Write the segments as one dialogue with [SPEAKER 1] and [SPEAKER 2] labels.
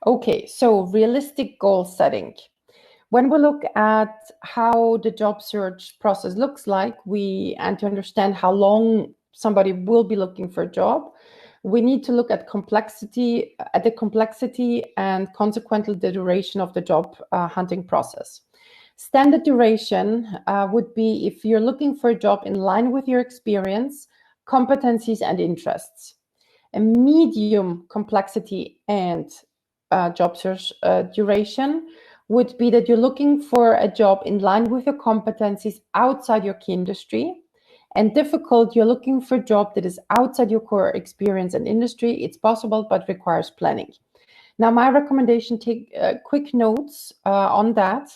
[SPEAKER 1] Okay, so realistic goal setting. When we look at how the job search process looks like, and to understand how long somebody will be looking for a job, we need to look at the complexity and consequently the duration of the job hunting process. Standard duration would be if you're looking for a job in line with your experience, competencies, and interests. A medium complexity and job search duration would be that you're looking for a job in line with your competencies outside your key industry. And difficult, you're looking for a job that is outside your core experience and industry. It's possible, but requires planning. Now, my recommendation, take quick notes on that,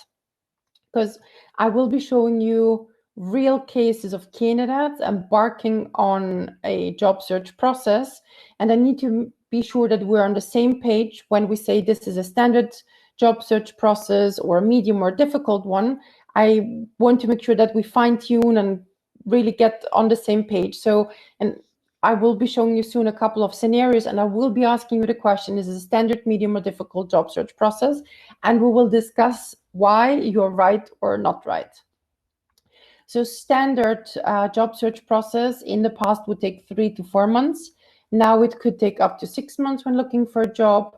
[SPEAKER 1] because I will be showing you real cases of candidates embarking on a job search process. And I need to be sure that we're on the same page when we say this is a standard job search process or a medium or difficult one. I want to make sure that we fine tune and really get on the same page. So, and I will be showing you soon a couple of scenarios, and I will be asking you the question, is it a standard, medium, or difficult job search process? And we will discuss why you're right or not right. So standard job search process in the past would take 3 to 4 months. Now it could take up to 6 months when looking for a job.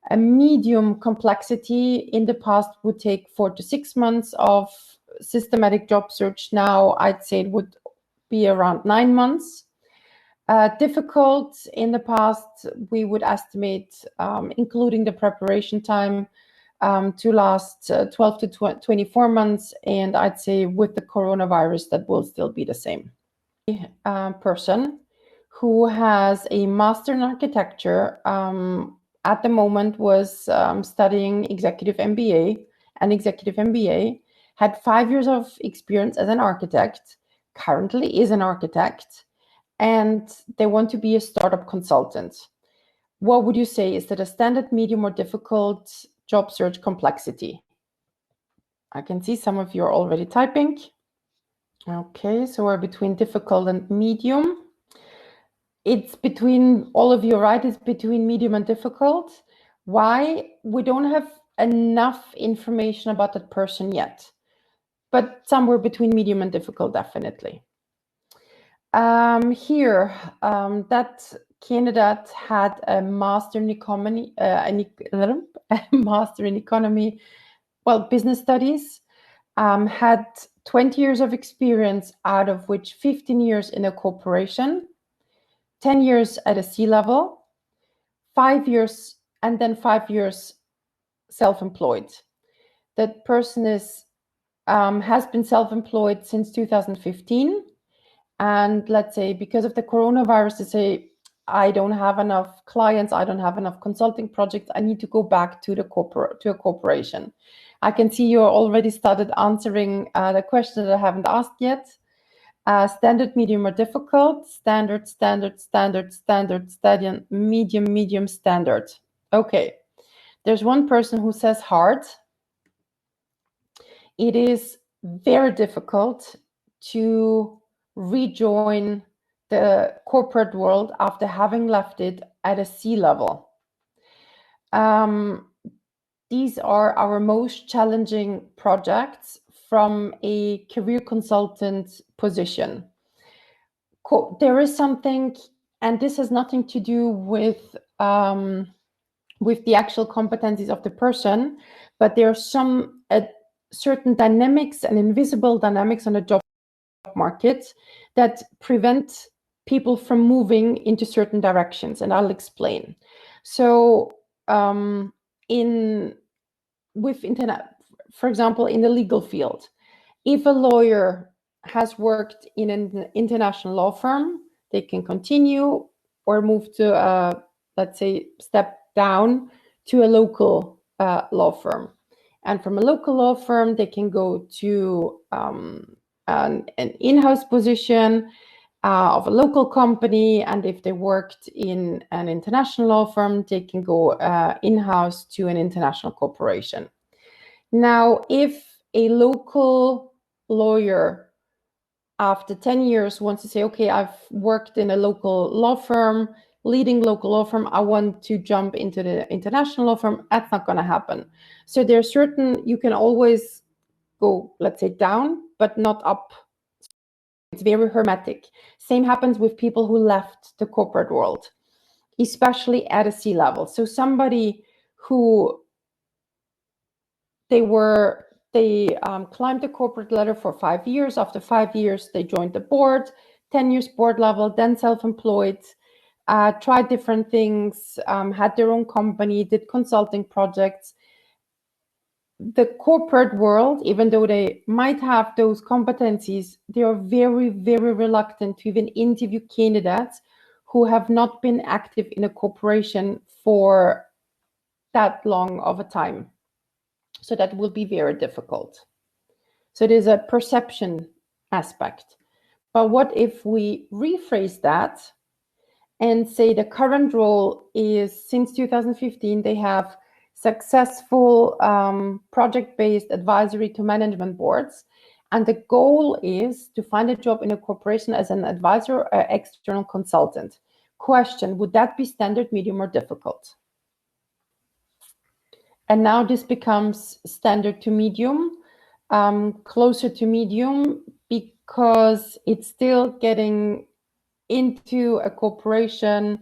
[SPEAKER 1] A medium complexity in the past would take 4 to 6 months of systematic job search. Now I'd say it would be around 9 months. Difficult in the past, we would estimate, including the preparation time, to last 12 to 24 months. And I'd say with the coronavirus, that will still be the same. Person who has a master in architecture at the moment was studying executive MBA, had 5 years of experience as an architect, currently is an architect, and they want to be a startup consultant. What would you say? Is that a standard, medium, or difficult job search complexity? I can see some of you are already typing. Okay, so we're between difficult and medium. It's between, all of you, right? It's between medium and difficult. Why? We don't have enough information about that person yet, but somewhere between medium and difficult, definitely. That candidate had a master in economy, business studies, had 20 years of experience, out of which 15 years in a corporation, 10 years at a C-level, 5 years, and then 5 years self-employed. That person has been self-employed since 2015. And let's say because of the coronavirus, they say, I don't have enough clients, I don't have enough consulting projects, I need to go back to a corporation. I can see you already started answering the question that I haven't asked yet. Standard, medium, or difficult? Standard, medium, standard. Okay. There's one person who says hard. It is very difficult to rejoin the corporate world after having left it at a C-level. These are our most challenging projects from a career consultant position. There is something, and this has nothing to do with the actual competencies of the person, but there are some certain dynamics and invisible dynamics on the job market that prevent people from moving into certain directions, and I'll explain. So for example, in the legal field, if a lawyer has worked in an international law firm, they can continue or move to let's say step down to a local law firm, and from a local law firm they can go to an in-house position of a local company, and if they worked in an international law firm, they can go in-house to an international corporation. Now, if a local lawyer after 10 years wants to say, okay, I've worked in a local law firm, leading local law firm, I want to jump into the international law firm. That's not going to happen. So there's certain, you can always go, let's say, down, but not up. It's very hermetic. Same happens with people who left the corporate world, especially at a C level. So somebody who they climbed the corporate ladder for 5 years. After 5 years, they joined the board, 10 years board level, then self-employed, tried different things, had their own company, did consulting projects. The corporate world, even though they might have those competencies, they are very, very reluctant to even interview candidates who have not been active in a corporation for that long of a time. So that will be very difficult. So there's a perception aspect. But what if we rephrase that and say the current role is, since 2015, they have successful project-based advisory to management boards. And the goal is to find a job in a corporation as an advisor or external consultant. Question, would that be standard, medium, or difficult? And now this becomes standard to medium, closer to medium, because it's still getting into a corporation.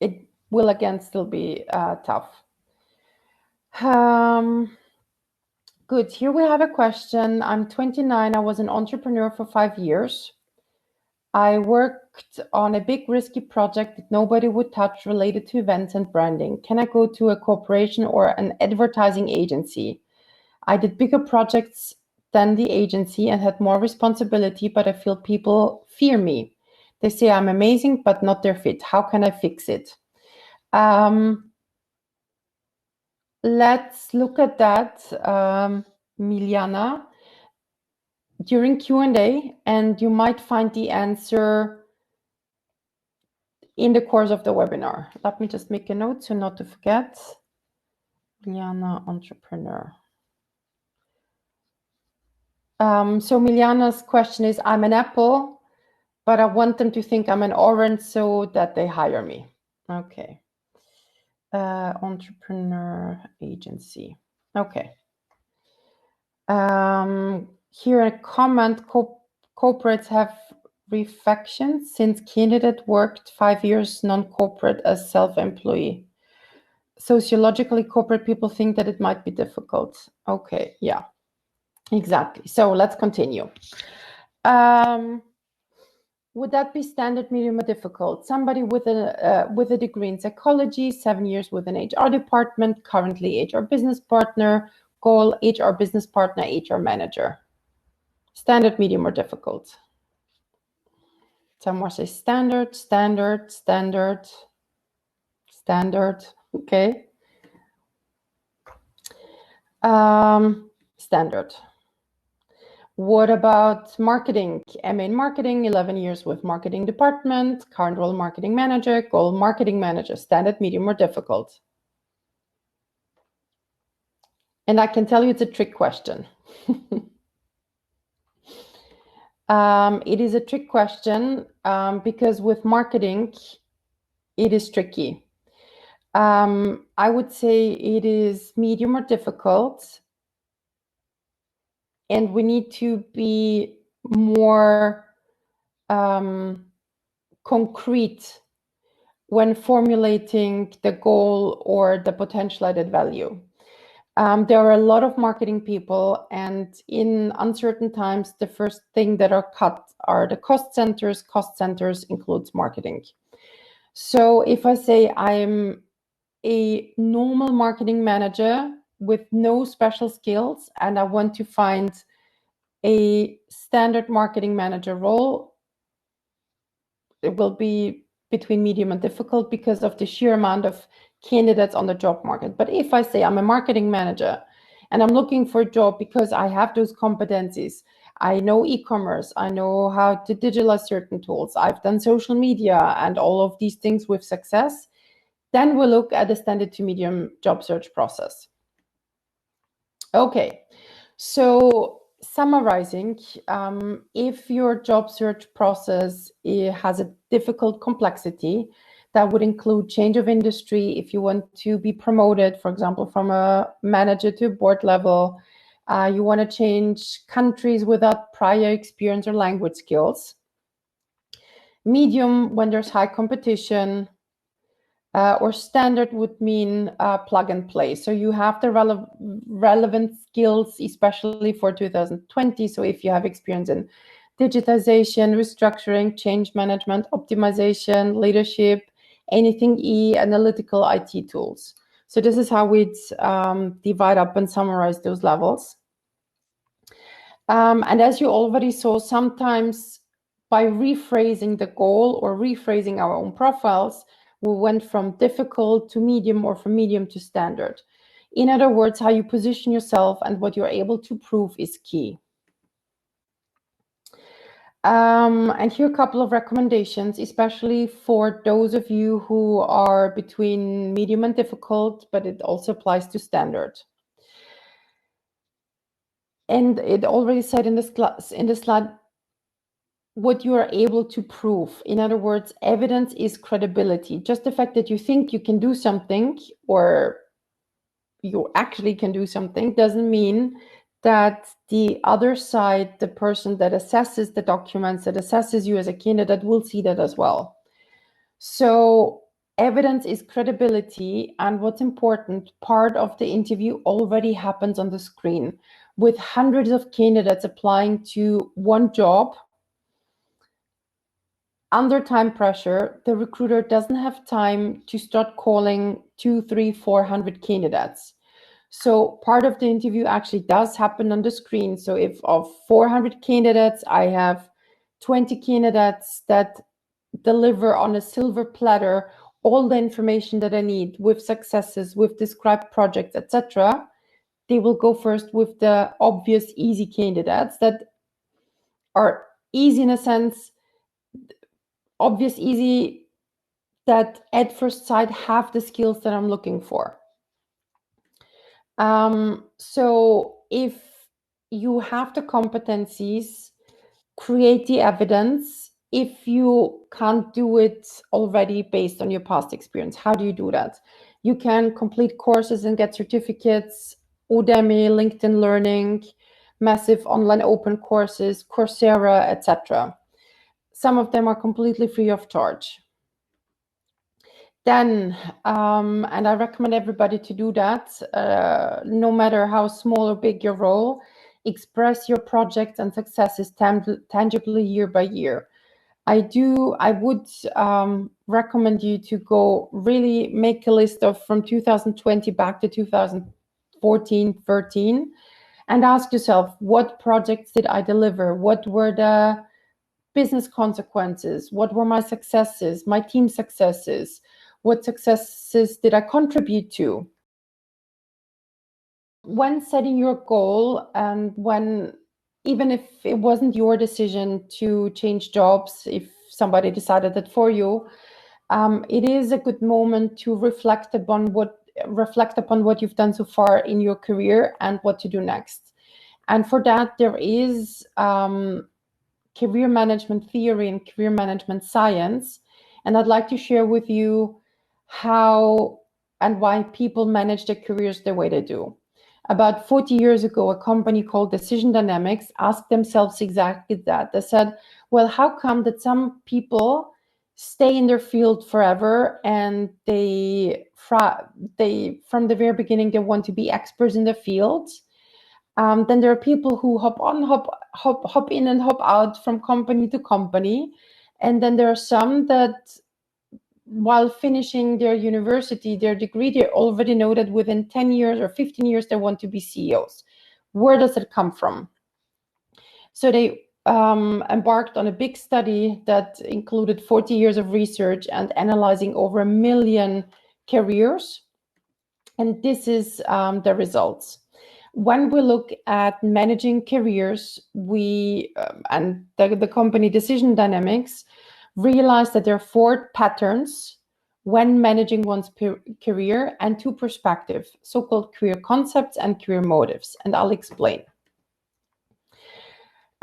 [SPEAKER 1] It will again still be tough. Good. Here we have a question. I'm 29. I was an entrepreneur for 5 years. I worked on a big risky project that nobody would touch related to events and branding. Can I go to a corporation or an advertising agency? I did bigger projects than the agency and had more responsibility, but I feel people fear me. They say I'm amazing, but not their fit. How can I fix it? Let's look at that, Miliana, during Q&A, and you might find the answer in the course of the webinar. Let me just make a note so not to forget. Miliana, entrepreneur. So Miliana's question is, I'm an apple, but I want them to think I'm an orange so that they hire me. Okay. Entrepreneur agency. Okay. Here a comment, corporates have reflection since candidate worked 5 years non-corporate as self-employee. Sociologically, corporate people think that it might be difficult. Okay, yeah, exactly. So let's continue. Would that be standard, medium, or difficult? Somebody with a degree in psychology, 7 years with an HR department, currently HR business partner, goal HR business partner, HR manager. Standard, medium, or difficult? Some more say standard, standard, standard, standard. Okay. Standard. What about marketing? MA in marketing, 11 years with marketing department, current role marketing manager, goal marketing manager, standard, medium, or difficult? And I can tell you it's a trick question. It is a trick question because with marketing, it is tricky. I would say it is medium or difficult. And we need to be more concrete when formulating the goal or the potential added value. There are a lot of marketing people, and in uncertain times, the first thing that are cut are the cost centers. Cost centers includes marketing. So if I say I'm a normal marketing manager with no special skills, and I want to find a standard marketing manager role, it will be between medium and difficult because of the sheer amount of candidates on the job market. But if I say I'm a marketing manager and I'm looking for a job because I have those competencies, I know e-commerce, I know how to digitalize certain tools, I've done social media and all of these things with success, then we'll look at the standard to medium job search process. Okay, so summarizing, if your job search process has a difficult complexity, that would include change of industry. If you want to be promoted, for example, from a manager to board level, you want to change countries without prior experience or language skills. Medium, when there's high competition, or standard would mean plug and play. So you have the relevant skills, especially for 2020. So if you have experience in digitization, restructuring, change management, optimization, leadership, anything analytical IT tools. So this is how we'd divide up and summarize those levels. And as you already saw, sometimes by rephrasing the goal or rephrasing our own profiles, we went from difficult to medium or from medium to standard. In other words, how you position yourself and what you're able to prove is key. And here are a couple of recommendations, especially for those of you who are between medium and difficult, but it also applies to standard. And it already said in the slide, what you are able to prove. In other words, evidence is credibility. Just the fact that you think you can do something or you actually can do something doesn't mean that the other side, the person that assesses the documents, that assesses you as a candidate, will see that as well. So evidence is credibility, and what's important, part of the interview already happens on the screen. With hundreds of candidates applying to one job, under time pressure, the recruiter doesn't have time to start calling 200, 300, 400 candidates. So part of the interview actually does happen on the screen. So if of 400 candidates, I have 20 candidates that deliver on a silver platter all the information that I need with successes, with described projects, etc., they will go first with the obvious, easy candidates that are easy in a sense, obvious, easy, that at first sight have the skills that I'm looking for. So if you have the competencies, create the evidence. If you can't do it already based on your past experience, how do you do that? You can complete courses and get certificates, Udemy, LinkedIn Learning, massive online open courses, Coursera, etc. Some of them are completely free of charge. Then, and I recommend everybody to do that, no matter how small or big your role, express your projects and successes tangibly year by year. I would recommend you to go really make a list of from 2020 back to 2014, 13, and ask yourself, what projects did I deliver? What were the business consequences? What were my successes, my team successes? What successes did I contribute to? When setting your goal, and even if it wasn't your decision to change jobs, if somebody decided that for you, it is a good moment to reflect upon what you've done so far in your career and what to do next. And for that, there is career management theory and career management science. And I'd like to share with you how and why people manage their careers the way they do. About 40 years ago, a company called Decision Dynamics asked themselves exactly that. They said, well, how come that some people stay in their field forever and they from the very beginning, they want to be experts in the field. Then there are people who hop in and hop out from company to company. And then there are some that, while finishing their university, their degree, they already know that within 10 years or 15 years, they want to be CEOs. Where does it come from? So they embarked on a big study that included 40 years of research and analyzing over 1 million careers. And this is the results. When we look at managing careers, and the company Decision Dynamics realized that there are 4 patterns when managing one's career and 2 perspectives, so-called career concepts and career motives. And I'll explain.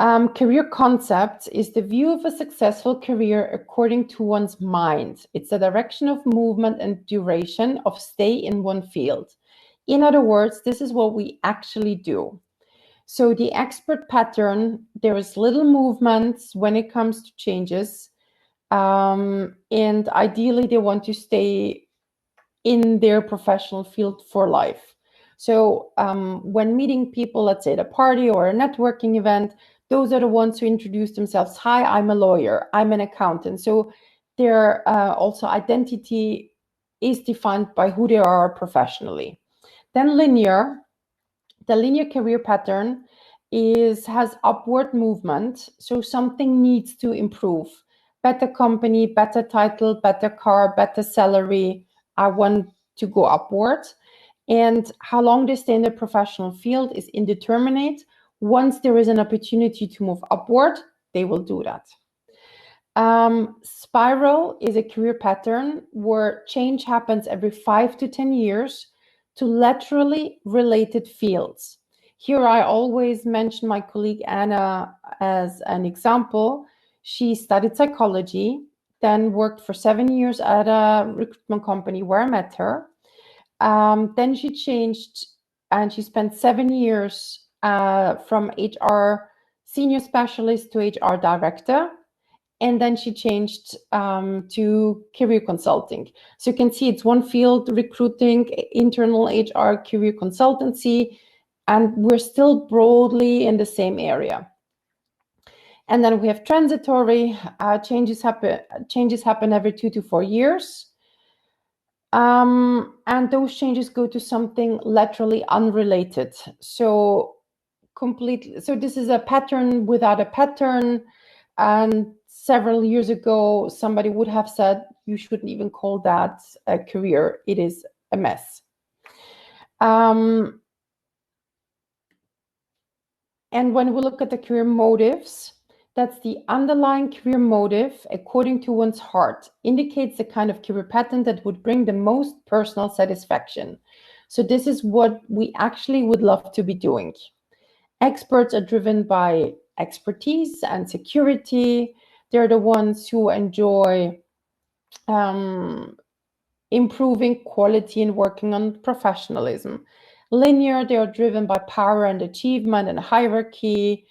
[SPEAKER 1] Career concept is the view of a successful career according to one's mind. It's the direction of movement and duration of stay in one field. In other words, this is what we actually do. So the expert pattern, there is little movements when it comes to changes. And ideally, they want to stay in their professional field for life. So when meeting people, let's say at a party or a networking event, those are the ones who introduce themselves. Hi, I'm a lawyer, I'm an accountant. So their also identity is defined by who they are professionally. Then linear, the linear career pattern has upward movement. So something needs to improve. Better company, better title, better car, better salary. I want to go upward. And how long they stay in the professional field is indeterminate. Once there is an opportunity to move upward, they will do that. Spiral is a career pattern where change happens every 5 to 10 years to laterally related fields. Here I always mention my colleague Anna as an example. She studied psychology, then worked for 7 years at a recruitment company where I met her. Then she changed and she spent 7 years from HR senior specialist to HR director. And then she changed to career consulting. So you can see it's one field, recruiting, internal HR, career consultancy, and we're still broadly in the same area. And then we have transitory, changes happen every 2 to 4 years. And those changes go to something laterally unrelated. So this is a pattern without a pattern. And several years ago, somebody would have said, you shouldn't even call that a career. It is a mess. And when we look at the career motives, that's the underlying career motive according to one's heart, indicates the kind of career pattern that would bring the most personal satisfaction. So this is what we actually would love to be doing. Experts are driven by expertise and security. They're the ones who enjoy improving quality and working on professionalism. Linear, they are driven by power and achievement and hierarchy,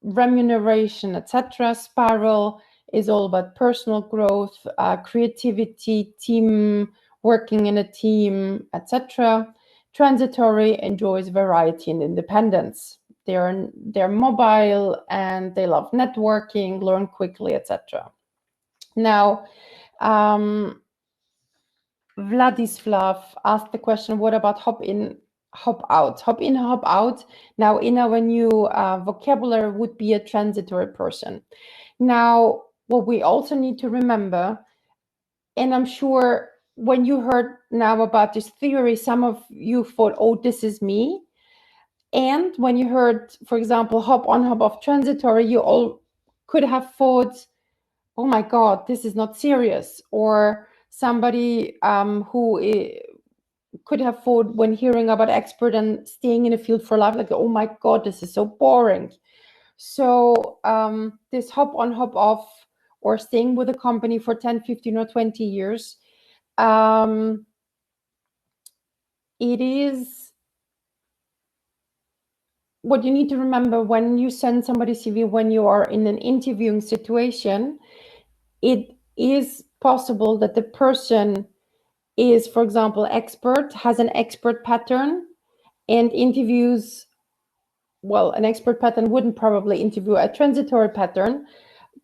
[SPEAKER 1] remuneration, etc. Spiral is all about personal growth, creativity, team working in a team, etc. Transitory enjoys variety and independence. They're mobile and they love networking, learn quickly, etc. Now, Vladislav asked the question, what about hop in, hop out? Hop in, hop out. Now, in our new vocabulary would be a transitory person. Now, what we also need to remember, and I'm sure when you heard now about this theory, some of you thought, oh, this is me. And when you heard, for example, hop on, hop off transitory, you all could have thought, oh my God, this is not serious. Or somebody who could have thought when hearing about expert and staying in a field for life, like, oh my God, this is so boring. So this hop on, hop off, or staying with a company for 10, 15, or 20 years, it is what you need to remember when you send somebody CV, when you are in an interviewing situation. It is possible that the person is, for example, expert, has an expert pattern, and interviews, well, an expert pattern wouldn't probably interview a transitory pattern,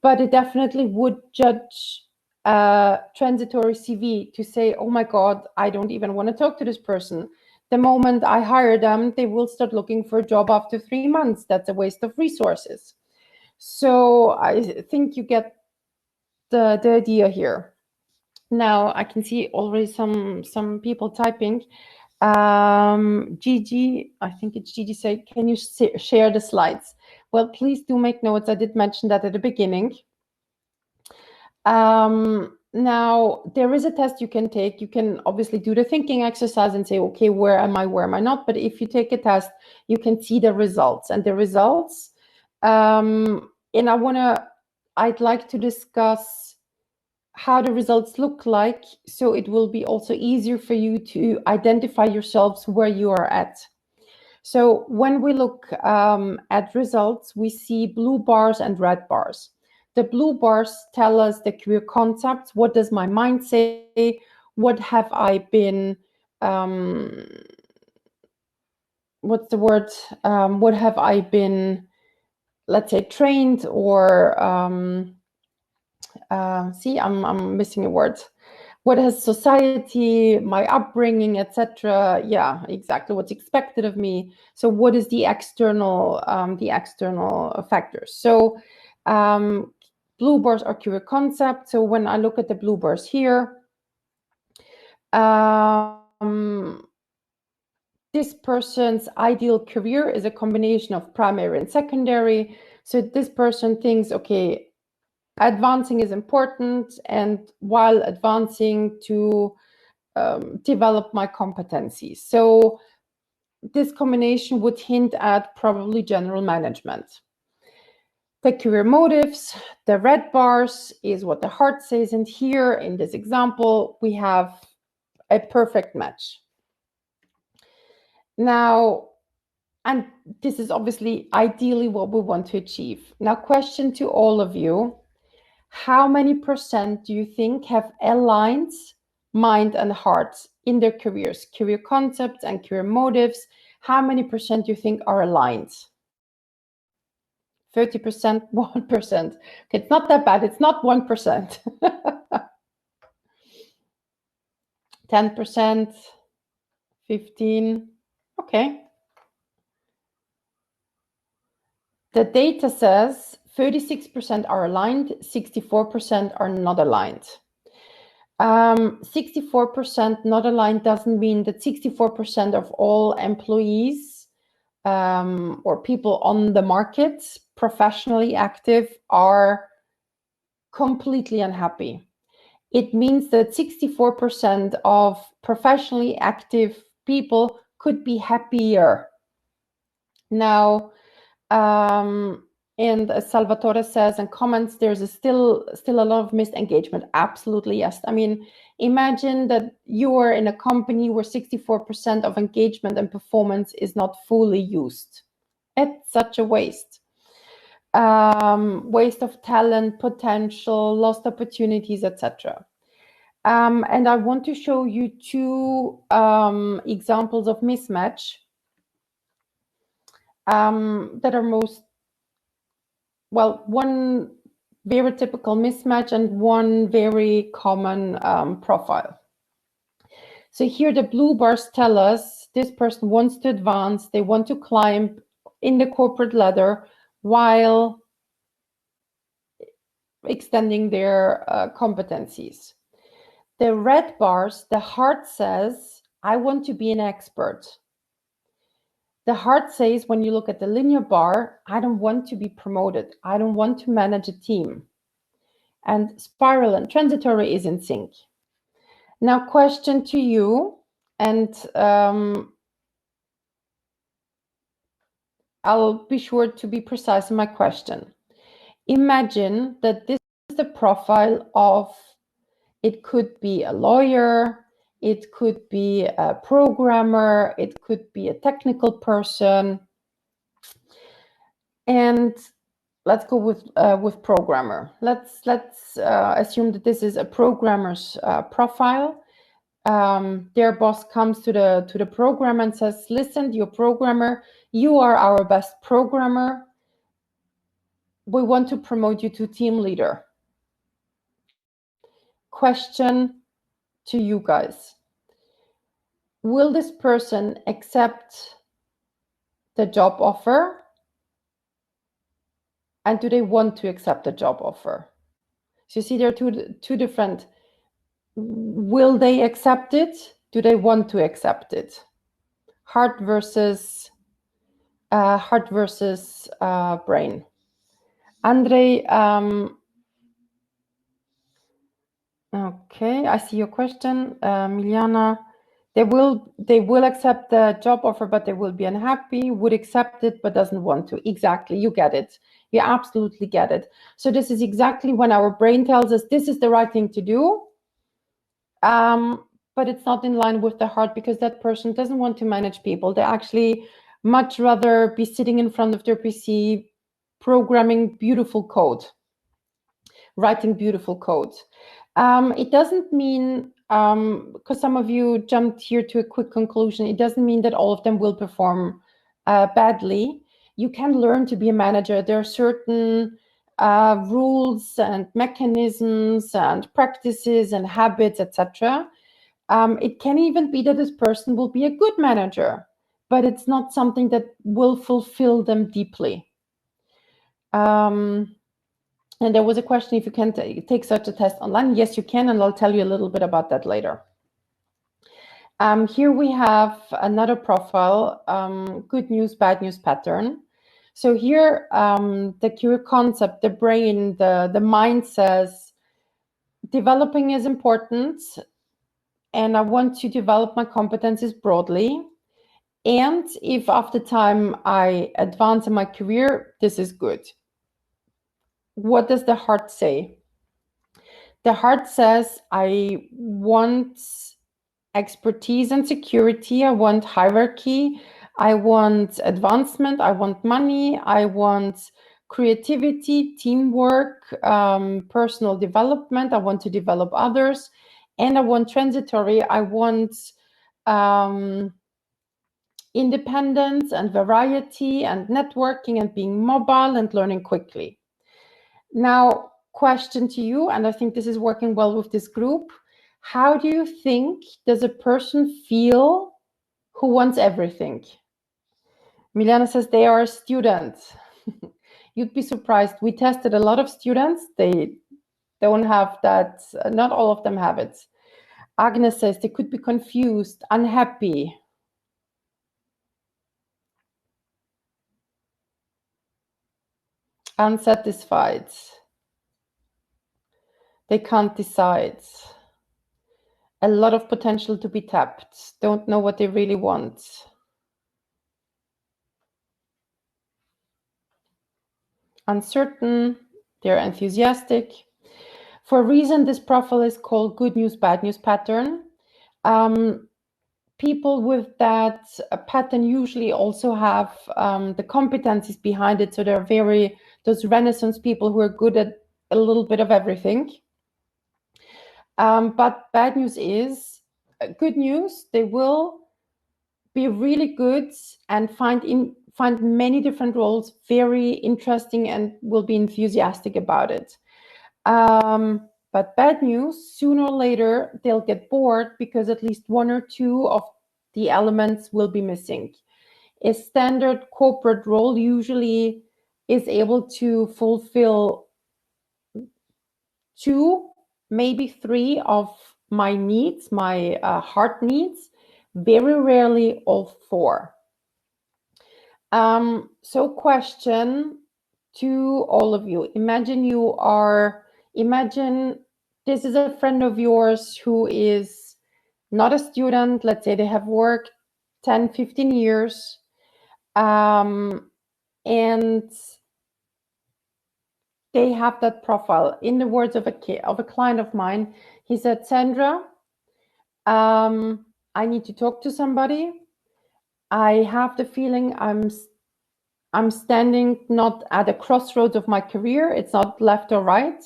[SPEAKER 1] but it definitely would judge a transitory CV to say, oh my God, I don't even want to talk to this person. The moment I hire them, they will start looking for a job after 3 months. That's a waste of resources. So I think you get the idea here. Now I can see already some people typing. Gigi, I think it's Gigi, say, can you share the slides? Well, please do make notes. I did mention that at the beginning. Now, there is a test you can take. You can obviously do the thinking exercise and say, okay, where am I not? But if you take a test, you can see the results. And the results, and I'd like to discuss how the results look like, so it will be also easier for you to identify yourselves where you are at. So when we look at results, we see blue bars and red bars. The blue bars tell us the career concepts. What does my mind say? What have I been, what's the word? What have I been, let's say, trained or, see, I'm missing a word. What has society, my upbringing, etc. Yeah, exactly. What's expected of me. So what is the external factors? So blue bars are career concept. So when I look at the blue bars here, this person's ideal career is a combination of primary and secondary. So this person thinks, okay, advancing is important, and while advancing to develop my competencies. So this combination would hint at probably general management. The career motives, the red bars, is what the heart says. And here in this example, we have a perfect match. Now, and this is obviously ideally what we want to achieve. Now, question to all of you. How many % do you think have aligned mind and heart in their careers, career concepts and career motives? How many % do you think are aligned? 30%, 1%. Okay, it's not that bad. It's not 1%. 10%, 15%. Okay. The data says 36% are aligned, 64% are not aligned. 64% not aligned doesn't mean that 64% of all employees or people on the market, professionally active, are completely unhappy. It means that 64% of professionally active people could be happier. Now, and as Salvatore says and comments, there's still a lot of missed engagement. Absolutely, yes. I mean, imagine that you are in a company where 64% of engagement and performance is not fully used. It's such a waste. Waste of talent, potential, lost opportunities, etc. And I want to show you two examples of mismatch that are one very typical mismatch and one very common profile. So here the blue bars tell us this person wants to advance, they want to climb in the corporate ladder while extending their competencies. The red bars, the heart says, I want to be an expert. The heart says, when you look at the linear bar, I don't want to be promoted. I don't want to manage a team. And spiral and transitory is in sync. Now, question to you, and I'll be sure to be precise in my question. Imagine that this is the profile of, it could be a lawyer, it could be a programmer, it could be a technical person. And let's go with programmer. Let's assume that this is a programmer's profile. Their boss comes to the programmer and says, listen, you're a programmer, you are our best programmer, we want to promote you to team leader. Question to you guys. Will this person accept the job offer? And do they want to accept the job offer? So you see there are two different. Will they accept it? Do they want to accept it? Heart versus brain. Andre, Okay, I see your question, Miliana. They will accept the job offer, but they will be unhappy, would accept it, but doesn't want to. Exactly, you get it. You absolutely get it. So this is exactly when our brain tells us this is the right thing to do, but it's not in line with the heart because that person doesn't want to manage people. They actually much rather be sitting in front of their PC, programming beautiful code, writing beautiful code. It doesn't mean, because some of you jumped here to a quick conclusion, it doesn't mean that all of them will perform badly. You can learn to be a manager. There are certain rules and mechanisms and practices and habits, etc. It can even be that this person will be a good manager, but it's not something that will fulfill them deeply. And there was a question if you can take such a test online. Yes, you can, and I'll tell you a little bit about that later. Here we have another profile, good news, bad news pattern. So here, the cure concept, the brain, the mind says, developing is important, and I want to develop my competencies broadly. And if after time I advance in my career, this is good. What does the heart say? The heart says, I want expertise and security. I want hierarchy. I want advancement. I want money. I want creativity, teamwork, personal development. I want to develop others. And I want transitory. I want independence and variety and networking and being mobile and learning quickly. Now, question to you, and I think this is working well with this group. How do you think does a person feel who wants everything? Milena says they are a student. You'd be surprised. We tested a lot of students. They don't have that. Not all of them have it. Agnes says they could be confused, unhappy. Unsatisfied. They can't decide. A lot of potential to be tapped. Don't know what they really want. Uncertain, they're enthusiastic. For a reason, this profile is called good news, bad news pattern. People with that pattern usually also have the competencies behind it. So they're those Renaissance people who are good at a little bit of everything. But bad news is, good news, they will be really good and find many different roles very interesting and will be enthusiastic about it. But bad news, sooner or later, they'll get bored because at least one or two of the elements will be missing. A standard corporate role usually is able to fulfill 2, maybe 3 of my needs, my heart needs, very rarely all 4. So question to all of you. Imagine this is a friend of yours who is not a student. Let's say they have worked 10, 15 years. And they have that profile. In the words of a client of mine, he said, Sandra, I need to talk to somebody. I have the feeling I'm standing not at a crossroads of my career. It's not left or right.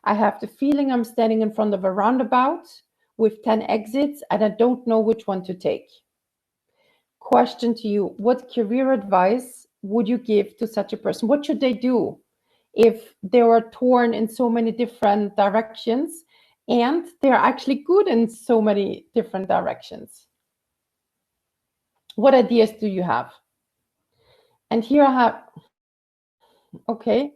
[SPEAKER 1] I have the feeling I'm standing in front of a roundabout with 10 exits and I don't know which one to take. Question to you, what career advice would you give to such a person? What should they do if they are torn in so many different directions and they're actually good in so many different directions? What ideas do you have? And here I have, okay.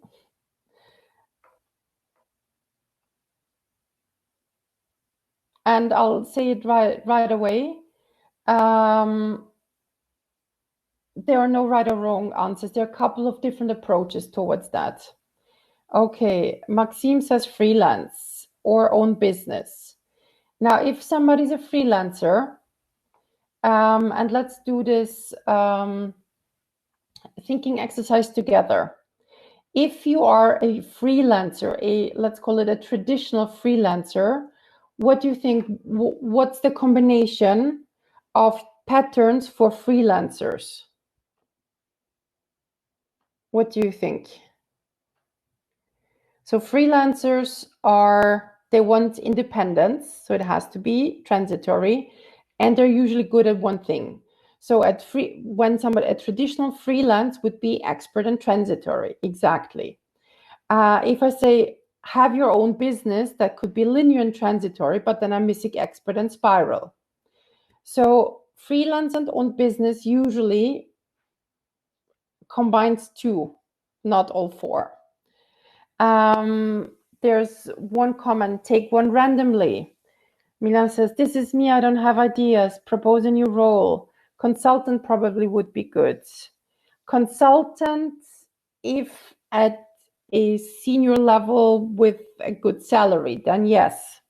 [SPEAKER 1] And I'll say it right away. There are no right or wrong answers. There are a couple of different approaches towards that. Okay, Maxime says freelance. or own business. Now, if somebody's a freelancer, and let's do this thinking exercise together. If you are a freelancer, let's call it a traditional freelancer, what do you think? What's the combination of patterns for freelancers? What do you think? So freelancers they want independence, so it has to be transitory, and they're usually good at one thing. So a traditional freelance would be expert and transitory, exactly. If I say have your own business, that could be linear and transitory, but then I'm missing expert and spiral. So freelance and own business usually combines two, not all four. There's one comment, take one randomly. Milan says, this is me, I don't have ideas, propose a new role. Consultant probably would be good. Consultant, if at a senior level with a good salary, then yes.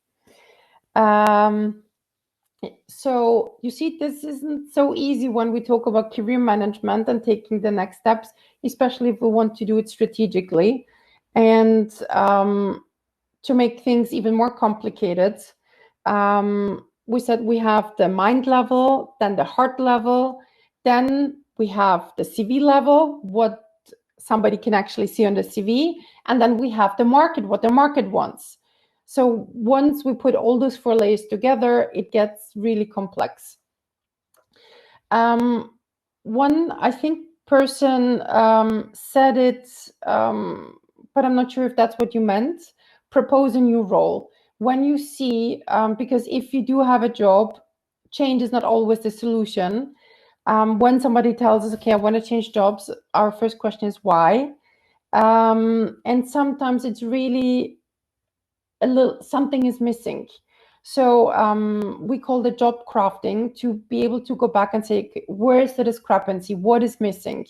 [SPEAKER 1] So you see, this isn't so easy when we talk about career management and taking the next steps, especially if we want to do it strategically. And to make things even more complicated, we said we have the mind level, then the heart level, then we have the CV level, what somebody can actually see on the CV, and then we have the market, what the market wants. So once we put all those four layers together, it gets really complex. One, I think, person said it, but I'm not sure if that's what you meant. Propose a new role. When you see, because if you do have a job, change is not always the solution. When somebody tells us, okay, I want to change jobs, our first question is why? And sometimes it's really something is missing. So we call the job crafting, to be able to go back and say, where is the discrepancy? What is missing?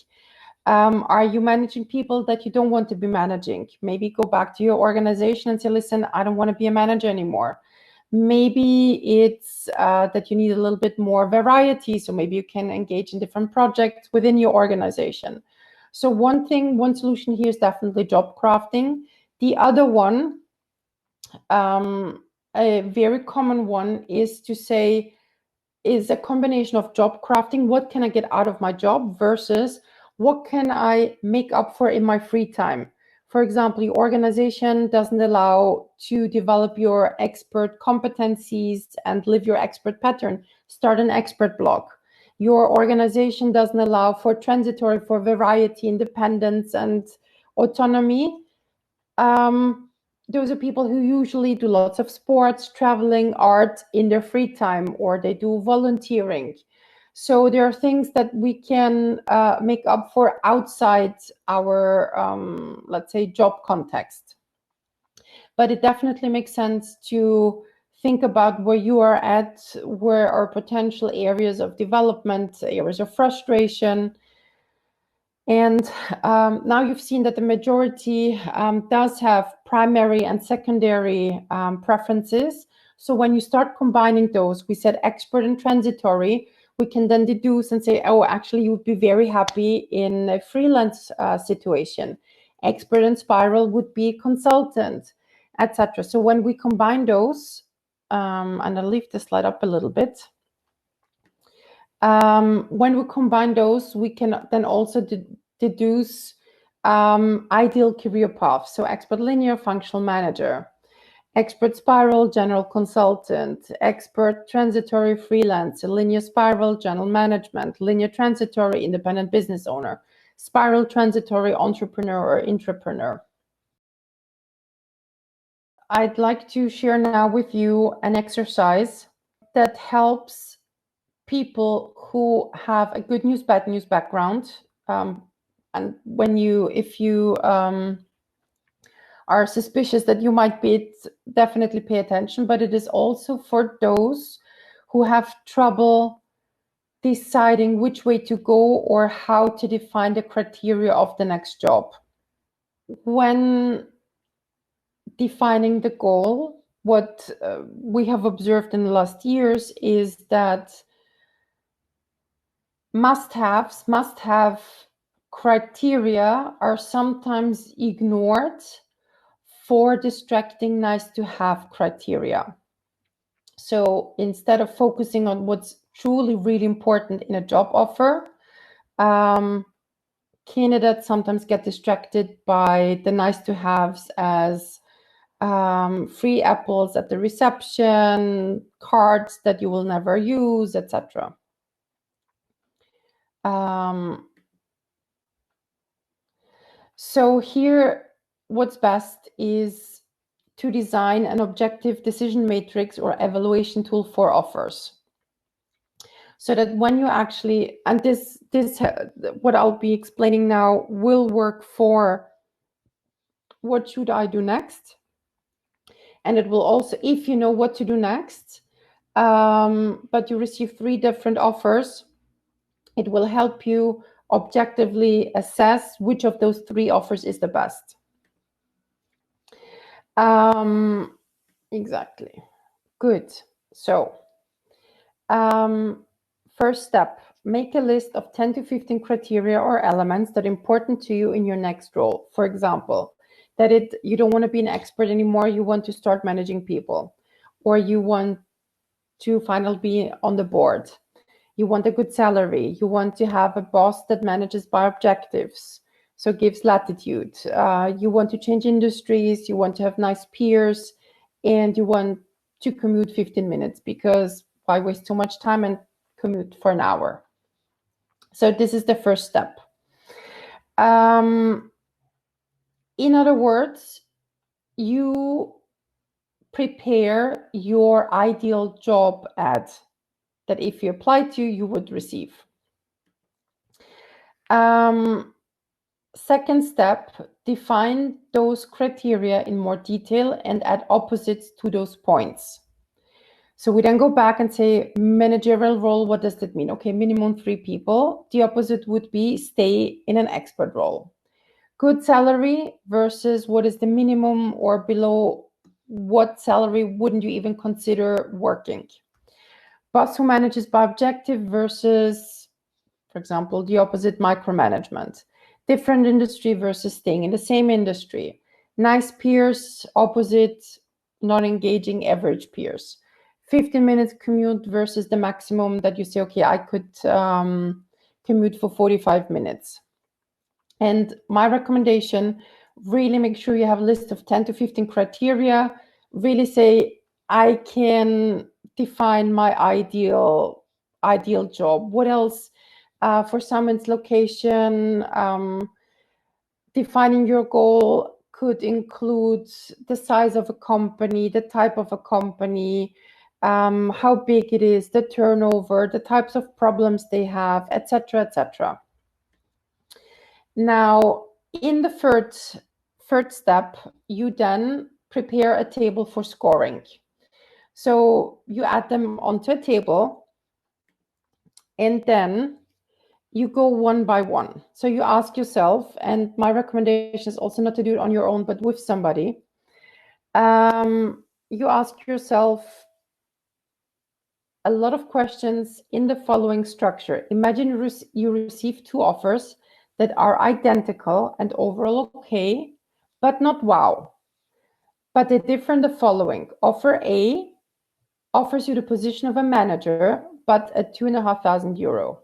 [SPEAKER 1] Are you managing people that you don't want to be managing? Maybe go back to your organization and say, listen, I don't want to be a manager anymore. Maybe it's that you need a little bit more variety. So maybe you can engage in different projects within your organization. So one solution here is definitely job crafting. The other one, a very common one, is to say, is a combination of job crafting, what can I get out of my job, versus what can I make up for in my free time. For example, your organization doesn't allow to develop your expert competencies and live your expert pattern. Start an expert blog. Your organization doesn't allow for transitory, for variety, independence, and autonomy. Those are people who usually do lots of sports, traveling, art in their free time, or they do volunteering. So there are things that we can make up for outside our, let's say, job context. But it definitely makes sense to think about where you are at, where are potential areas of development, areas of frustration. And now you've seen that the majority does have primary and secondary preferences. So when you start combining those, we said expert and transitory, we can then deduce and say, oh, actually, you would be very happy in a freelance situation. Expert and spiral would be consultant, etc. So when we combine those, and I'll leave the slide up a little bit. When we combine those, we can then also deduce ideal career paths. So expert linear, functional manager, expert spiral, general consultant, expert transitory, freelancer, linear spiral, general management, linear transitory, independent business owner, spiral transitory, entrepreneur or intrapreneur. I'd like to share now with you an exercise that helps people who have a good news, bad news background. And if you are suspicious that you might be, definitely pay attention. But it is also for those who have trouble deciding which way to go or how to define the criteria of the next job. When defining the goal, what we have observed in the last years is that must-have criteria are sometimes ignored for distracting nice-to-have criteria. So instead of focusing on what's truly really important in a job offer, candidates sometimes get distracted by the nice-to-haves as free apples at the reception, cards that you will never use, etc. So here, what's best is to design an objective decision matrix or evaluation tool for offers. So that when you actually, and this what I'll be explaining now will work for what should I do next. And it will also, if you know what to do next, but you receive 3 different offers, it will help you objectively assess which of those 3 offers is the best. Exactly. Good. So, first step, make a list of 10 to 15 criteria or elements that are important to you in your next role. For example, that you don't want to be an expert anymore, you want to start managing people, or you want to finally be on the board. You want a good salary. You want to have a boss that manages by objectives, so gives latitude. You want to change industries. You want to have nice peers, and you want to commute 15 minutes because why waste so much time and commute for an hour? So this is the first step. In other words, you prepare your ideal job ad that if you apply to, you would receive. Second step, define those criteria in more detail and add opposites to those points. So we then go back and say, managerial role, what does that mean? Okay, minimum 3 people. The opposite would be stay in an expert role. Good salary versus what is the minimum or below what salary wouldn't you even consider working? Boss who manages by objective versus, for example, the opposite, micromanagement. Different industry versus staying in the same industry. Nice peers, opposite, not engaging average peers. 15 minutes commute versus the maximum that you say, okay, I could commute for 45 minutes. And my recommendation, really make sure you have a list of 10 to 15 criteria. Really say, I can define my ideal job. What else? For some, it's location. Defining your goal could include the size of a company, the type of a company, how big it is, the turnover, the types of problems they have, etc., etc. Now, in the third step, you then prepare a table for scoring. So you add them onto a table, and then you go one by one. So you ask yourself, and my recommendation is also not to do it on your own, but with somebody. You ask yourself a lot of questions in the following structure. Imagine you receive 2 offers that are identical and overall okay, but not wow. But they differ in the following. Offer A offers you the position of a manager, but at €2,500.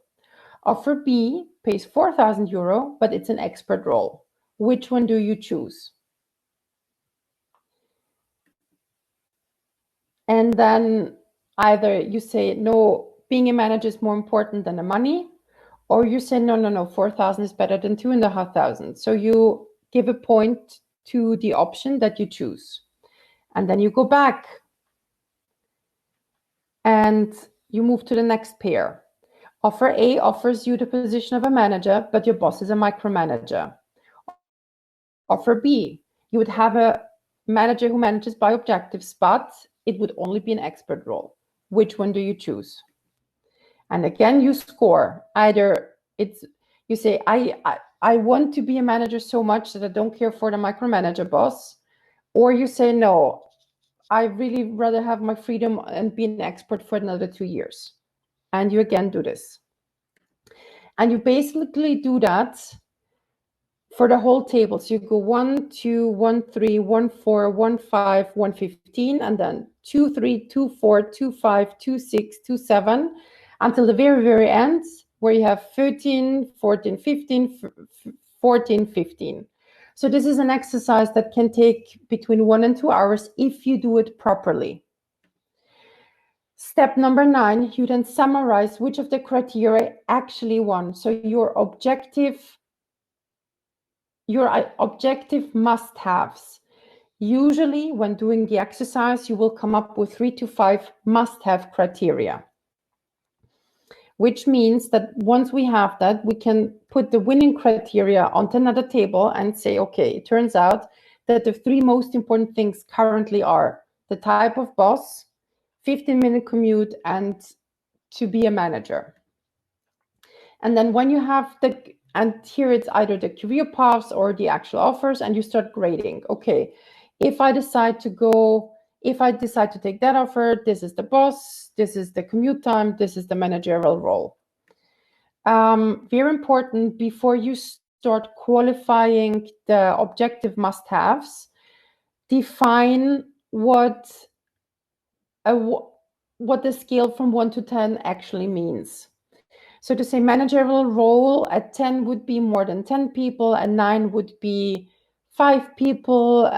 [SPEAKER 1] Offer B pays €4,000, but it's an expert role. Which one do you choose? And then either you say, no, being a manager is more important than the money, or you say, no, 4,000 is better than 2,500. So you give a point to the option that you choose. And then you go back and you move to the next pair. Offer A offers you the position of a manager, but your boss is a micromanager. Offer B, you would have a manager who manages by objectives, but it would only be an expert role. Which one do you choose? And again, you score. Either you say, I want to be a manager so much that I don't care for the micromanager boss, or you say, no, I really rather have my freedom and be an expert for another 2 years. And you again do this. And you basically do that for the whole table. So you go 1, 2, 1, 3, 1, 4, 1, 5, 1, 15, and then 2, 3, 2, 4, 2, 5, 2, 6, 2, 7, until the very, very end, where you have 13, 14, 15, 14, 15. So this is an exercise that can take between 1 and 2 hours if you do it properly. Step number 9, you then summarize which of the criteria actually won. So your objective must-haves. Usually, when doing the exercise, you will come up with 3 to 5 must-have criteria, which means that once we have that, we can put the winning criteria onto another table and say, okay, it turns out that the 3 most important things currently are the type of boss, 15-minute commute, and to be a manager. And then when you have and here it's either the career paths or the actual offers, and you start grading. Okay, if I decide to take that offer, this is the boss, this is the commute time, this is the managerial role. Very important, before you start qualifying the objective must-haves, define what the scale from 1 to 10 actually means. So to say managerial role, at 10 would be more than 10 people, and 9 would be 5 people,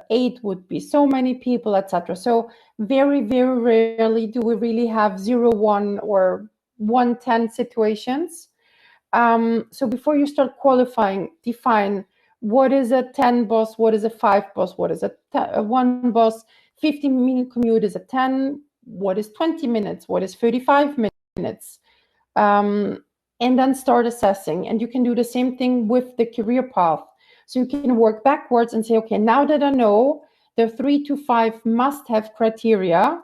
[SPEAKER 1] 8 would be so many people, etc. So very, very rarely do we really have 0, 1 or 1, 10 situations. So before you start qualifying, define what is a 10 boss, what is a 5 boss, what is a 1 boss, 15-minute commute is a 10, what is 20 minutes, what is 35 minutes. And then start assessing. And you can do the same thing with the career path. So you can work backwards and say, okay, now that I know the 3 to 5 must-have criteria,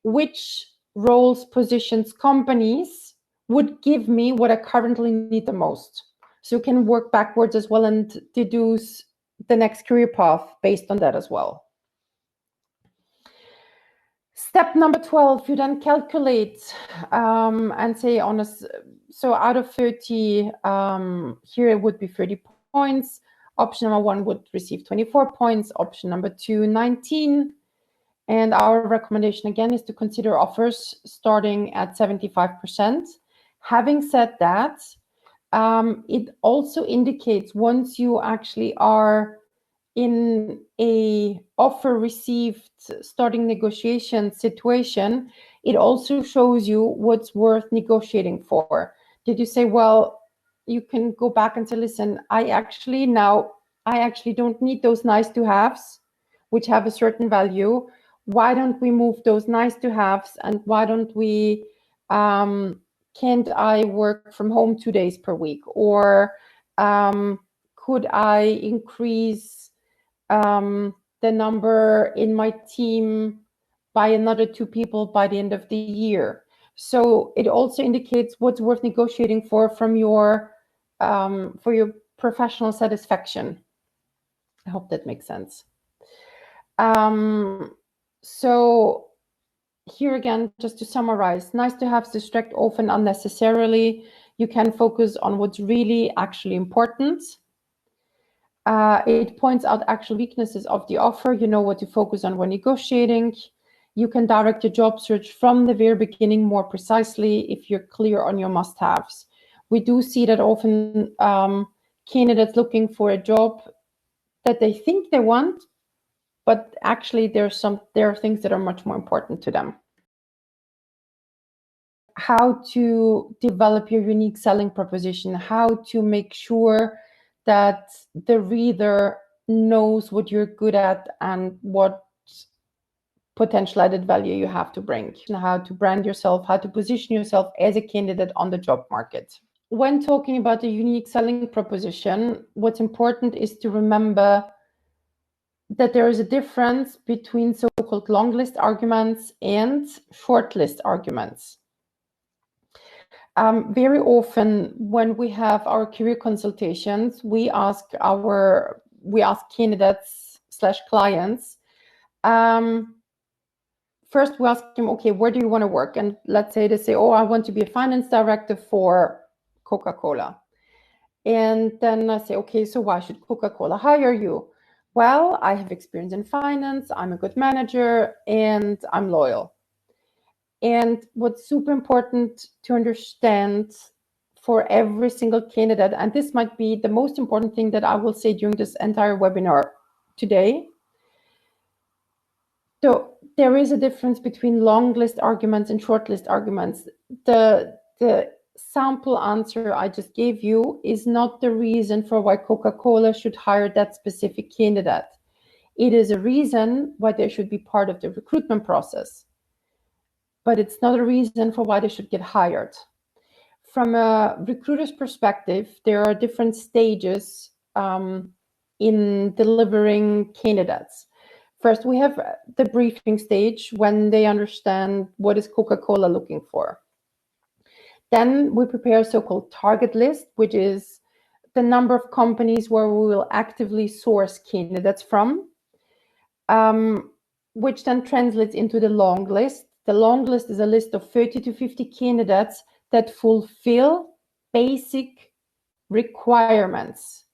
[SPEAKER 1] which roles, positions, companies would give me what I currently need the most. So you can work backwards as well and deduce the next career path based on that as well. Step number 12, you then calculate and say so out of 30, here it would be 30 points. Option number 1 would receive 24 points. Option number 2, 19. And our recommendation again is to consider offers starting at 75%. Having said that, it also indicates once you actually are in a offer received starting negotiation situation, it also shows you what's worth negotiating for. Did you say, well, you can go back and say, listen, I actually don't need those nice to haves, which have a certain value. Why don't we move those nice to haves, and why don't we can't I work from home 2 days per week, or could I increase the number in my team by another 2 people by the end of the year? So it also indicates what's worth negotiating for from your professional satisfaction. I hope that makes sense. So here again, just to summarize, nice to have distract often unnecessarily. You can focus on what's really actually important. It points out actual weaknesses of the offer. You know what to focus on when negotiating. You can direct your job search from the very beginning more precisely if you're clear on your must-haves. We do see that often candidates looking for a job that they think they want, but actually there are things that are much more important to them. How to develop your unique selling proposition, how to make sure that the reader knows what you're good at and what potential added value you have to bring, how to brand yourself, how to position yourself as a candidate on the job market. When talking about a unique selling proposition, what's important is to remember that there is a difference between so-called long list arguments and short list arguments. Very often when we have our career consultations, we ask candidates / clients First we ask them, okay, where do you want to work? And let's say they say, oh, I want to be a finance director for Coca-Cola. And then I say, okay, so why should Coca-Cola hire you? Well, I have experience in finance, I'm a good manager, and I'm loyal. And what's super important to understand for every single candidate, and this might be the most important thing that I will say during this entire webinar today. So there is a difference between long list arguments and short list arguments. The sample answer I just gave you is not the reason for why Coca-Cola should hire that specific candidate. It is a reason why they should be part of the recruitment process, but it's not a reason for why they should get hired. From a recruiter's perspective, there are different stages in delivering candidates. First, we have the briefing stage when they understand what is Coca-Cola looking for. Then we prepare a so-called target list, which is the number of companies where we will actively source candidates from, which then translates into the long list. The long list is a list of 30 to 50 candidates that fulfill basic requirements.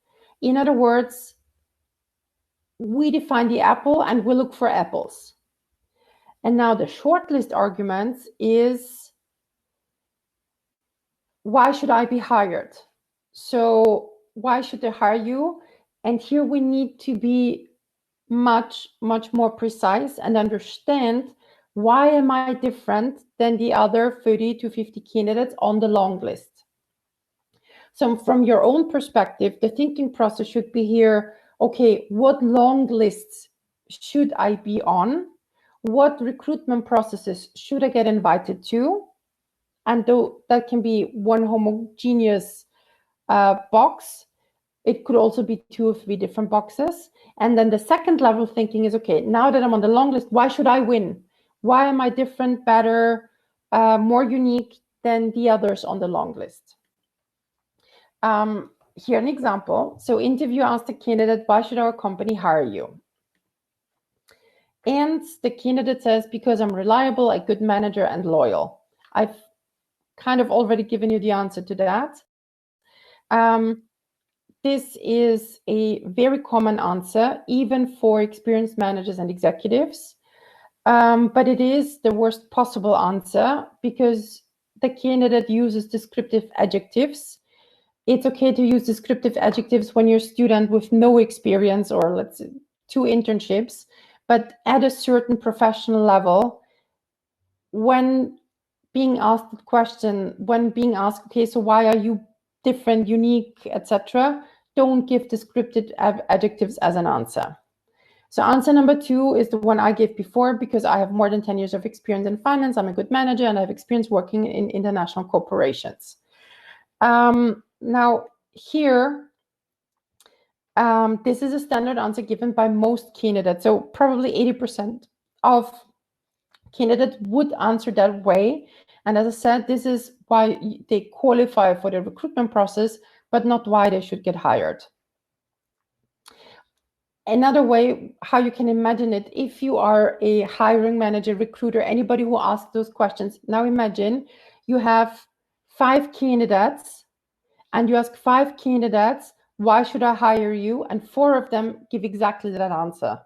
[SPEAKER 1] In other words, we define the apple and we look for apples. And now the shortlist argument is, why should I be hired? So why should they hire you? And here we need to be much more precise and understand, why am I different than the other 30 to 50 candidates on the long list? So from your own perspective, the thinking process should be here, okay, what long lists should I be on? What recruitment processes should I get invited to? And though that can be one homogeneous box, it could also be 2 or 3 different boxes. And then the second level thinking is, okay, now that I'm on the long list, why should I win? Why am I different, better, more unique than the others on the long list? Here an example. So interview asked the candidate, why should our company hire you? And the candidate says, because I'm reliable, a good manager, and loyal. I've kind of already given you the answer to that. This is a very common answer, even for experienced managers and executives. But it is the worst possible answer because the candidate uses descriptive adjectives. It's okay to use descriptive adjectives when you're a student with no experience or let's say 2 internships, but at a certain professional level, when being asked the question, when being asked, okay, so why are you different, unique, etc., don't give descriptive adjectives as an answer. So answer number 2 is the one I gave before, because I have more than 10 years of experience in finance, I'm a good manager, and I have experience working in international corporations. Now here, this is a standard answer given by most candidates. So probably 80% of candidates would answer that way. And as I said, this is why they qualify for the recruitment process, but not why they should get hired. Another way how you can imagine it, if you are a hiring manager, recruiter, anybody who asks those questions, now imagine you have 5 candidates and you ask 5 candidates, why should I hire you? And 4 of them give exactly that answer.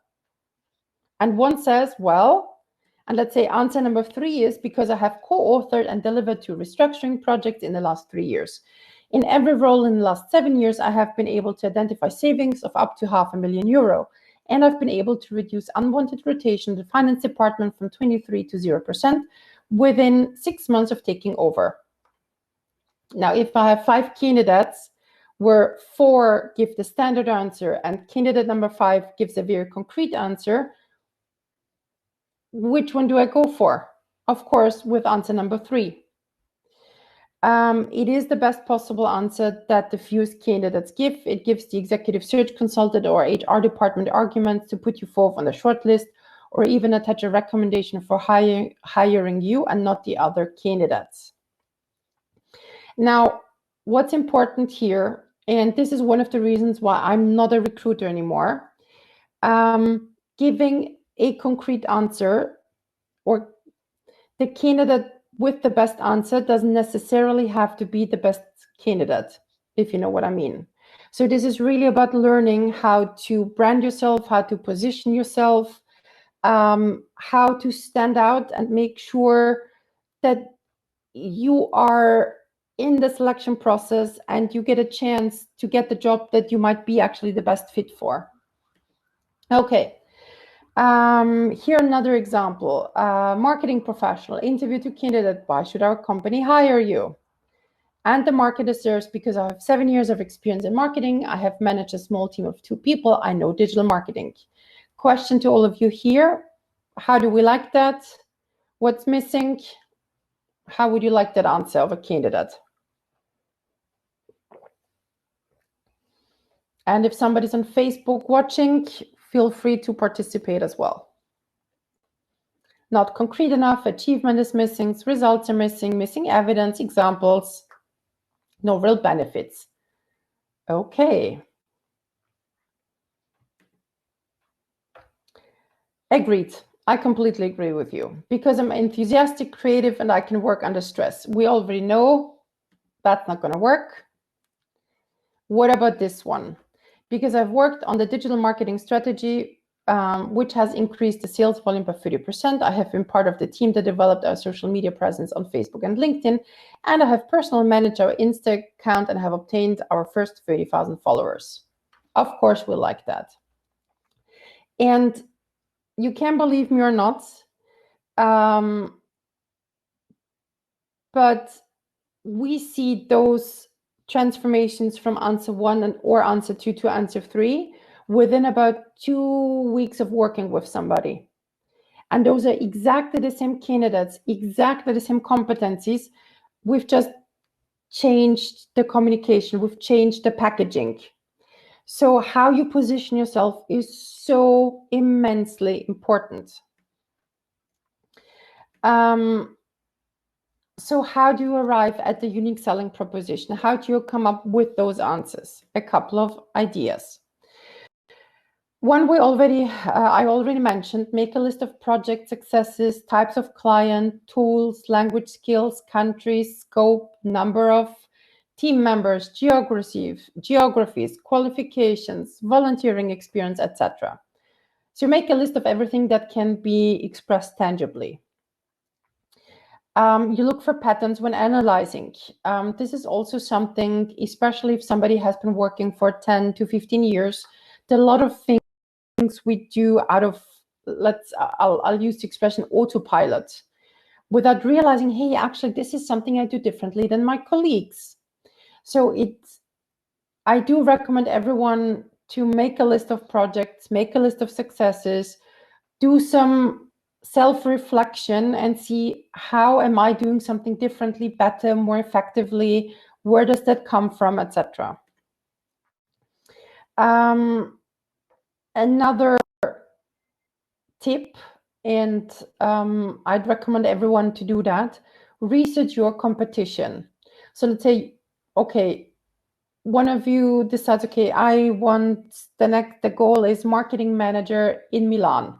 [SPEAKER 1] And one says, well, and let's say answer number 3 is because I have co-authored and delivered 2 restructuring projects in the last 3 years. In every role in the last 7 years, I have been able to identify savings of up to €500,000. And I've been able to reduce unwanted rotation in the finance department from 23 to 0% within 6 months of taking over. Now, if I have 5 candidates where 4 give the standard answer and candidate number 5 gives a very concrete answer, which one do I go for? Of course, with answer number 3. It is the best possible answer that the fewest candidates give. It gives the executive search consultant or HR department arguments to put you forward on the shortlist, or even attach a recommendation for hiring you and not the other candidates. Now, what's important here, and this is one of the reasons why I'm not a recruiter anymore, giving a concrete answer, or the candidate with the best answer doesn't necessarily have to be the best candidate, if you know what I mean. So this is really about learning how to brand yourself, how to position yourself, how to stand out and make sure that you are in the selection process and you get a chance to get the job that you might be actually the best fit for. Okay. Here another example. Marketing professional, interview to candidate, why should our company hire you? And the market asserts, because I have 7 years of experience in marketing, I have managed a small team of 2 people, I know digital marketing. Question to all of you here, how do we like that? What's missing? How would you like that answer of a candidate? And if somebody's on Facebook watching, feel free to participate as well. Not concrete enough, achievement is missing, results are missing evidence, examples, no real benefits. Okay. Agreed. I completely agree with you because I'm enthusiastic, creative, and I can work under stress. We already know that's not going to work. What about this one? Because I've worked on the digital marketing strategy, which has increased the sales volume by 30%. I have been part of the team that developed our social media presence on Facebook and LinkedIn, and I have personally managed our Insta account and have obtained our first 30,000 followers. Of course, we like that. And you can believe me or not, but we see those transformations from answer 1 or answer 2 to answer 3 within about 2 weeks of working with somebody. And those are exactly the same candidates, exactly the same competencies. We've just changed the communication, we've changed the packaging. So how you position yourself is so immensely important. So how do you arrive at the unique selling proposition? How do you come up with those answers? A couple of ideas. One I already mentioned, make a list of project successes, types of client, tools, language skills, countries, scope, number of team members, geographies, qualifications, volunteering experience, etc. So make a list of everything that can be expressed tangibly. You look for patterns when analyzing. This is also something, especially if somebody has been working for 10 to 15 years, there are a lot of things we do out of, I'll use the expression autopilot, without realizing, hey, actually, this is something I do differently than my colleagues. So I do recommend everyone to make a list of projects, make a list of successes, do some self-reflection and see, how am I doing something differently, better, more effectively? Where does that come from, etc. Another tip, and I'd recommend everyone to do that, research your competition. So let's say, okay, one of you decides, okay, I want the goal is marketing manager in Milan.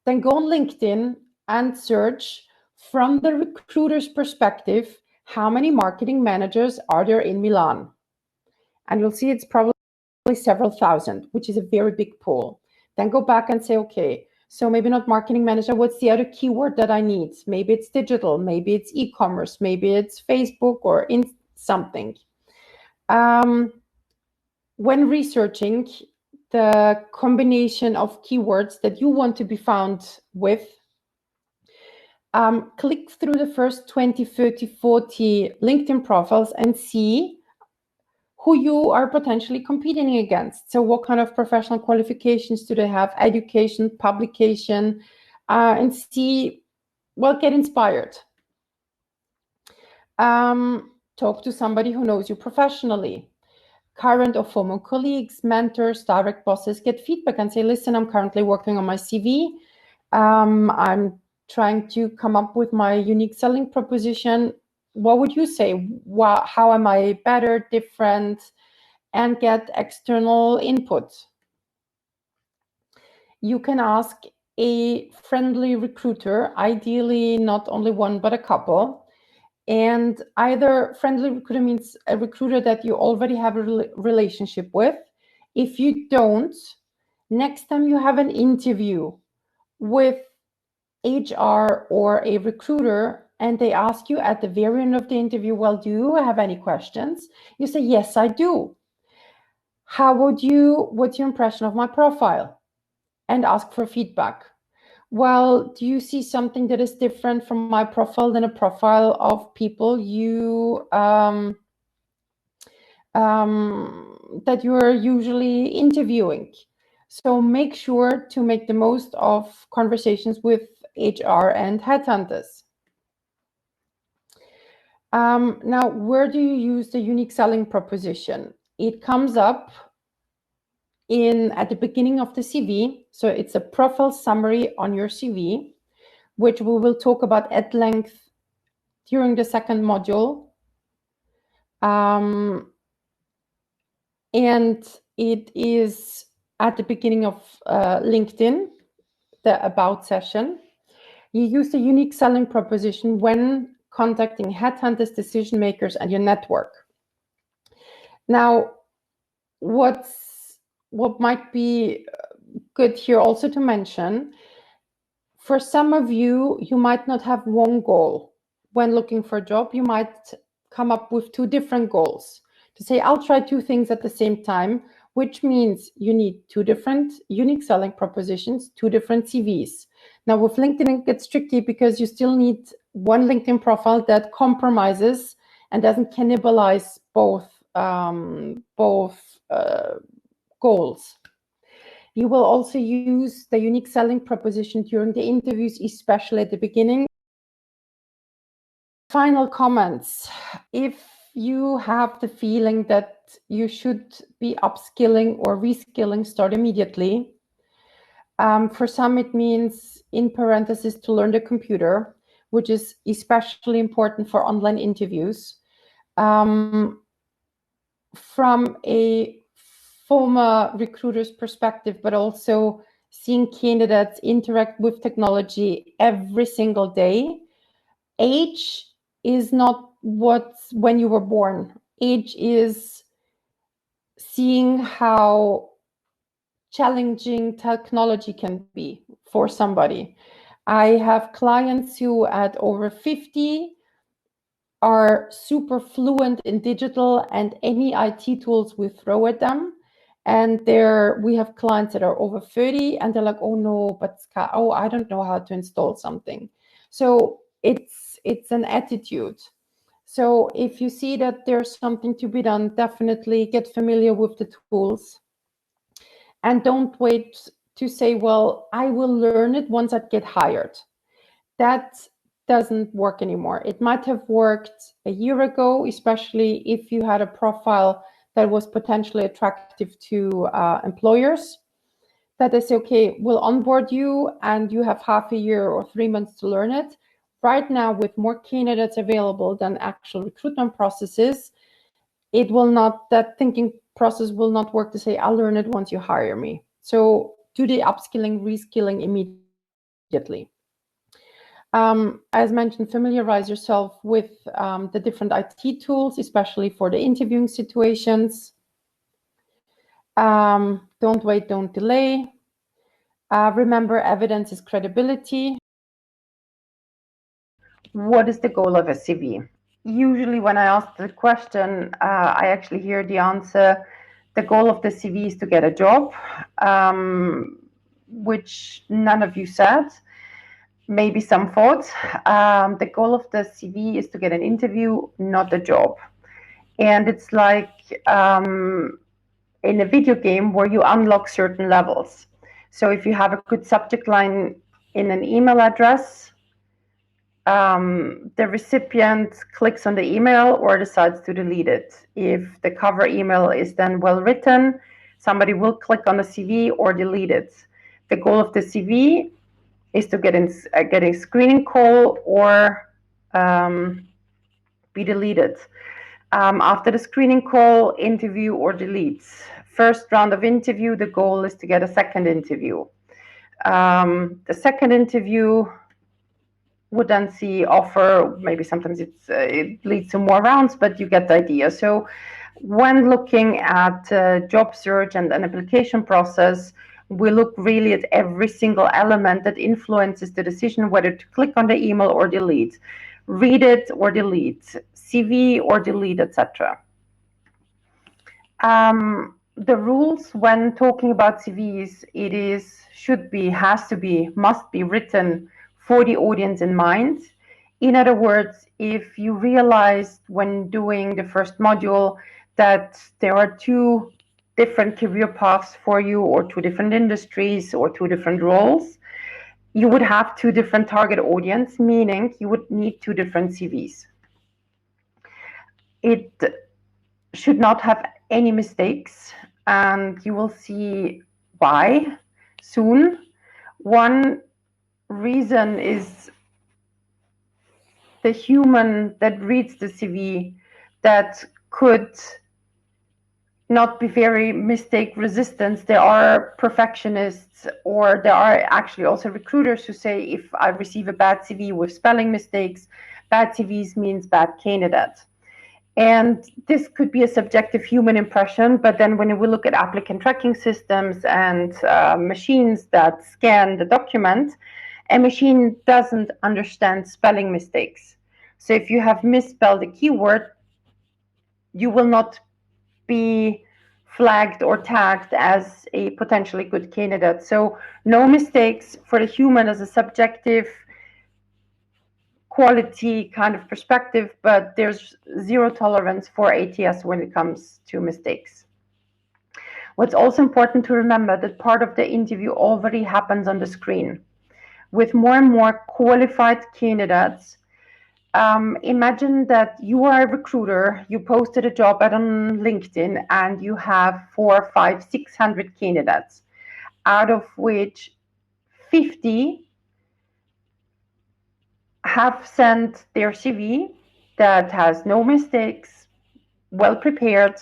[SPEAKER 1] Then go on LinkedIn and search from the recruiter's perspective, how many marketing managers are there in Milan? And you'll see it's probably several thousand, which is a very big pool. Then go back and say, okay, so maybe not marketing manager, what's the other keyword that I need? Maybe it's digital, maybe it's e-commerce, maybe it's Facebook or in something. When researching the combination of keywords that you want to be found with, click through the first 20, 30, 40 LinkedIn profiles and see who you are potentially competing against. So what kind of professional qualifications do they have, education, publication, and see, well, get inspired. Talk to somebody who knows you professionally. Current or former colleagues, mentors, direct bosses, get feedback and say, listen, I'm currently working on my CV. I'm trying to come up with my unique selling proposition. What would you say? How am I better, different? And get external input. You can ask a friendly recruiter, ideally not only one, but a couple. And either friendly recruiter means a recruiter that you already have a relationship with. If you don't, next time you have an interview with HR or a recruiter and they ask you at the very end of the interview, well, do you have any questions? You say, yes, I do. What's your impression of my profile? And ask for feedback. Well, do you see something that is different from my profile than a profile of people that you are usually interviewing? So make sure to make the most of conversations with HR and headhunters. Now, where do you use the unique selling proposition? It comes up at the beginning of the CV. So it's a profile summary on your CV, which we will talk about at length during the second module. And it is at the beginning of LinkedIn, the About session. You use the unique selling proposition when contacting headhunters, decision makers, and your network. Now, what might be good here also to mention, for some of you, you might not have one goal. When looking for a job, you might come up with two different goals. To say, I'll try two things at the same time, which means you need two different unique selling propositions, two different CVs. Now with LinkedIn, it gets tricky because you still need one LinkedIn profile that compromises and doesn't cannibalize both goals. You will also use the unique selling proposition during the interviews, especially at the beginning. Final comments. If you have the feeling that you should be upskilling or reskilling, start immediately. For some, it means, in parentheses, to learn the computer, which is especially important for online interviews. From a former recruiter's perspective, but also seeing candidates interact with technology every single day, age is not when you were born. Age is seeing how challenging technology can be for somebody. I have clients who at over 50 are super fluent in digital and any IT tools we throw at them. And we have clients that are over 30 and they're like, oh no, I don't know how to install something. So it's an attitude. So if you see that there's something to be done, definitely get familiar with the tools. And don't wait to say, well, I will learn it once I get hired. That doesn't work anymore. It might have worked a year ago, especially if you had a profile that was potentially attractive to employers, that they say, okay, we'll onboard you and you have half a year or 3 months to learn it. Right now, with more candidates available than actual recruitment processes, that thinking process will not work to say, I'll learn it once you hire me. So do the upskilling, reskilling immediately. As mentioned, familiarize yourself with the different IT tools, especially for the interviewing situations. Don't wait, don't delay. Remember, evidence is credibility. What is the goal of a CV? Usually when I ask the question, I actually hear the answer, the goal of the CV is to get a job, which none of you said. Maybe some thoughts. The goal of the CV is to get an interview, not a job. And it's like in a video game where you unlock certain levels. So if you have a good subject line in an email address, the recipient clicks on the email or decides to delete it. If the cover email is then well written, somebody will click on the CV or delete it. The goal of the CV is to get a screening call or be deleted. After the screening call, interview or delete. First round of interview, the goal is to get a second interview. The second interview would then see offer. Maybe sometimes it leads to more rounds, but you get the idea. So when looking at job search and an application process, we look really at every single element that influences the decision whether to click on the email or delete, read it or delete, CV or delete, etc. The rules when talking about CVs, it is, should be, has to be, must be written for the audience in mind. In other words, if you realized when doing the first module that there are two different career paths for you, or two different industries, or two different roles, you would have two different target audience, meaning you would need two different CVs. It should not have any mistakes, and you will see why soon. One reason is the human that reads the CV that could not be very mistake resistant. There are perfectionists, or there are actually also recruiters who say, if I receive a bad CV with spelling mistakes, bad CVs means bad candidate. And this could be a subjective human impression, but then when we look at applicant tracking systems and machines that scan the document, a machine doesn't understand spelling mistakes. So if you have misspelled a keyword, you will not be flagged or tagged as a potentially good candidate. So no mistakes for the human as a subjective quality kind of perspective, but there's zero tolerance for ATS when it comes to mistakes. What's also important to remember that part of the interview already happens on the screen. With more and more qualified candidates, imagine that you are a recruiter, you posted a job ad on LinkedIn, and you have 400, 500, 600 candidates, out of which 50 have sent their CV that has no mistakes, well prepared,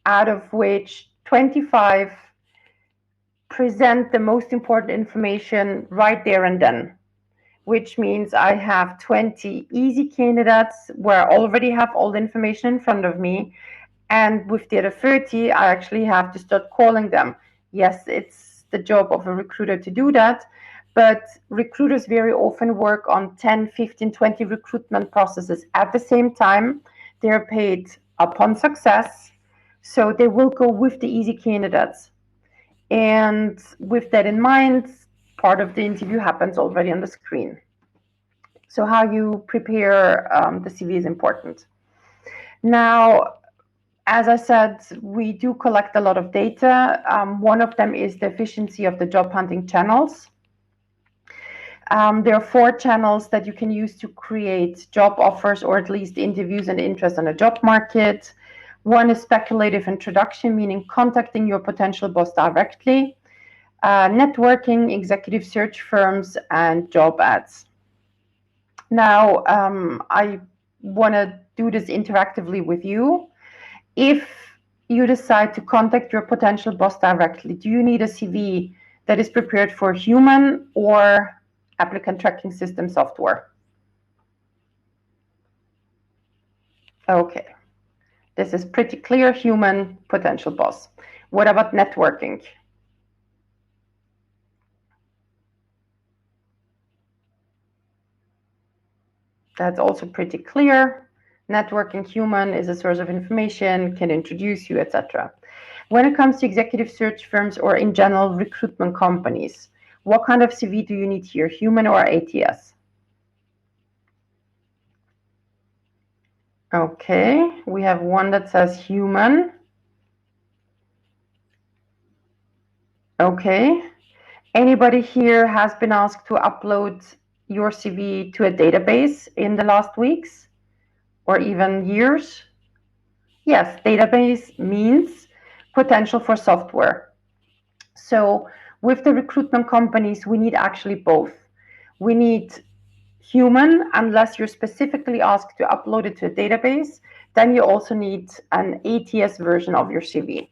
[SPEAKER 1] out of which 25 present the most important information right there and then, which means I have 20 easy candidates where I already have all the information in front of me. And with the other 30, I actually have to start calling them. Yes, it's the job of a recruiter to do that, but recruiters very often work on 10, 15, 20 recruitment processes at the same time. They're paid upon success, so they will go with the easy candidates. And with that in mind, part of the interview happens already on the screen. So how you prepare the CV is important. Now, as I said, we do collect a lot of data. One of them is the efficiency of the job hunting channels. There are 4 channels that you can use to create job offers, or at least interviews and interest on the job market. One is speculative introduction, meaning contacting your potential boss directly. Networking, executive search firms, and job ads. Now, I want to do this interactively with you. If you decide to contact your potential boss directly, do you need a CV that is prepared for human or applicant tracking system software? Okay, this is pretty clear, human potential boss. What about networking? That's also pretty clear. Networking human is a source of information, can introduce you, etc. When it comes to executive search firms, or in general recruitment companies, what kind of CV do you need here, human or ATS? Okay, we have one that says human. Okay, anybody here has been asked to upload your CV to a database in the last weeks or even years? Yes, database means potential for software. So with the recruitment companies, we need actually both. We need human, unless you're specifically asked to upload it to a database, then you also need an ATS version of your CV.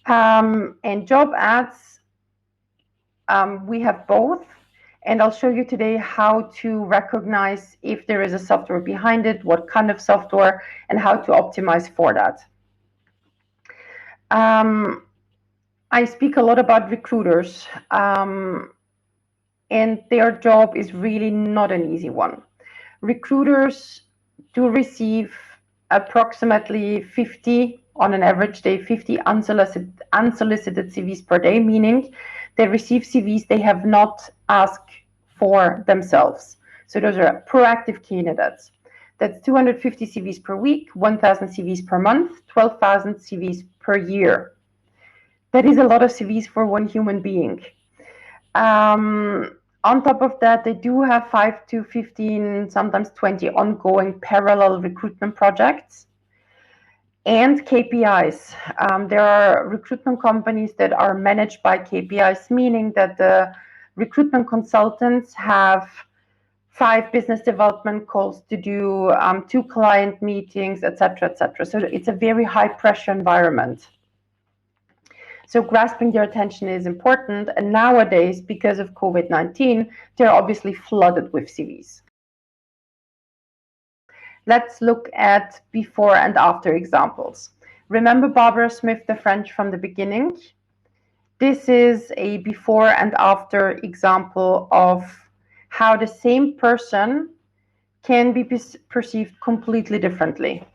[SPEAKER 1] And job ads, We have both, and I'll show you today how to recognize if there is a software behind it, what kind of software, and how to optimize for that. I speak a lot about recruiters, and their job is really not an easy one. Recruiters do receive approximately 50, on an average day, 50 unsolicited CVs per day, meaning they receive CVs they have not asked for themselves. So those are proactive candidates. That's 250 CVs per week, 1,000 CVs per month, 12,000 CVs per year. That is a lot of CVs for one human being. On top of that, they do have 5 to 15, sometimes 20 ongoing parallel recruitment projects and KPIs. There are recruitment companies that are managed by KPIs, meaning that the recruitment consultants have 5 business development calls to do, 2 client meetings, etc., etc. So it's a very high pressure environment. So grasping their attention is important. And nowadays, because of COVID-19, they're obviously flooded with CVs. Let's look at before and after examples. Remember Barbara Smith, the French from the beginning? This is a before and after example of how the same person can be perceived completely differently.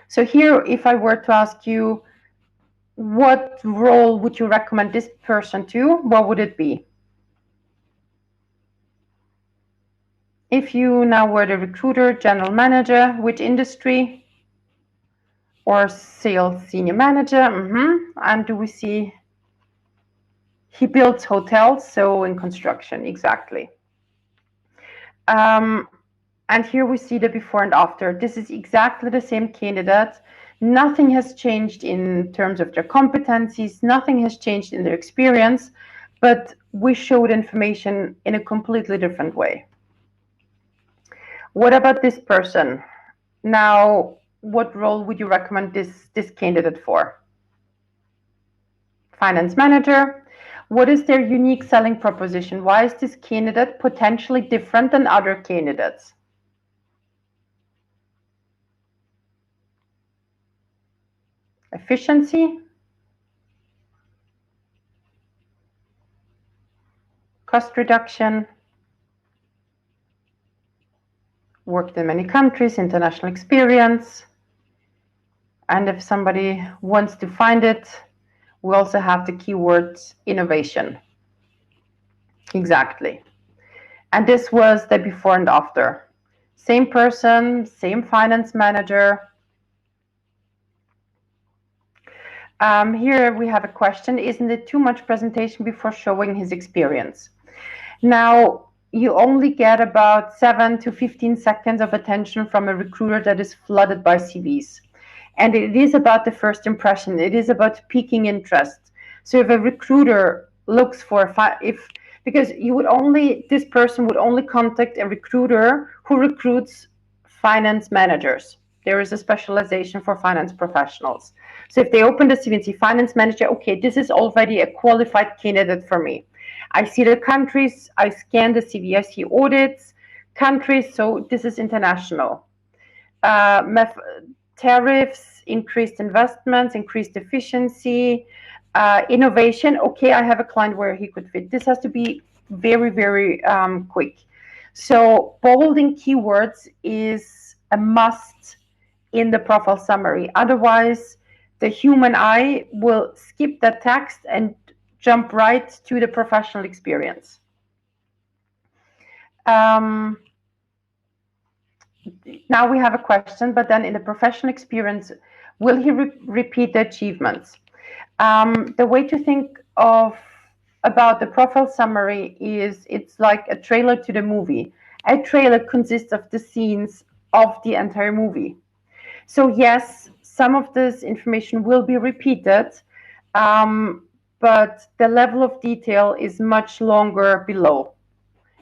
[SPEAKER 1] So here, if I were to ask you, what role would you recommend this person to? What would it be? If you now were the recruiter, general manager, which industry? Or sales senior manager? And do we see he builds hotels, so in construction, exactly. And here we see the before and after. This is exactly the same candidate. Nothing has changed in terms of their competencies. Nothing has changed in their experience, but we showed information in a completely different way. What about this person? Now, what role would you recommend this candidate for? Finance manager. What is their unique selling proposition? Why is this candidate potentially different than other candidates? Efficiency, cost reduction, worked in many countries, international experience. And if somebody wants to find it, we also have the keywords innovation. Exactly. And this was the before and after. Same person, same finance manager. Here we have a question. Isn't it too much presentation before showing his experience? Now, you only get about 7 to 15 seconds of attention from a recruiter that is flooded by CVs. And it is about the first impression. It is about piquing interest. So if a recruiter looks for, because this person would only contact a recruiter who recruits finance managers. There is a specialization for finance professionals. So if they open the CV and see finance manager, okay, this is already a qualified candidate for me. I see the countries, I scan the CV, I see audits, countries, so this is international. Tariffs, increased investments, increased efficiency, innovation. Okay, I have a client where he could fit. This has to be very, very quick. So bolding keywords is a must in the profile summary. Otherwise, the human eye will skip that text and jump right to the professional experience. Now we have a question, but then in the professional experience, will he repeat the achievements? The way to think about the profile summary is it's like a trailer to the movie. A trailer consists of the scenes of the entire movie. So yes, some of this information will be repeated, but the level of detail is much longer below.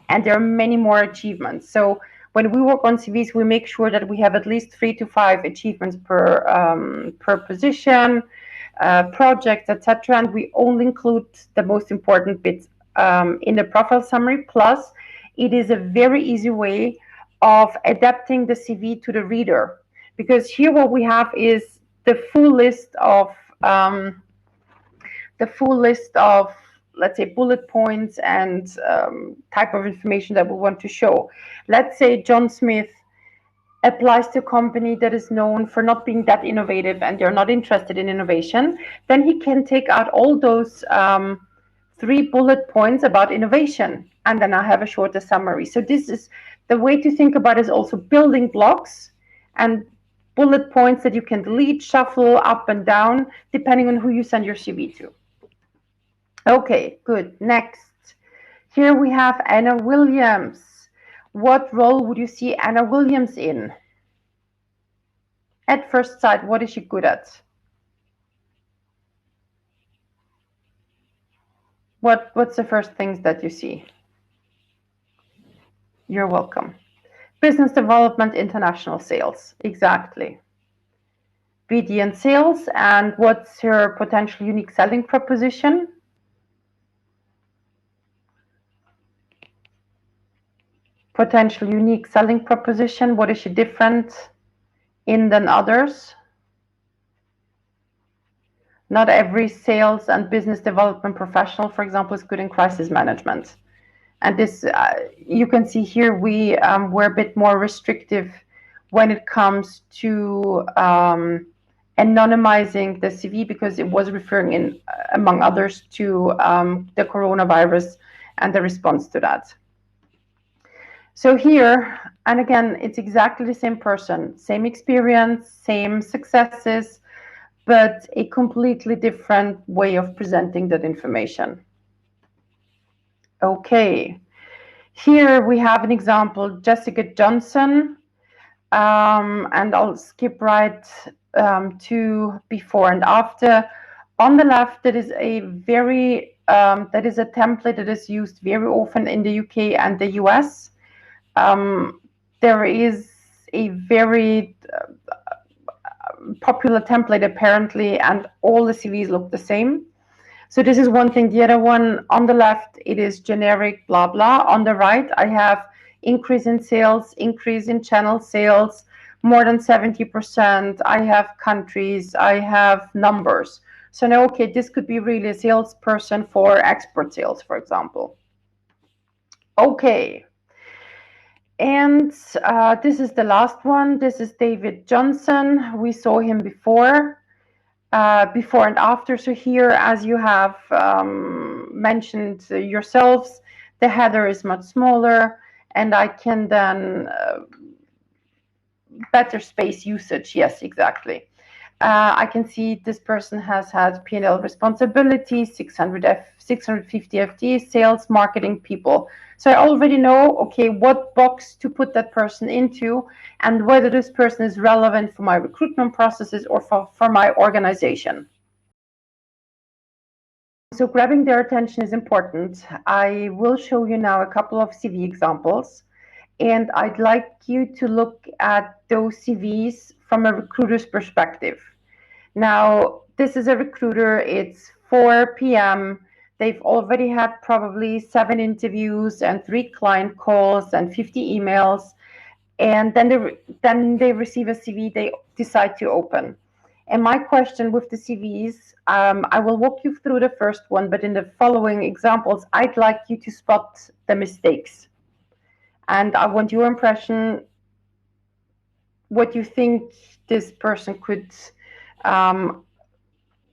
[SPEAKER 1] And there are many more achievements. So when we work on CVs, we make sure that we have at least 3 to 5 achievements per position, project, etc. And we only include the most important bits in the profile summary. Plus, it is a very easy way of adapting the CV to the reader, because here what we have is the full list of let's say bullet points and type of information that we want to show. Let's say John Smith applies to a company that is known for not being that innovative and they're not interested in innovation, then he can take out all those 3 bullet points about innovation, and then I have a shorter summary. So this is the way to think about it, is also building blocks and bullet points that you can delete, shuffle up and down, depending on who you send your CV to. Okay, good. Next. Here we have Anna Williams. What role would you see Anna Williams in? At first sight, what is she good at? What's the first things that you see? You're welcome. Business development, international sales. Exactly. BD and sales. And what's her potential unique selling proposition? Potential unique selling proposition. What is she different in than others? Not every sales and business development professional, for example, is good in crisis management. And this, you can see here, we were a bit more restrictive when it comes to anonymizing the CV, because it was referring in, among others, to the coronavirus and the response to that. So here, and again, it's exactly the same person, same experience, same successes, but a completely different way of presenting that information. Okay, here we have an example, Jessica Johnson, and I'll skip right to before and after. On the left, that is a very that is a template that is used very often in the UK and the US. There is a very popular template apparently, and all the CVs look the same. So this is one thing. The other one on the left, it is generic blah blah. On the right, I have increase in sales, increase in channel sales, more than 70%. I have countries, I have numbers. So now, okay, this could be really a salesperson for export sales, for example. Okay. And this is the last one. This is David Johnson. We saw him before and after. So here, as you have mentioned yourselves, the header is much smaller, and I can then better space usage. Yes, exactly. I can see this person has had P&L responsibility, 650 FTE, sales, marketing, people. So I already know, okay, what box to put that person into, and whether this person is relevant for my recruitment processes or for my organization. So grabbing their attention is important. I will show you now a couple of CV examples, and I'd like you to look at those CVs from a recruiter's perspective. Now, this is a recruiter, it's 4 p.m. They've already had probably 7 interviews and 3 client calls and 50 emails. And then they receive a CV they decide to open. And my question with the CVs, I will walk you through the first one, but in the following examples, I'd like you to spot the mistakes. And I want your impression, what you think this person could,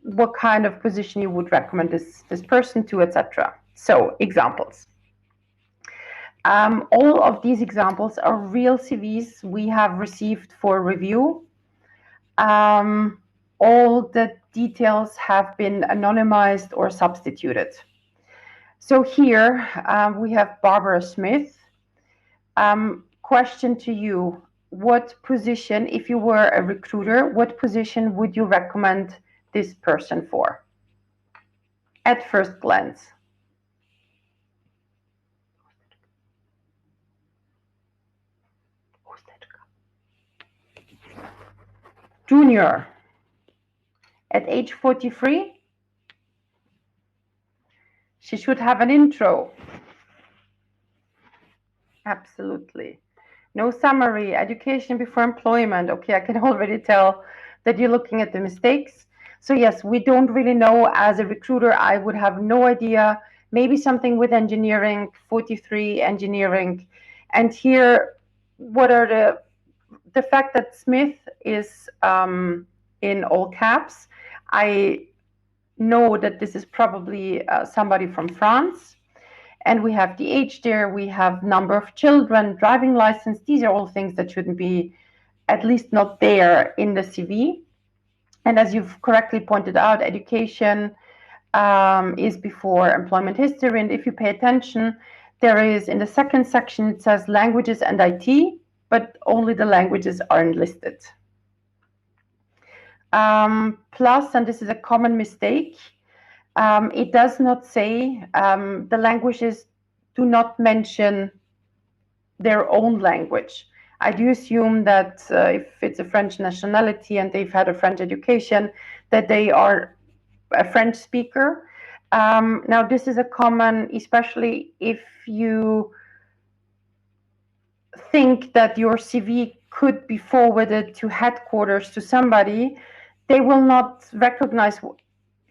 [SPEAKER 1] what kind of position you would recommend this person to, etc. So examples. All of these examples are real CVs we have received for review. All the details have been anonymized or substituted. So here we have Barbara Smith. Question to you, what position, if you were a recruiter, what position would you recommend this person for at first glance? Junior. At age 43, She should have an intro. Absolutely. No summary, education before employment. Okay, I can already tell that you're looking at the mistakes. So yes, we don't really know. As a recruiter, I would have no idea. Maybe something with engineering, 43 engineering. And here, what are the fact that Smith is in all caps. I know that this is probably somebody from France. And we have the age there, we have number of children, driving license. These are all things that shouldn't be, at least not there in the CV. And as you've correctly pointed out, education is before employment history. And if you pay attention, there is in the second section, it says languages and IT, but only the languages aren't listed. Plus, and this is a common mistake, it does not say, the languages do not mention their own language. I do assume that if it's a French nationality and they've had a French education, that they are a French speaker. Now, this is a common, especially if you think that your CV could be forwarded to headquarters to somebody, they will not recognize,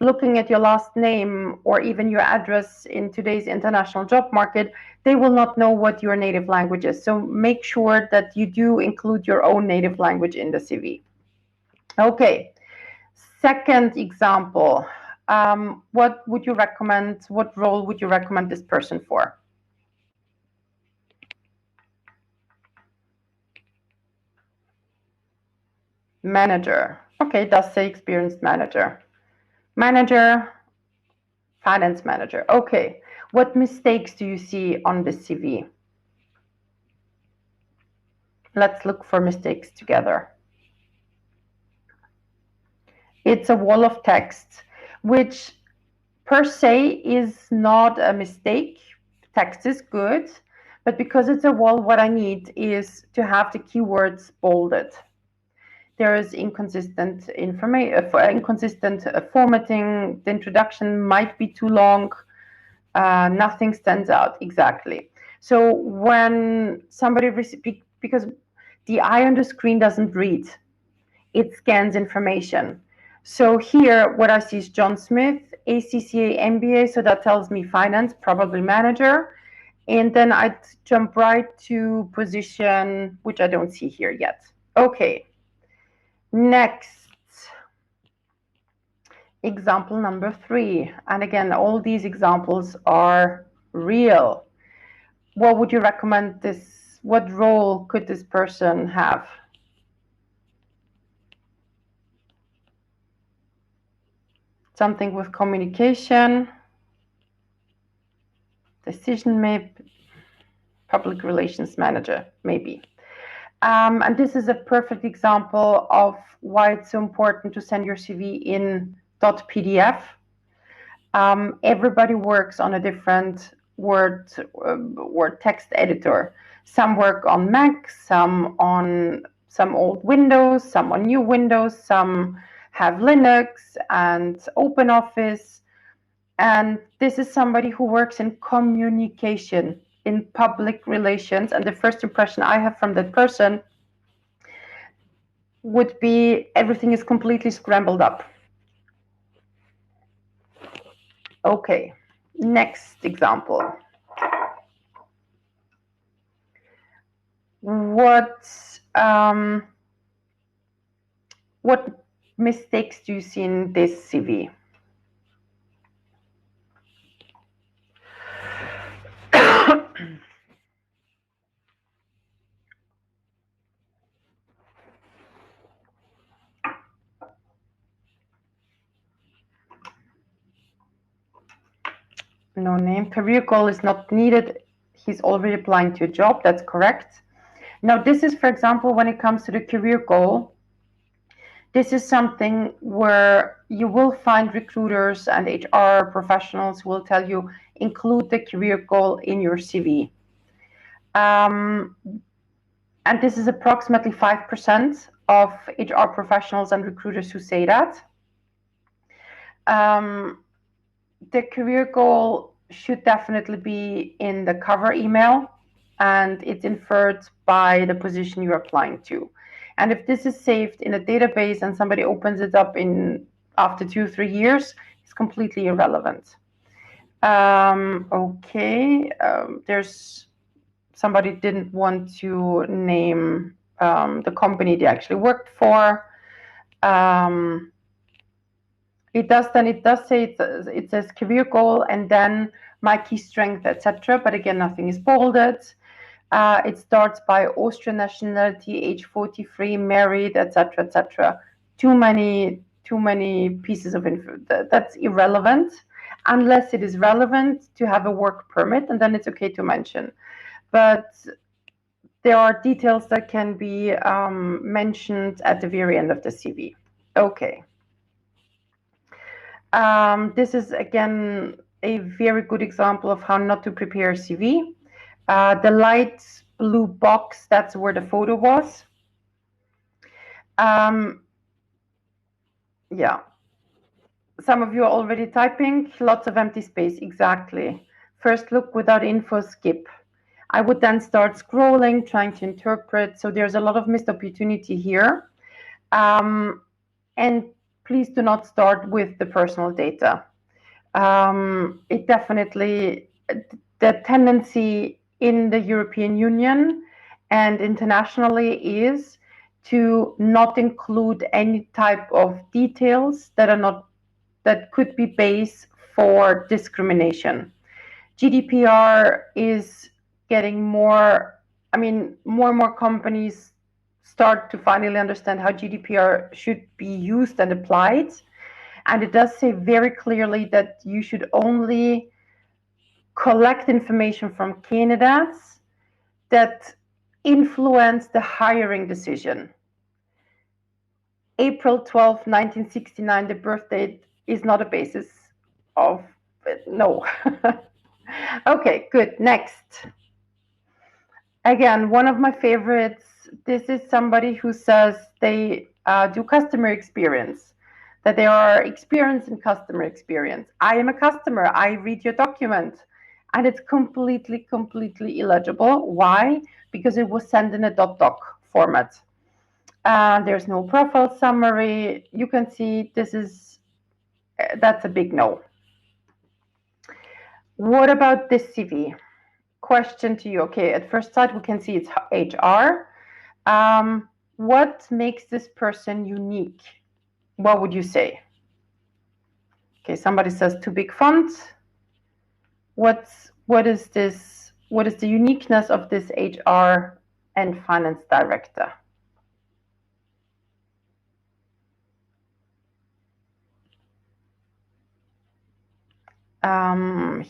[SPEAKER 1] looking at your last name or even your address in today's international job market, they will not know what your native language is. So make sure that you do include your own native language in the CV. Okay, second example. What would you recommend? What role would you recommend this person for? Manager. Okay, it does say experienced manager. Manager, finance manager. Okay, what mistakes do you see on this CV? Let's look for mistakes together. It's a wall of text, which per se is not a mistake. Text is good, but because it's a wall, what I need is to have the keywords bolded. There is inconsistent inconsistent formatting. The introduction might be too long. Nothing stands out exactly. So when somebody because the eye on the screen doesn't read, it scans information. So here, what I see is John Smith, ACCA MBA, so that tells me finance, probably manager. And then I'd jump right to position, which I don't see here yet. Okay, next. Example number 3. And again, all these examples are real. What would you recommend this? What role could this person have? Something with communication, decision maker, public relations manager, maybe. And this is a perfect example of why it's so important to send your CV in .pdf. Everybody works on a different Word text editor. Some work on Mac, some on some old Windows, some on new Windows, some have Linux and OpenOffice. And this is somebody who works in communication, in public relations. And the first impression I have from that person would be everything is completely scrambled up. Okay, next example. What mistakes do you see in this CV? No name. Career goal is not needed. He's already applying to a job. That's correct. Now, this is, for example, when it comes to the career goal, this is something where you will find recruiters and HR professionals who will tell you, include the career goal in your CV. And this is approximately 5% of HR professionals and recruiters who say that. The career goal should definitely be in the cover email, and it's inferred by the position you're applying to. And if this is saved in a database and somebody opens it up in after 2-3 years, it's completely irrelevant. There's somebody didn't want to name the company they actually worked for. It does say it says career goal and then my key strength, etc. But again, nothing is bolded. It starts by Austrian nationality, age 43, married, etc., etc. Too many pieces of info. That's irrelevant, unless it is relevant to have a work permit, and then it's okay to mention. But there are details that can be mentioned at the very end of the CV. Okay. This is again a very good example of how not to prepare a CV. The light blue box, that's where the photo was. Yeah. Some of you are already typing, lots of empty space, exactly. First look without info, skip. I would then start scrolling, trying to interpret. So there's a lot of missed opportunity here. And please do not start with the personal data. It definitely, the tendency in the European Union and internationally is to not include any type of details that could be base for discrimination. Gdpr is getting more and more companies start to finally understand how Gdpr should be used and applied. And it does say very clearly that you should only collect information from candidates that influence the hiring decision. April 12, 1969, the birth date is not a basis of no. Okay, good. Next. Again, one of my favorites. This is somebody who says they do customer experience, that they are experienced in customer experience. I am a customer. I read your document. And it's completely illegible. Why? Because it was sent in a .doc format. There's no profile summary. You can see that's a big no. What about this CV? Question to you. Okay, at first sight, we can see it's HR. What makes this person unique? What would you say? Okay, somebody says too big font. What is this? What is the uniqueness of this HR and finance director?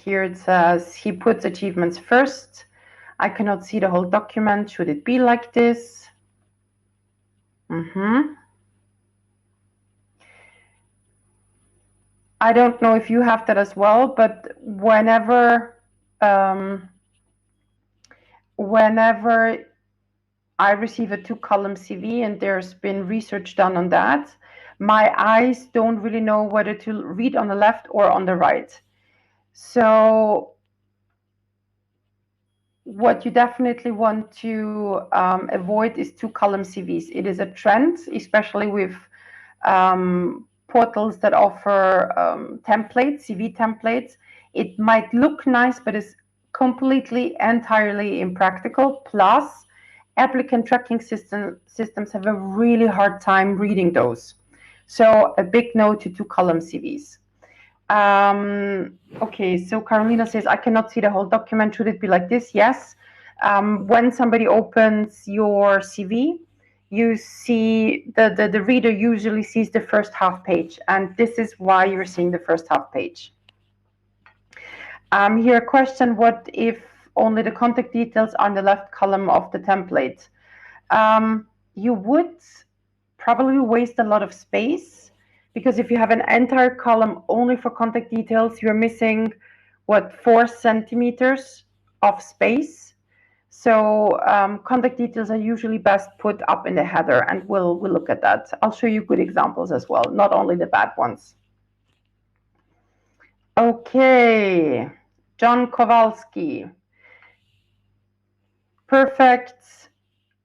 [SPEAKER 1] Here it says he puts achievements first. I cannot see the whole document. Should it be like this? I don't know if you have that as well, but whenever I receive a 2-column CV and there's been research done on that, my eyes don't really know whether to read on the left or on the right. So what you definitely want to avoid is 2-column CVs. It is a trend, especially with portals that offer templates, CV templates. It might look nice, but it's entirely impractical. Plus, applicant tracking systems have a really hard time reading those. So a big no to 2-column CVs. Okay, so Carolina says, I cannot see the whole document. Should it be like this? Yes. When somebody opens your CV, you see the reader usually sees the first half page, and this is why you're seeing the first half page. Here a question, what if only the contact details are in the left column of the template? You would probably waste a lot of space, because if you have an entire column only for contact details, you're missing, 4 centimeters of space. So contact details are usually best put up in the header, and we'll look at that. I'll show you good examples as well, not only the bad ones. Okay, John Kowalski. Perfect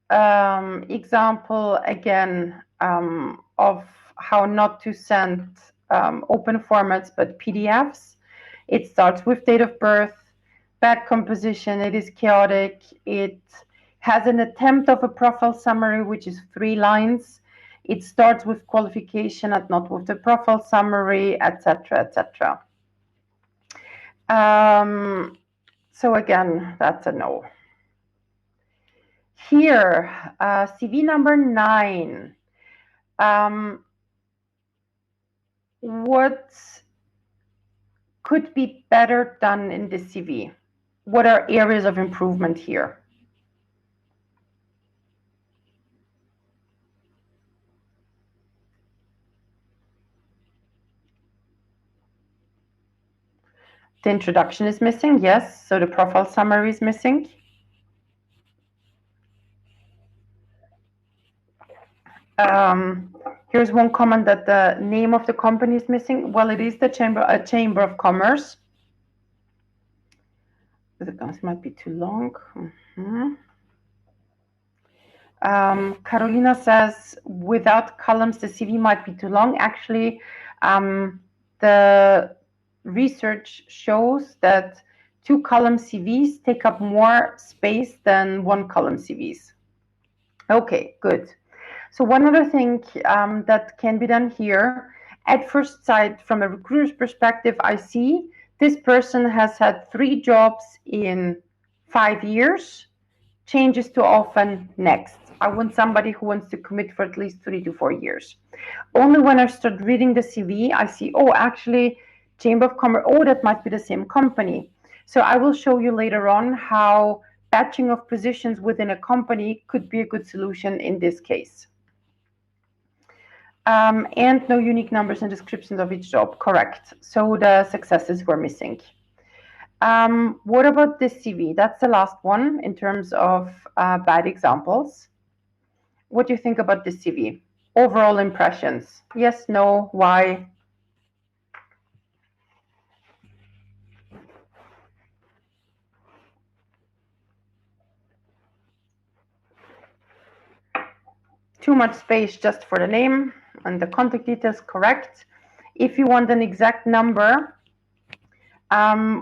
[SPEAKER 1] example again of how not to send open formats but PDFs. It starts with date of birth, bad composition, it is chaotic, it has an attempt of a profile summary which is 3 lines, it starts with qualification and not with the profile summary, etc., etc. So again, that's a no. Here, CV number 9. What could be better done in the CV? What are areas of improvement here? The introduction is missing, yes. So the profile summary is missing. Here's one comment that the name of the company is missing. Well, it is the chamber of commerce. This might be too long. Carolina says, without columns, the CV might be too long. Actually, the research shows that 2-column CVs take up more space than 1-column CVs. Okay, good. So one other thing that can be done here, at first sight, from a recruiter's perspective, I see this person has had 3 jobs in 5 years, changes too often, next. I want somebody who wants to commit for at least 3 to 4 years. Only when I start reading the CV, I see, oh, actually, Chamber of Commerce, oh, that might be the same company. So I will show you later on how batching of positions within a company could be a good solution in this case. And no unique numbers and descriptions of each job, correct. So the successes were missing. What about this CV? That's the last one in terms of bad examples. What do you think about this CV? Overall impressions? Yes, no, why? Too much space just for the name and the contact details, correct. If you want an exact number,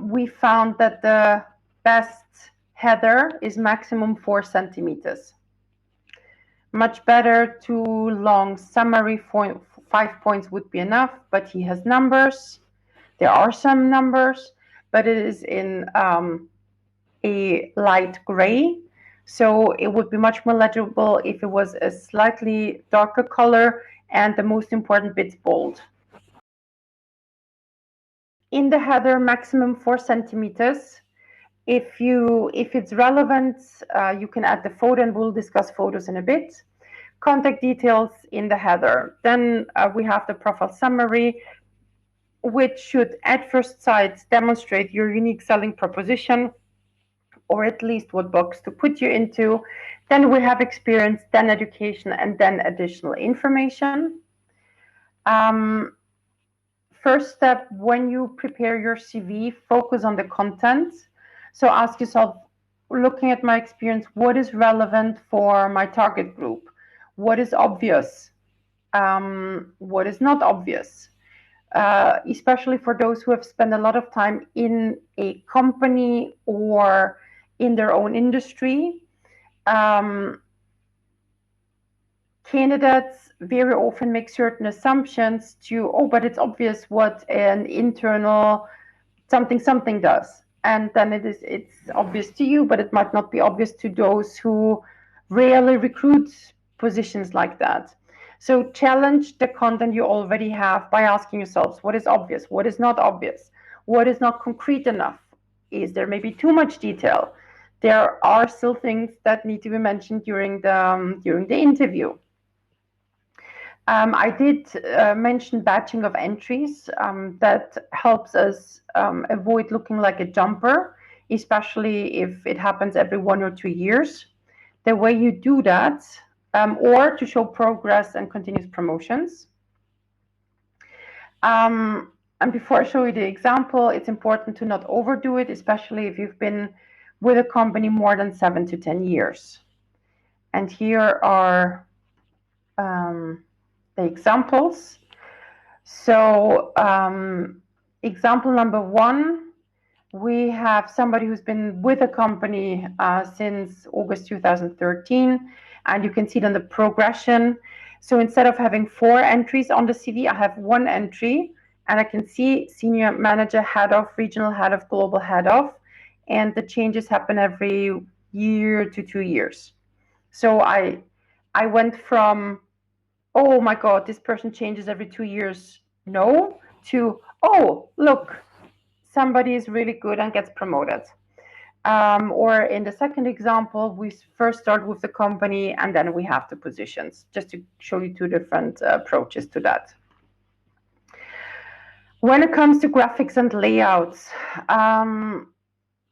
[SPEAKER 1] we found that the best header is maximum 4 centimeters. Much better, too long summary, 5 points would be enough, but he has numbers. There are some numbers, but it is in a light gray. So it would be much more legible if it was a slightly darker color and the most important bits bold. In the header, maximum 4 centimeters. If it's relevant, you can add the photo, and we'll discuss photos in a bit. Contact details in the header. Then we have the profile summary, which should at first sight demonstrate your unique selling proposition, or at least what box to put you into. Then we have experience, then education, and then additional information. First step, when you prepare your CV, focus on the content. So ask yourself, looking at my experience, what is relevant for my target group? What is obvious? What is not obvious? Especially for those who have spent a lot of time in a company or in their own industry. Candidates very often make certain assumptions to, oh, but it's obvious what an internal something does. And then it's obvious to you, but it might not be obvious to those who rarely recruit positions like that. So challenge the content you already have by asking yourselves, what is obvious? What is not obvious? What is not concrete enough? Is there maybe too much detail? There are still things that need to be mentioned during the interview. I did mention batching of entries. That helps us avoid looking like a jumper, especially if it happens every 1 or 2 years. The way you do that, or to show progress and continuous promotions. And before I show you the example, it's important to not overdo it, especially if you've been with a company more than 7 to 10 years. And here are the examples. So example number 1, we have somebody who's been with a company since August 2013, and you can see it on the progression. So instead of having 4 entries on the CV, I have 1 entry, and I can see senior manager, head of, regional head of, global head of, and the changes happen every year to 2 years. So I went from, oh my God, this person changes every 2 years, no, to, oh, look, somebody is really good and gets promoted. Or in the second example, we first start with the company and then we have the positions, just to show you 2 different approaches to that. When it comes to graphics and layouts,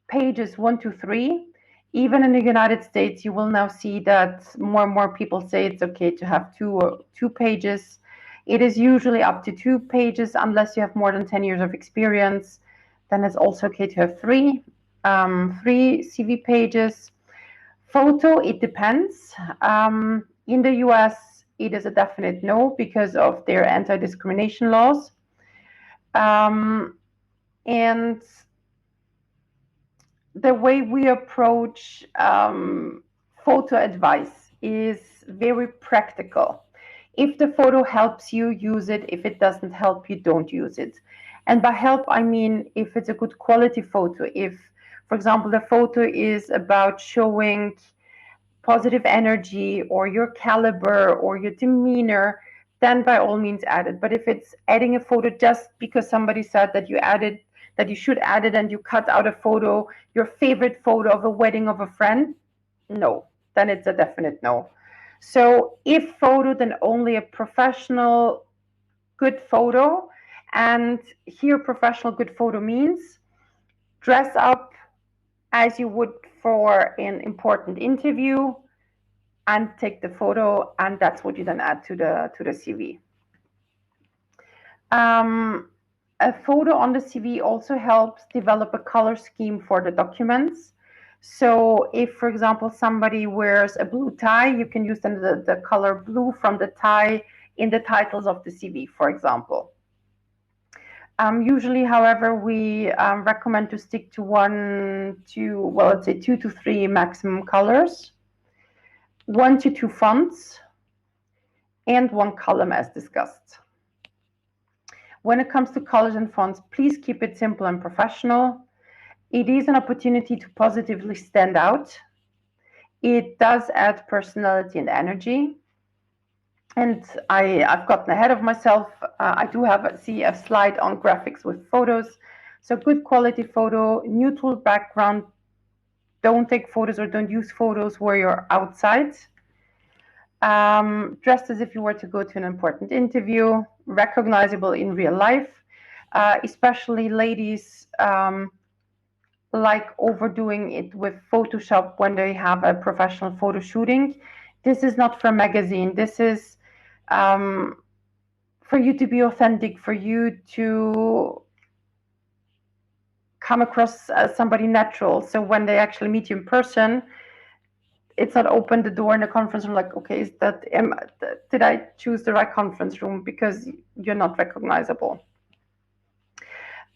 [SPEAKER 1] pages 1 to 3, even in the United States, you will now see that more and more people say it's okay to have two pages. It is usually up to 2 pages unless you have more than 10 years of experience. Then it's also okay to have 3 CV pages. Photo, it depends. In the US, it is a definite no because of their anti-discrimination laws. And the way we approach photo advice is very practical. If the photo helps you, use it. If it doesn't help you, don't use it. And by help, I mean if it's a good quality photo. If, for example, the photo is about showing positive energy or your caliber or your demeanor, then by all means add it. But if it's adding a photo just because somebody said that you should add it, and you cut out a photo, your favorite photo of a wedding of a friend, no, then it's a definite no. So if photo, then only a professional good photo. And here professional good photo means dress up as you would for an important interview and take the photo, and that's what you then add to the CV. A photo on the CV also helps develop a color scheme for the documents. So if, for example, somebody wears a blue tie, you can use then the color blue from the tie in the titles of the CV, for example. Usually, however, we recommend to stick to 2 to 3 maximum colors, 1 to 2 fonts, and 1 column as discussed. When it comes to colors and fonts, please keep it simple and professional. It is an opportunity to positively stand out. It does add personality and energy. And I've gotten ahead of myself. I do see a slide on graphics with photos. So good quality photo, neutral background. Don't take photos or don't use photos where you're outside. Dressed as if you were to go to an important interview, recognizable in real life, especially ladies like overdoing it with Photoshop when they have a professional photo shooting. This is not for a magazine. This is for you to be authentic, for you to come across as somebody natural. So when they actually meet you in person, it's not open the door in a conference room like, okay, did I choose the right conference room? Because you're not recognizable.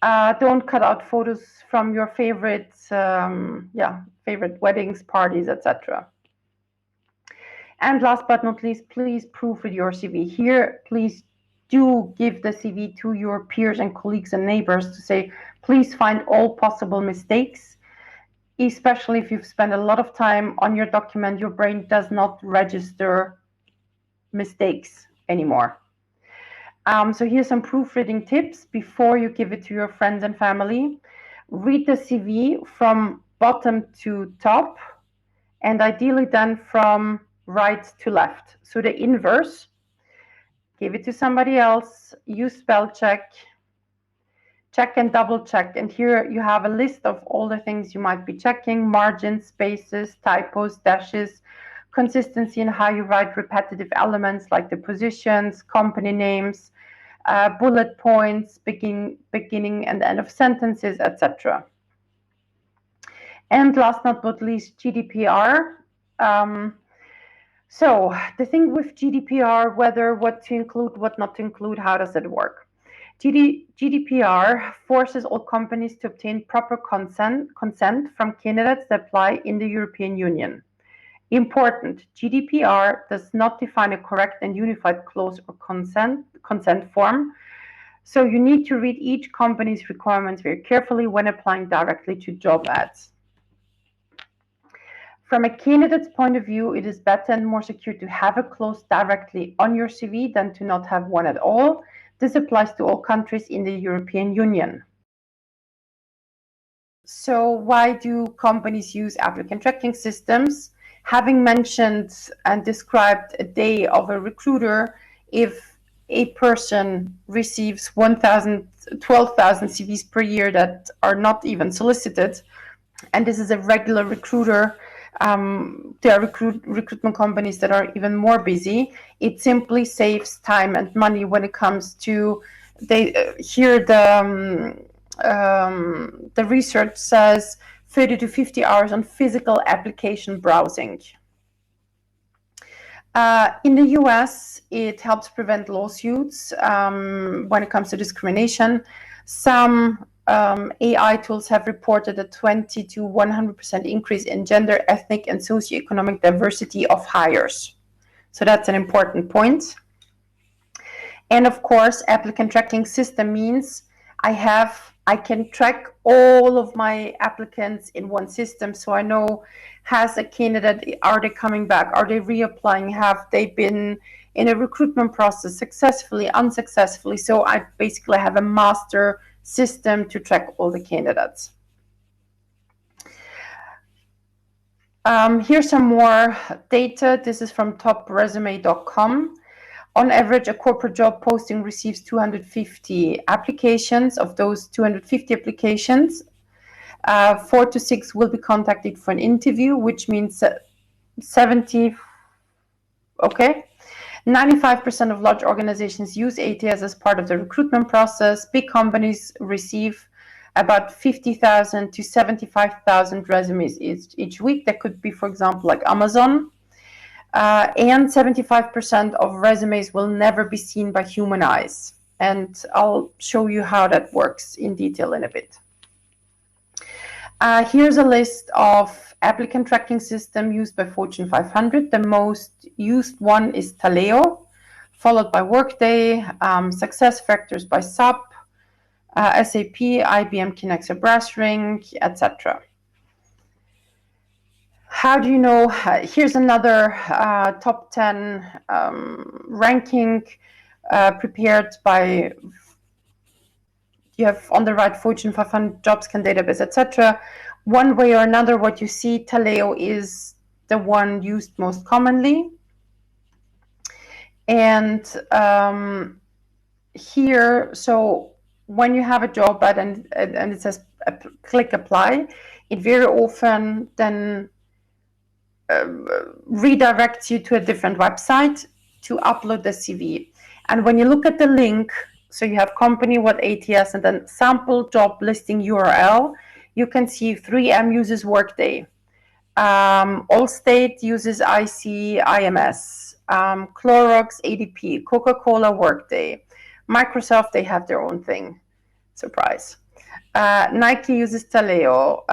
[SPEAKER 1] Don't cut out photos from your favorite weddings, parties, etc. And last but not least, please proofread your CV. Here, please do give the CV to your peers and colleagues and neighbors to say, please find all possible mistakes. Especially if you've spent a lot of time on your document, your brain does not register mistakes anymore. So here's some proofreading tips before you give it to your friends and family. Read the CV from bottom to top, and ideally then from right to left. So the inverse, give it to somebody else, use spell check and double check. And here you have a list of all the things you might be checking: margins, spaces, typos, dashes, consistency in how you write repetitive elements like the positions, company names, bullet points, beginning and end of sentences, etc. And last but not least, GDPR. So the thing with GDPR, what to include, what not to include, how does it work? GDPR forces all companies to obtain proper consent from candidates that apply in the European Union. Important, GDPR does not define a correct and unified clause or consent form, so you need to read each company's requirements very carefully when applying directly to job ads. From a candidate's point of view, it is better and more secure to have a clause directly on your CV than to not have one at all. This applies to all countries in the European Union. So why do companies use applicant tracking systems? Having mentioned and described a day of a recruiter, if a person receives 12,000 CVs per year that are not even solicited, and this is a regular recruiter, there are recruitment companies that are even more busy. It simply saves time and money when it comes to the research says 30 to 50 hours on physical application browsing. In the US, it helps prevent lawsuits when it comes to discrimination. Some AI tools have reported a 20 to 100% increase in gender, ethnic, and socioeconomic diversity of hires. So that's an important point. And of course, applicant tracking system means I can track all of my applicants in one system, so I know, has a candidate, are they coming back, are they reapplying, have they been in a recruitment process successfully, unsuccessfully. So I basically have a master system to track all the candidates. Here's some more data. This is from topresume.com. On average, a corporate job posting receives 250 applications. Of those 250 applications, 4 to 6 will be contacted for an interview, which means 95% of large organizations use ATS as part of the recruitment process. Big companies receive about 50,000 to 75,000 resumes each week. That could be, for example, like Amazon. And 75% of resumes will never be seen by human eyes. And I'll show you how that works in detail in a bit. Here's a list of applicant tracking systems used by Fortune 500. The most used one is Taleo, followed by Workday, SuccessFactors by SAP, SAP, IBM, Kinexa, BrassRing, etc. How do you know? Here's another top 10 ranking prepared by, you have on the right Fortune 500 Jobscan database, etc. One way or another, what you see, Taleo is the one used most commonly. And here, so when you have a job ad and it says click apply, it very often then redirects you to a different website to upload the CV. And when you look at the link, so you have company, what ATS, and then sample job listing URL, you can see 3M uses Workday, Allstate uses IMS, Clorox, ADP, Coca-Cola, Workday, Microsoft, they have their own thing, surprise. Nike uses Taleo,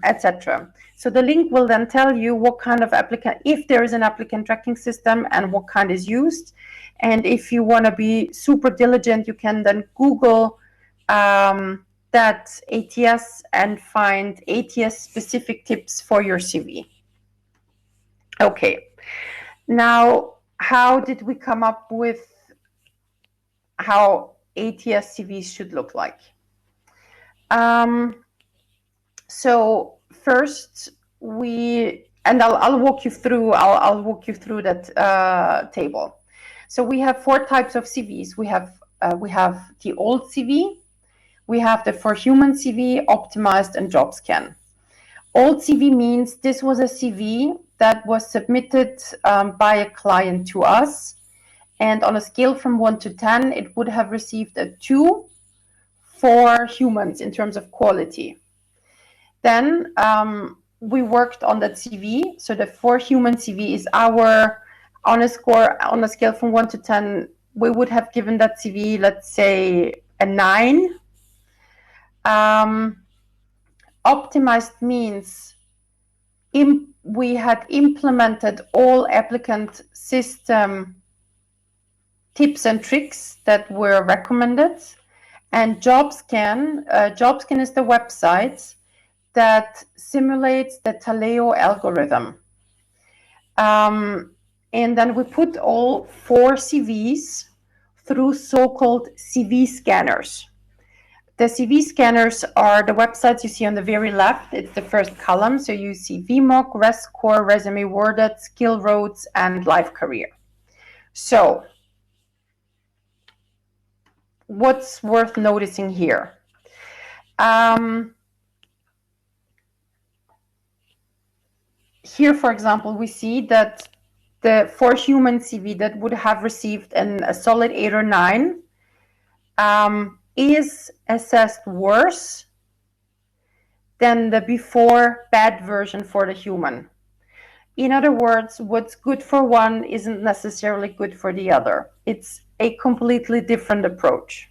[SPEAKER 1] etc. So the link will then tell you what kind of applicant, if there is an applicant tracking system and what kind is used. And if you want to be super diligent, you can then Google that ATS and find ATS specific tips for your CV. Okay, now how did we come up with how ATS CVs should look like? So first I'll walk you through that table. So we have 4 types of CVs. We have the old CV, we have the for human CV, optimized, and JobScan. Old CV means this was a CV that was submitted by a client to us, And on a scale from 1 to 10, it would have received a 2 for humans in terms of quality. Then we worked on that CV. So the for human CV is our, on a scale from 1 to 10, we would have given that CV, let's say, a 9. Optimized means we had implemented all applicant system tips and tricks that were recommended. And Jobscan is the website that simulates the Taleo algorithm. And then we put all 4 CVs through so-called CV scanners. The CV scanners are the websites you see on the very left. It's the first column. So you see VMOC, ResCore, Resume Worded, Skill Roads, and Live Career. So what's worth noticing here? Here, for example, we see that the for human CV that would have received a solid 8 or 9 is assessed worse than the before bad version for the human. In other words, what's good for one isn't necessarily good for the other. It's a completely different approach.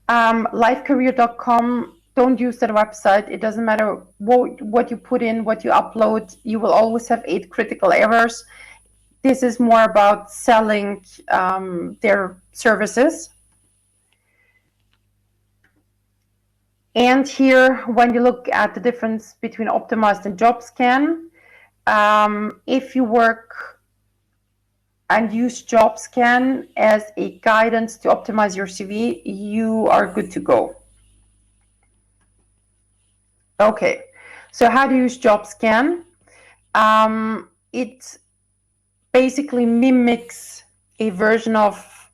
[SPEAKER 1] Livecareer.com, don't use that website. It doesn't matter what you put in, what you upload. You will always have 8 critical errors. This is more about selling their services. And here, when you look at the difference between Optimized and JobScan, if you work and use JobScan as a guidance to optimize your CV, you are good to go. Okay, so how to use JobScan? It basically mimics a version of,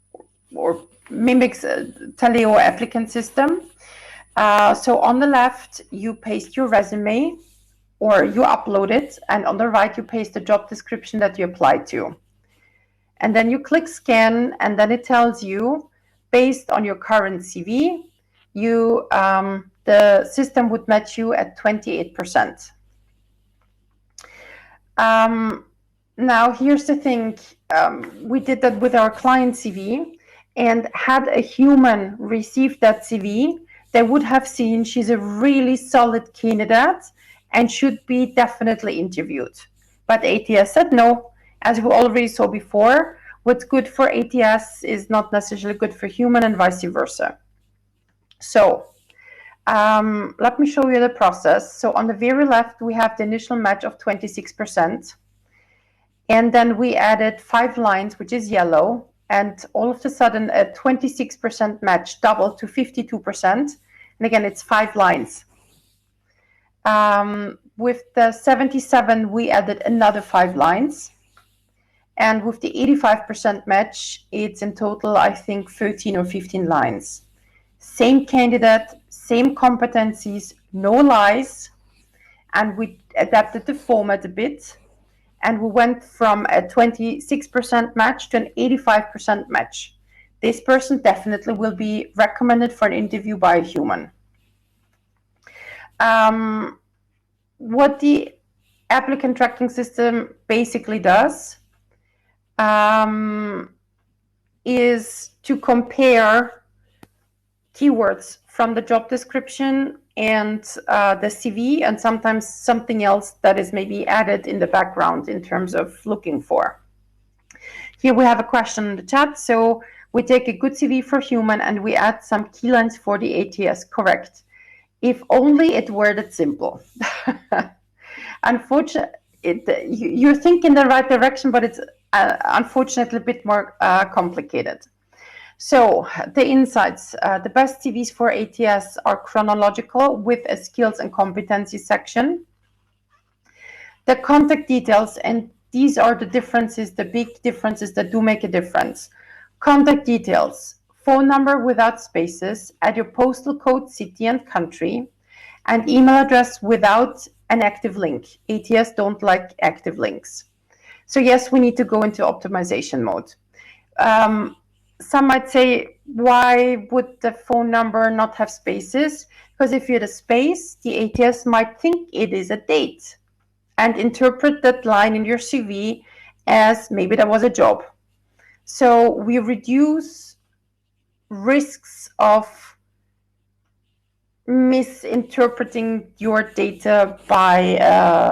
[SPEAKER 1] or mimics a Taleo applicant system. So on the left, you paste your resume or you upload it, and on the right, you paste the job description that you applied to. And then you click scan, and then it tells you, based on your current CV, the system would match you at 28%. Now, here's the thing. We did that with our client CV, and had a human received that CV, they would have seen she's a really solid candidate and should be definitely interviewed. But ATS said no. As we already saw before, what's good for ATS is not necessarily good for human, and vice versa. So let me show you the process. So on the very left, we have the initial match of 26%. And then we added 5 lines, which is yellow. And all of a sudden, a 26% match doubled to 52%. And again, it's 5 lines. With the 77, we added another 5 lines. And with the 85% match, it's in total, I think, 13 or 15 lines. Same candidate, same competencies, no lies. And we adapted the format a bit. And we went from a 26% match to an 85% match. This person definitely will be recommended for an interview by a human. What the applicant tracking system basically does is to compare keywords from the job description and the CV, and sometimes something else that is maybe added in the background in terms of looking for. Here we have a question in the chat. So we take a good CV for human and we add some key lines for the ATS. Correct. If only it were that simple. Unfortunately, you're thinking the right direction, but it's unfortunately a bit more complicated. So the insights, the best CVs for ATS are chronological with a skills and competency section. The contact details, and these are the differences, the big differences that do make a difference. Contact details, phone number without spaces, add your postal code, city and country, and email address without an active link. ATS don't like active links. So yes, we need to go into optimization mode. Some might say, why would the phone number not have spaces? Because if you had a space, the ATS might think it is a date and interpret that line in your CV as maybe that was a job. So we reduce risks of misinterpreting your data by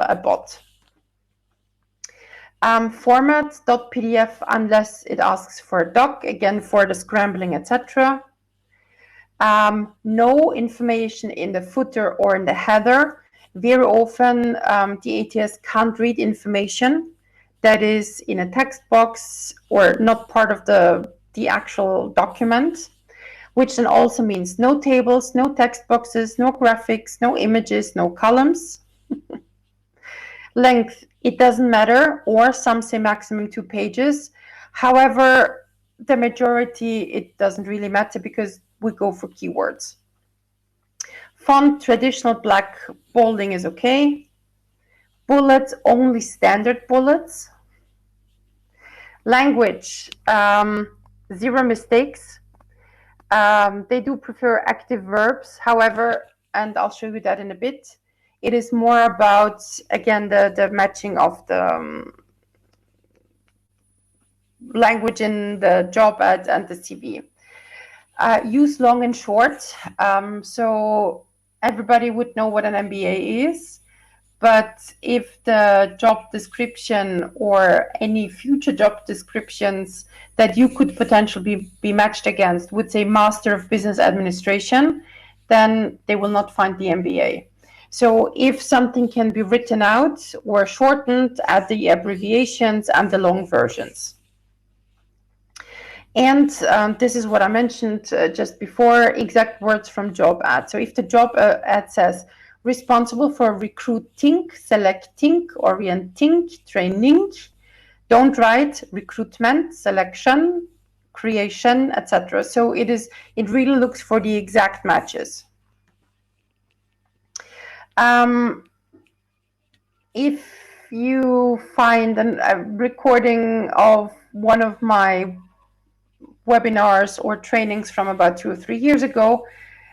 [SPEAKER 1] a bot. Format.pdf unless it asks for a doc, again for the scrambling, etc. No information in the footer or in the header. Very often the ATS can't read information that is in a text box or not part of the actual document, which then also means no tables, no text boxes, no graphics, no images, no columns. Length, it doesn't matter, or some say maximum 2 pages. However, the majority, it doesn't really matter because we go for keywords. Font, traditional black bolding is okay. Bullets, only standard bullets. Language, 0 mistakes. They do prefer active verbs, however, and I'll show you that in a bit. It is more about, again, the matching of the language in the job ad and the CV. Use long and short. So everybody would know what an MBA is, but if the job description or any future job descriptions that you could potentially be matched against would say Master of Business Administration, then they will not find the MBA. So if something can be written out or shortened, add the abbreviations and the long versions. And this is what I mentioned just before, exact words from job ad. So if the job ad says responsible for recruiting, selecting, orienting, training, don't write recruitment, selection, creation, etc. So it really looks for the exact matches. If you find a recording of one of my webinars or trainings from about 2 or 3 years ago,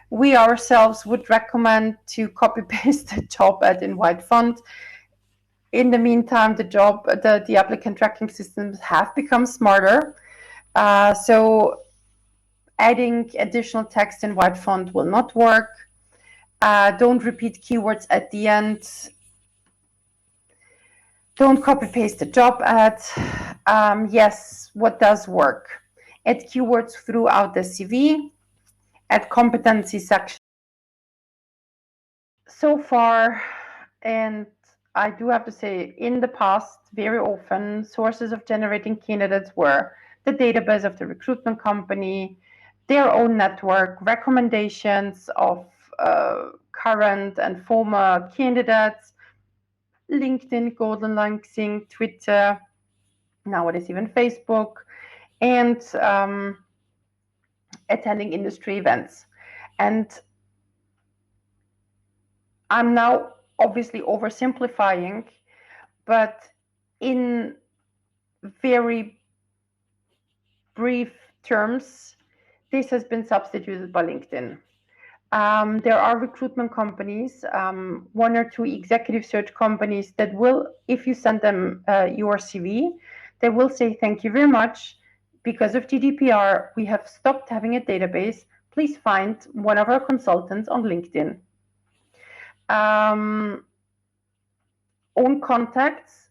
[SPEAKER 1] we ourselves would recommend to copy paste the job ad in white font. In the meantime, the applicant tracking systems have become smarter. So adding additional text in white font will not work. Don't repeat keywords at the end. Don't copy paste the job ad. Yes, what does work? Add keywords throughout the CV. Add competency section. So far, and I do have to say, in the past, very often, sources of generating candidates were the database of the recruitment company, their own network, recommendations of current and former candidates, LinkedIn, Golden Linking, Twitter, nowadays even Facebook, and attending industry events. And I'm now obviously oversimplifying, but in very brief terms, this has been substituted by LinkedIn. There are recruitment companies, 1 or 2 executive search companies that will, if you send them your CV, they will say, thank you very much. Because of Gdpr, we have stopped having a database. Please find one of our consultants on LinkedIn. Own contacts,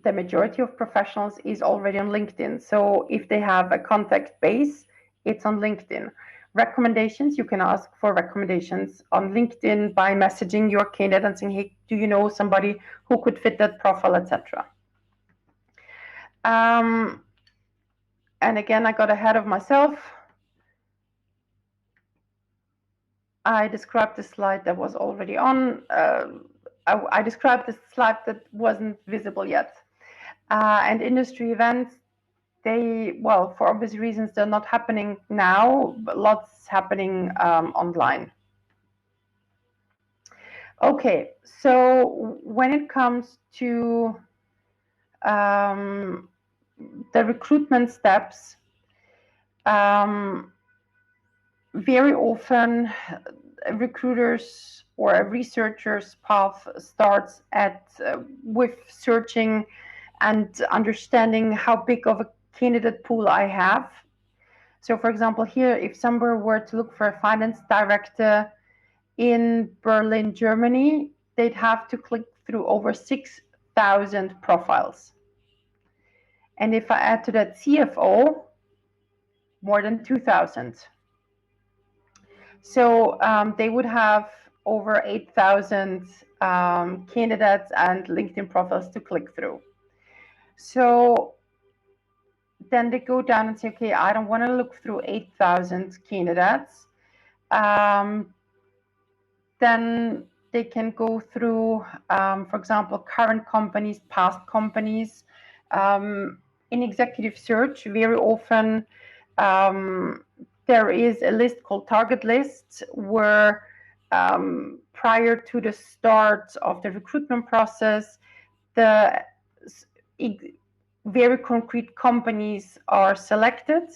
[SPEAKER 1] the majority of professionals is already on LinkedIn. So if they have a contact base, it's on LinkedIn. Recommendations, you can ask for recommendations on LinkedIn by messaging your candidate and saying, hey, do you know somebody who could fit that profile, etc. And again, I got ahead of myself. I described the slide that was already on. I described the slide that wasn't visible yet. And industry events, well, for obvious reasons, they're not happening now, but lots happening online. Okay, so when it comes to the recruitment steps, very often recruiters or a researcher's path starts with searching and understanding how big of a candidate pool I have. So for example, here, if somebody were to look for a finance director in Berlin, Germany, they'd have to click through over 6,000 profiles. And if I add to that CFO, more than 2,000. So they would have over 8,000 candidates and LinkedIn profiles to click through. So then they go down and say, okay, I don't want to look through 8,000 candidates. Then they can go through, for example, current companies, past companies. In executive search, very often there is a list called target lists where prior to the start of the recruitment process, the very concrete companies are selected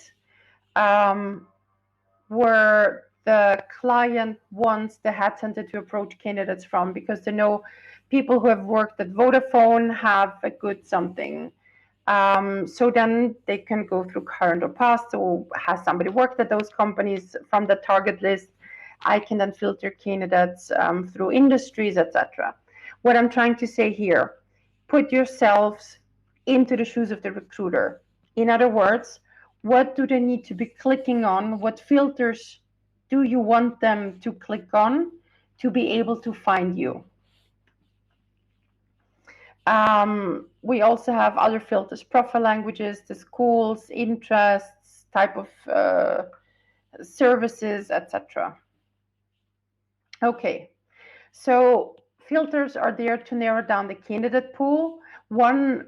[SPEAKER 1] where the client wants the headhunter to approach candidates from, because they know people who have worked at Vodafone have a good something. So then they can go through current or past. So has somebody worked at those companies from the target list? I can then filter candidates through industries, etc. What I'm trying to say here, put yourselves into the shoes of the recruiter. In other words, what do they need to be clicking on? What filters do you want them to click on to be able to find you? We also have other filters, profile languages, the schools, interests, type of services, etc. Okay, so filters are there to narrow down the candidate pool.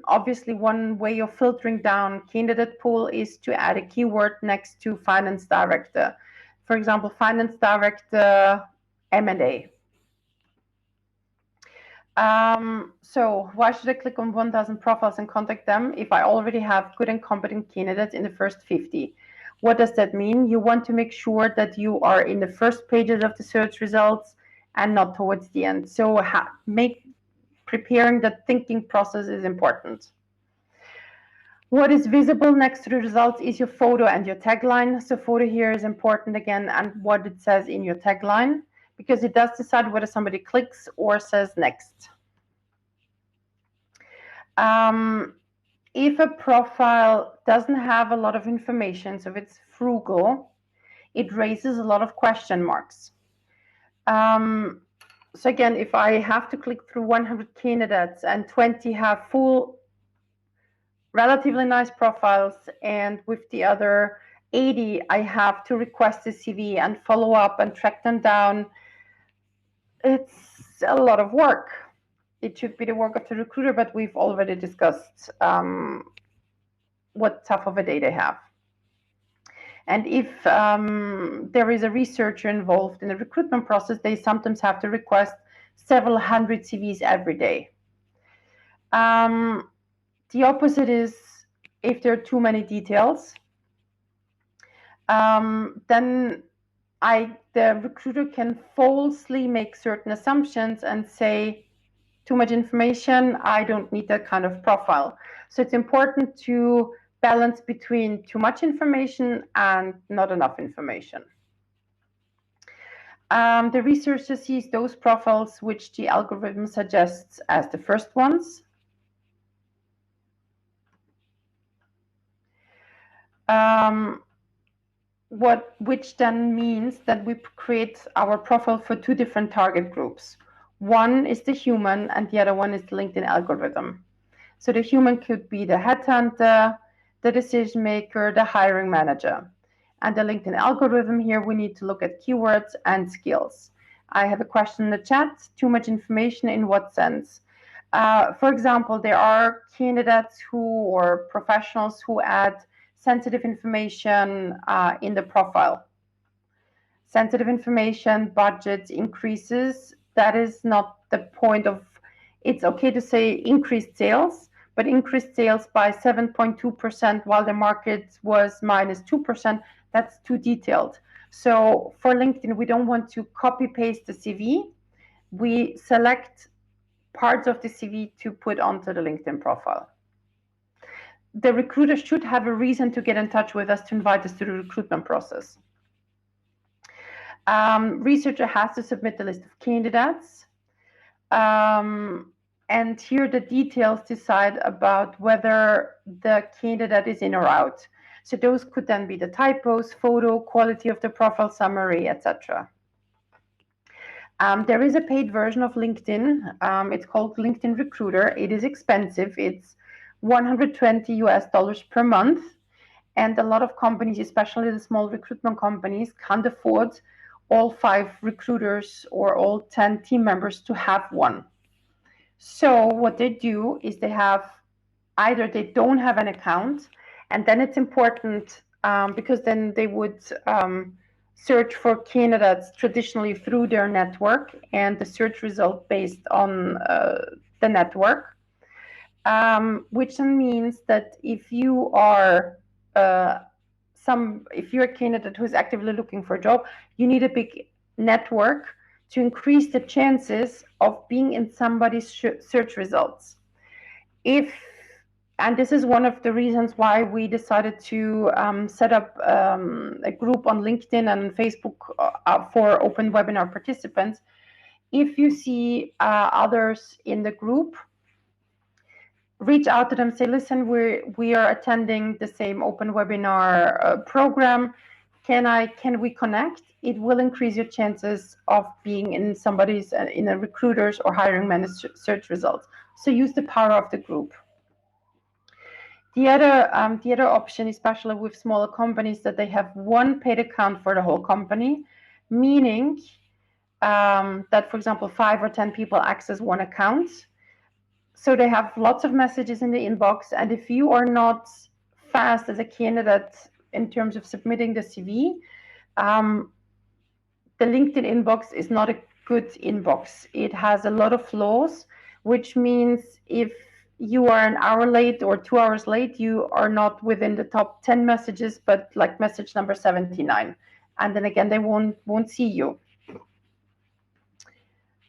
[SPEAKER 1] Obviously, one way of filtering down candidate pool is to add a keyword next to finance director. For example, finance director M&A. So why should I click on 1,000 profiles and contact them if I already have good and competent candidates in the first 50? What does that mean? You want to make sure that you are in the first pages of the search results and not towards the end. So preparing that thinking process is important. What is visible next to the results is your photo and your tagline. So photo here is important again, and what it says in your tagline, because it does decide whether somebody clicks or says next. If a profile doesn't have a lot of information, so if it's frugal, it raises a lot of question marks. So again, if I have to click through 100 candidates and 20 have full, relatively nice profiles, and with the other 80, I have to request a CV and follow up and track them down, it's a lot of work. It should be the work of the recruiter, but we've already discussed what type of a day they have. And if there is a researcher involved in the recruitment process, they sometimes have to request several hundred CVs every day. The opposite is if there are too many details, then the recruiter can falsely make certain assumptions and say, too much information, I don't need that kind of profile. So it's important to balance between too much information and not enough information. The researcher sees those profiles which the algorithm suggests as the first ones. Which then means that we create our profile for two different target groups. One is the human and the other one is the LinkedIn algorithm. So the human could be the headhunter, the decision maker, the hiring manager. And the LinkedIn algorithm here, we need to look at keywords and skills. I have a question in the chat, too much information in what sense? For example, there are candidates or professionals who add sensitive information in the profile. Sensitive information, budget increases, that is not the point of, it's okay to say increased sales, but increased sales by 7.2% while the market was minus 2%. That's too detailed. So for LinkedIn, we don't want to copy paste the CV. We select parts of the CV to put onto the LinkedIn profile. The recruiter should have a reason to get in touch with us to invite us to the recruitment process. Researcher has to submit a list of candidates. And here the details decide about whether the candidate is in or out. So those could then be the typos, photo, quality of the profile summary, etc. There is a paid version of LinkedIn. It's called LinkedIn Recruiter. It is expensive. It's $120 per month. And a lot of companies, especially the small recruitment companies, can't afford all 5 recruiters or all 10 team members to have one. So what they do is they have either they don't have an account, and then it's important because then they would search for candidates traditionally through their network and the search result based on the network, which then means that if you are if you're a candidate who's actively looking for a job, you need a big network to increase the chances of being in somebody's search results. And this is one of the reasons why we decided to set up a group on LinkedIn and Facebook for open webinar participants. If you see others in the group, reach out to them, say, listen, we are attending the same open webinar program. Can we connect? It will increase your chances of being in somebody's, in a recruiter's or hiring manager search results. So use the power of the group. The other option, especially with smaller companies, that they have one paid account for the whole company, meaning that, for example, 5 or 10 people access one account. So they have lots of messages in the inbox, and if you are not fast as a candidate in terms of submitting the CV, the LinkedIn inbox is not a good inbox. It has a lot of flaws, which means if you are an hour late or 2 hours late, you are not within the top 10 messages, but like message number 79. And then again, they won't see you.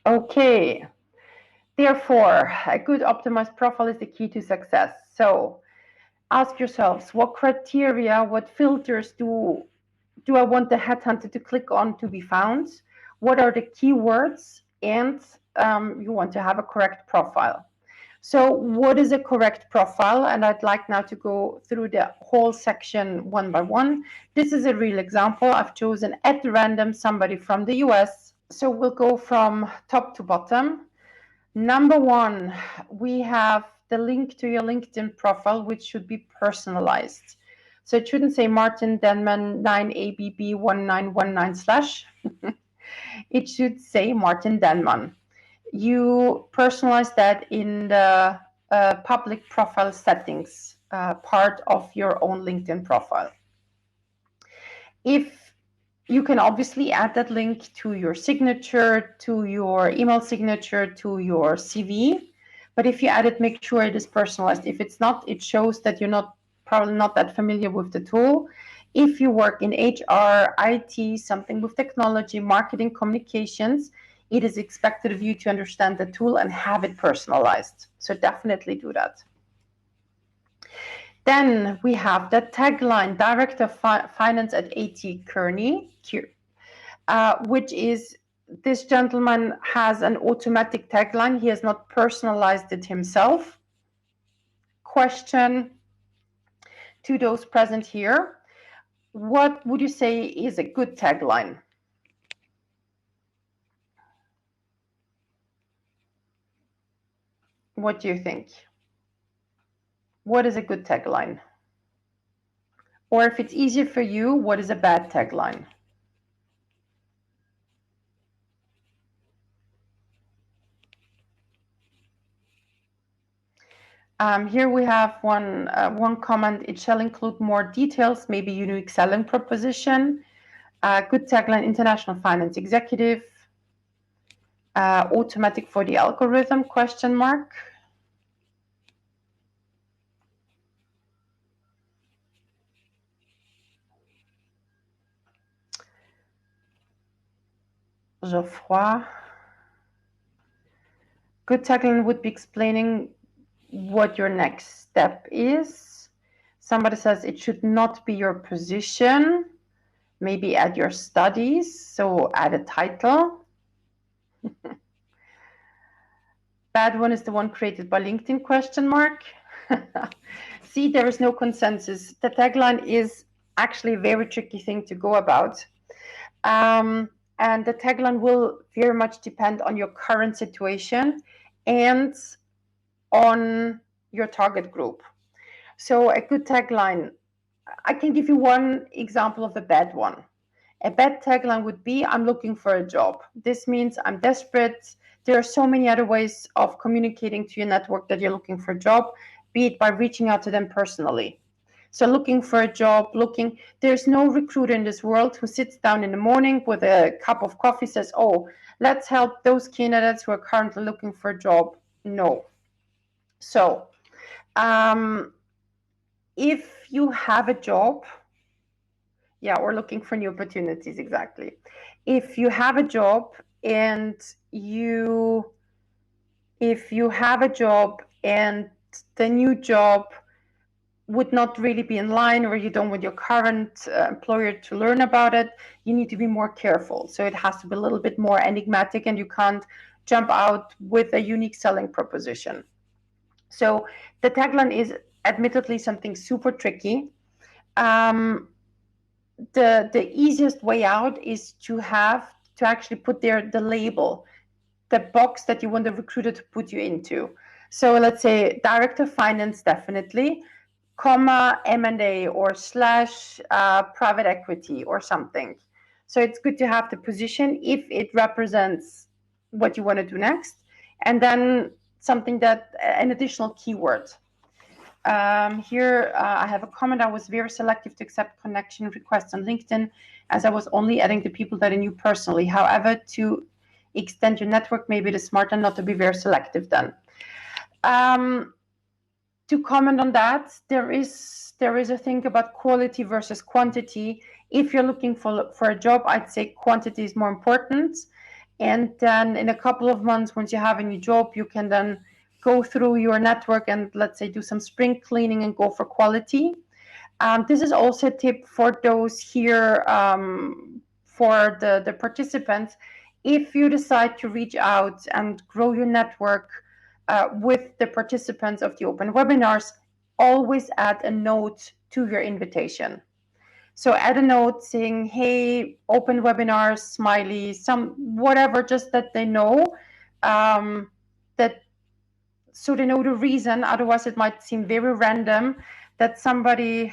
[SPEAKER 1] Okay. Therefore, a good optimized profile is the key to success. So ask yourselves, what criteria, what filters do I want the headhunter to click on to be found? What are the keywords? And you want to have a correct profile. So what is a correct profile? And I'd like now to go through the whole section one by one. This is a real example. I've chosen at random somebody from the US. So we'll go from top to bottom. Number 1, we have the link to your LinkedIn profile, which should be personalized. So it shouldn't say Martin Denman 9ABB1919/. It should say Martin Denman. You personalize that in the public profile settings part of your own LinkedIn profile. If you can obviously add that link to your signature, to your email signature, to your CV. But if you add it, make sure it is personalized. If it's not, it shows that you're probably not that familiar with the tool. If you work in HR, IT, something with technology, marketing, communications, it is expected of you to understand the tool and have it personalized. So definitely do that. Then we have the tagline, Director of Finance at AT Kearney, which is, this gentleman has an automatic tagline. He has not personalized it himself. Question to those present here. What would you say is a good tagline? What do you think? What is a good tagline? Or if it's easier for you, what is a bad tagline? Here we have one comment. It shall include more details, maybe unique selling proposition. Good tagline, international finance executive. Automatic for the algorithm, question mark. Geoffroy. Good tagline would be explaining what your next step is. Somebody says it should not be your position. Maybe add your studies, so add a title. Bad one is the one created by LinkedIn, question mark. See, there is no consensus. The tagline is actually a very tricky thing to go about. And the tagline will very much depend on your current situation and on your target group. So a good tagline, I can give you one example of a bad one. A bad tagline would be, I'm looking for a job. This means I'm desperate. There are so many other ways of communicating to your network that you're looking for a job, be it by reaching out to them personally. So looking for a job, there's no recruiter in this world who sits down in the morning with a cup of coffee, says, oh, let's help those candidates who are currently looking for a job. No. So if you have a job, or looking for new opportunities, exactly. If you have a job and if you have a job and the new job would not really be in line, or you don't want your current employer to learn about it, you need to be more careful. So it has to be a little bit more enigmatic, and you can't jump out with a unique selling proposition. So the tagline is admittedly something super tricky. The easiest way out is to actually put there the label, the box that you want the recruiter to put you into. So let's say director of finance, definitely, comma, M&A, or slash private equity or something. So it's good to have the position if it represents what you want to do next, and then something an additional keyword. Here I have a comment. I was very selective to accept connection requests on LinkedIn, as I was only adding the people that I knew personally. However, to extend your network, maybe it is smarter not to be very selective then. To comment on that, there is a thing about quality versus quantity. If you're looking for a job, I'd say quantity is more important. And then in a couple of months, once you have a new job, you can then go through your network and, let's say, do some spring cleaning and go for quality. This is also a tip for those here, for the participants. If you decide to reach out and grow your network with the participants of the open webinars, always add a note to your invitation. So add a note saying, hey, open webinars, smiley, whatever, just that they know, so they know the reason. Otherwise, it might seem very random that somebody,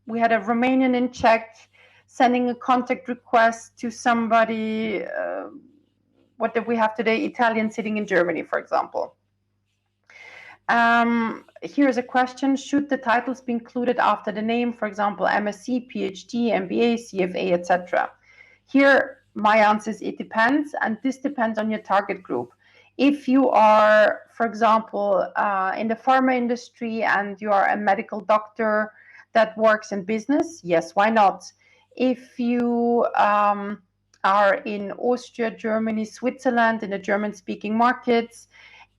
[SPEAKER 1] we had a Romanian in Czech sending a contact request to somebody, what did we have today? Italian sitting in Germany, for example. Here's a question. Should the titles be included after the name, for example, MSc, PhD, MBA, CFA, etc.? Here, my answer is it depends, and this depends on your target group. If you are, for example, in the pharma industry and you are a medical doctor that works in business, yes, why not? If you are in Austria, Germany, Switzerland, in the German-speaking markets,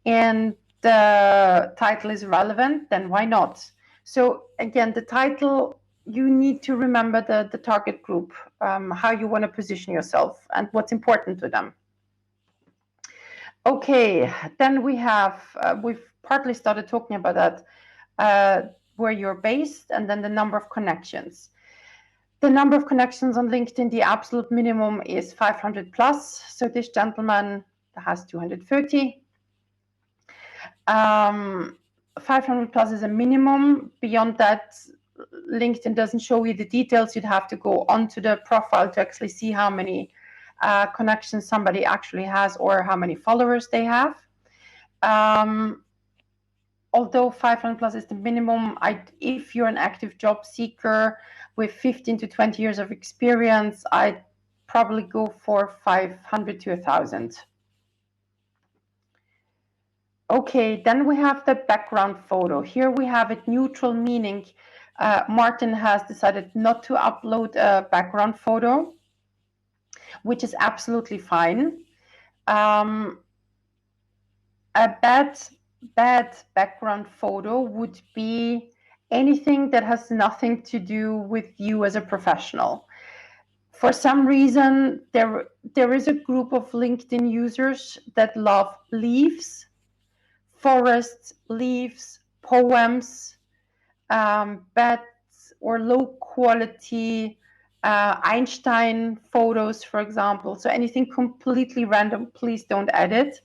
[SPEAKER 1] and the title is relevant, then why not? So again, the title, you need to remember the target group, how you want to position yourself and what's important to them. Okay, then we've partly started talking about that, where you're based, and then the number of connections. The number of connections on LinkedIn, the absolute minimum is 500 plus. So this gentleman has 230. 500 plus is a minimum. Beyond that, LinkedIn doesn't show you the details. You'd have to go onto the profile to actually see how many connections somebody actually has or how many followers they have. Although 500 plus is the minimum, if you're an active job seeker with 15 to 20 years of experience, I'd probably go for 500 to 1,000. Okay, then we have the background photo. Here we have it neutral, meaning Martin has decided not to upload a background photo. which is absolutely fine. A bad background photo would be anything that has nothing to do with you as a professional. For some reason, there is a group of LinkedIn users that love leaves, forests, leaves, poems, bats, or low quality Einstein photos, for example. So anything completely random, please don't edit.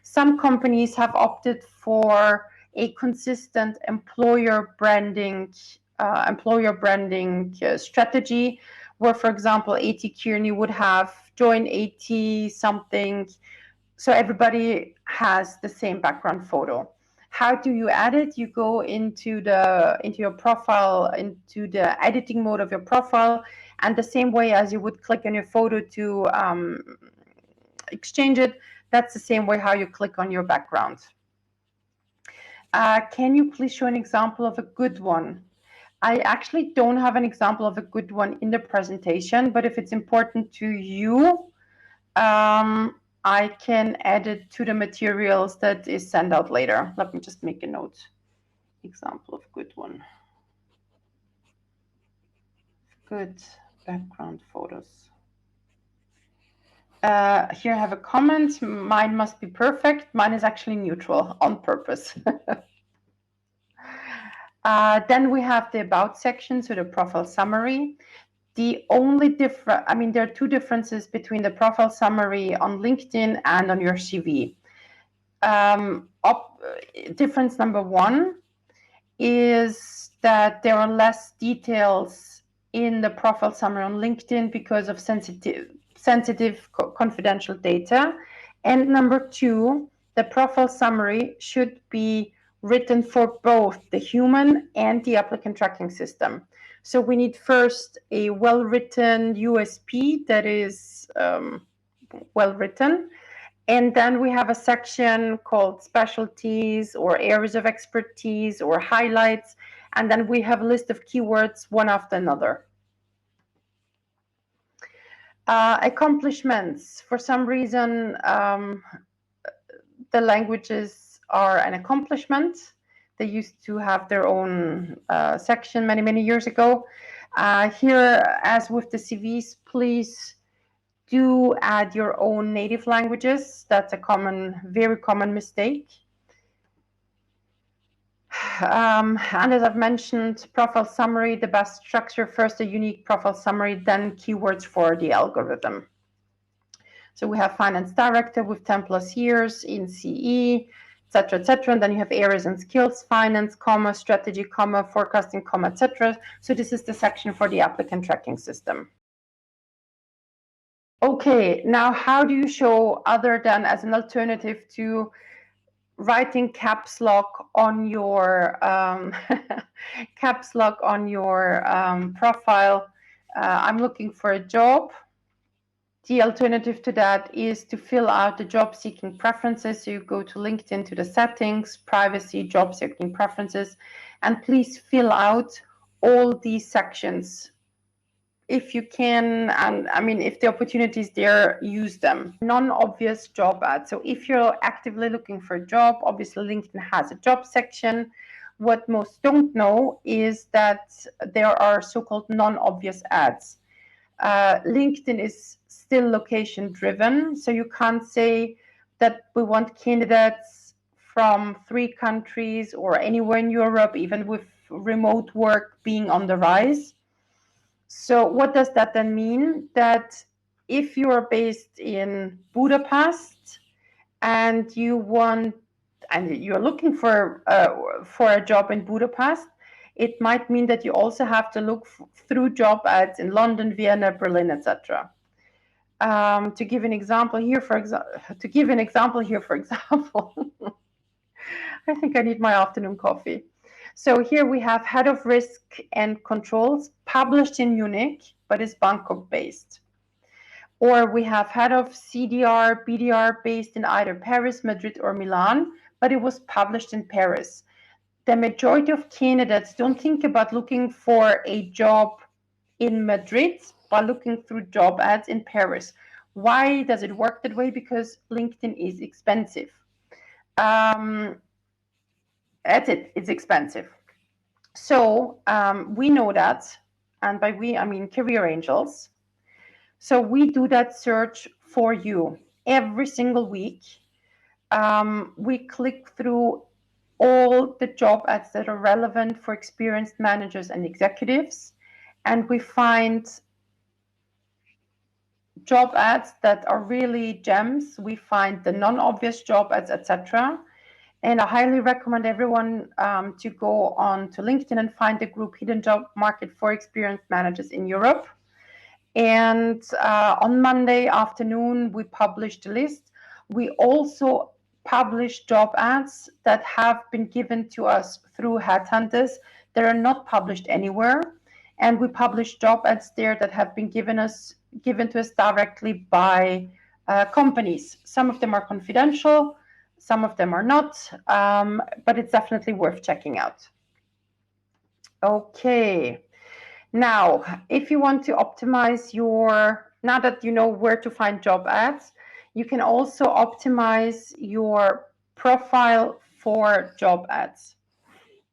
[SPEAKER 1] Some companies have opted for a consistent employer branding strategy, where, for example, AT Kearney would have join AT something, so everybody has the same background photo. How do you add it? You go into your profile, into the editing mode of your profile, and the same way as you would click on your photo to exchange it, that's the same way how you click on your background. Can you please show an example of a good one? I actually don't have an example of a good one in the presentation, but if it's important to you, I can add it to the materials that is sent out later. Let me just make a note. Example of good one. Good background photos. Here I have a comment. Mine must be perfect. Mine is actually neutral on purpose. Then we have the about section, so the profile summary. The only difference, I mean, there are two differences between the profile summary on LinkedIn and on your CV. Difference number one is that there are less details in the profile summary on LinkedIn because of sensitive confidential data. And number two, the profile summary should be written for both the human and the applicant tracking system. So we need first a well-written USP that is well-written. And then we have a section called specialties or areas of expertise or highlights. And then we have a list of keywords one after another. Accomplishments. For some reason, the languages are an accomplishment. They used to have their own section many, many years ago. Here, as with the CVs, please do add your own native languages. That's a very common mistake. And as I've mentioned, profile summary, the best structure, first a unique profile summary, then keywords for the algorithm. So we have finance director with 10+ years in CE, etc., and then you have areas and skills, finance, comma, strategy, comma, forecasting, comma, etc. So this is the section for the applicant tracking system. Okay, now how do you show, other than as an alternative to writing caps lock on your profile, I'm looking for a job. The alternative to that is to fill out the job seeking preferences. So you go to LinkedIn, to the settings, privacy, job seeking preferences, and please fill out all these sections if you can. And I mean, if the opportunity is there, use them. Non-obvious job ads. So if you're actively looking for a job, obviously LinkedIn has a job section. What most don't know is that there are so-called non-obvious ads. LinkedIn is still location driven, so you can't say that we want candidates from 3 countries or anywhere in Europe, even with remote work being on the rise. So what does that then mean? That if you are based in Budapest and you're looking for a job in Budapest, it might mean that you also have to look through job ads in London, Vienna, Berlin, etc. To give an example here, for example, I think I need my afternoon coffee. So here we have head of risk and controls, published in Munich, but is Bangkok based. Or we have head of CDR, BDR based in either Paris, Madrid, or Milan, but it was published in Paris. The majority of candidates don't think about looking for a job in Madrid, but looking through job ads in Paris. Why does it work that way? Because LinkedIn is expensive. That's it, it's expensive. So we know that, and by we, I mean Career Angels. So we do that search for you every single week. We click through all the job ads that are relevant for experienced managers and executives, and we find job ads that are really gems. We find the non-obvious job ads, etc. And I highly recommend everyone to go on to LinkedIn and find the group Hidden Job Market for Experienced Managers in Europe. And on Monday afternoon, we published a list. We also publish job ads that have been given to us through headhunters that are not published anywhere. And we publish job ads there that have been given to us directly by companies. Some of them are confidential, some of them are not, but it's definitely worth checking out. Okay. Now, if you want to optimize now that you know where to find job ads, you can also optimize your profile for job ads.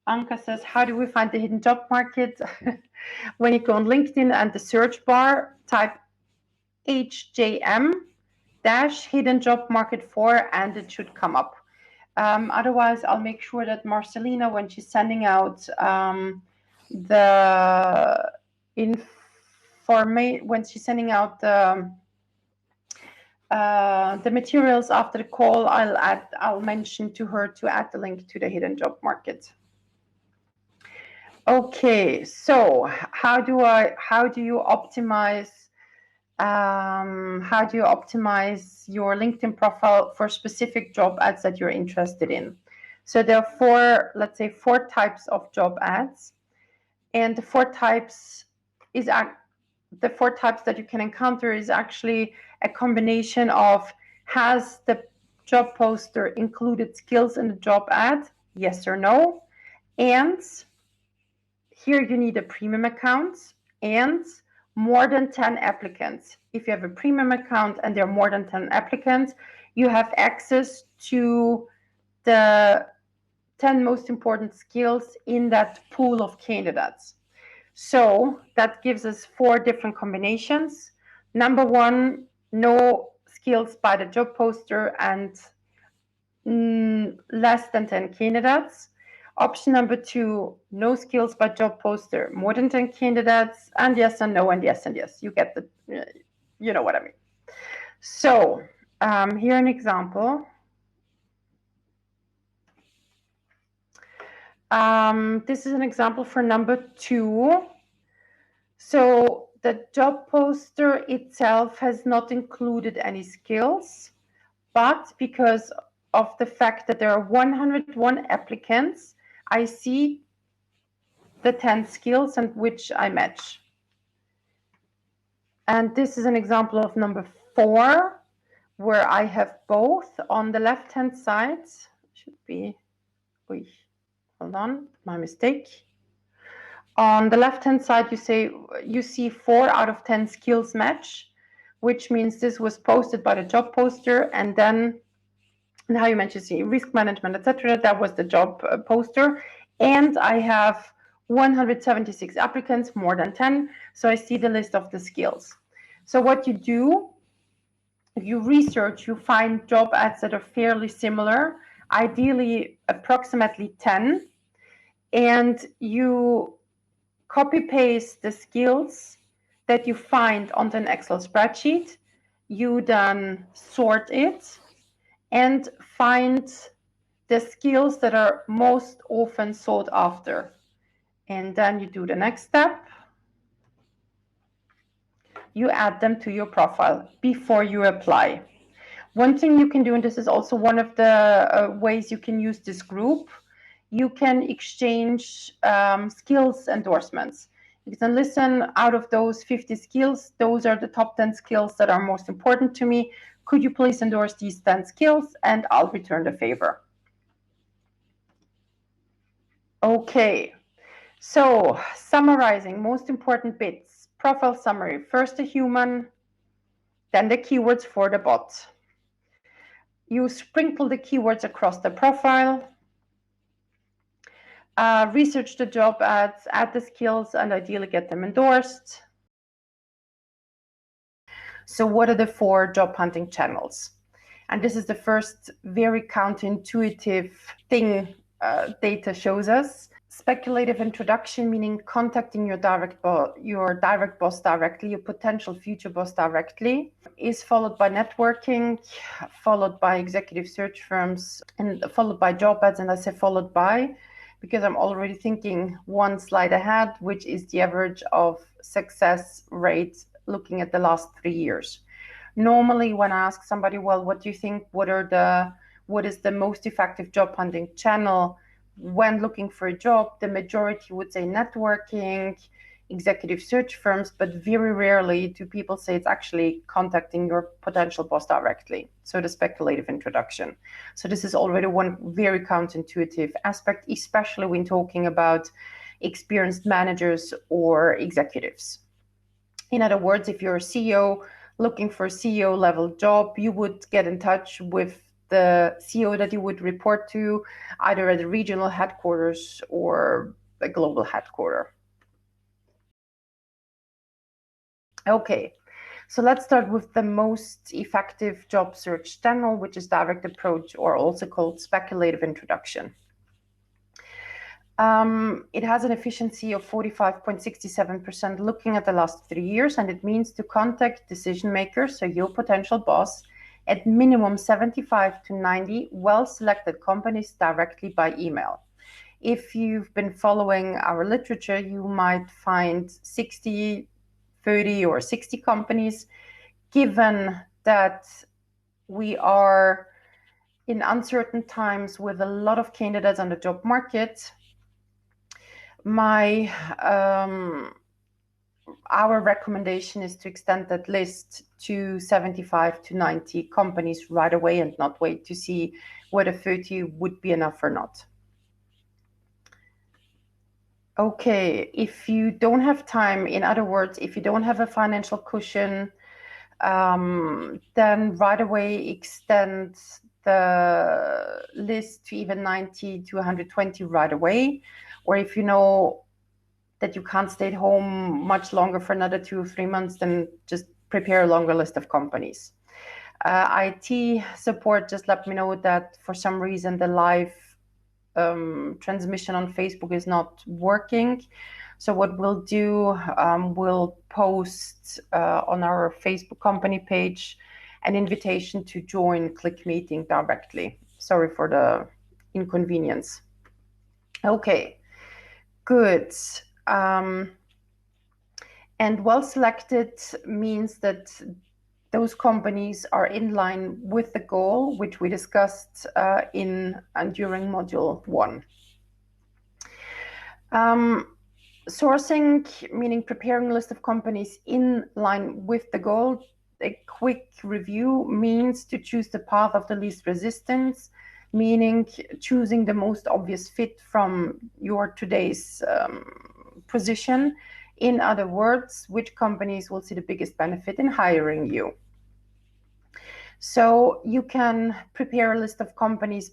[SPEAKER 1] Anka says, how do we find the hidden job market? When you go on LinkedIn and the search bar, type HJM hidden job market for, and it should come up. Otherwise, I'll make sure that Marcelina, when she's sending out when she's sending out the materials after the call, I'll mention to her to add the link to the hidden job market. Okay, so how do you optimize your LinkedIn profile for specific job ads that you're interested in? So there are let's say four types of job ads, and the four types that you can encounter is actually a combination of, has the job poster included skills in the job ad? Yes or no? And here you need a premium account and more than 10 applicants. If you have a premium account and there are more than 10 applicants, you have access to the 10 most important skills in that pool of candidates. So that gives us four different combinations. Number one, no skills by the job poster and less than 10 candidates. Option number two, no skills by job poster, more than 10 candidates, and yes and no, and yes and yes. You get you know what I mean. So here an example. This is an example for number two. So the job poster itself has not included any skills, but because of the fact that there are 101 applicants, I see the 10 skills and which I match. And this is an example of number four, where I have both. On the left-hand side, should be, hold on, my mistake. On the left-hand side, you see 4 out of 10 skills match, which means this was posted by the job poster, and then how you mentioned see risk management, etc. That was the job poster, and I have 176 applicants, more than 10. So I see the list of the skills. So what you do, you research, you find job ads that are fairly similar, ideally approximately 10, and you copy paste the skills that you find onto an Excel spreadsheet. You then sort it and find the skills that are most often sought after. And then you do the next step. You add them to your profile before you apply. One thing you can do, and this is also one of the ways you can use this group, you can exchange skills endorsements. You can listen, out of those 50 skills, those are the top 10 skills that are most important to me. Could you please endorse these 10 skills, and I'll return the favor. Okay, so summarizing most important bits. Profile summary. First, a human, Then the keywords for the bot. You sprinkle the keywords across the profile, research the job ads, add the skills, and ideally get them endorsed. So what are the 4 job hunting channels? And this is the first very counterintuitive thing data shows us. Speculative introduction, meaning contacting your direct boss directly, your potential future boss directly, is followed by networking, followed by executive search firms, and followed by job ads. And I say followed by because I'm already thinking one slide ahead, which is the average of success rate looking at the last 3 years. Normally, when I ask somebody, well, what do you think? What is the most effective job hunting channel when looking for a job? The majority would say networking, executive search firms, but very rarely do people say it's actually contacting your potential boss directly. So the speculative introduction. So this is already one very counterintuitive aspect, especially when talking about experienced managers or executives. In other words, if you're a CEO looking for a CEO level job, you would get in touch with the CEO that you would report to, either at a regional headquarters or a global headquarter. Okay, so let's start with the most effective job search channel, which is direct approach, or also called speculative introduction. It has an efficiency of 45.67% looking at the last 3 years, and it means to contact decision makers, so your potential boss, at minimum 75 to 90 well-selected companies directly by email. If you've been following our literature, you might find 60, 30, or 60 companies. Given that we are in uncertain times with a lot of candidates on the job market, our recommendation is to extend that list to 75 to 90 companies right away and not wait to see whether 30 would be enough or not. Okay, if you don't have time, in other words, if you don't have a financial cushion, then right away extend the list to even 90 to 120 right away. Or if you know that you can't stay at home much longer for another 2 or 3 months, then just prepare a longer list of companies. IT support just let me know that for some reason the live transmission on Facebook is not working. So what we'll do, we'll post on our Facebook company page an invitation to join Click Meeting directly. Sorry for the inconvenience. Okay, good. And well selected means that those companies are in line with the goal, which we discussed in and during module 1. Sourcing, meaning preparing a list of companies in line with the goal. A quick review means to choose the path of the least resistance, meaning choosing the most obvious fit from your today's position. In other words, which companies will see the biggest benefit in hiring you. So you can prepare a list of companies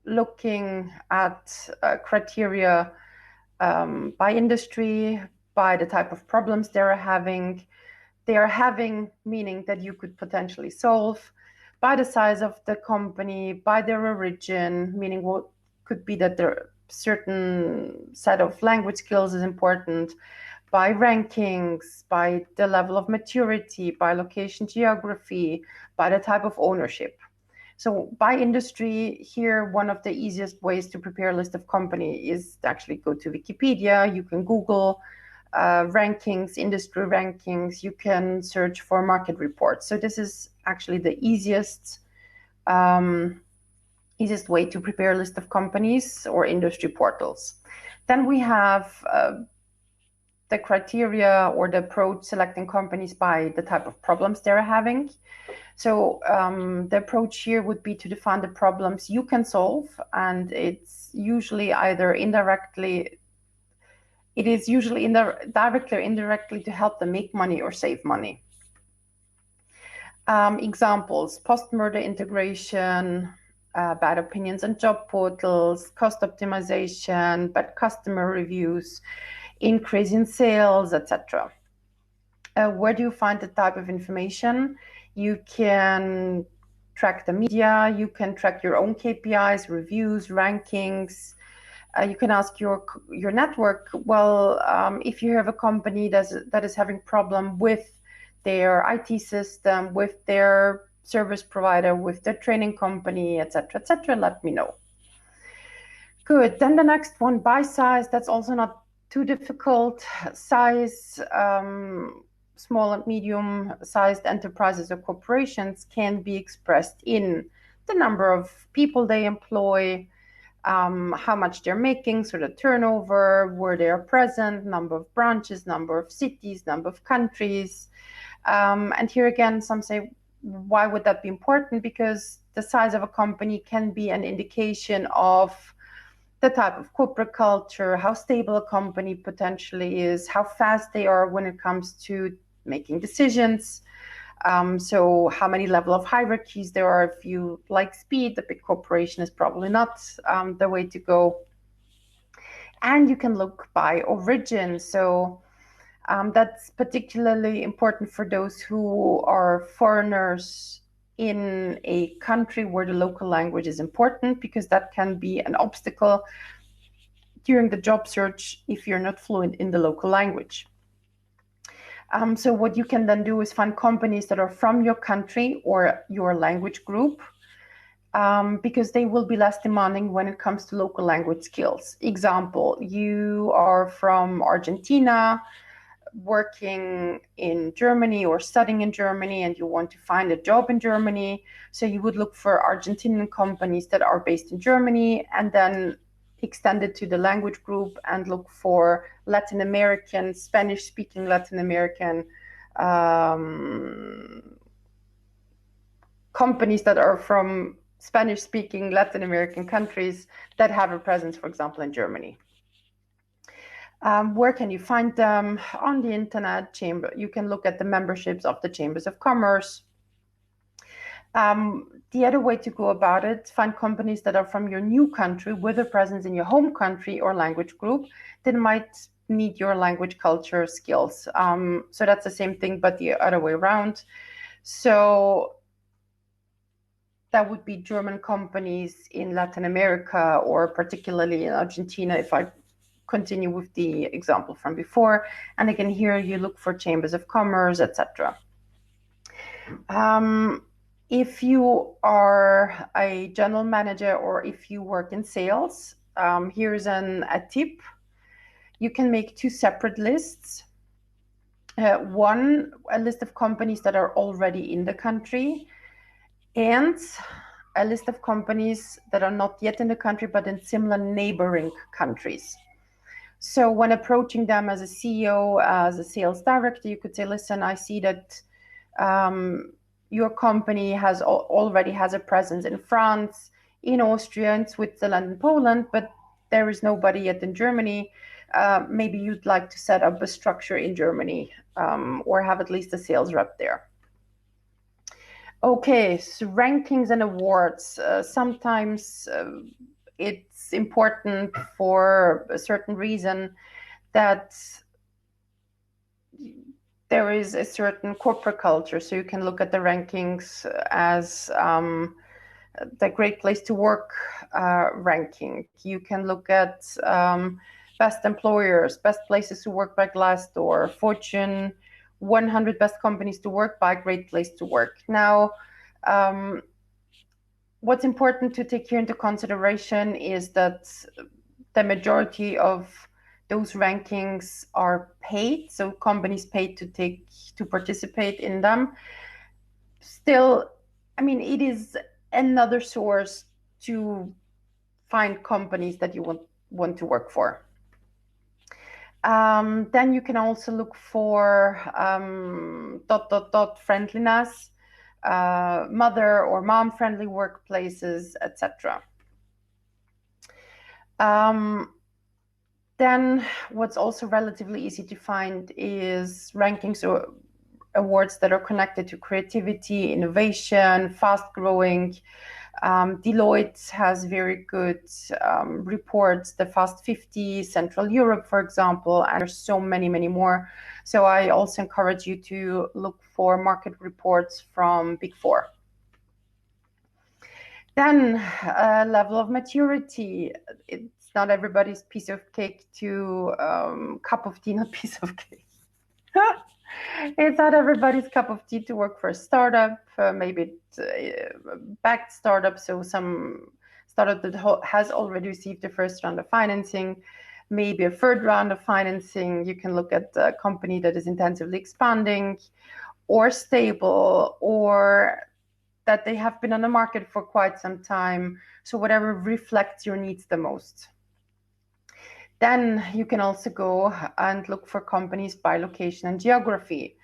[SPEAKER 1] looking at criteria by industry, by the type of problems they are having. They are having, meaning that you could potentially solve, by the size of the company, by their origin, meaning what could be that their certain set of language skills is important, by rankings, by the level of maturity, by location geography, by the type of ownership. So by industry, here, one of the easiest ways to prepare a list of company is to actually go to Wikipedia. You can Google rankings, industry rankings. You can search for market reports. So this is actually the easiest way to prepare a list of companies or industry portals. Then we have the criteria or the approach selecting companies by the type of problems they're having. So the approach here would be to define the problems you can solve, and it's usually either indirectly, directly or indirectly to help them make money or save money. Examples: post-merger integration, bad opinions on job portals, cost optimization, bad customer reviews, increase in sales, etc. Where do you find the type of information? You can track the media, you can track your own KPIs, reviews, rankings. You can ask your network, well, if you have a company that is having problem with their IT system, with their service provider, with their training company, etc., etc., let me know. Good. Then the next one, by size. That's also not too difficult. Size, small and medium-sized enterprises or corporations can be expressed in the number of people they employ, how much they're making, so the turnover, where they are present, number of branches, number of cities, number of countries. And here again, some say, why would that be important? Because the size of a company can be an indication of the type of corporate culture, how stable a company potentially is, how fast they are when it comes to making decisions. So how many level of hierarchies there are. If you like speed, the big corporation is probably not the way to go. And you can look by origin. So that's particularly important for those who are foreigners in a country where the local language is important, because that can be an obstacle during the job search if you're not fluent in the local language. So what you can then do is find companies that are from your country or your language group, because they will be less demanding when it comes to local language skills. Example, you are from Argentina, working in Germany or studying in Germany, and you want to find a job in Germany. So you would look for Argentinian companies that are based in Germany, and then extend it to the language group and look for Latin American, Spanish-speaking Latin American companies that are from Spanish-speaking Latin American countries that have a presence, for example, in Germany. Where can you find them? On the internet. Chamber. You can look at the memberships of the chambers of commerce. The other way to go about it, find companies that are from your new country with a presence in your home country or language group that might need your language, culture, skills. So that's the same thing, but the other way around. So that would be German companies in Latin America, or particularly in Argentina, if I continue with the example from before. And again, here you look for chambers of commerce, etc. If you are a general manager or if you work in sales, here's a tip. You can make two separate lists. One, a list of companies that are already in the country, and a list of companies that are not yet in the country but in similar neighboring countries. So when approaching them as a CEO, as a sales director, you could say, listen, I see that your company already has a presence in France, in Austria, in Switzerland, and Poland, but there is nobody yet in Germany. Maybe you'd like to set up a structure in Germany, or have at least a sales rep there. Okay, so rankings and awards. Sometimes it's important for a certain reason that there is a certain corporate culture. So you can look at the rankings as the Great Place to Work ranking. You can look at best employers, best places to work by Glassdoor, Fortune 100 best companies to work by, Great Place to Work. Now, what's important to take here into consideration is that the majority of those rankings are paid, so companies paid to participate in them. Still, I mean, it is another source to find companies that you want to work for. Then you can also look for friendliness, mother or mom friendly workplaces, etc. Then what's also relatively easy to find is rankings awards that are connected to creativity, innovation, fast growing. Deloitte has very good reports, the Fast 50, Central Europe, for example, and there's so many more. So I also encourage you to look for market reports from Big Four. Then level of maturity. It's not everybody's piece of cake to cup of tea, not piece of cake. It's not everybody's cup of tea to work for a startup, maybe it's a backed startup, so some startup that has already received the first round of financing, maybe a third round of financing. You can look at a company that is intensively expanding or stable, or that they have been on the market for quite some time. So whatever reflects your needs the most. Then you can also go and look for companies by location and geography.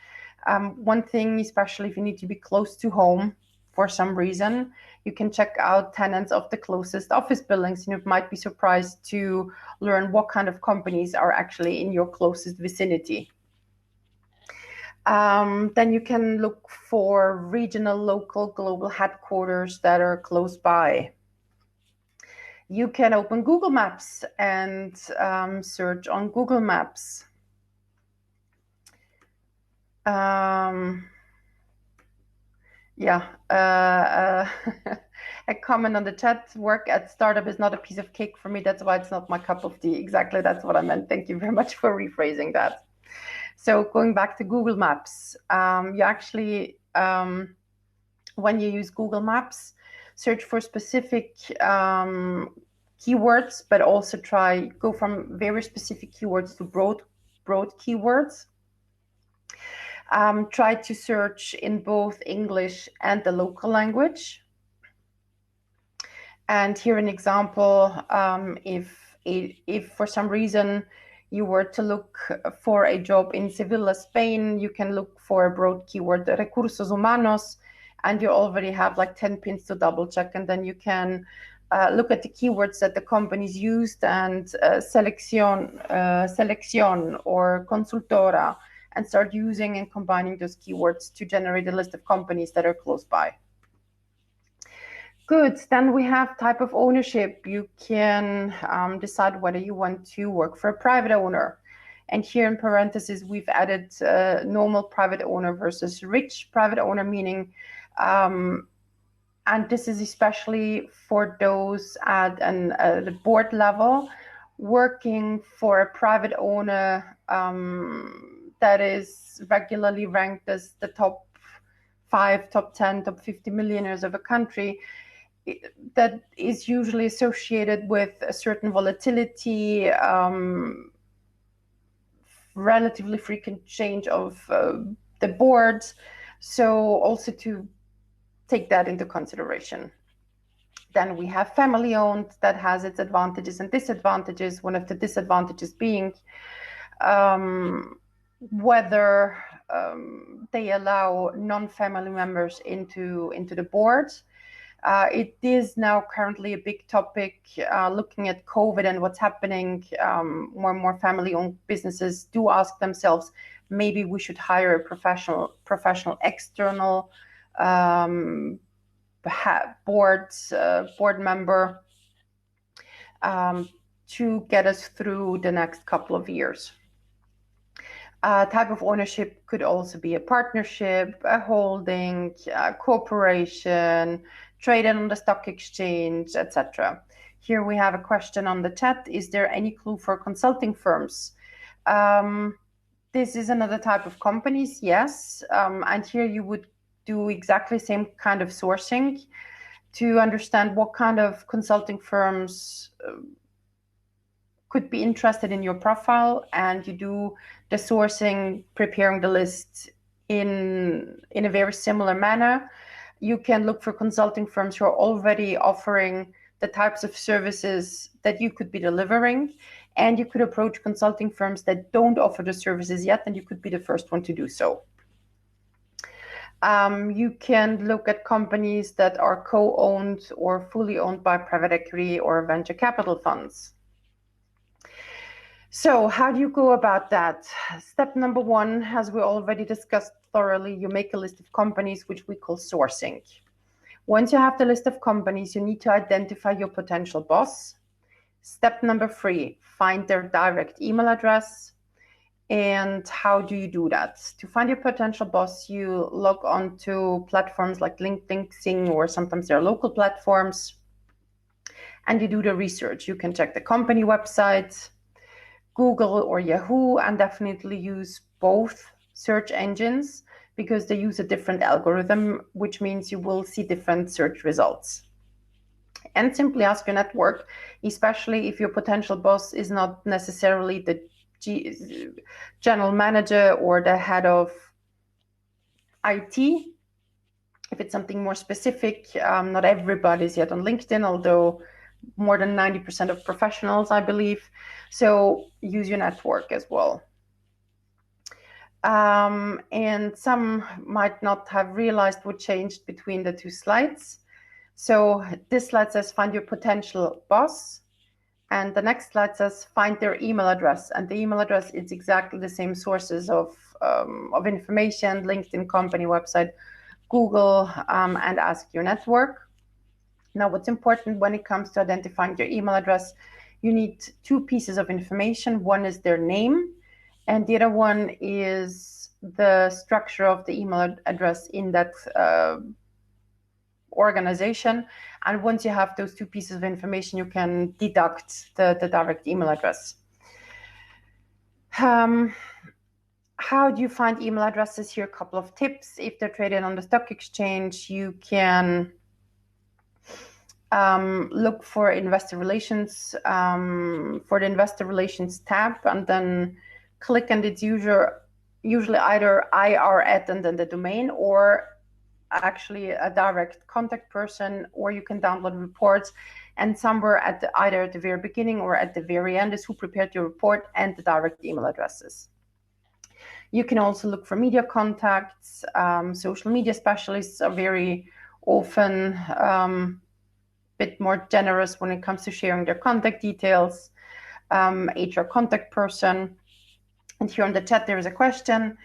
[SPEAKER 1] One thing, especially if you need to be close to home for some reason, you can check out tenants of the closest office buildings, and you might be surprised to learn what kind of companies are actually in your closest vicinity. Then you can look for regional, local, global headquarters that are close by. You can open Google Maps and search on Google Maps. A comment on the chat: work at startup is not a piece of cake for me. That's why it's not my cup of tea. Exactly, that's what I meant. Thank you very much for rephrasing that. So going back to Google Maps, you actually, when you use Google Maps, search for specific keywords, but also go from very specific keywords to broad keywords. Try to search in both English and the local language. And here an example, if for some reason you were to look for a job in Sevilla, Spain, you can look for a broad keyword, recursos humanos, and you already have like 10 pins to double check, and then you can look at the keywords that the companies used and selección or consultora, and start using and combining those keywords to generate a list of companies that are close by. Good, then we have type of ownership. You can decide whether you want to work for a private owner. And here in parentheses, we've added normal private owner versus rich private owner, meaning, and this is especially for those at the board level, working for a private owner that is regularly ranked as the top 5, top 10, top 50 millionaires of a country. That is usually associated with a certain volatility, relatively frequent change of the boards. So also to take that into consideration. Then we have family owned, that has its advantages and disadvantages. One of the disadvantages being whether they allow non-family members into the board. It is now currently a big topic, looking at COVID and what's happening. More and more family-owned businesses do ask themselves, maybe we should hire a professional external board member to get us through the next couple of years. Type of ownership could also be a partnership, a holding, a corporation, traded on the stock exchange, etc. Here we have a question on the chat: is there any clue for consulting firms? This is another type of companies, yes. And here you would do exactly the same kind of sourcing to understand what kind of consulting firms could be interested in your profile, and you do the sourcing, preparing the list in a very similar manner. You can look for consulting firms who are already offering the types of services that you could be delivering, and you could approach consulting firms that don't offer the services yet, and you could be the first one to do so. You can look at companies that are co-owned or fully owned by private equity or venture capital funds. So how do you go about that? Step number one, as we already discussed thoroughly, you make a list of companies, which we call sourcing. Once you have the list of companies, you need to identify your potential boss. Step number three, find their direct email address. And how do you do that? To find your potential boss, you log on to platforms like LinkedIn, Xing, or sometimes there are local platforms, and you do the research. You can check the company website, Google or Yahoo, and definitely use both search engines because they use a different algorithm, which means you will see different search results. And simply ask your network, especially if your potential boss is not necessarily the general manager or the head of IT. If it's something more specific, not everybody is yet on LinkedIn, although more than 90% of professionals, I believe. So use your network as well. And some might not have realized what changed between the two slides. So this slide says find your potential boss, and the next slide says find their email address. And the email address is exactly the same sources of information: LinkedIn, company website, Google, and ask your network. Now, what's important when it comes to identifying their email address, you need two pieces of information. One is their name, and the other one is the structure of the email address in that organization. And once you have those two pieces of information, you can deduct the direct email address. How do you find email addresses? Here, a couple of tips. If they're traded on the stock exchange, you can look for investor relations, for the investor relations tab, and then click, and it's usually either IR at and then the domain, or actually a direct contact person, or you can download reports, and somewhere at either at the very beginning or at the very end is who prepared your report and the direct email addresses. You can also look for media contacts. Social media specialists are very often bit more generous when it comes to sharing their contact details. HR contact person. And here on the chat, there is a question.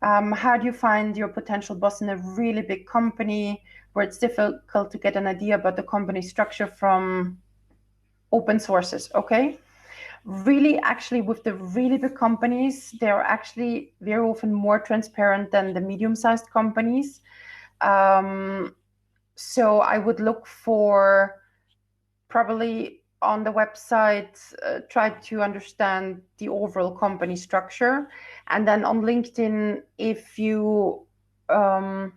[SPEAKER 1] How do you find your potential boss in a really big company where it's difficult to get an idea about the company structure from open sources? Okay. Really, actually, with the really big companies, they're actually very often more transparent than the medium-sized companies. So I would look for, probably on the website, try to understand the overall company structure. And then on LinkedIn, if you, for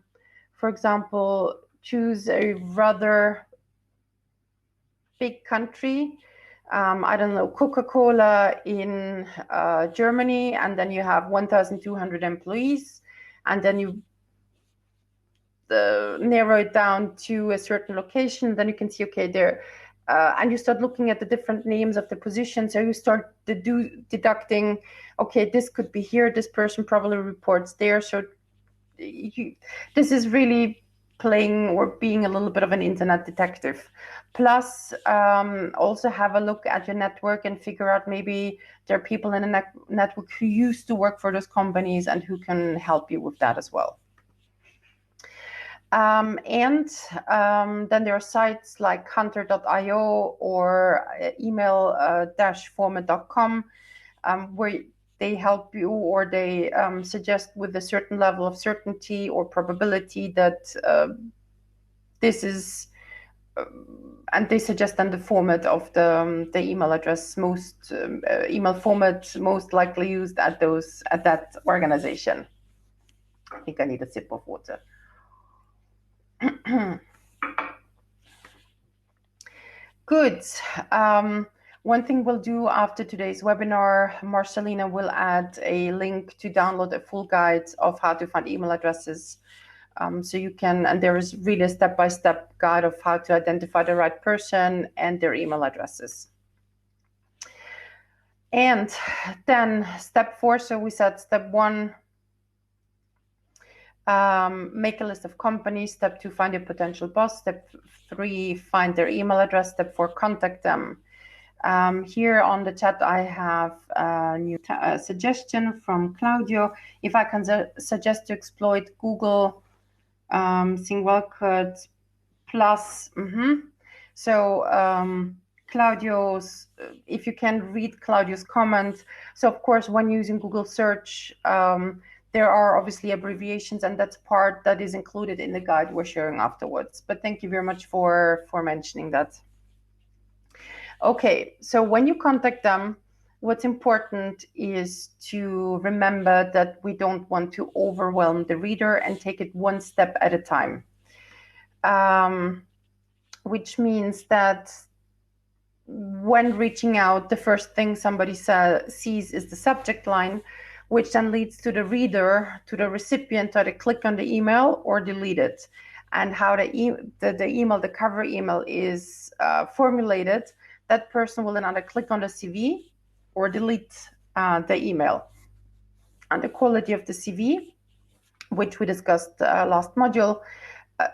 [SPEAKER 1] example, choose a rather big country, I don't know, Coca-Cola in Germany, and then you have 1,200 employees, and then you narrow it down to a certain location, then you can see, okay, there, and you start looking at the different names of the positions. So you start deducting, okay, this could be here, this person probably reports there. So this is really playing or being a little bit of an internet detective. Plus, also have a look at your network and figure out maybe there are people in a network who used to work for those companies and who can help you with that as well. Then there are sites like hunter.io or email-format.com where they help you, or they suggest with a certain level of certainty or probability that this is, and they suggest then the format of the email address, most email format most likely used at that organization. I think I need a sip of water. Good. One thing we'll do after today's webinar, Marcelina will add a link to download a full guide of how to find email addresses. So you can, and there is really a step-by-step guide of how to identify the right person and their email addresses. And then step 4, so we said step 1, make a list of companies. Step 2, find your potential boss. Step 3, find their email address. Step 4, contact them. Here on the chat, I have a new suggestion from Claudio. If I can suggest to exploit Google single quote plus. So Claudio's, if you can read Claudio's comment. So of course, when using Google search, there are obviously abbreviations, and that's part that is included in the guide we're sharing afterwards. But thank you very much for mentioning that. Okay, so when you contact them, what's important is to remember that we don't want to overwhelm the reader and take it one step at a time. Which means that when reaching out, the first thing somebody sees is the subject line, which then leads to the reader, to the recipient, to either click on the email or delete it. And how the email, the cover email is formulated, that person will then either click on the CV or delete the email. And the quality of the CV, which we discussed last module,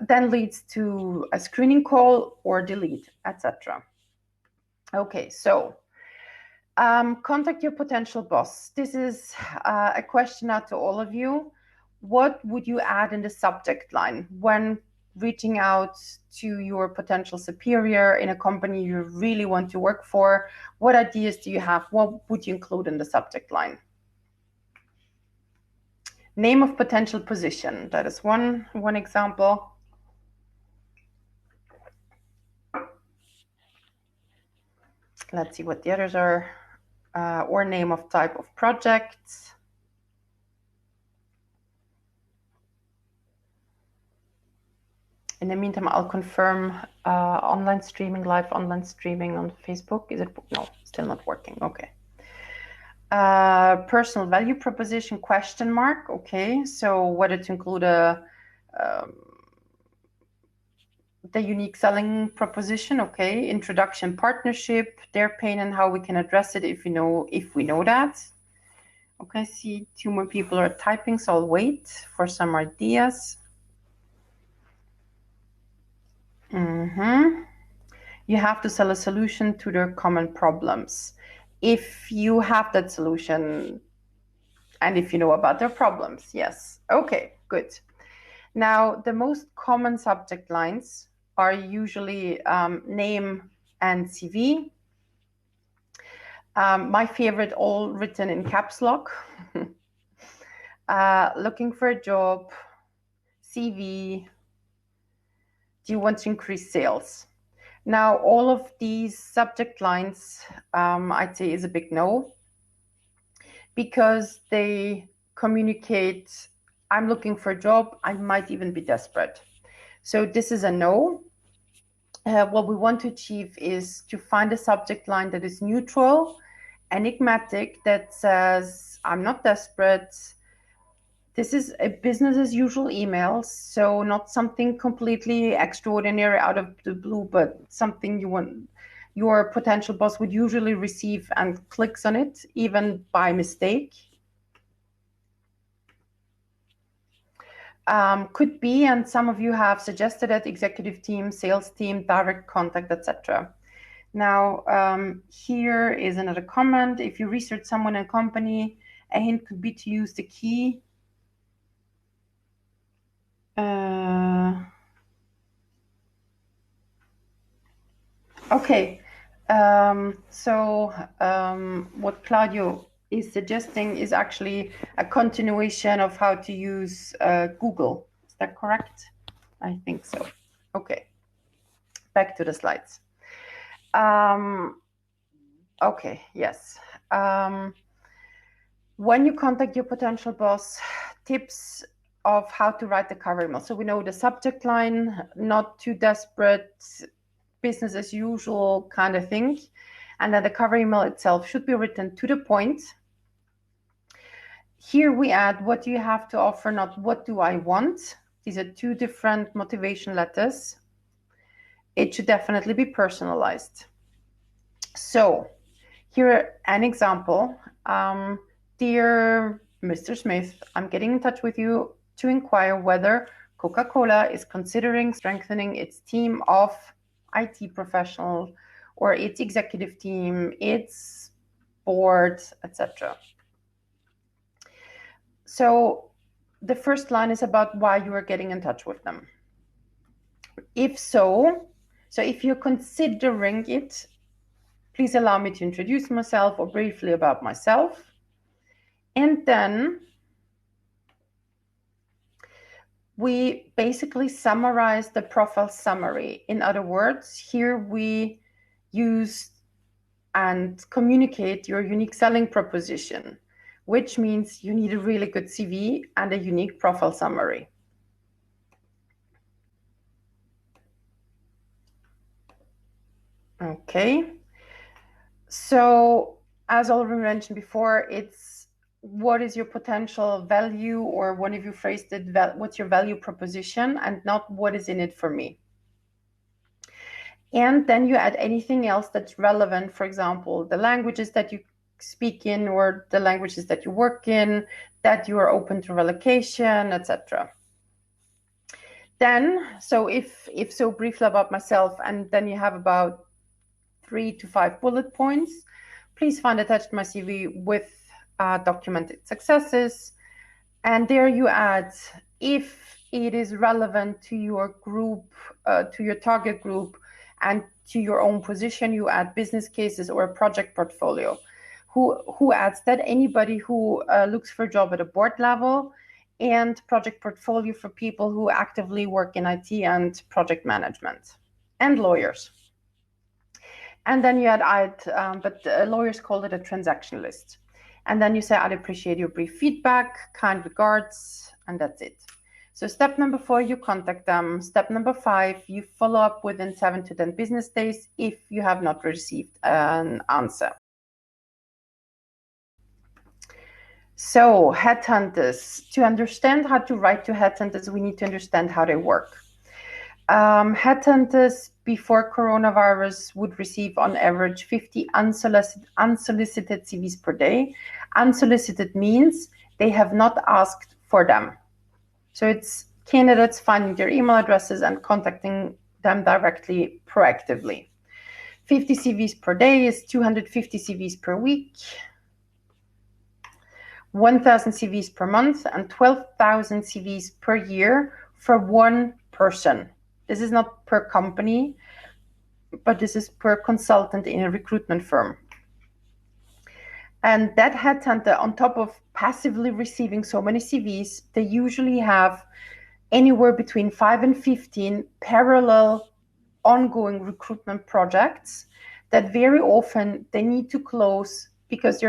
[SPEAKER 1] then leads to a screening call or delete, etc. Okay, so contact your potential boss. This is a question out to all of you. What would you add in the subject line when reaching out to your potential superior in a company you really want to work for? What ideas do you have? What would you include in the subject line? Name of potential position. That is one example. Let's see what the others are. Or name of type of project. In the meantime, I'll confirm online streaming, live online streaming on Facebook. Is it? No, still not working. Okay. Personal value proposition, question mark. Okay, so whether to include the unique selling proposition. Okay, introduction, partnership, their pain and how we can address it if we know that. Okay, see 2 more people are typing, so I'll wait for some ideas. You have to sell a solution to their common problems. If you have that solution and if you know about their problems, yes. Okay, good. Now, the most common subject lines are usually name and CV. My favorite, all written in caps lock. Looking for a job, CV. Do you want to increase sales? Now, all of these subject lines, I'd say, is a big no, because they communicate, I'm looking for a job, I might even be desperate. So this is a no. What we want to achieve is to find a subject line that is neutral, enigmatic, that says, I'm not desperate. This is a business as usual email, so not something completely extraordinary out of the blue, but something your potential boss would usually receive and clicks on it, even by mistake. Could be, and some of you have suggested it, executive team, sales team, direct contact, etc. Now, here is another comment. If you research someone in a company, a hint could be to use the key. Okay, what Claudio is suggesting is actually a continuation of how to use Google. Is that correct? I think so. Okay, back to the slides. Okay, yes. When you contact your potential boss, tips of how to write the cover email. So we know the subject line, not too desperate, business as usual kind of thing. And then the cover email itself should be written to the point. Here we add, what do you have to offer, not what do I want. These are 2 different motivation letters. It should definitely be personalized. So here an example. Dear Mr. Smith, I'm getting in touch with you to inquire whether Coca-Cola is considering strengthening its team of IT professionals or its executive team, its board, etc. So the first line is about why you are getting in touch with them. If you're considering it, please allow me to introduce myself or briefly about myself. And then we basically summarize the profile summary. In other words, here we use and communicate your unique selling proposition, which means you need a really good CV and a unique profile summary. Okay. So as already mentioned before, it's what is your potential value, or one of you phrased it, what's your value proposition, and not what is in it for me. And then you add anything else that's relevant, for example, the languages that you speak in or the languages that you work in, that you are open to relocation, etc. Then, so if so briefly about myself, and then you have about 3 to 5 bullet points. Please find attached my CV with documented successes. And there you add, if it is relevant to your group, to your target group, and to your own position, you add business cases or a project portfolio. Who adds that? Anybody who looks for a job at a board level, and project portfolio for people who actively work in IT and project management, and lawyers. And then you add, but lawyers call it a transaction list. And then you say, I'd appreciate your brief feedback, kind regards, and that's it. So step number 4, you contact them. Step number 5, you follow up within 7 to 10 business days if you have not received an answer. So headhunters, to understand how to write to headhunters, we need to understand how they work. Headhunters before coronavirus would receive on average 50 unsolicited CVs per day. Unsolicited means they have not asked for them. So it's candidates finding their email addresses and contacting them directly proactively. 50 CVs per day is 250 CVs per week, 1,000 CVs per month, and 12,000 CVs per year for one person. This is not per company, but this is per consultant in a recruitment firm. And that headhunter, on top of passively receiving so many CVs, they usually have anywhere between 5 and 15 parallel ongoing recruitment projects that very often they need to close because they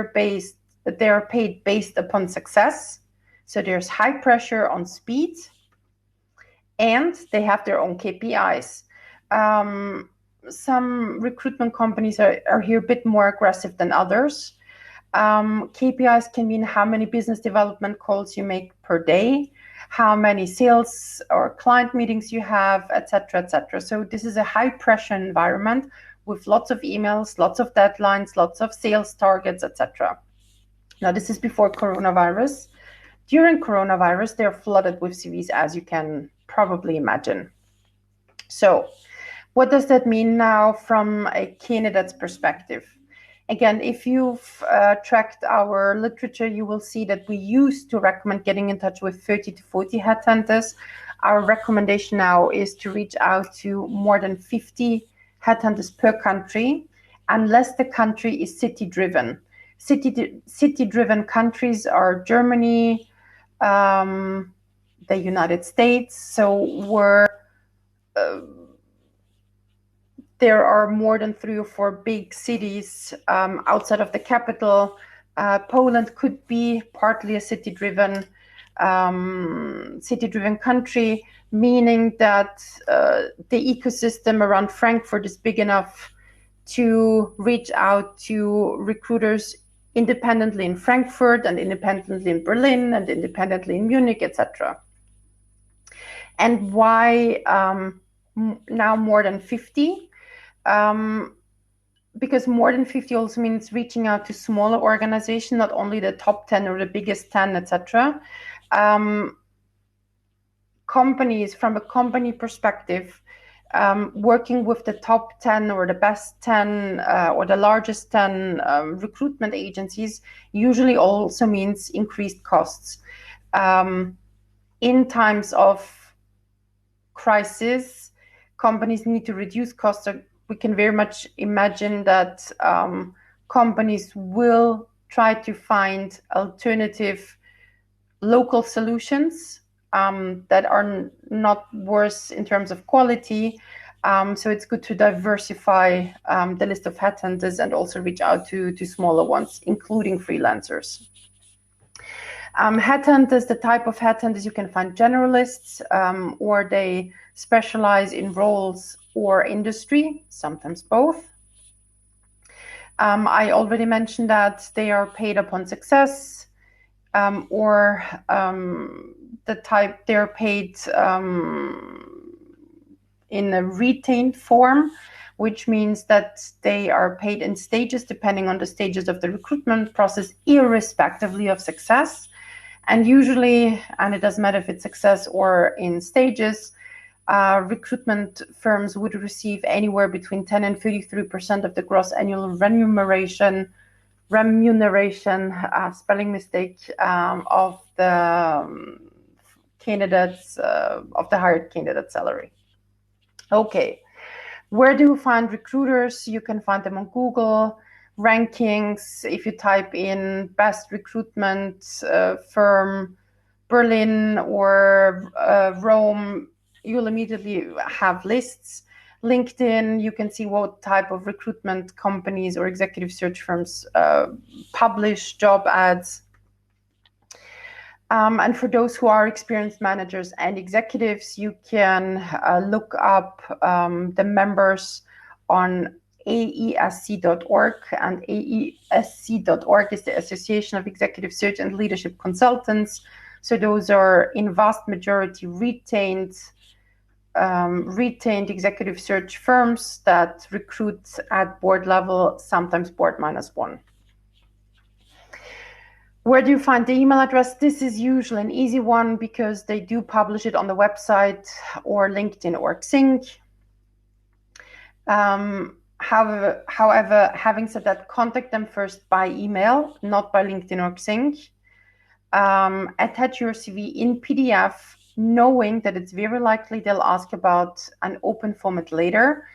[SPEAKER 1] are paid based upon success. So there's high pressure on speed, and they have their own KPIs. Some recruitment companies are here a bit more aggressive than others. KPIs can mean how many business development calls you make per day, how many sales or client meetings you have, etc., etc. So this is a high pressure environment with lots of emails, lots of deadlines, lots of sales targets, etc. Now, this is before coronavirus. During coronavirus, they're flooded with CVs, as you can probably imagine. So what does that mean now from a candidate's perspective? Again, if you've tracked our literature, you will see that we used to recommend getting in touch with 30 to 40 headhunters. Our recommendation now is to reach out to more than 50 headhunters per country, unless the country is city-driven. City-driven countries are Germany, the United States, so where there are more than 3 or 4 big cities outside of the capital. Poland could be partly a city-driven country, meaning that the ecosystem around Frankfurt is big enough to reach out to recruiters independently in Frankfurt and independently in Berlin and independently in Munich, etc. And why now more than 50? Because more than 50 also means reaching out to smaller organizations, not only the top 10 or the biggest 10, etc. Companies, from a company perspective, working with the top 10 or the best 10 or the largest 10 recruitment agencies usually also means increased costs. In times of crisis, companies need to reduce costs. So we can very much imagine that companies will try to find alternative local solutions that are not worse in terms of quality. So it's good to diversify the list of headhunters and also reach out to smaller ones, including freelancers. Headhunters, the type of headhunters, you can find generalists, or they specialize in roles or industry, sometimes both. I already mentioned that they are paid upon success, or the type they're paid in a retained form, which means that they are paid in stages depending on the stages of the recruitment process, irrespectively of success. And usually, and it doesn't matter if it's success or in stages, recruitment firms would receive anywhere between 10 and 33% of the gross annual remuneration, spelling mistake, of the candidates, of the hired candidate salary. Okay, where do you find recruiters? You can find them on Google rankings. If you type in best recruitment firm Berlin or Rome, you'll immediately have lists. LinkedIn, you can see what type of recruitment companies or executive search firms publish job ads. And for those who are experienced managers and executives, you can look up the members on aesc.org, and aesc.org is the Association of Executive Search and Leadership Consultants. So those are in vast majority retained executive search firms that recruit at board level, sometimes board -1. Where do you find the email address? This is usually an easy one because they do publish it on the website or LinkedIn or Xing. However, having said that, contact them first by email, not by LinkedIn or Xing. Attach your CV in PDF, knowing that it's very likely they'll ask about an open format later.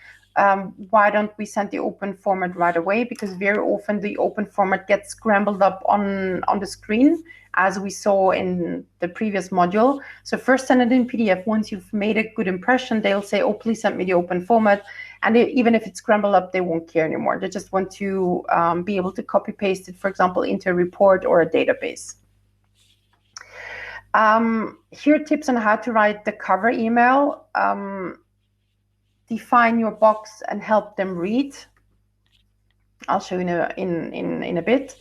[SPEAKER 1] Why don't we send the open format right away? Because very often the open format gets scrambled up on the screen, as we saw in the previous module. So first send it in PDF. Once you've made a good impression, they'll say, oh, please send me the open format. And even if it's scrambled up, they won't care anymore. They just want to be able to copy paste it, for example, into a report or a database. Here are tips on how to write the cover email. Define your box and help them read. I'll show you in a bit.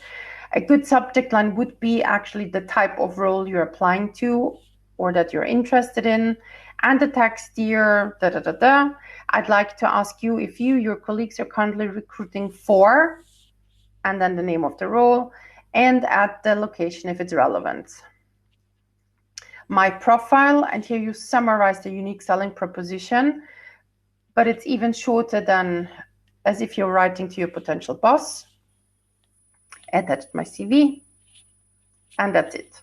[SPEAKER 1] A good subject line would be actually the type of role you're applying to or that you're interested in. And the text here, I'd like to ask you if your colleagues are currently recruiting for, and then the name of the role, and at the location if it's relevant. My profile, and here you summarize the unique selling proposition, but it's even shorter than as if you're writing to your potential boss. Attached my CV, and that's it.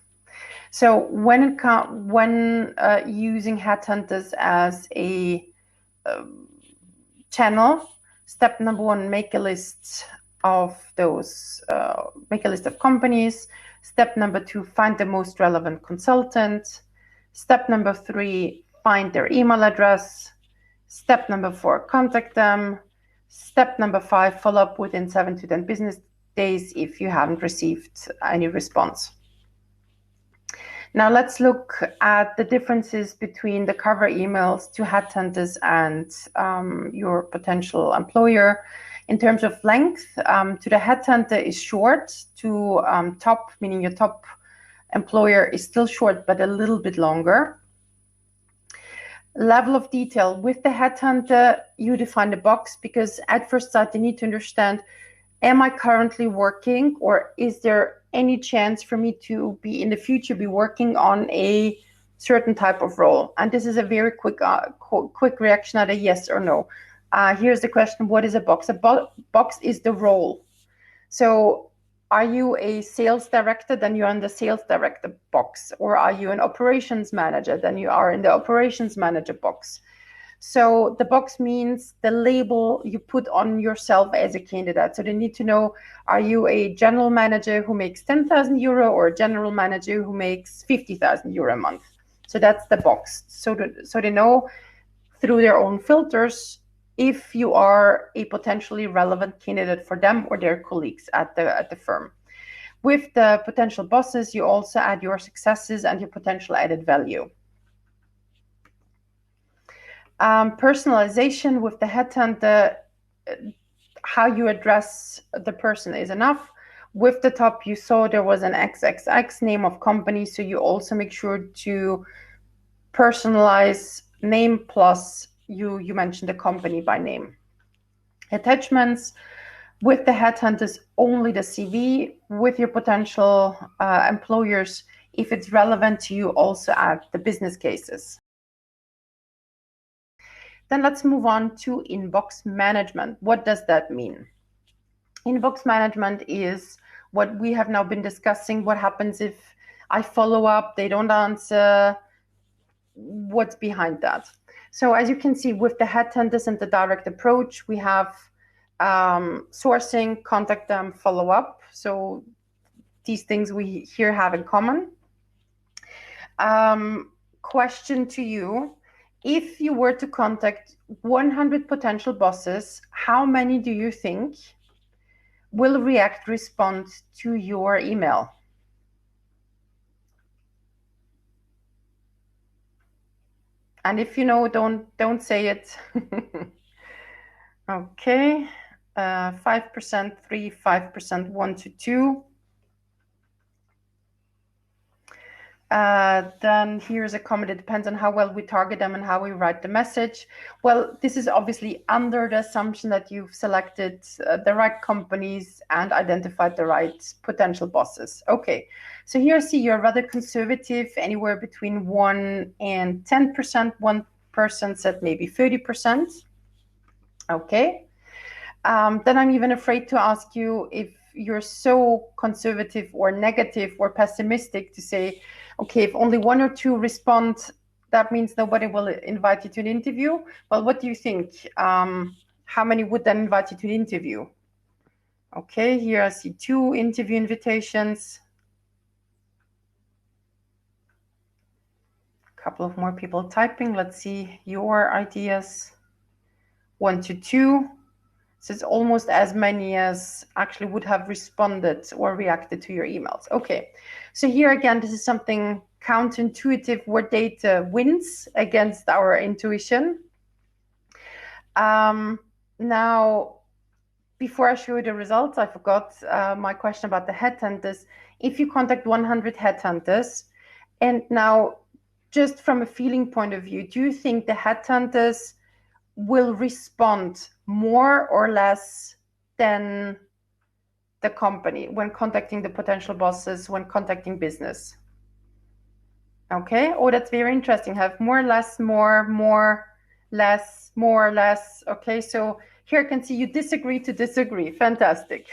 [SPEAKER 1] So when using headhunters as a channel, step number 1, make a list of those, make a list of companies. Step number 2, find the most relevant consultant. Step number 3, find their email address. Step number 4, contact them. Step number 5, follow up within 7 to 10 business days if you haven't received any response. Now let's look at the differences between the cover emails to headhunters and your potential employer. In terms of length, to the headhunter is short, to top, meaning your top employer, is still short, but a little bit longer. Level of detail. With the headhunter, you define the box because at first sight, they need to understand, am I currently working, or is there any chance for me to be in the future be working on a certain type of role? And this is a very quick reaction at a yes or no. Here's the question: what is a box? A box is the role. So are you a sales director? Then you're in the sales director box. Or are you an operations manager? Then you are in the operations manager box. So the box means the label you put on yourself as a candidate. So they need to know, are you a general manager who makes 10,000 euro or a general manager who makes 50,000 euro a month? So that's the box. So they know through their own filters if you are a potentially relevant candidate for them or their colleagues at the firm. With the potential bosses, you also add your successes and your potential added value. Personalization with the headhunter, how you address the person is enough. With the top, you saw there was an XXX name of company, so you also make sure to personalize name plus you mentioned the company by name. Attachments, with the headhunters, only the CV. With your potential employers, if it's relevant to you, also add the business cases. Then let's move on to inbox management. What does that mean? Inbox management is what we have now been discussing. What happens if I follow up, they don't answer? What's behind that? So as you can see, with the headhunters and the direct approach, we have sourcing, contact them, follow up. So these things we here have in common. Question to you: if you were to contact 100 potential bosses, how many do you think will respond to your email? And if you know, don't say it. Okay, 5%, 3, 5%, 1 to 2. Then here's a comment: it depends on how well we target them and how we write the message. Well, this is obviously under the assumption that you've selected the right companies and identified the right potential bosses. Okay, so here I see you're rather conservative, anywhere between 1 and 10%. One person said maybe 30%. Okay, then I'm even afraid to ask you if you're so conservative or negative or pessimistic to say, okay, if only 1 or 2 respond, that means nobody will invite you to an interview. Well, what do you think? How many would then invite you to an interview? Okay, here I see 2 interview invitations. A couple of more people typing. Let's see your ideas. 1 to 2. So it's almost as many as actually would have responded or reacted to your emails. Okay, so here again, this is something counterintuitive where data wins against our intuition. Now, before I show you the results, I forgot my question about the headhunters. If you contact 100 headhunters, and now just from a feeling point of view, do you think the headhunters will respond more or less than the company when contacting the potential bosses, when contacting business? Okay, oh, that's very interesting. Have more, less, more, less, more, less. Okay, so here I can see you disagree to disagree. Fantastic.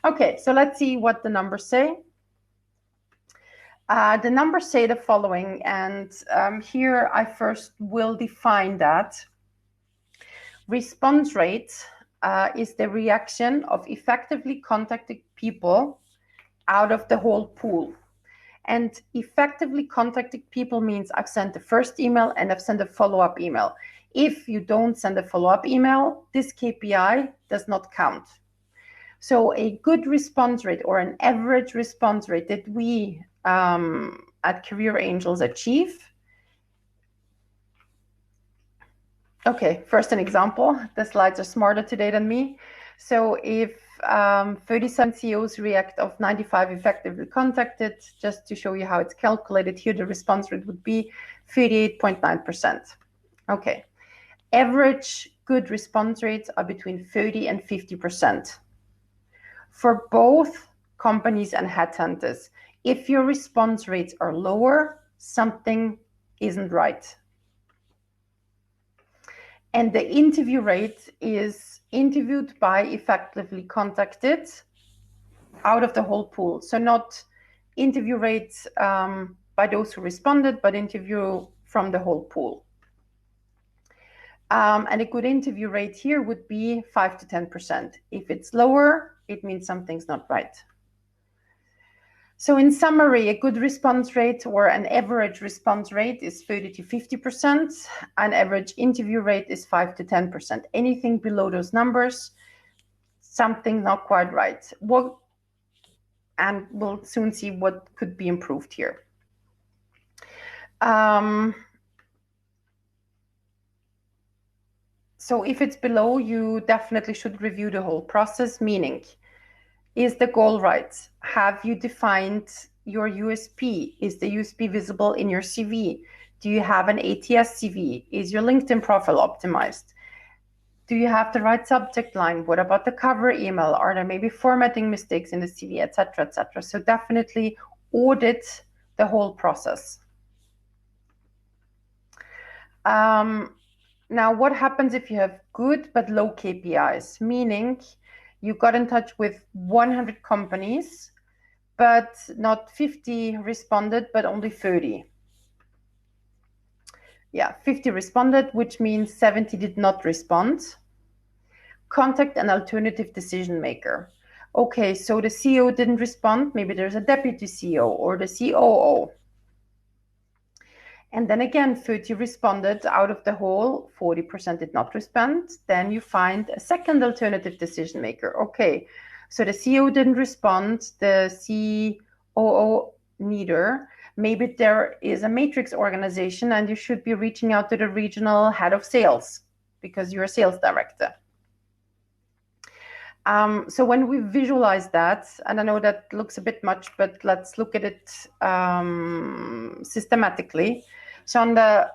[SPEAKER 1] Okay, so let's see what the numbers say. The numbers say the following, and here I first will define that. Response rate is the reaction of effectively contacted people out of the whole pool. And effectively contacted people means I've sent the first email and I've sent a follow-up email. If you don't send a follow-up email, this KPI does not count. So a good response rate or an average response rate that we at Career Angels achieve. Okay, first an example. The slides are smarter today than me. So if 37 CEOs react of 95 effectively contacted, just to show you how it's calculated here, the response rate would be 38.9%. Okay, average good response rates are between 30 and 50% for both companies and headhunters. If your response rates are lower, something isn't right. And the interview rate is interviewed by effectively contacted out of the whole pool. So not interview rates by those who responded, but interview from the whole pool. And a good interview rate here would be 5 to 10%. If it's lower, it means something's not right. So in summary, a good response rate or an average response rate is 30 to 50%. An average interview rate is 5 to 10%. Anything below those numbers, something not quite right. And we'll soon see what could be improved here. So if it's below, you definitely should review the whole process, meaning, is the goal right? Have you defined your USP? Is the USP visible in your CV? Do you have an ATS CV? Is your LinkedIn profile optimized? Do you have the right subject line? What about the cover email? Are there maybe formatting mistakes in the CV, etc., etc.? So definitely audit the whole process. Now, what happens if you have good but low KPIs? Meaning you got in touch with 100 companies, but not 50 responded, but only 30. Yeah, 50 responded, which means 70 did not respond. Contact an alternative decision maker. Okay, so the CEO didn't respond. Maybe there's a deputy CEO or the COO. And then again, 30 responded out of the whole, 40% did not respond. Then you find a second alternative decision maker. Okay, so the CEO didn't respond, the COO neither. Maybe there is a matrix organization and you should be reaching out to the regional head of sales because you're a sales director. So when we visualize that, and I know that looks a bit much, but let's look at it systematically. So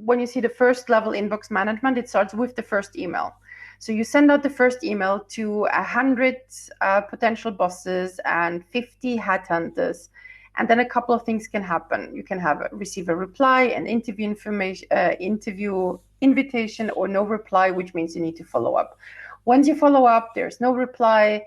[SPEAKER 1] when you see the first level inbox management, it starts with the first email. So you send out the first email to 100 potential bosses and 50 headhunters, and then a couple of things can happen. You can receive a reply, an interview invitation, or no reply, which means you need to follow up. Once you follow up, there's no reply,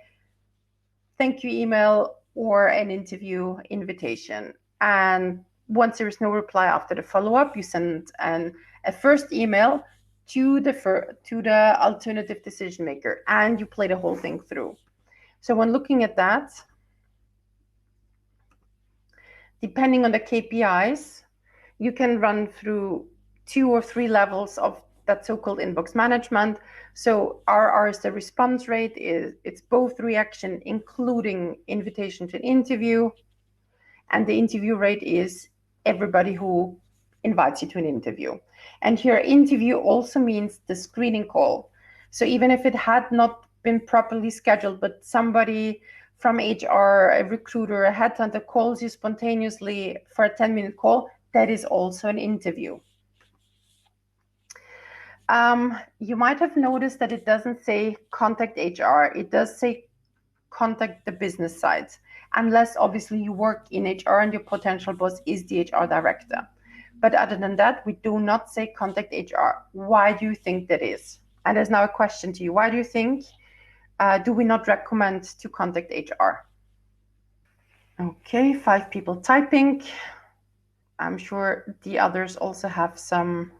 [SPEAKER 1] thank you email, or an interview invitation. And once there is no reply after the follow-up, you send a first email to the alternative decision maker, and you play the whole thing through. So when looking at that, depending on the KPIs, you can run through 2 or 3 levels of that so-called inbox management. So RR is the response rate. It's both reaction, including invitation to an interview, and the interview rate is everybody who invites you to an interview. And here, interview also means the screening call. So even if it had not been properly scheduled, but somebody from HR, a recruiter, a headhunter calls you spontaneously for a 10-minute call, that is also an interview. You might have noticed that it doesn't say contact HR. It does say contact the business side, unless obviously you work in HR and your potential boss is the HR director. But other than that, we do not say contact HR. Why do you think that is? And there's now a question to you. Why do you think, do we not recommend to contact HR? Okay, 5 people typing. I'm sure the others also have some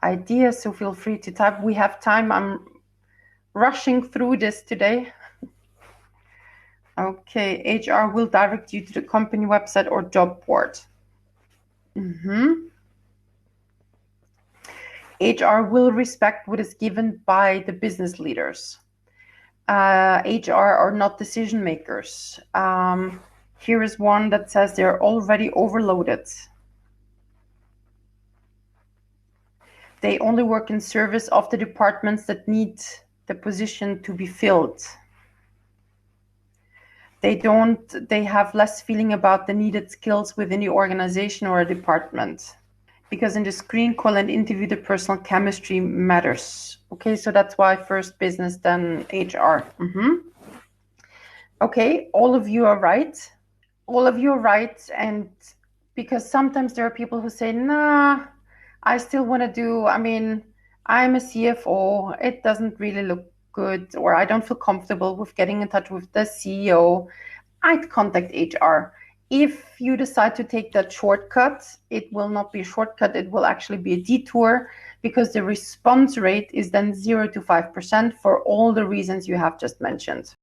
[SPEAKER 1] ideas, so feel free to type. We have time. I'm rushing through this today. Okay, HR will direct you to the company website or job board. HR will respect what is given by the business leaders. HR are not decision makers. Here is one that says they're already overloaded. They only work in service of the departments that need the position to be filled. They have less feeling about the needed skills within the organization or a department. Because in the screen call and interview, the personal chemistry matters. Okay, so that's why first business, then HR. Okay, all of you are right. All of you are right, and because sometimes there are people who say, nah, I still want to do, I mean, I'm a CFO, it doesn't really look good, or I don't feel comfortable with getting in touch with the CEO. I'd contact HR. If you decide to take that shortcut, it will not be a shortcut, it will actually be a detour, because the response rate is then 0 to 5% for all the reasons you have just mentioned.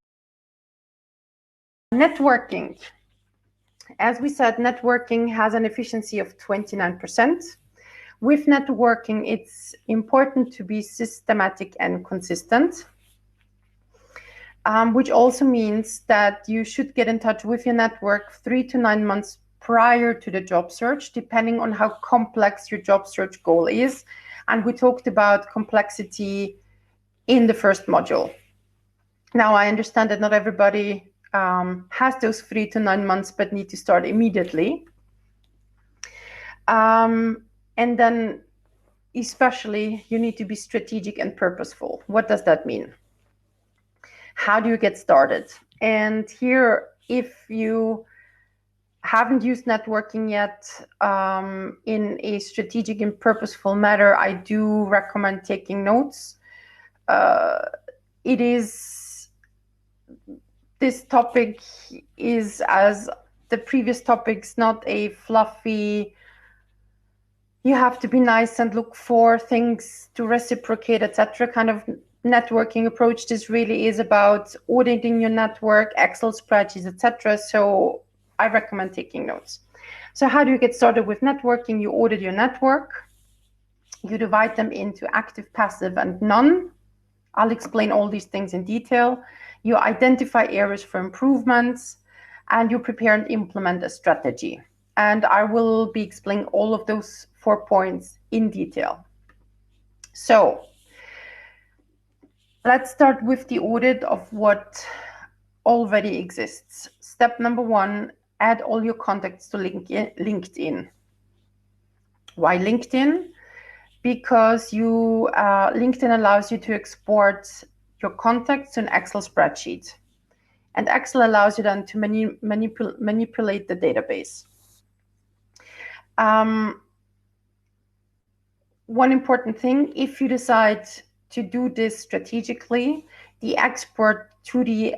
[SPEAKER 1] Networking. As we said, networking has an efficiency of 29%. With networking, it's important to be systematic and consistent, which also means that you should get in touch with your network 3 to 9 months prior to the job search, depending on how complex your job search goal is. And we talked about complexity in the first module. Now, I understand that not everybody has those 3 to 9 months, but need to start immediately. And then especially, you need to be strategic and purposeful. What does that mean? How do you get started? And here, if you haven't used networking yet in a strategic and purposeful manner, I do recommend taking notes. This topic is, as the previous topics, not a fluffy, you have to be nice and look for things to reciprocate, etc. kind of networking approach. This really is about auditing your network, Excel spreadsheets, etc. So I recommend taking notes. So how do you get started with networking? You audit your network. You divide them into active, passive, and none. I'll explain all these things in detail. You identify areas for improvements, and you prepare and implement a strategy. And I will be explaining all of those 4 points in detail. So let's start with the audit of what already exists. Step number 1, add all your contacts to LinkedIn. Why LinkedIn? Because LinkedIn allows you to export your contacts to an Excel spreadsheet. And Excel allows you then to manipulate the database. One important thing, if you decide to do this strategically, the export to the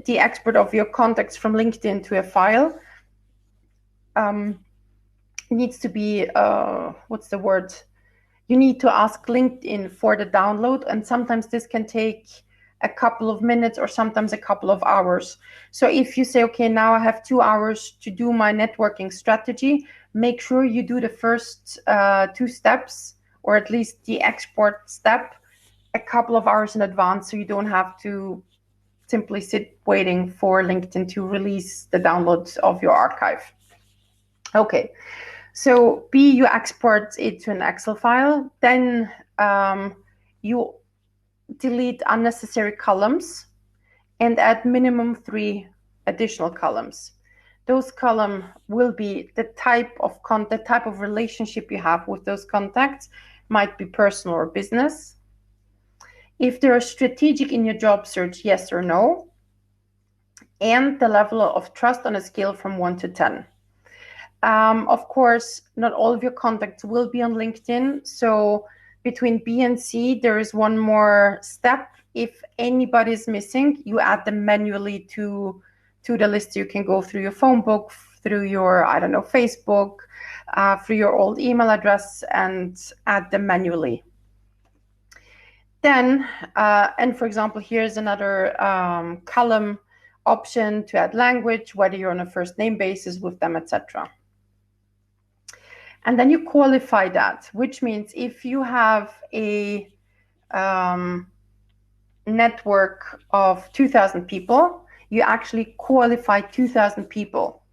[SPEAKER 1] export of your contacts from LinkedIn to a file needs to be, what's the word? You need to ask LinkedIn for the download, and sometimes this can take a couple of minutes or sometimes a couple of hours. So if you say, okay, now I have 2 hours to do my networking strategy, make sure you do the first 2 steps, or at least the export step, a couple of hours in advance, so you don't have to simply sit waiting for LinkedIn to release the downloads of your archive. Okay, so B, you export it to an Excel file, then you delete unnecessary columns and add minimum 3 additional columns. Those columns will be the type of contact, type of relationship you have with those contacts, might be personal or business. If they are strategic in your job search, yes or no, and the level of trust on a scale from 1 to 10. Of course, not all of your contacts will be on LinkedIn. So between B and C, there is one more step. If anybody is missing, you add them manually to the list. You can go through your phone book, through your, I don't know, Facebook, through your old email address, and add them manually. Then, and for example, here's another column option to add language, whether you're on a first name basis with them, etc. And then you qualify that, which means if you have a network of 2,000 people, you actually qualify 2,000 people,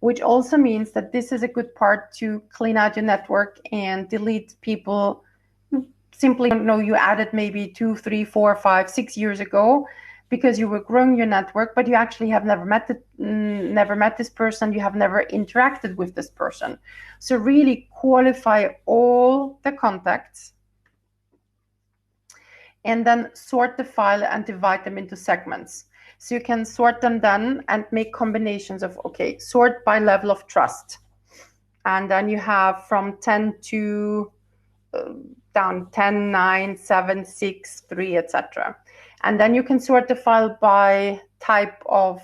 [SPEAKER 1] which also means that this is a good part to clean out your network and delete people who simply don't know you added maybe 2, 3, 4, 5, 6 years ago, because you were growing your network, but you actually have never met this person, you have never interacted with this person. So really qualify all the contacts and then sort the file and divide them into segments. So you can sort them then and make combinations of, okay, sort by level of trust. And then you have from 10 to down 10, 9, 7, 6, 3, etc. And then you can sort the file by type of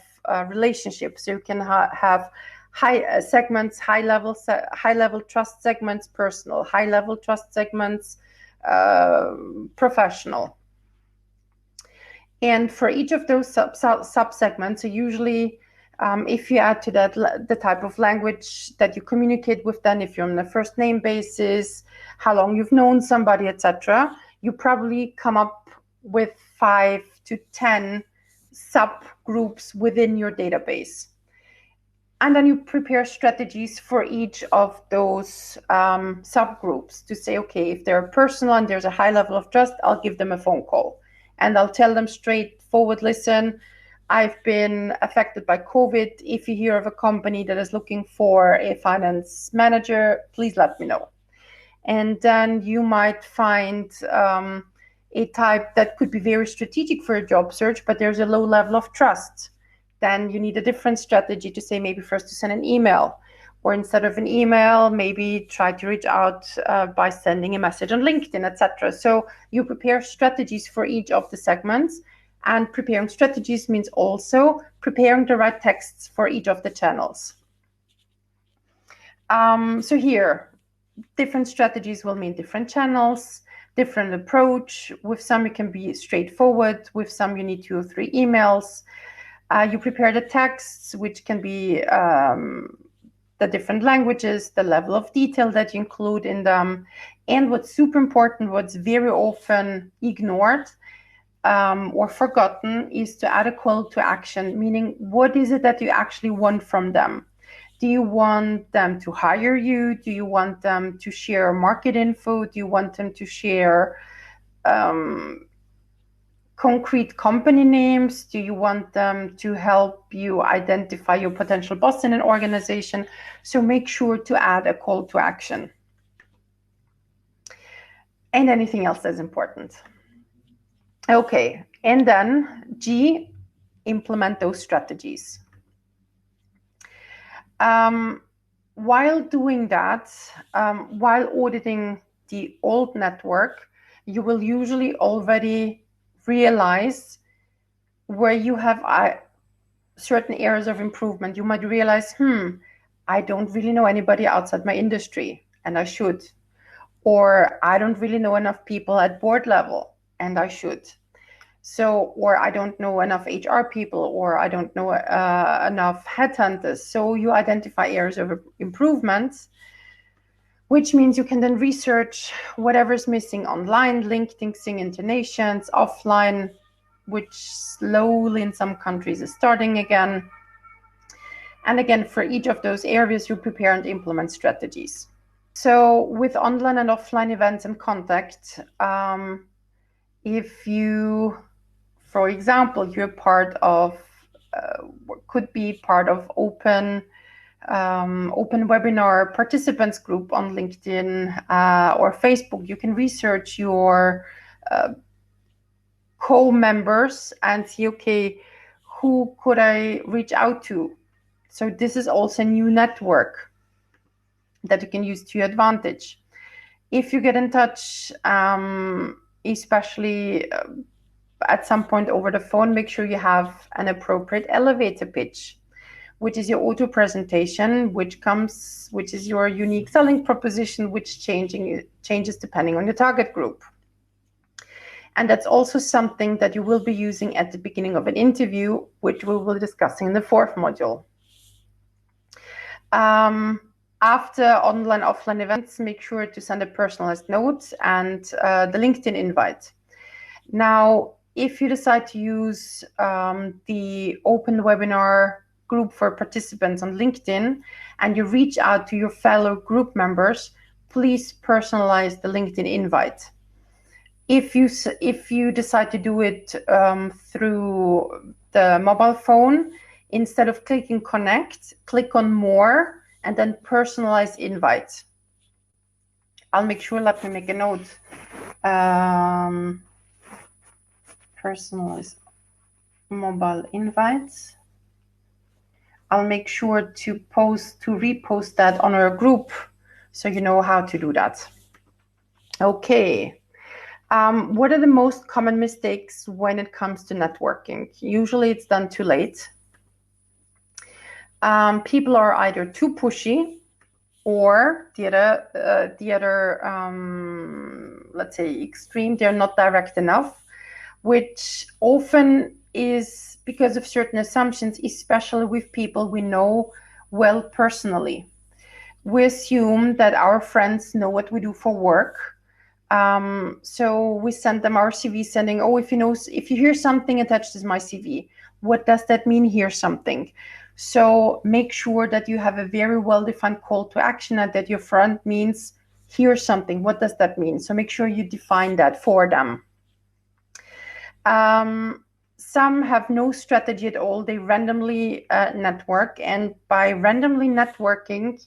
[SPEAKER 1] relationship. So you can have high segments, high level trust segments, personal, high level trust segments, professional. And for each of those sub segments, so usually if you add to that the type of language that you communicate with, then if you're on a first name basis, how long you've known somebody, etc., you probably come up with 5 to 10 subgroups within your database. And then you prepare strategies for each of those subgroups to say, okay, if they're personal and there's a high level of trust, I'll give them a phone call. And I'll tell them straightforward, listen, I've been affected by COVID. If you hear of a company that is looking for a finance manager, please let me know. And then you might find a type that could be very strategic for a job search, but there's a low level of trust. Then you need a different strategy to say maybe first to send an email, or instead of an email, maybe try to reach out by sending a message on LinkedIn, etc. So you prepare strategies for each of the segments, and preparing strategies means also preparing the right texts for each of the channels. So here, different strategies will mean different channels, different approach. With some, it can be straightforward. With some, you need 2 or 3 emails. You prepare the texts, which can be the different languages, the level of detail that you include in them. And what's super important, what's very often ignored or forgotten, is to add a call to action, meaning what is it that you actually want from them? Do you want them to hire you? Do you want them to share market info? Do you want them to share concrete company names? Do you want them to help you identify your potential boss in an organization? So make sure to add a call to action. And anything else that's important. Okay, and then G, implement those strategies. While doing that, while auditing the old network, you will usually already realize where you have certain areas of improvement. You might realize, I don't really know anybody outside my industry, and I should. Or I don't really know enough people at board level, and I should. So, or I don't know enough HR people, or I don't know enough headhunters. So you identify areas of improvement, which means you can then research whatever's missing online, LinkedIn, intonations, offline, which slowly in some countries is starting again. And again, for each of those areas, you prepare and implement strategies. So with online and offline events and contact, if you, for example, you're part of, could be part of open webinar participants group on LinkedIn or Facebook, you can research your co-members and see, okay, who could I reach out to? So this is also a new network that you can use to your advantage. If you get in touch, especially at some point over the phone, make sure you have an appropriate elevator pitch, which is your auto presentation, which is your unique selling proposition, which changes depending on your target group. And that's also something that you will be using at the beginning of an interview, which we will be discussing in the 4th module. After online, offline events, make sure to send a personalized note and the LinkedIn invite. Now, if you decide to use the open webinar group for participants on LinkedIn and you reach out to your fellow group members, please personalize the LinkedIn invite. If you decide to do it through the mobile phone, instead of clicking connect, click on more and then personalize invite. I'll make sure, let me make a note. Personalize. mobile invites. I'll make sure to repost that on our group so you know how to do that. Okay. What are the most common mistakes when it comes to networking? Usually it's done too late. People are either too pushy, or the other let's say extreme, they're not direct enough, which often is because of certain assumptions, especially with people we know well personally. We assume that our friends know what we do for work. So we send them our CV, sending, oh, if you hear something attached is my CV. What does that mean, hear something? So make sure that you have a very well-defined call to action and that your friend means hear something. What does that mean? So make sure you define that for them. Some have no strategy at all. They randomly network, and by randomly networking,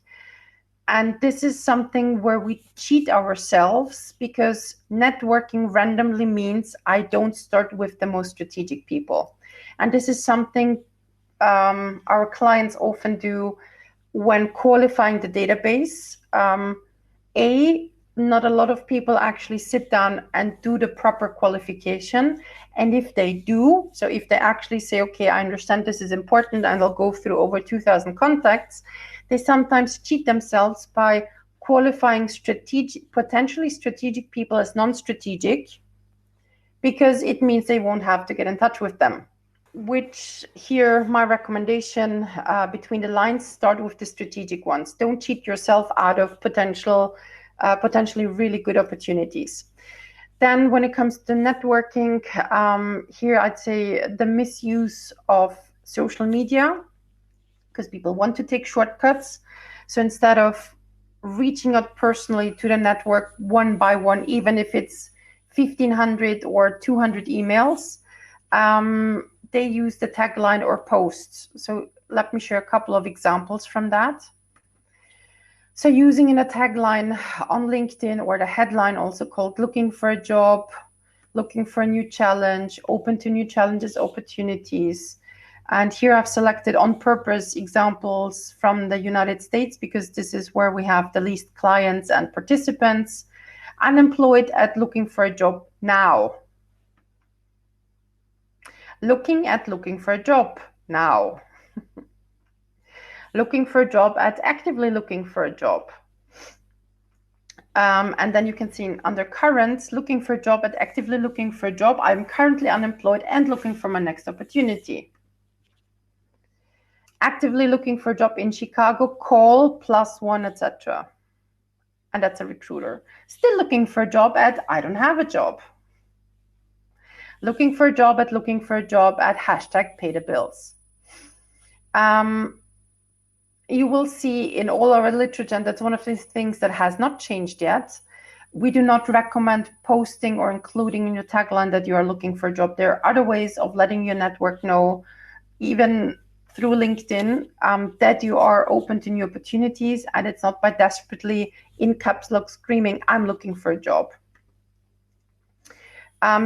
[SPEAKER 1] and this is something where we cheat ourselves, because networking randomly means I don't start with the most strategic people. And this is something our clients often do when qualifying the database. Not a lot of people actually sit down and do the proper qualification. And if they do, so if they actually say, okay, I understand this is important, and they'll go through over 2,000 contacts, they sometimes cheat themselves by qualifying potentially strategic people as non-strategic, because it means they won't have to get in touch with them. Which here, my recommendation between the lines, start with the strategic ones. Don't cheat yourself out of potentially really good opportunities. Then when it comes to networking, here I'd say the misuse of social media, because people want to take shortcuts. So instead of reaching out personally to the network one by one, even if it's 1,500 or 200 emails, they use the tagline or posts. So let me share a couple of examples from that. So using in a tagline on LinkedIn, or the headline also called looking for a job, looking for a new challenge, open to new challenges, opportunities. And here I've selected on purpose examples from the United States, because this is where we have the least clients and participants. Unemployed at looking for a job now. Looking for a job now. Looking for a job at actively looking for a job. And then you can see under currents, looking for a job at actively looking for a job. I'm currently unemployed and looking for my next opportunity. Actively looking for a job in Chicago, call +1, etc. And that's a recruiter. Still looking for a job at I don't have a job. Looking for a job at #pay the bills. You will see in all our literature, and that's one of the things that has not changed yet, we do not recommend posting or including in your tagline that you are looking for a job. There are other ways of letting your network know, even through LinkedIn, that you are open to new opportunities, and it's not by desperately in caps lock screaming, I'm looking for a job.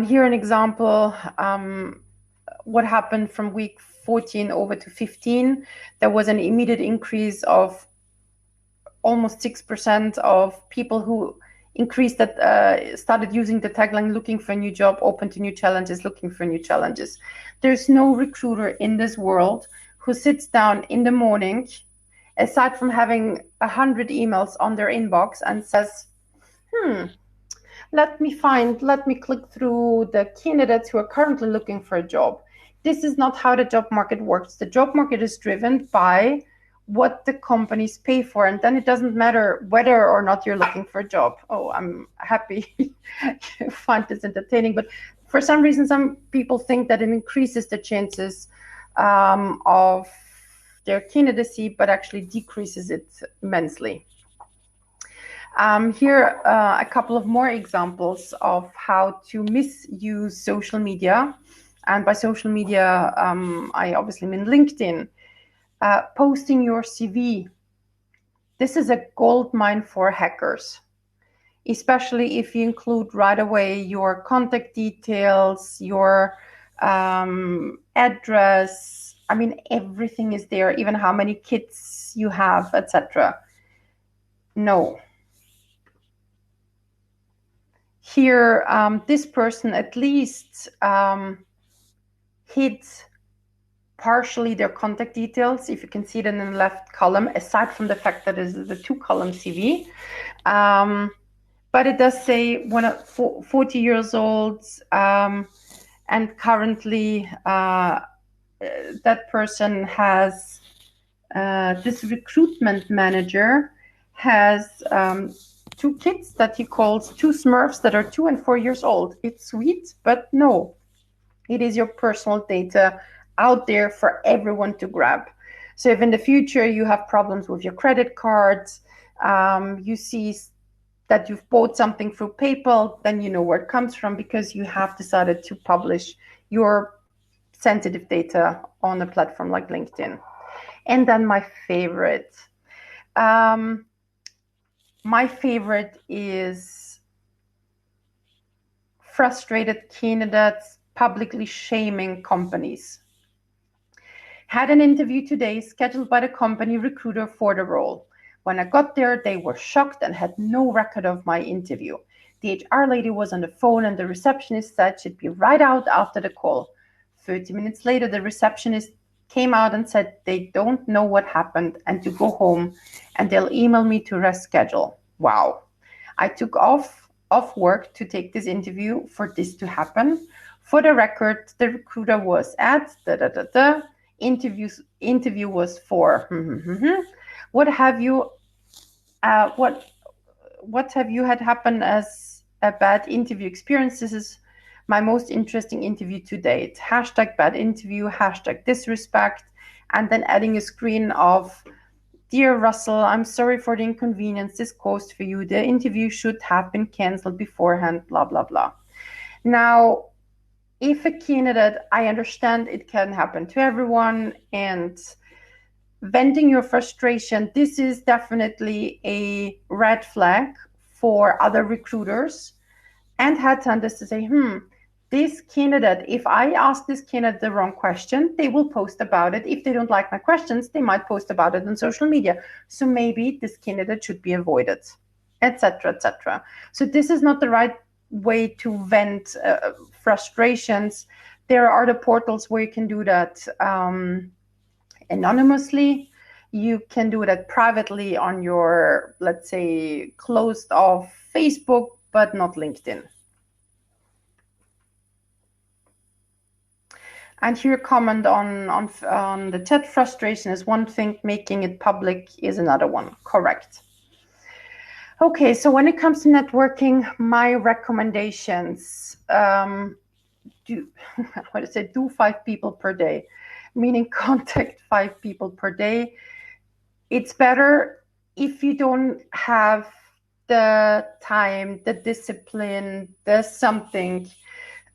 [SPEAKER 1] Here an example, what happened from week 14 over to 15. There was an immediate increase of almost 6% of people who increased that, started using the tagline looking for a new job, open to new challenges, looking for new challenges. There's no recruiter in this world who sits down in the morning, aside from having 100 emails on their inbox, and says, let me click through the candidates who are currently looking for a job. This is not how the job market works. The job market is driven by what the companies pay for, and then it doesn't matter whether or not you're looking for a job. Oh, I'm happy you find this entertaining, but for some reason, some people think that it increases the chances of their candidacy, but actually decreases it immensely. Here a couple of more examples of how to misuse social media. And by social media, I obviously mean LinkedIn. Posting your CV. This is a gold mine for hackers, especially if you include right away your contact details, your address. I mean, everything is there, even how many kids you have, etc. No. Here, this person at least hid partially their contact details, if you can see it in the left column, aside from the fact that it is the 2-column CV. But it does say 40 years old, and currently that person has, this recruitment manager has 2 kids that he calls 2 Smurfs that are 2 and 4 years old. It's sweet, but no, it is your personal data out there for everyone to grab. So if in the future you have problems with your credit cards, you see that you've bought something through PayPal, then you know where it comes from, because you have decided to publish your sensitive data on a platform like LinkedIn. And then my favorite. My favorite is frustrated candidates publicly shaming companies. Had an interview today scheduled by the company recruiter for the role. When I got there, they were shocked and had no record of my interview. The HR lady was on the phone and the receptionist said she'd be right out after the call. 30 minutes later, the receptionist came out and said they don't know what happened and to go home, and they'll email me to reschedule. Wow. I took off work to take this interview for this to happen. For the record, the recruiter was at interview was for what have you had happen as a bad interview experience? This is my most interesting interview to date. Hashtag bad interview, hashtag disrespect, and then adding a screen of, dear Russell, I'm sorry for the inconvenience this caused for you. The interview should have been cancelled beforehand, blah, blah, blah. Now, if a candidate, I understand it can happen to everyone, and venting your frustration, this is definitely a red flag for other recruiters and headhunters to say, this candidate, if I ask this candidate the wrong question, they will post about it. If they don't like my questions, they might post about it on social media. So maybe this candidate should be avoided, etc., etc. So this is not the right way to vent frustrations. There are the portals where you can do that anonymously. You can do that privately on your, let's say, closed off Facebook, but not LinkedIn. And here, comment on the chat. Frustration is one thing, making it public is another one. Correct. Okay, so when it comes to networking, my recommendations, do 5 people per day, meaning contact 5 people per day. It's better if you don't have the time, the discipline, the something,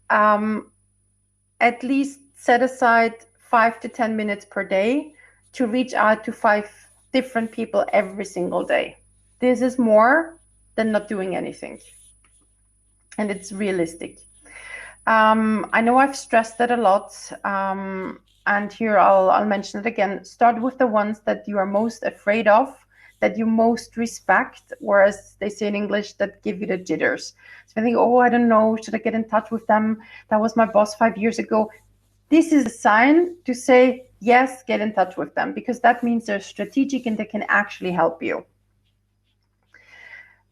[SPEAKER 1] at least set aside 5 to 10 minutes per day to reach out to 5 different people every single day. This is more than not doing anything. And it's realistic. I know I've stressed that a lot. And here I'll mention it again. Start with the ones that you are most afraid of, that you most respect, or as they say in English, that give you the jitters. So I think, I don't know, should I get in touch with them? That was my boss 5 years ago. This is a sign to say, yes, get in touch with them, because that means they're strategic and they can actually help you.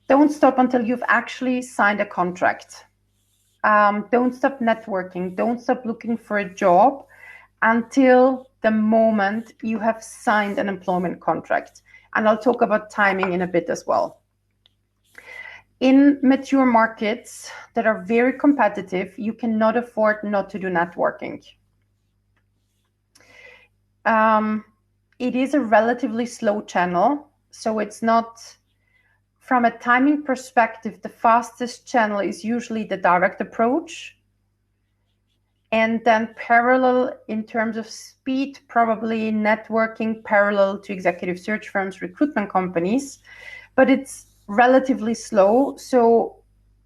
[SPEAKER 1] Don't stop until you've actually signed a contract. Don't stop networking. Don't stop looking for a job until the moment you have signed an employment contract. And I'll talk about timing in a bit as well. In mature markets that are very competitive, you cannot afford not to do networking. It is a relatively slow channel, so it's not, from a timing perspective, the fastest channel is usually the direct approach. And then parallel in terms of speed, probably networking parallel to executive search firms, recruitment companies, but it's relatively slow. So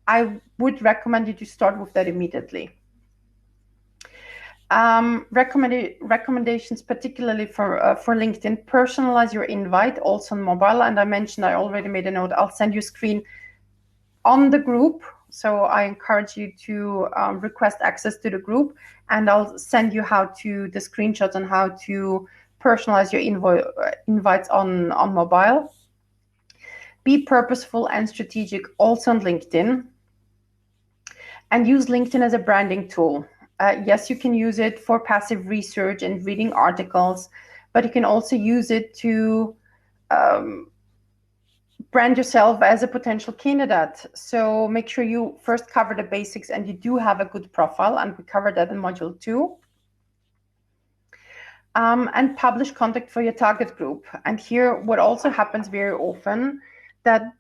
[SPEAKER 1] I would recommend you to start with that immediately. Recommendations, particularly for LinkedIn: personalize your invite, also on mobile. And I mentioned, I already made a note, I'll send you a screen on the group. So I encourage you to request access to the group, and I'll send you the screenshots on how to personalize your invites on mobile. Be purposeful and strategic, also on LinkedIn. And use LinkedIn as a branding tool. Yes, you can use it for passive research and reading articles, but you can also use it to brand yourself as a potential candidate. So make sure you first cover the basics and you do have a good profile, and we covered that in module 2. And publish content for your target group. And here, what also happens very often, that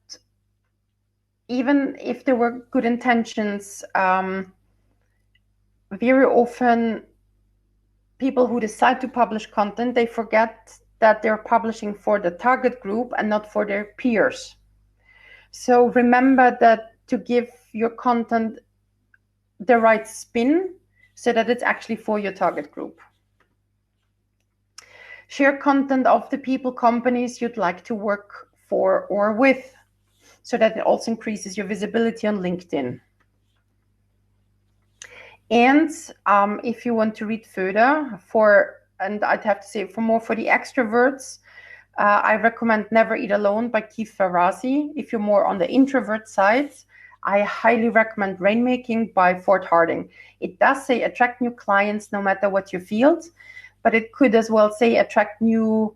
[SPEAKER 1] even if there were good intentions, very often people who decide to publish content, they forget that they're publishing for the target group and not for their peers. So remember that to give your content the right spin so that it's actually for your target group. Share content of the people, companies you'd like to work for or with, so that it also increases your visibility on LinkedIn. And if you want to read further, and I'd have to say for the extroverts, I recommend Never Eat Alone by Keith Ferrazzi. If you're more on the introvert side, I highly recommend Rainmaking by Fort Harding. It does say attract new clients no matter what your field, but it could as well say attract new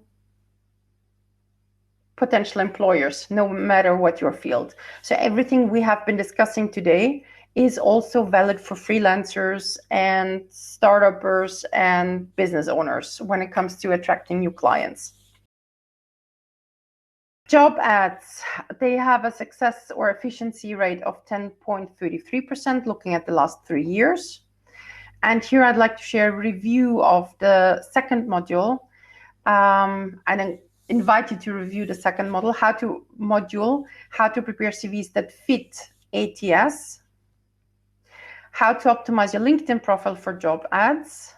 [SPEAKER 1] potential employers no matter what your field. So everything we have been discussing today is also valid for freelancers and startups and business owners when it comes to attracting new clients. Job ads, they have a success or efficiency rate of 10.33% looking at the last 3 years. And here I'd like to share a review of the second module, and then invite you to review the second module, how to prepare CVs that fit ATS, how to optimize your LinkedIn profile for job ads.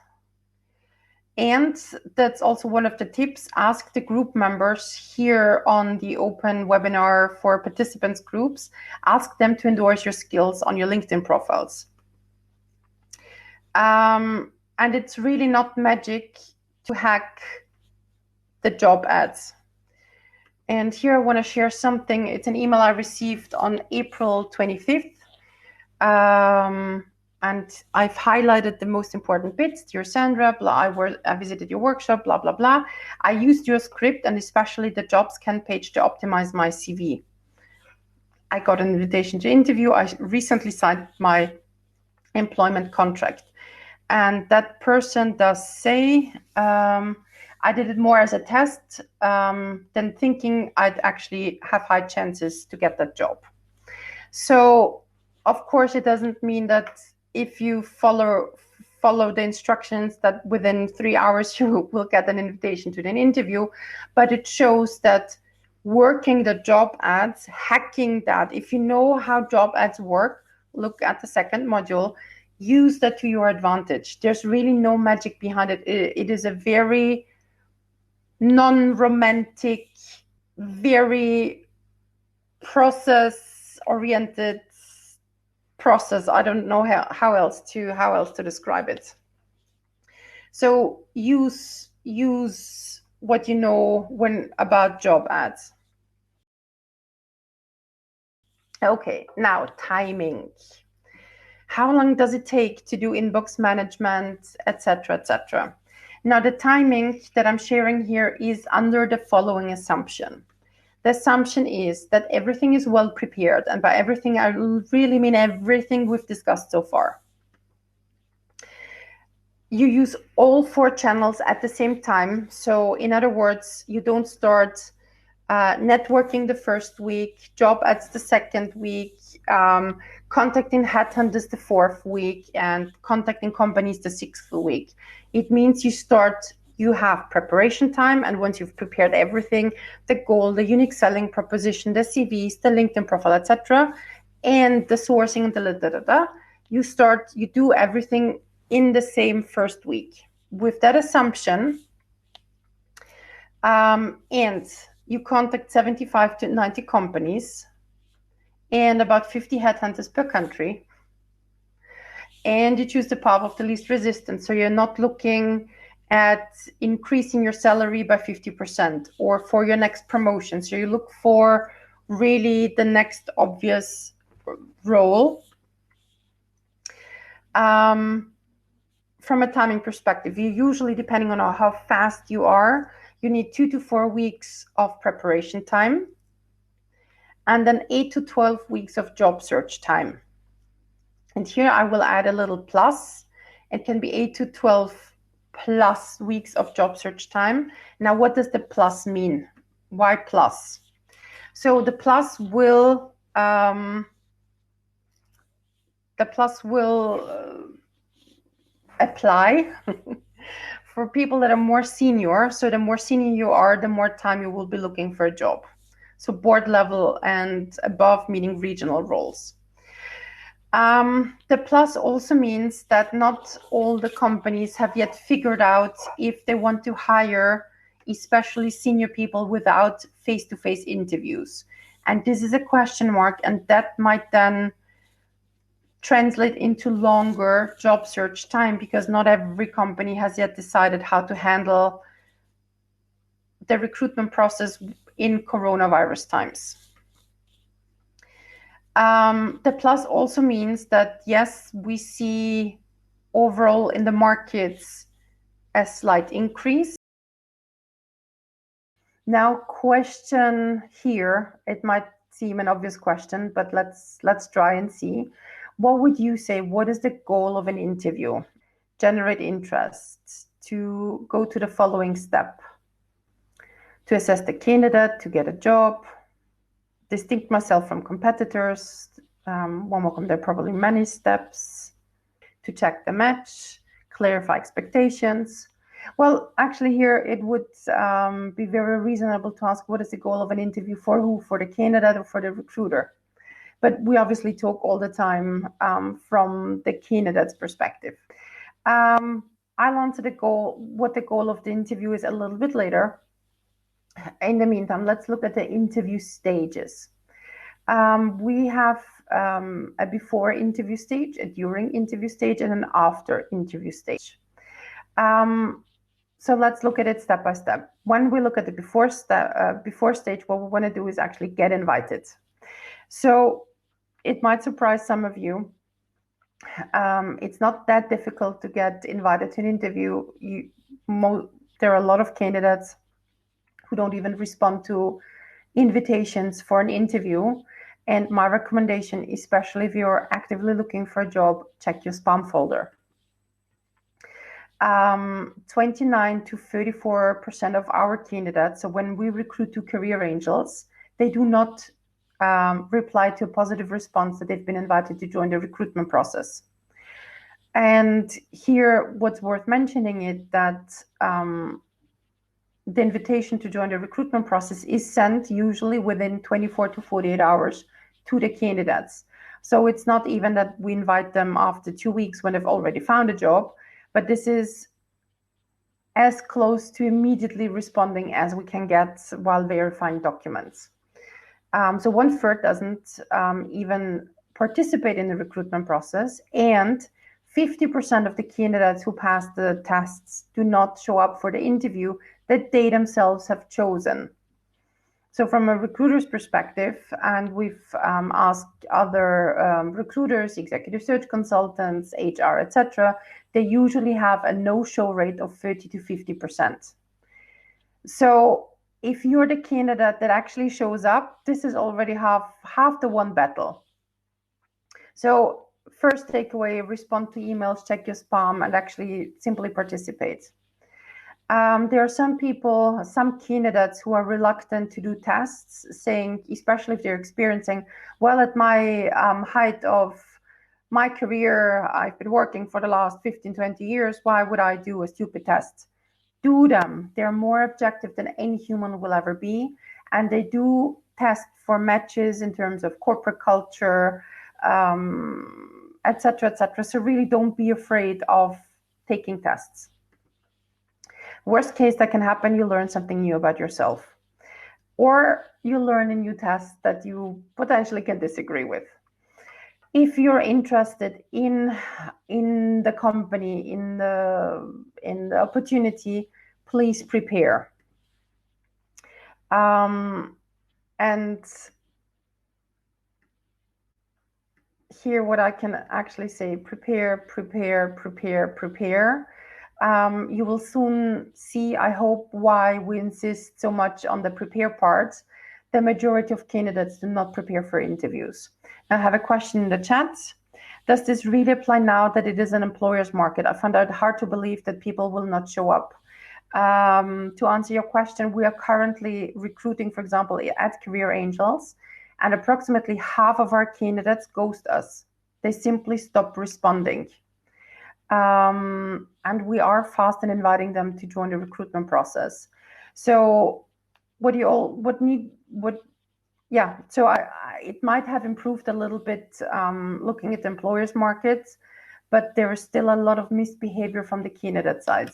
[SPEAKER 1] And that's also one of the tips. Ask the group members here on the open webinar for participants groups, ask them to endorse your skills on your LinkedIn profiles. And it's really not magic to hack the job ads. And here I want to share something. It's an email I received on April 25th. And I've highlighted the most important bits. Dear Sandra, I visited your workshop, blah, blah, blah. I used your script and especially the Jobscan page to optimize my CV. I got an invitation to interview. I recently signed my employment contract. And that person does say, I did it more as a test than thinking I'd actually have high chances to get that job. So, of course, it doesn't mean that if you follow the instructions that within 3 hours you will get an invitation to an interview, but it shows that working the job ads, hacking that, if you know how job ads work, look at the second module, use that to your advantage. There's really no magic behind it. It is a very non-romantic, very process-oriented process. I don't know how else to describe it. So use what you know about job ads. Okay, now timing. How long does it take to do inbox management, etc., etc.? Now, the timing that I'm sharing here is under the following assumption. The assumption is that everything is well prepared, and by everything, I really mean everything we've discussed so far. You use all 4 channels at the same time. So in other words, you don't start networking the first week, job ads the second week, contacting headhunters the 4th week, and contacting companies the 6th week. It means you have preparation time, and once you've prepared everything, the goal, the unique selling proposition, the CVs, the LinkedIn profile, etc., and the sourcing and you do everything in the same first week. With that assumption, and you contact 75 to 90 companies and about 50 headhunters per country, and you choose the path of the least resistance. So you're not looking at increasing your salary by 50% or for your next promotion. So you look for really the next obvious role. From a timing perspective, you usually, depending on how fast you are, you need 2 to 4 weeks of preparation time and then 8 to 12 weeks of job search time. And here I will add a little plus. It can be 8 to 12 plus weeks of job search time. Now, what does the plus mean? Why plus? So the plus will apply for people that are more senior. So the more senior you are, the more time you will be looking for a job. So board level and above, meaning regional roles. The plus also means that not all the companies have yet figured out if they want to hire especially senior people without face-to-face interviews. And this is a question mark, and that might then translate into longer job search time because not every company has yet decided how to handle the recruitment process in coronavirus times. The plus also means that, yes, we see overall in the markets a slight increase. Now, question here, it might seem an obvious question, but let's try and see. What would you say? What is the goal of an interview? Generate interest, to go to the following step, to assess the candidate, to get a job, distinct myself from competitors. One more, there are probably many steps, to check the match, clarify expectations. Well, actually here it would be very reasonable to ask, what is the goal of an interview for who? For the candidate or for the recruiter? But we obviously talk all the time from the candidate's perspective. I'll answer what the goal of the interview is a little bit later. In the meantime, let's look at the interview stages. We have a before interview stage, a during interview stage, and an after interview stage. So let's look at it step by step. When we look at the before stage, what we want to do is actually get invited. So it might surprise some of you. It's not that difficult to get invited to an interview. There are a lot of candidates who don't even respond to invitations for an interview. And my recommendation, especially if you're actively looking for a job, check your spam folder. 29 to 34% of our candidates, so when we recruit to Career Angels, they do not reply to a positive response that they've been invited to join the recruitment process. And here, what's worth mentioning is that the invitation to join the recruitment process is sent usually within 24 to 48 hours to the candidates. So it's not even that we invite them after 2 weeks when they've already found a job, but this is as close to immediately responding as we can get while verifying documents. So 1/3 doesn't even participate in the recruitment process, and 50% of the candidates who pass the tests do not show up for the interview that they themselves have chosen. So from a recruiter's perspective, and we've asked other recruiters, executive search consultants, HR, etc., they usually have a no-show rate of 30 to 50%. So if you're the candidate that actually shows up, this is already half the won battle. So first takeaway, respond to emails, check your spam, and actually simply participate. There are some candidates who are reluctant to do tests, saying, especially if they're experiencing, well, at my height of my career, I've been working for the last 15, 20 years, why would I do a stupid test? Do them. They're more objective than any human will ever be. And they do test for matches in terms of corporate culture, etc., etc. So really don't be afraid of taking tests. Worst case that can happen, you learn something new about yourself, or you learn a new test that you potentially can disagree with. If you're interested in the company, in the opportunity, please prepare. And here what I can actually say, prepare. You will soon see, I hope, why we insist so much on the prepare part. The majority of candidates do not prepare for interviews. I have a question in the chat. Does this really apply now that it is an employer's market? I find it hard to believe that people will not show up. To answer your question, we are currently recruiting, for example, at Career Angels, and approximately half of our candidates ghost us. They simply stop responding. And we are fast in inviting them to join the recruitment process. So it might have improved a little bit looking at the employers' markets, but there is still a lot of misbehavior from the candidate side.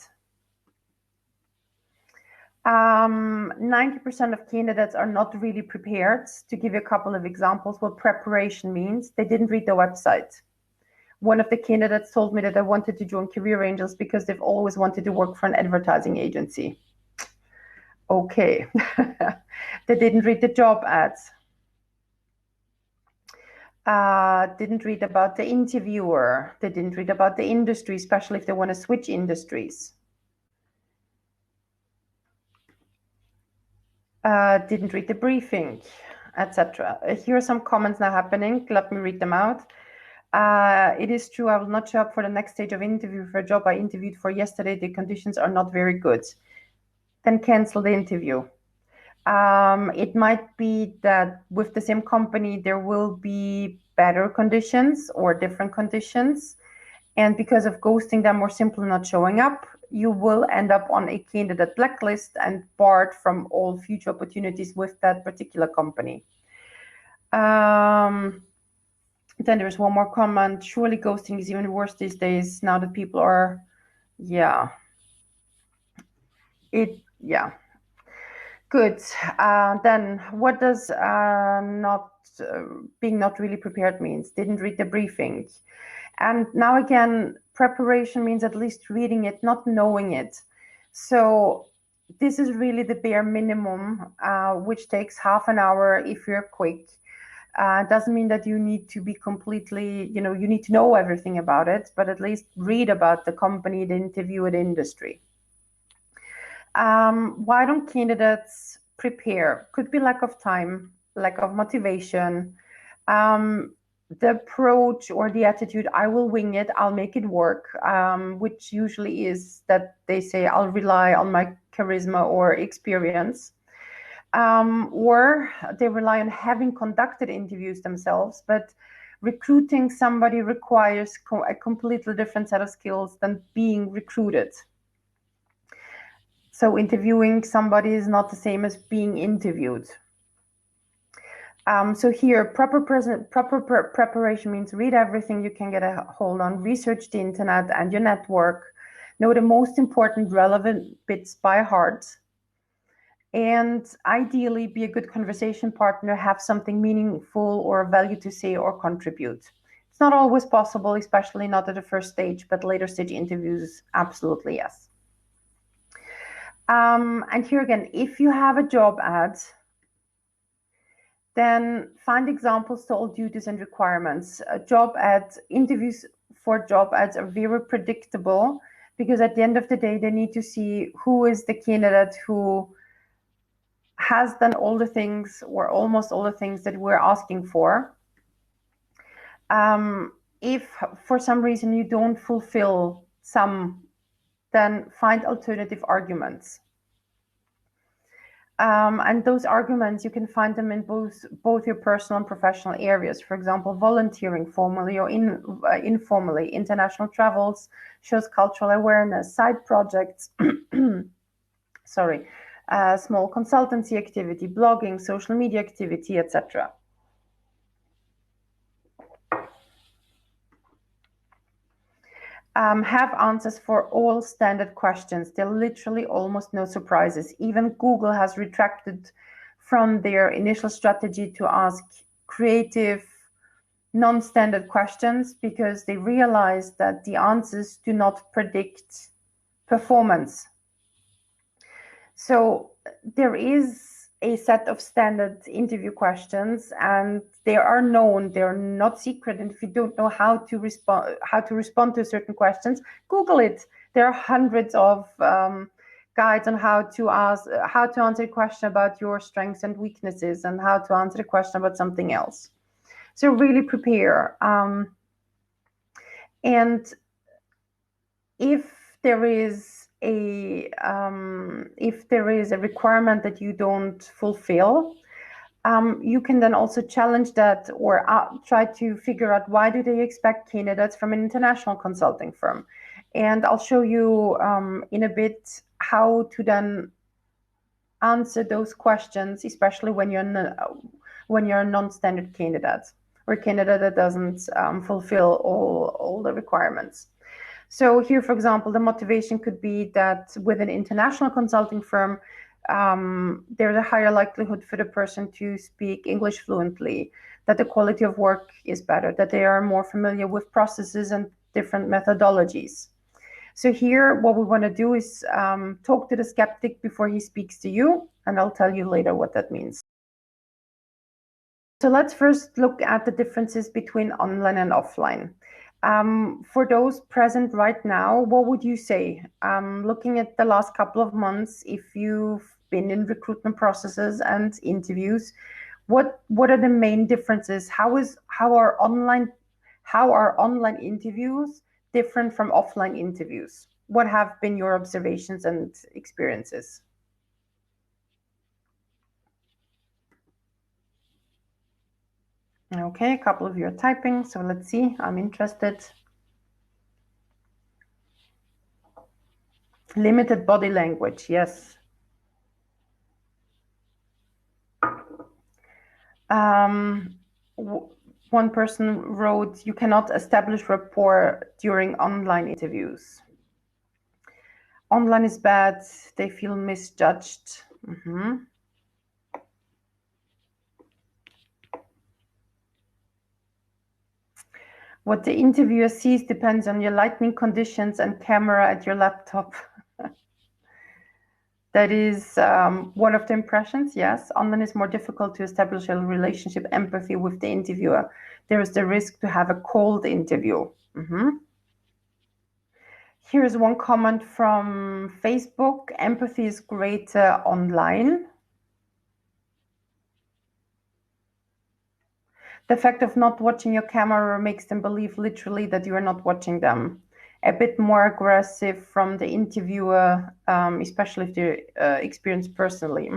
[SPEAKER 1] 90% of candidates are not really prepared. To give you a couple of examples, what preparation means, they didn't read the website. One of the candidates told me that they wanted to join Career Angels because they've always wanted to work for an advertising agency. Okay. They didn't read the job ads. Didn't read about the interviewer. They didn't read about the industry, especially if they want to switch industries. Didn't read the briefing, etc. Here are some comments now happening. Let me read them out. It is true, I will not show up for the next stage of interview for a job I interviewed for yesterday. The conditions are not very good. Then cancel the interview. It might be that with the same company, there will be better conditions or different conditions. And because of ghosting them or simply not showing up, you will end up on a candidate blacklist and barred from all future opportunities with that particular company. Then there's one more comment. Surely ghosting is even worse these days now that people are, Good. Then what does being not really prepared means? Didn't read the briefing. And now again, preparation means at least reading it, not knowing it. So this is really the bare minimum, which takes half an hour if you're quick. Doesn't mean that you need to be completely, you need to know everything about it, but at least read about the company, the interview, the industry. Why don't candidates prepare? Could be lack of time, lack of motivation, the approach or the attitude, I will wing it, I'll make it work, which usually is that they say, I'll rely on my charisma or experience. Or they rely on having conducted interviews themselves, but recruiting somebody requires a completely different set of skills than being recruited. So interviewing somebody is not the same as being interviewed. So here, proper preparation means read everything you can get a hold on, research the internet and your network, know the most important relevant bits by heart, and ideally be a good conversation partner, have something meaningful or value to say or contribute. It's not always possible, especially not at the first stage, but later stage interviews, absolutely yes. And here again, if you have a job ad, then find examples to all duties and requirements. Job ads, interviews for job ads are very predictable because at the end of the day, they need to see who is the candidate who has done all the things or almost all the things that we're asking for. If for some reason you don't fulfill some, then find alternative arguments. And those arguments, you can find them in both your personal and professional areas. For example, volunteering formally or informally, international travels, shows cultural awareness, side projects, small consultancy activity, blogging, social media activity, etc. have answers for all standard questions. There are literally almost no surprises. Even Google has retracted from their initial strategy to ask creative, non-standard questions because they realized that the answers do not predict performance. So there is a set of standard interview questions, and they are known, they're not secret. And if you don't know how to respond to certain questions, Google it. There are hundreds of guides on how to answer a question about your strengths and weaknesses, and how to answer a question about something else. So really prepare. And if there is a requirement that you don't fulfill, you can then also challenge that, or try to figure out why do they expect candidates from an international consulting firm. And I'll show you in a bit how to then answer those questions, especially when you're a non-standard candidate, or a candidate that doesn't fulfill all the requirements. So here, for example, the motivation could be that with an international consulting firm, there's a higher likelihood for the person to speak English fluently, that the quality of work is better, that they are more familiar with processes and different methodologies. So here, what we want to do is talk to the skeptic before he speaks to you, and I'll tell you later what that means. So let's first look at the differences between online and offline. For those present right now, what would you say? Looking at the last couple of months, if you've been in recruitment processes and interviews, what are the main differences? How are online interviews different from offline interviews? What have been your observations and experiences? Okay, a couple of you are typing, so let's see. I'm interested. Limited body language, yes. One person wrote, you cannot establish rapport during online interviews. Online is bad, they feel misjudged. What the interviewer sees depends on your lighting conditions and camera at your laptop. That is one of the impressions, yes. Online is more difficult to establish a relationship, empathy with the interviewer. There is the risk to have a cold interview. Here's one comment from Facebook. Empathy is greater online. The fact of not watching your camera makes them believe literally that you are not watching them. A bit more aggressive from the interviewer, especially if they're experienced personally.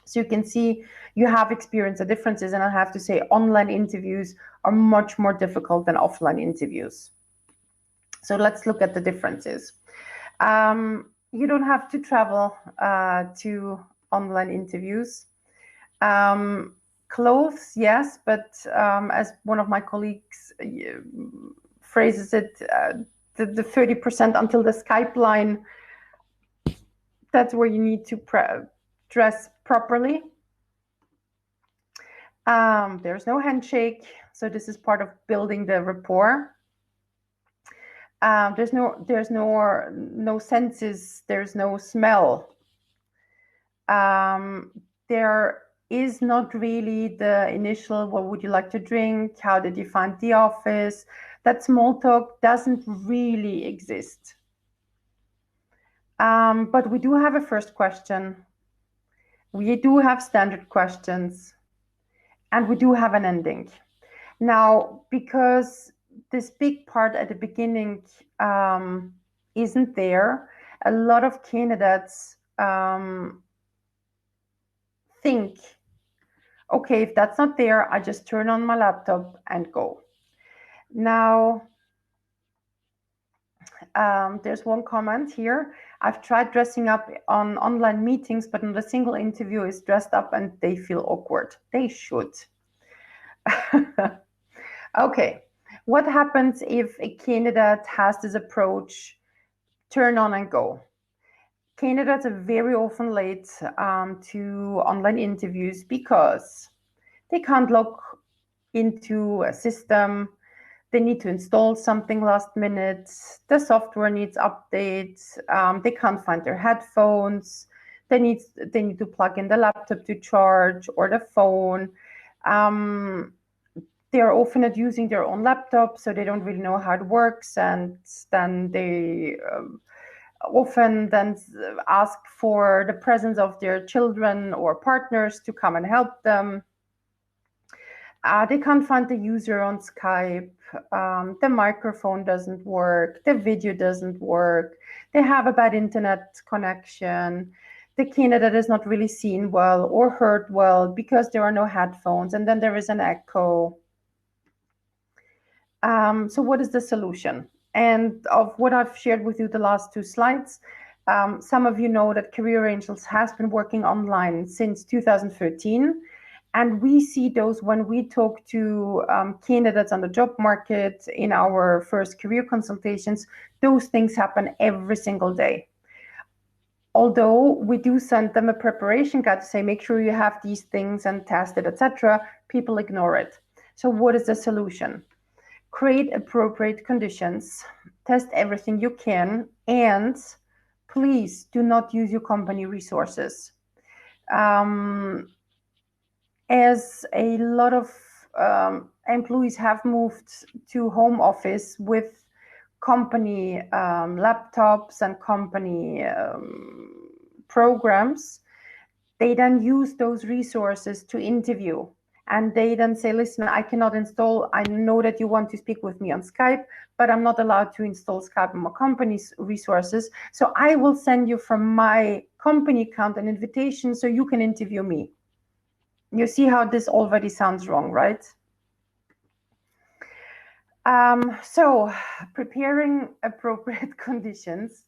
[SPEAKER 1] So you can see you have experienced the differences, and I have to say online interviews are much more difficult than offline interviews. So let's look at the differences. You don't have to travel to online interviews. Clothes, yes, but as one of my colleagues phrases it, the 30% until the Skype line, that's where you need to dress properly. There's no handshake, so this is part of building the rapport. There's no senses, there's no smell. There is not really the initial, what would you like to drink? How did you find the office? That small talk doesn't really exist. But we do have a first question. We do have standard questions, and we do have an ending. Now, because this big part at the beginning isn't there, a lot of candidates think, okay, if that's not there, I just turn on my laptop and go. Now, there's one comment here. I've tried dressing up on online meetings, but in the single interview is dressed up and they feel awkward. They should. Okay, What happens if a candidate has this approach, turn on and go? Candidates are very often late to online interviews because they can't log into a system. They need to install something last minute. The software needs updates. They can't find their headphones. They need to plug in the laptop to charge or the phone. They are often not using their own laptop, so they don't really know how it works, and then they often then ask for the presence of their children or partners to come and help them. They can't find the user on Skype. The microphone doesn't work. The video doesn't work. They have a bad internet connection. The candidate is not really seen well or heard well because there are no headphones, and then there is an echo. So what is the solution? And of what I've shared with you the last two slides, some of you know that Career Angels has been working online since 2013. And we see those when we talk to candidates on the job market in our first career consultations. Those things happen every single day. Although we do send them a preparation guide to say, make sure you have these things and test it, etc., people ignore it. So what is the solution? Create appropriate conditions, test everything you can, and please do not use your company resources. As a lot of employees have moved to home office with company laptops and company programs, they then use those resources to interview. And they then say, listen, I cannot install, I know that you want to speak with me on Skype, but I'm not allowed to install Skype on my company's resources. So I will send you from my company account an invitation so you can interview me. You see how this already sounds wrong, right? So preparing appropriate conditions.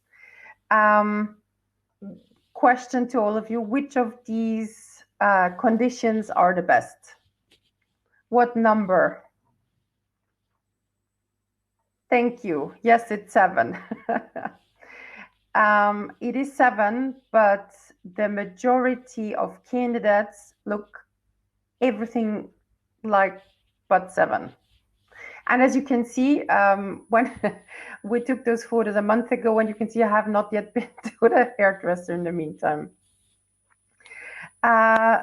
[SPEAKER 1] Question to all of you, which of these conditions are the best? What number? Thank you. Yes, it's 7. It is 7, but the majority of candidates look everything like but 7. And as you can see, when we took those photos a month ago, and you can see I have not yet been to the hairdresser in the meantime.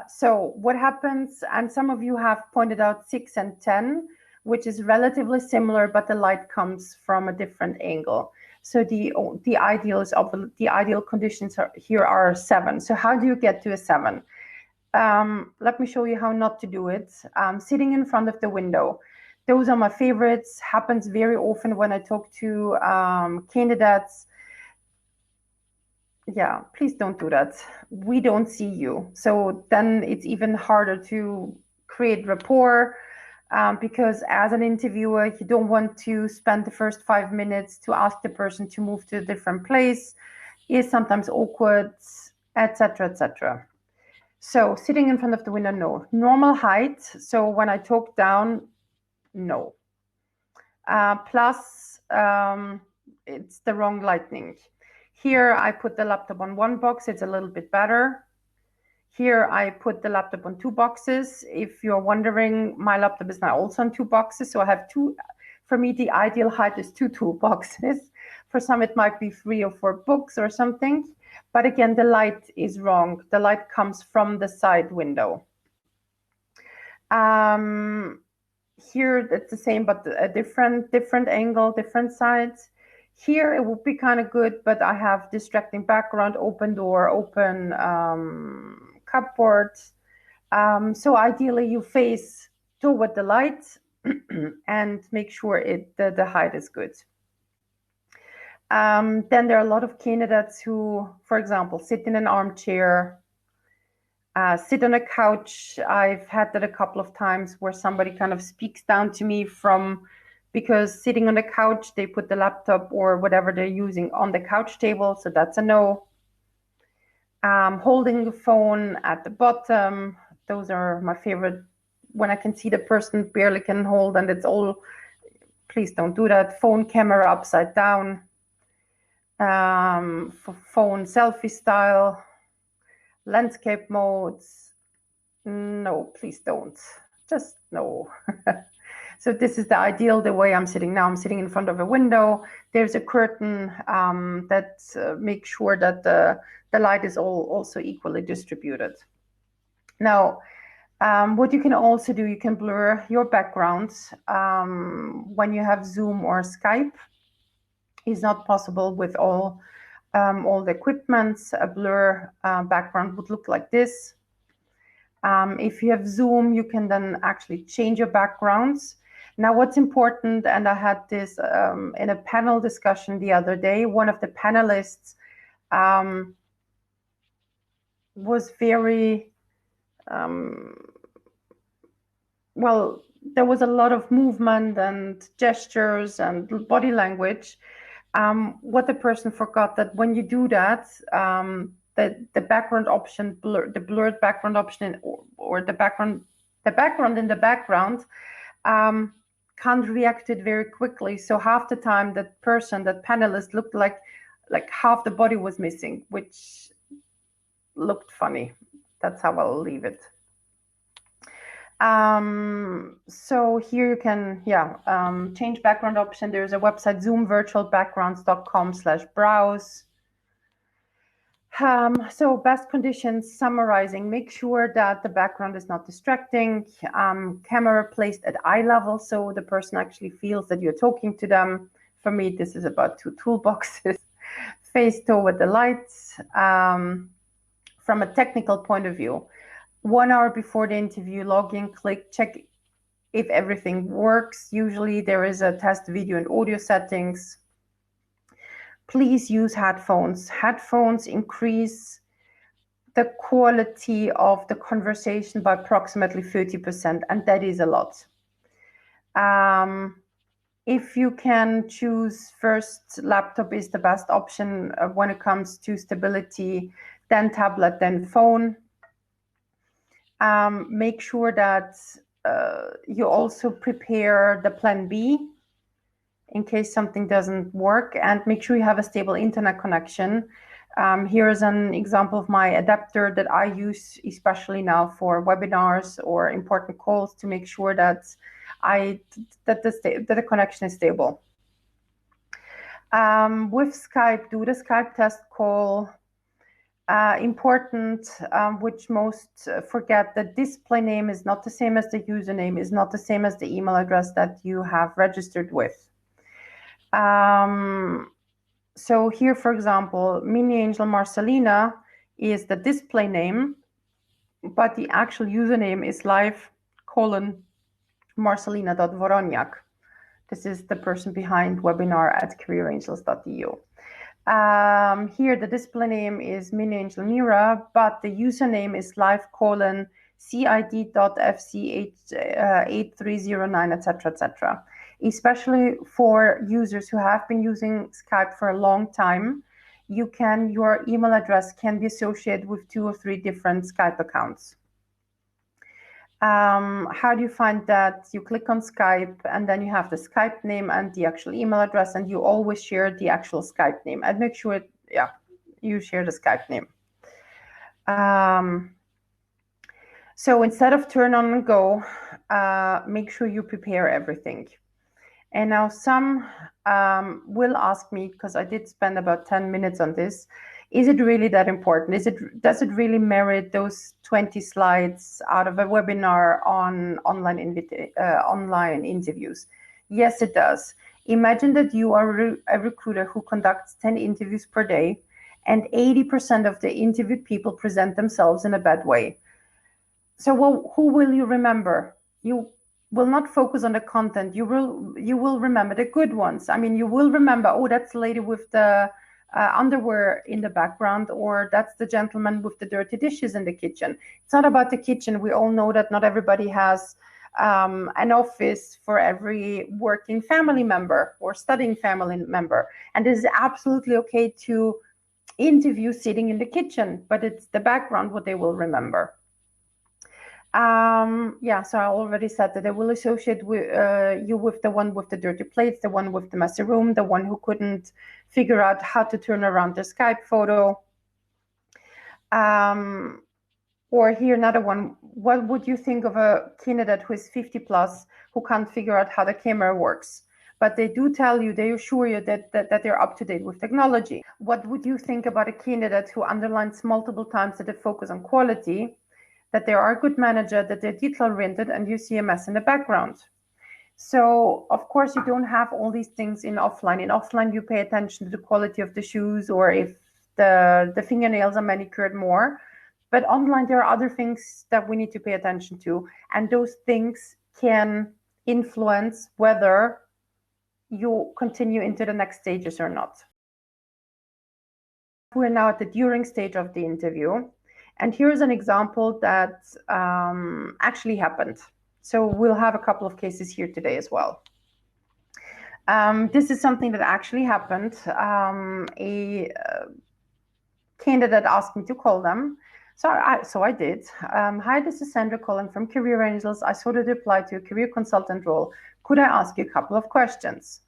[SPEAKER 1] So what happens, and some of you have pointed out 6 and 10, which is relatively similar, but the light comes from a different angle. So the ideal conditions here are 7. So how do you get to a 7? Let me show you how not to do it. Sitting in front of the window. Those are my favorites. Happens very often when I talk to candidates. Yeah, please don't do that. We don't see you. So then it's even harder to create rapport because as an interviewer, you don't want to spend the first 5 minutes to ask the person to move to a different place. It's sometimes awkward, etc., etc. So sitting in front of the window, no. Normal height. So when I talk down, no. Plus, it's the wrong lighting. Here I put the laptop on one box, it's a little bit better. Here I put the laptop on 2 boxes. If you're wondering, my laptop is now also on 2 boxes, so I have 2. For me, the ideal height is 2 toolboxes. For some, it might be 3 or 4 books or something. But again, the light is wrong. The light comes from the side window. Here it's the same, but a different angle, different sides. Here it would be kind of good, but I have distracting background, open door, open cupboard. So ideally you face toward the light and make sure the height is good. Then there are a lot of candidates who, for example, sit in an armchair, sit on a couch. I've had that a couple of times where somebody kind of speaks down to me because sitting on the couch, they put the laptop or whatever they're using on the couch table. So that's a no. Holding the phone at the bottom. Those are my favorite when I can see the person barely can hold and it's all please don't do that. Phone camera upside down. Phone selfie style. Landscape modes. No, please don't. Just no. So this is the ideal, the way I'm sitting now. I'm sitting in front of a window. There's a curtain that makes sure that the light is also equally distributed. Now, what you can also do, you can blur your backgrounds when you have Zoom or Skype. It's not possible with all the equipments. A blur background would look like this. If you have Zoom, you can then actually change your backgrounds. Now, what's important, and I had this in a panel discussion the other day, one of the panelists was very, well, there was a lot of movement and gestures and body language. What the person forgot that when you do that, the background option, the blurred background option, or the background in the background can't react it very quickly. So half the time that panelist looked like half the body was missing, which looked funny. That's how I'll leave it. So here you can, change background option. There's a website, zoomvirtualbackgrounds.com/browse. So best conditions, summarizing, make sure that the background is not distracting. Camera placed at eye level, so the person actually feels that you're talking to them. For me, this is about 2 toolboxes. Face toward the lights. From a technical point of view, 1 hour before the interview, log in, click, check if everything works. Usually there is a test video and audio settings. Please use headphones. Headphones increase the quality of the conversation by approximately 30%, and that is a lot. If you can choose, first, laptop is the best option when it comes to stability, then tablet, then phone. Make sure that you also prepare the plan B in case something doesn't work, and make sure you have a stable internet connection. Here's an example of my adapter that I use, especially now for webinars or important calls, to make sure that the connection is stable. With Skype, do the Skype test call. Important, which most forget, the display name is not the same as the username, is not the same as the email address that you have registered with. So here, for example, Mini Angel Marcelina is the display name, but the actual username is live:marcelina.woroniak. This is the person behind webinar@careerangels.eu. Here, the display name is Mini Angel Mira, but the username is live:cid.fch8309, etc., etc. Especially for users who have been using Skype for a long time, your email address can be associated with 2 or 3 different Skype accounts. How do you find that? You click on Skype, and then you have the Skype name and the actual email address, and you always share the actual Skype name, and make sure, you share the Skype name. So instead of turn on and go, make sure you prepare everything. And now some will ask me, because I did spend about 10 minutes on this, is it really that important? Does it really merit those 20 slides out of a webinar on online interviews? Yes, it does. Imagine that you are a recruiter who conducts 10 interviews per day, and 80% of the interviewed people present themselves in a bad way. So who will you remember? You will not focus on the content. You will remember the good ones. I mean, you will remember, oh, that's the lady with the underwear in the background, or that's the gentleman with the dirty dishes in the kitchen. It's not about the kitchen. We all know that not everybody has an office for every working family member or studying family member. And it is absolutely okay to interview sitting in the kitchen, but it's the background what they will remember. Yeah, so I already said that they will associate you with the one with the dirty plates, the one with the messy room, the one who couldn't figure out how to turn around the Skype photo. Or here another one. What would you think of a candidate who is 50 plus who can't figure out how the camera works? But they do tell you, they assure you that they're up to date with technology. What would you think about a candidate who underlines multiple times that they focus on quality, that they are a good manager, that they're detail-oriented, and you see a mess in the background? So, of course, you don't have all these things in offline. In offline, you pay attention to the quality of the shoes or if the fingernails are manicured more. But online, there are other things that we need to pay attention to. And those things can influence whether you continue into the next stages or not. We're now at the during stage of the interview. And here's an example that actually happened. So we'll have a couple of cases here today as well. This is something that actually happened. A candidate asked me to call them. So I did. Hi, this is Sandra calling from Career Angels. I saw that you applied to a career consultant role. Could I ask you a couple of questions?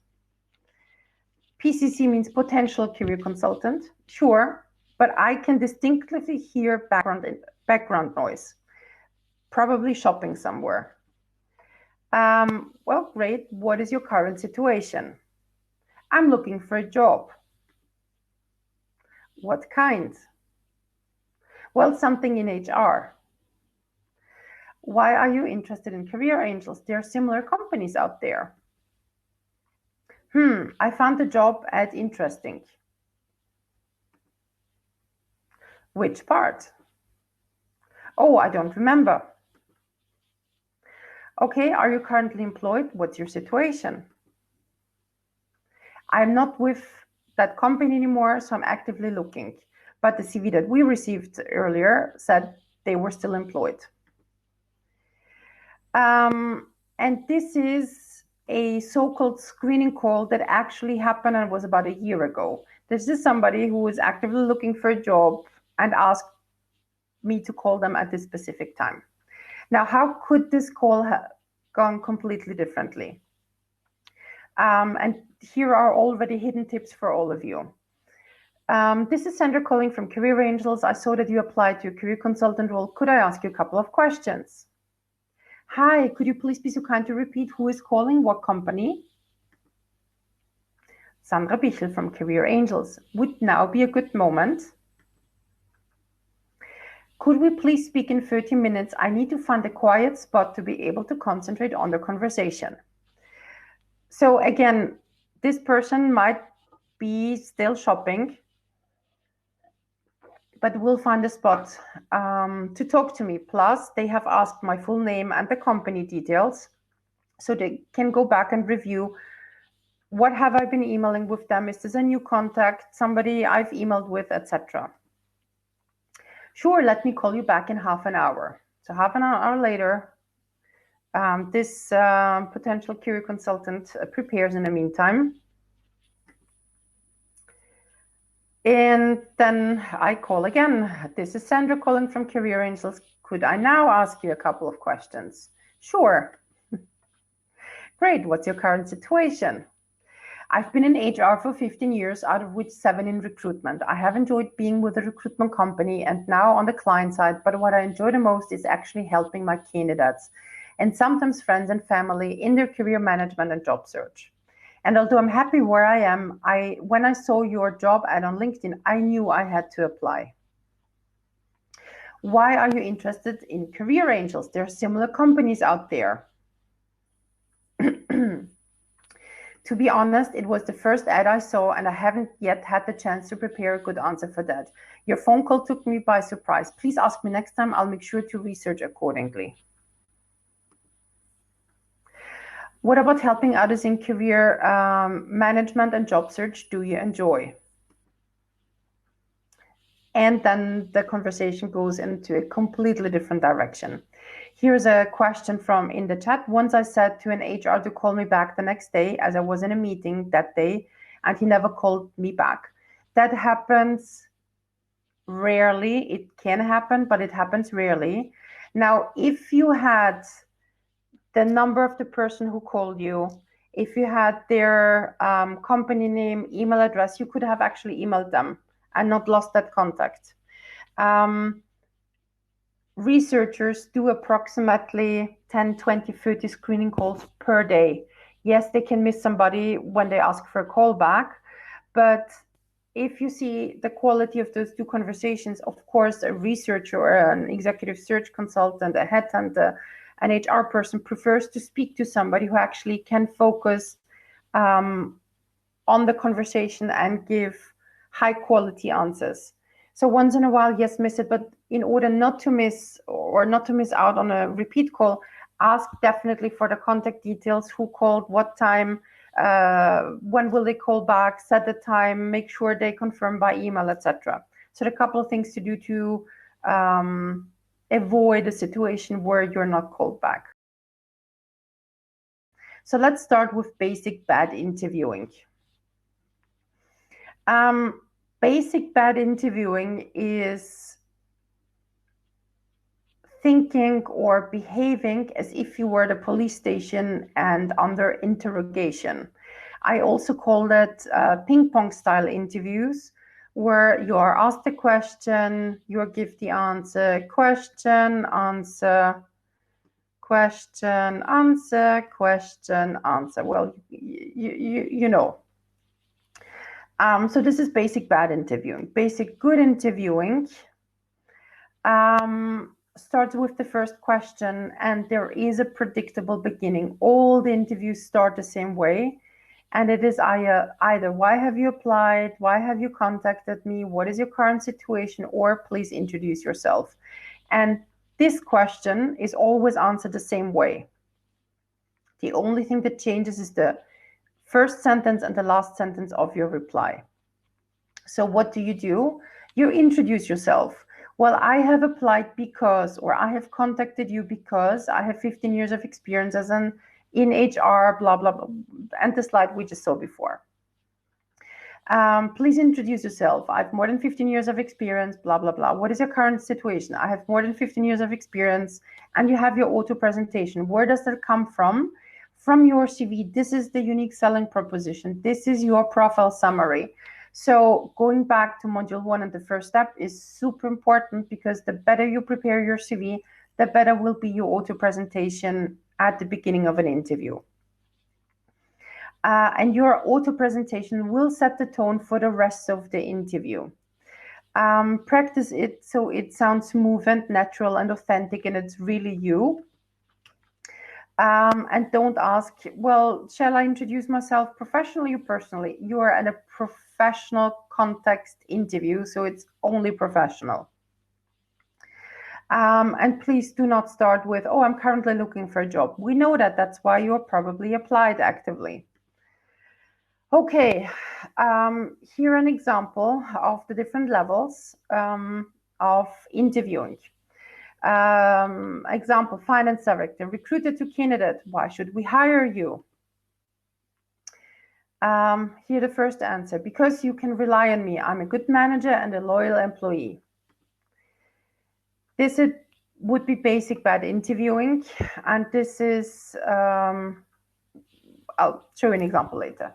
[SPEAKER 1] PCC means potential career consultant. Sure, but I can distinctly hear background noise. Probably shopping somewhere. Well, great. What is your current situation? I'm looking for a job. What kind? Well, something in HR. Why are you interested in Career Angels? There are similar companies out there. I found the job ad interesting. Which part? Oh, I don't remember. Okay, are you currently employed? What's your situation? I'm not with that company anymore, so I'm actively looking. But the CV that we received earlier said they were still employed. And this is a so-called screening call that actually happened and was about a year ago. This is somebody who was actively looking for a job and asked me to call them at this specific time. Now, how could this call have gone completely differently? And here are already hidden tips for all of you. This is Sandra calling from Career Angels. I saw that you applied to a career consultant role. Could I ask you a couple of questions? Hi, could you please be so kind to repeat who is calling, what company? Sandra Bichel from Career Angels. Would now be a good moment? Could we please speak in 30 minutes? I need to find a quiet spot to be able to concentrate on the conversation. So again, this person might be still shopping, but will find a spot to talk to me. Plus, they have asked my full name and the company details, so they can go back and review what have I been emailing with them. Is this a new contact, somebody I've emailed with, etc. Sure, let me call you back in half an hour. So half an hour later, this potential career consultant prepares in the meantime. And then I call again. This is Sandra calling from Career Angels. Could I now ask you a couple of questions? Sure. Great. What's your current situation? I've been in HR for 15 years, out of which 7 in recruitment. I have enjoyed being with a recruitment company and now on the client side, but what I enjoy the most is actually helping my candidates and sometimes friends and family in their career management and job search. And although I'm happy where I am, when I saw your job ad on LinkedIn, I knew I had to apply. Why are you interested in Career Angels? There are similar companies out there. To be honest, it was the first ad I saw and I haven't yet had the chance to prepare a good answer for that. Your phone call took me by surprise. Please ask me next time. I'll make sure to research accordingly. What about helping others in career management and job search do you enjoy? And then the conversation goes into a completely different direction. Here's a question from in the chat. Once I said to an HR to call me back the next day as I was in a meeting that day, and he never called me back. That happens rarely. It can happen, but it happens rarely. Now, if you had the number of the person who called you, if you had their company name, email address, you could have actually emailed them and not lost that contact. Researchers do approximately 10, 20, 30 screening calls per day. Yes, they can miss somebody when they ask for a call back, but if you see the quality of those two conversations, of course, a researcher or an executive search consultant, a headhunter, an HR person prefers to speak to somebody who actually can focus on the conversation and give high quality answers. So once in a while, yes, miss it, but in order not to miss out on a repeat call, ask definitely for the contact details, who called, what time, when will they call back, set the time, make sure they confirm by email, etc. So a couple of things to do to avoid a situation where you're not called back. So let's start with basic bad interviewing. Basic bad interviewing is thinking or behaving as if you were the police station and under interrogation. I also call that ping pong style interviews, where you are asked a question, you give the answer, question, answer, question, answer, question, answer. Well, you know. So this is basic bad interviewing. Basic good interviewing starts with the first question, and there is a predictable beginning. All the interviews start the same way, and it is either why have you applied, why have you contacted me, what is your current situation, or please introduce yourself. And this question is always answered the same way. The only thing that changes is the first sentence and the last sentence of your reply. So what do? You introduce yourself. Well, I have applied because, or I have contacted you because I have 15 years of experience as in HR, blah, blah, blah, and the slide we just saw before. Please introduce yourself. I have more than 15 years of experience, blah, blah, blah. What is your current situation? I have more than 15 years of experience, and you have your auto presentation. Where does that come from? From your CV. This is the unique selling proposition. This is your profile summary. So going back to module 1 and the first step is super important, because the better you prepare your CV, the better will be your auto presentation at the beginning of an interview. And your auto presentation will set the tone for the rest of the interview. Practice it so it sounds smooth and natural and authentic, and it's really you. And don't ask, well, shall I introduce myself professionally or personally? You are in a professional context interview, so it's only professional. And please do not start with, oh, I'm currently looking for a job. We know that. That's why you're probably applied actively. Okay, here an example of the different levels of interviewing. Example, finance director, recruiter to candidate. Why should we hire you? Here the first answer, because you can rely on me. I'm a good manager and a loyal employee. This would be basic bad interviewing, and this is, I'll show you an example later.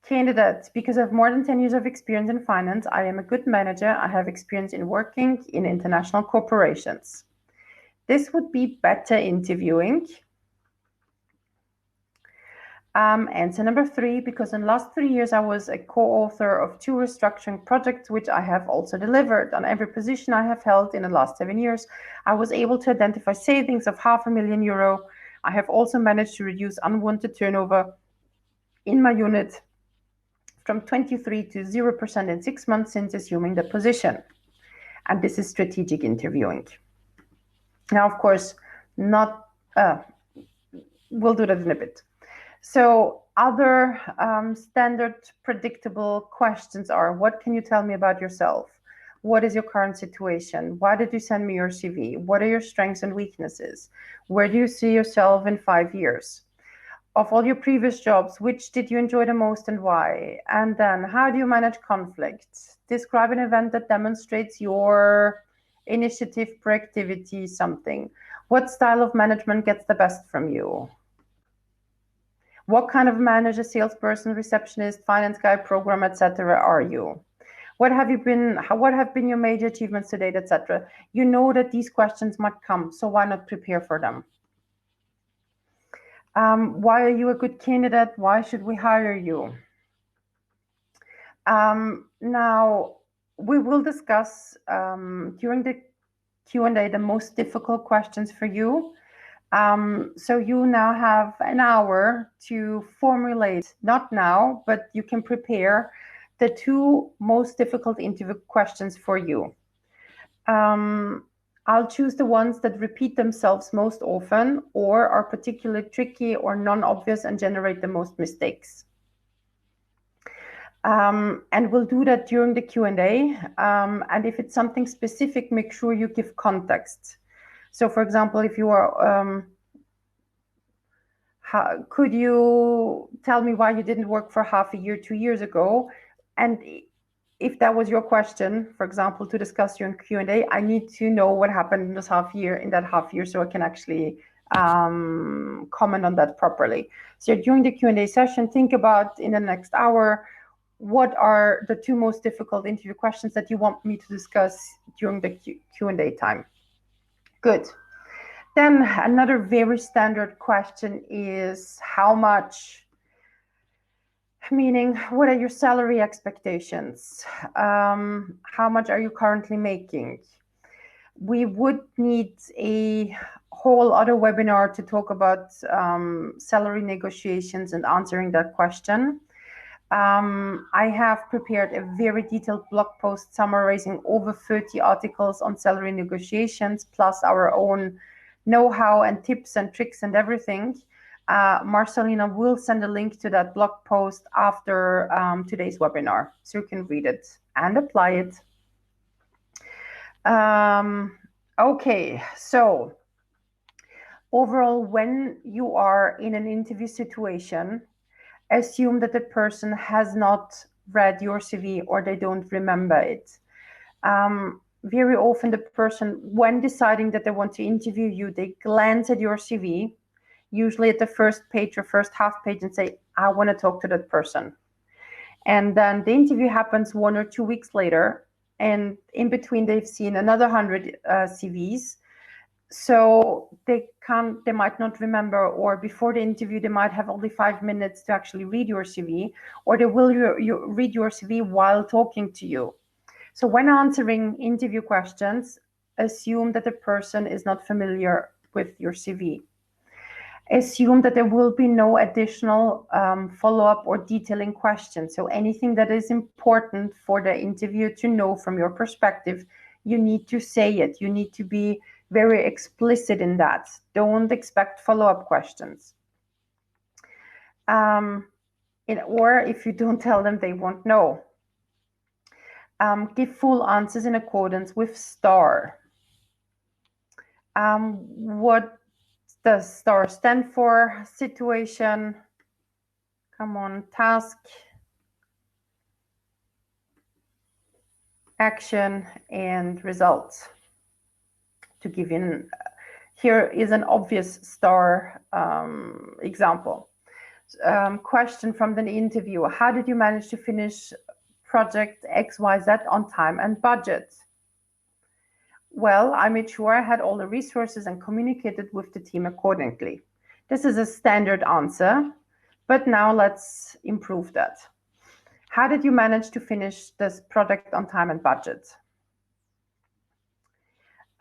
[SPEAKER 1] Candidates, because I have more than 10 years of experience in finance, I am a good manager. I have experience in working in international corporations. This would be better interviewing. Answer number 3, because in the last 3 years, I was a co-author of 2 restructuring projects, which I have also delivered. On every position I have held in the last 7 years, I was able to identify savings of €500,000. I have also managed to reduce unwanted turnover in my unit from 23 to 0% in 6 months since assuming the position. And this is strategic interviewing. Now, of course, we'll do that in a bit. So other standard predictable questions are, what can you tell me about yourself? What is your current situation? Why did you send me your CV? What are your strengths and weaknesses? Where do you see yourself in 5 years? Of all your previous jobs, which did you enjoy the most and why? And then, how do you manage conflicts? Describe an event that demonstrates your initiative, proactivity, something. What style of management gets the best from you? What kind of manager, salesperson, receptionist, finance guy, program, etc. are you? What have been your major achievements to date, etc.? You know that these questions might come, so why not prepare for them? Why are you a good candidate? Why should we hire you? Now, we will discuss during the Q&A the most difficult questions for you. So you now have an hour to formulate, not now, but you can prepare the 2 most difficult interview questions for you. I'll choose the ones that repeat themselves most often or are particularly tricky or non-obvious and generate the most mistakes. And we'll do that during the Q&A. And if it's something specific, make sure you give context. So for example, if you are, could you tell me why you didn't work for half a year 2 years ago? And if that was your question, for example, to discuss during Q&A, I need to know what happened in that half year, so I can actually comment on that properly. So during the Q&A session, think about in the next hour, what are the 2 most difficult interview questions that you want me to discuss during the Q&A time? Good. Then another very standard question is how much, meaning what are your salary expectations? How much are you currently making? We would need a whole other webinar to talk about salary negotiations and answering that question. I have prepared a very detailed blog post summarizing over 30 articles on salary negotiations, plus our own know-how and tips and tricks and everything. Marcelina will send a link to that blog post after today's webinar, so you can read it and apply it. Okay, so overall, when you are in an interview situation, assume that the person has not read your CV or they don't remember it. Very often the person, when deciding that they want to interview you, they glance at your CV, usually at the first page or first half page, and say, I want to talk to that person. And then the interview happens 1 or 2 weeks later, and in between they've seen another 100 CVs. So they might not remember, or before the interview, they might have only 5 minutes to actually read your CV, or they will read your CV while talking to you. So when answering interview questions, assume that the person is not familiar with your CV. Assume that there will be no additional follow-up or detailing questions. So anything that is important for the interviewer to know from your perspective, you need to say it. You need to be very explicit in that. Don't expect follow-up questions. Or if you don't tell them, they won't know. Give full answers in accordance with STAR. What does STAR stand for? Situation, come on, task, action, and results. To give you here is an obvious STAR example. Question from the interview: how did you manage to finish project XYZ on time and budget? Well, I made sure I had all the resources and communicated with the team accordingly. This is a standard answer, but now let's improve that. How did you manage to finish this project on time and budget?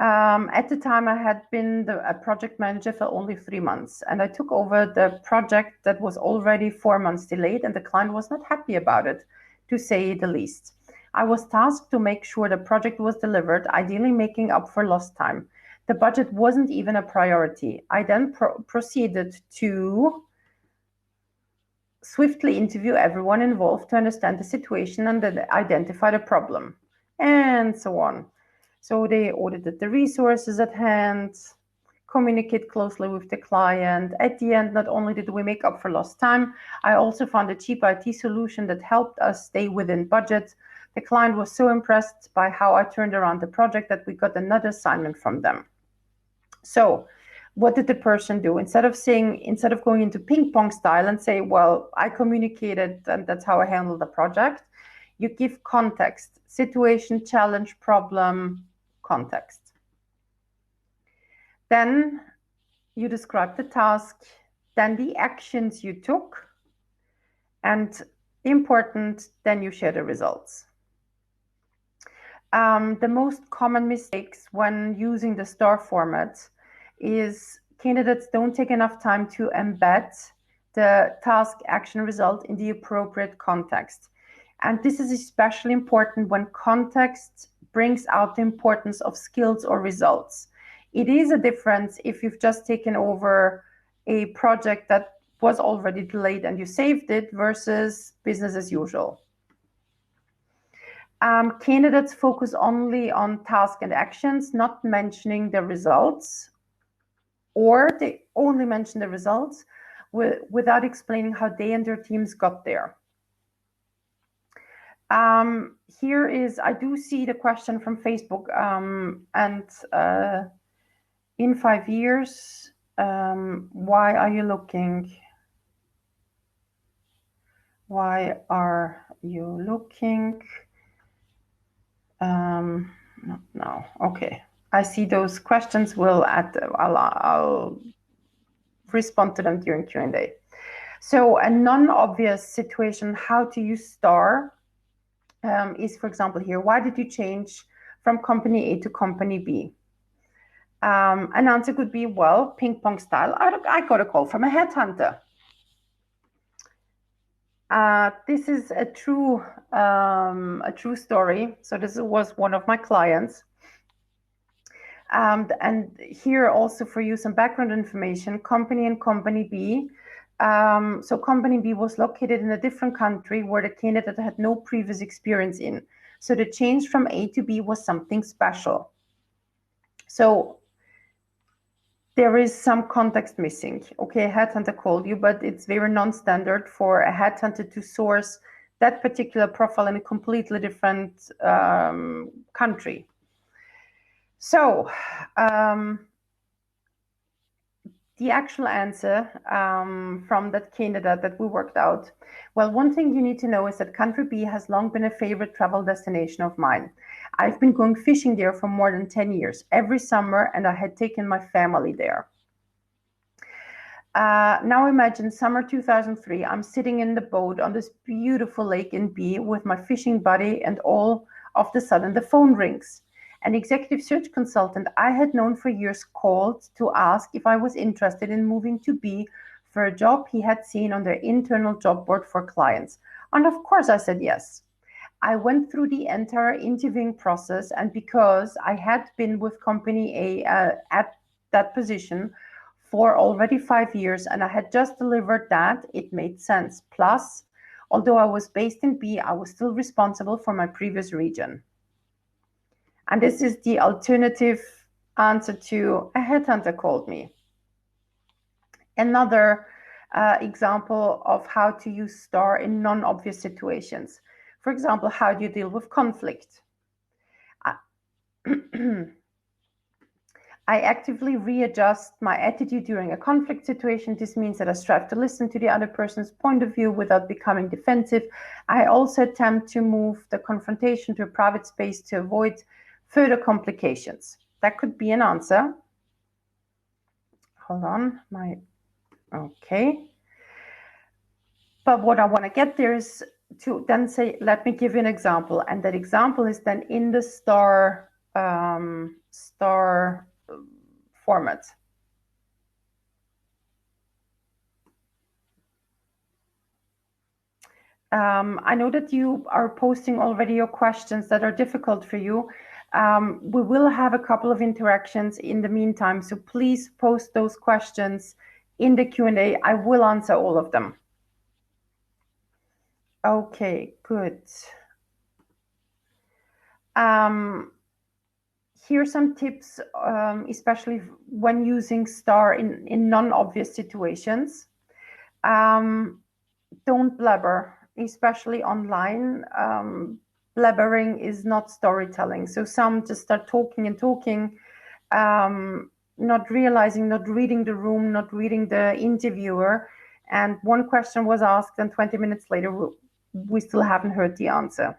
[SPEAKER 1] At the time, I had been a project manager for only 3 months, and I took over the project that was already 4 months delayed, and the client was not happy about it, to say the least. I was tasked to make sure the project was delivered, ideally making up for lost time. The budget wasn't even a priority. I then proceeded to swiftly interview everyone involved to understand the situation and then identify the problem, and so on. So they audited the resources at hand, communicate closely with the client. At the end, not only did we make up for lost time, I also found a cheap IT solution that helped us stay within budget. The client was so impressed by how I turned around the project that we got another assignment from them. So what did the person do? Instead of going into ping pong style and say, well, I communicated and that's how I handled the project, you give context: situation, challenge, problem, context. Then you describe the task, then the actions you took, and important, then you share the results. The most common mistakes when using the STAR format is candidates don't take enough time to embed the task, action, result in the appropriate context. And this is especially important when context brings out the importance of skills or results. It is a difference if you've just taken over a project that was already delayed and you saved it versus business as usual. Candidates focus only on task and actions, not mentioning the results, or they only mention the results without explaining how they and their teams got there. Here is, I do see the question from Facebook, and in 5 years, why are you looking? Why are you looking? Not now. Okay, I see those questions. I'll respond to them during Q&A. So a non-obvious situation, how to use STAR, is, for example, here, why did you change from company A to company B? An answer could be, well, ping pong style, I got a call from a headhunter. This is a true story. So this was one of my clients. And here also for you some background information, company and company B. So company B was located in a different country where the candidate had no previous experience in. So the change from A to B was something special. So there is some context missing. Okay, a headhunter called you, but it's very non-standard for a headhunter to source that particular profile in a completely different country. So the actual answer from that candidate that we worked out. Well, one thing you need to know is that country B has long been a favorite travel destination of mine. I've been going fishing there for more than 10 years, every summer, and I had taken my family there. Now imagine summer 2003, I'm sitting in the boat on this beautiful lake in B with my fishing buddy, and all of a sudden the phone rings. An executive search consultant I had known for years called to ask if I was interested in moving to B for a job he had seen on their internal job board for clients. And of course I said yes. I went through the entire interviewing process, and because I had been with company A at that position for already 5 years and I had just delivered that, it made sense. Plus, although I was based in B, I was still responsible for my previous region. And this is the alternative answer to a headhunter called me. Another example of how to use STAR in non-obvious situations. For example, how do you deal with conflict? I actively readjust my attitude during a conflict situation. This means that I strive to listen to the other person's point of view without becoming defensive. I also attempt to move the confrontation to a private space to avoid further complications. That could be an answer. Hold on, okay. But what I want to get there is to then say, let me give you an example. And that example is then in the STAR format. I know that you are posting already your questions that are difficult for you. We will have a couple of interactions in the meantime, so please post those questions in the Q&A. I will answer all of them. Okay, good. Here's some tips, especially when using STAR in non-obvious situations. Don't blabber, especially online. blabbering is not storytelling. So some just start talking and talking, not realizing, not reading the room, not reading the interviewer. And one question was asked, and 20 minutes later, we still haven't heard the answer.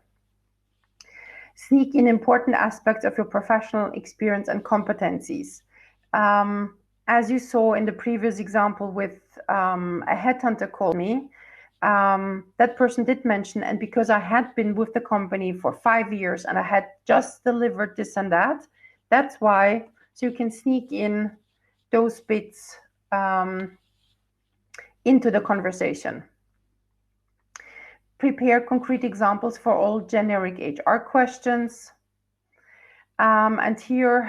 [SPEAKER 1] Sneak in important aspects of your professional experience and competencies. As you saw in the previous example with a headhunter called me, that person did mention, and because I had been with the company for 5 years and I had just delivered this and that, that's why. So you can sneak in those bits into the conversation. Prepare concrete examples for all generic HR questions. And here,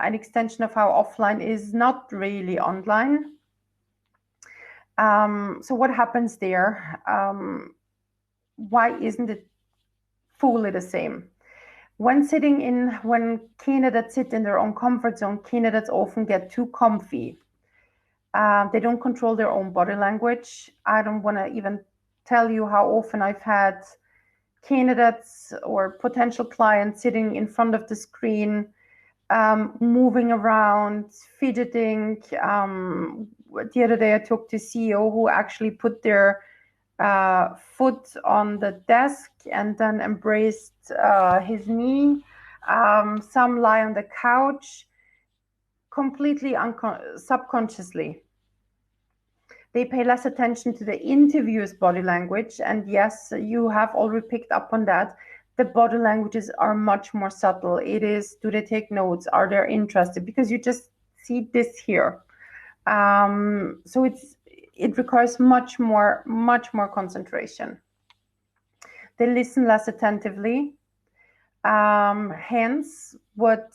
[SPEAKER 1] an extension of how offline is not really online. So what happens there? Why isn't it fully the same? When candidates sit in their own comfort zone, candidates often get too comfy. They don't control their own body language. I don't want to even tell you how often I've had candidates or potential clients sitting in front of the screen, moving around, fidgeting. The other day I talked to a CEO who actually put their foot on the desk and then embraced his knee. Some lie on the couch completely subconsciously. They pay less attention to the interviewer's body language. And yes, you have already picked up on that. The body languages are much more subtle. It is, do they take notes? Are they interested? Because you just see this here. So it requires much more concentration. They listen less attentively. Hence, what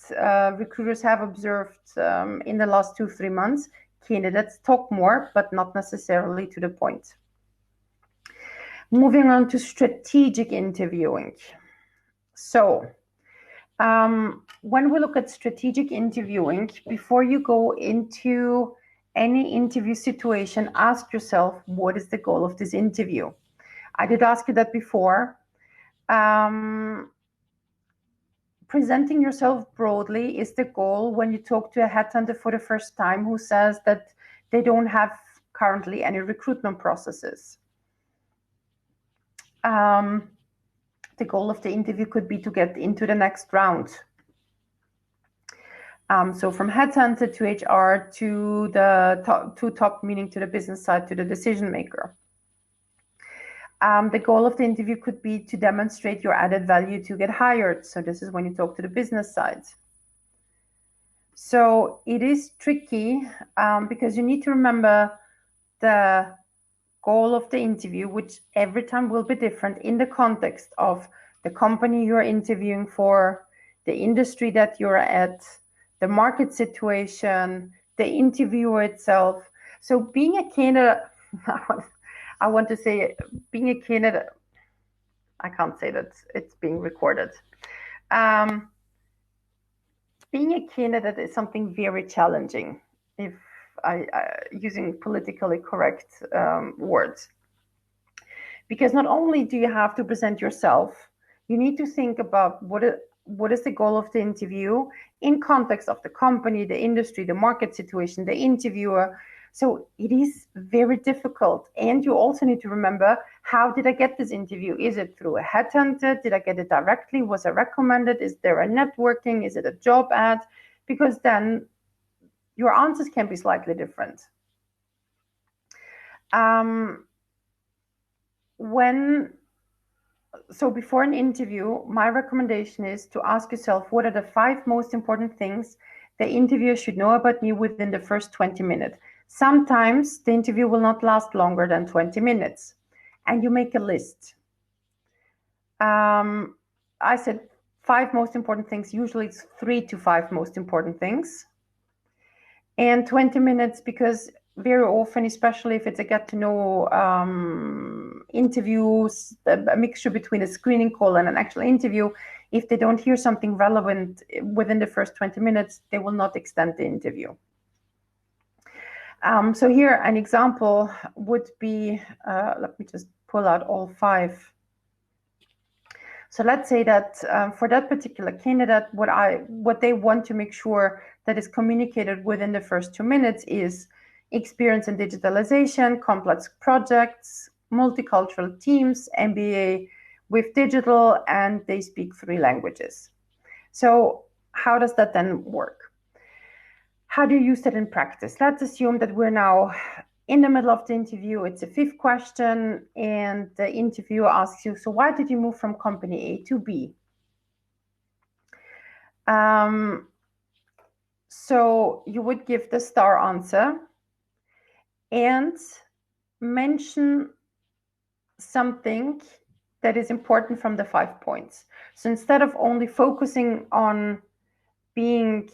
[SPEAKER 1] recruiters have observed in the last 2-3 months, candidates talk more, but not necessarily to the point. Moving on to strategic interviewing. So, when we look at strategic interviewing, before you go into any interview situation, ask yourself, what is the goal of this interview? I did ask you that before. Presenting yourself broadly is the goal when you talk to a headhunter for the first time who says that they don't have currently any recruitment processes. The goal of the interview could be to get into the next round. So from headhunter to HR to the top, meaning to the business side, to the decision maker. The goal of the interview could be to demonstrate your added value to get hired. So this is when you talk to the business side. So it is tricky because you need to remember the goal of the interview, which every time will be different in the context of the company you're interviewing for, the industry that you're at, the market situation, the interviewer itself. So being a candidate, I want to say being a candidate, I can't say that, it's being recorded. Being a candidate is something very challenging, if I using politically correct words. Because not only do you have to present yourself, you need to think about what is the goal of the interview in context of the company, the industry, the market situation, the interviewer. So it is very difficult. And you also need to remember, how did I get this interview? Is it through a headhunter? Did I get it directly? Was I recommended? Is there a networking? Is it a job ad? Because then your answers can be slightly different. So before an interview, my recommendation is to ask yourself, what are the 5 most important things the interviewer should know about me within the first 20 minutes? Sometimes the interview will not last longer than 20 minutes, and you make a list. I said 5 most important things. Usually it's 3 to 5 most important things. And 20 minutes, because very often, especially if it's a get to know interviews, a mixture between a screening call and an actual interview, if they don't hear something relevant within the first 20 minutes, they will not extend the interview. So here an example would be, let me just pull out all 5. So let's say that for that particular candidate, what they want to make sure that is communicated within the first 2 minutes is experience in digitalization, complex projects, multicultural teams, MBA with digital, and they speak 3 languages. So how does that then work? How do you use that in practice? Let's assume that we're now in the middle of the interview. It's a 5th question, and the interviewer asks you, so why did you move from company A to B? So you would give the star answer and mention something that is important from the 5 points. So instead of only focusing on being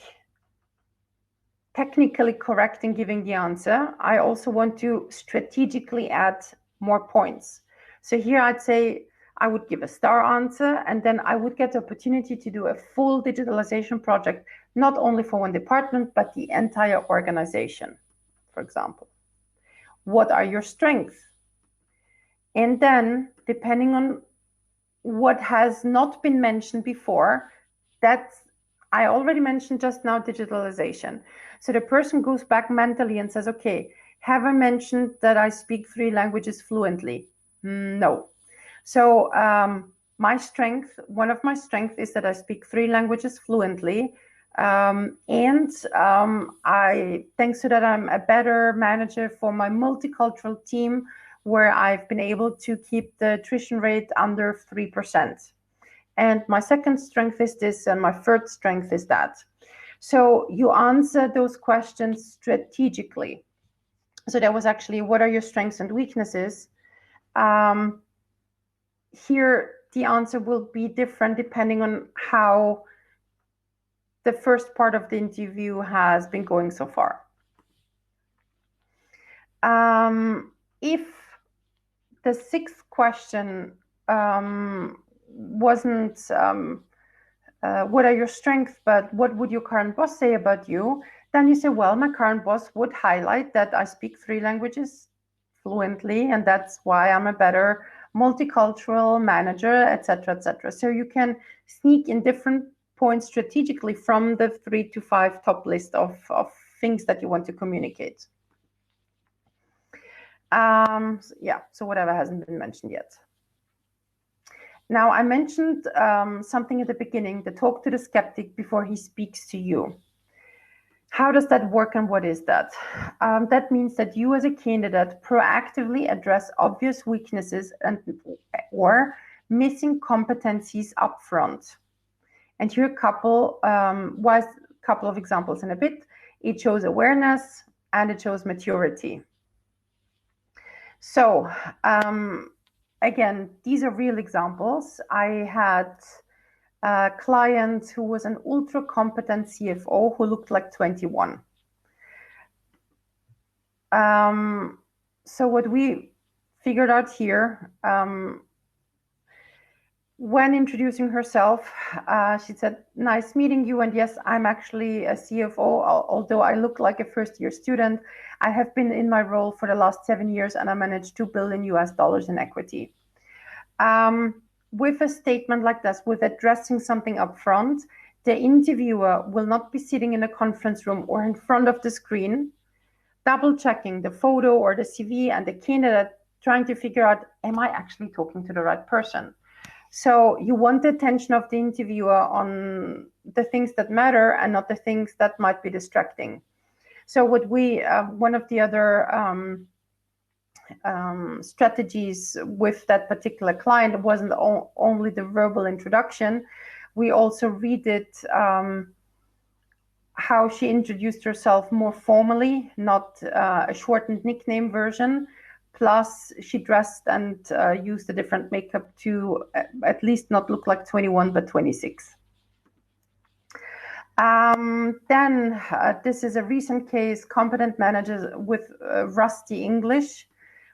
[SPEAKER 1] technically correct in giving the answer, I also want to strategically add more points. So here I'd say I would give a star answer, and then I would get the opportunity to do a full digitalization project, not only for one department, but the entire organization, for example. What are your strengths? And then, depending on what has not been mentioned before, that's, I already mentioned just now, digitalization. So the person goes back mentally and says, okay, have I mentioned that I speak 3 languages fluently? No. So my strength, one of my strengths is that I speak 3 languages fluently. Thanks to that, I'm a better manager for my multicultural team, where I've been able to keep the attrition rate under 3%. And my second strength is this, and my third strength is that. So you answer those questions strategically. So that was actually, what are your strengths and weaknesses? Here, the answer will be different depending on how the first part of the interview has been going so far. If the 6th question wasn't what are your strengths, but what would your current boss say about you? Then you say, well, my current boss would highlight that I speak 3 languages fluently, and that's why I'm a better multicultural manager, etc., etc. So you can sneak in different points strategically from the 3 to 5 top list of things that you want to communicate. So whatever hasn't been mentioned yet. Now, I mentioned something at the beginning, the talk to the skeptic before he speaks to you. How does that work, and what is that? That means that you as a candidate proactively address obvious weaknesses or missing competencies up front. And here a couple of examples in a bit. It shows awareness and it shows maturity. So again, these are real examples. I had a client who was an ultra competent CFO who looked like 21. So what we figured out here, when introducing herself, she said, nice meeting you. And yes, I'm actually a CFO, although I look like a first-year student. I have been in my role for the last 7 years, and I managed $2 billion in equity. With a statement like this, with addressing something up front, the interviewer will not be sitting in a conference room or in front of the screen, double checking the photo or the CV and the candidate, trying to figure out, am I actually talking to the right person? So you want the attention of the interviewer on the things that matter and not the things that might be distracting. So what one of the other strategies with that particular client wasn't only the verbal introduction. We also redid how she introduced herself more formally, not a shortened nickname version. Plus, she dressed and used a different makeup to at least not look like 21, but 26. This is a recent case, competent managers with rusty English.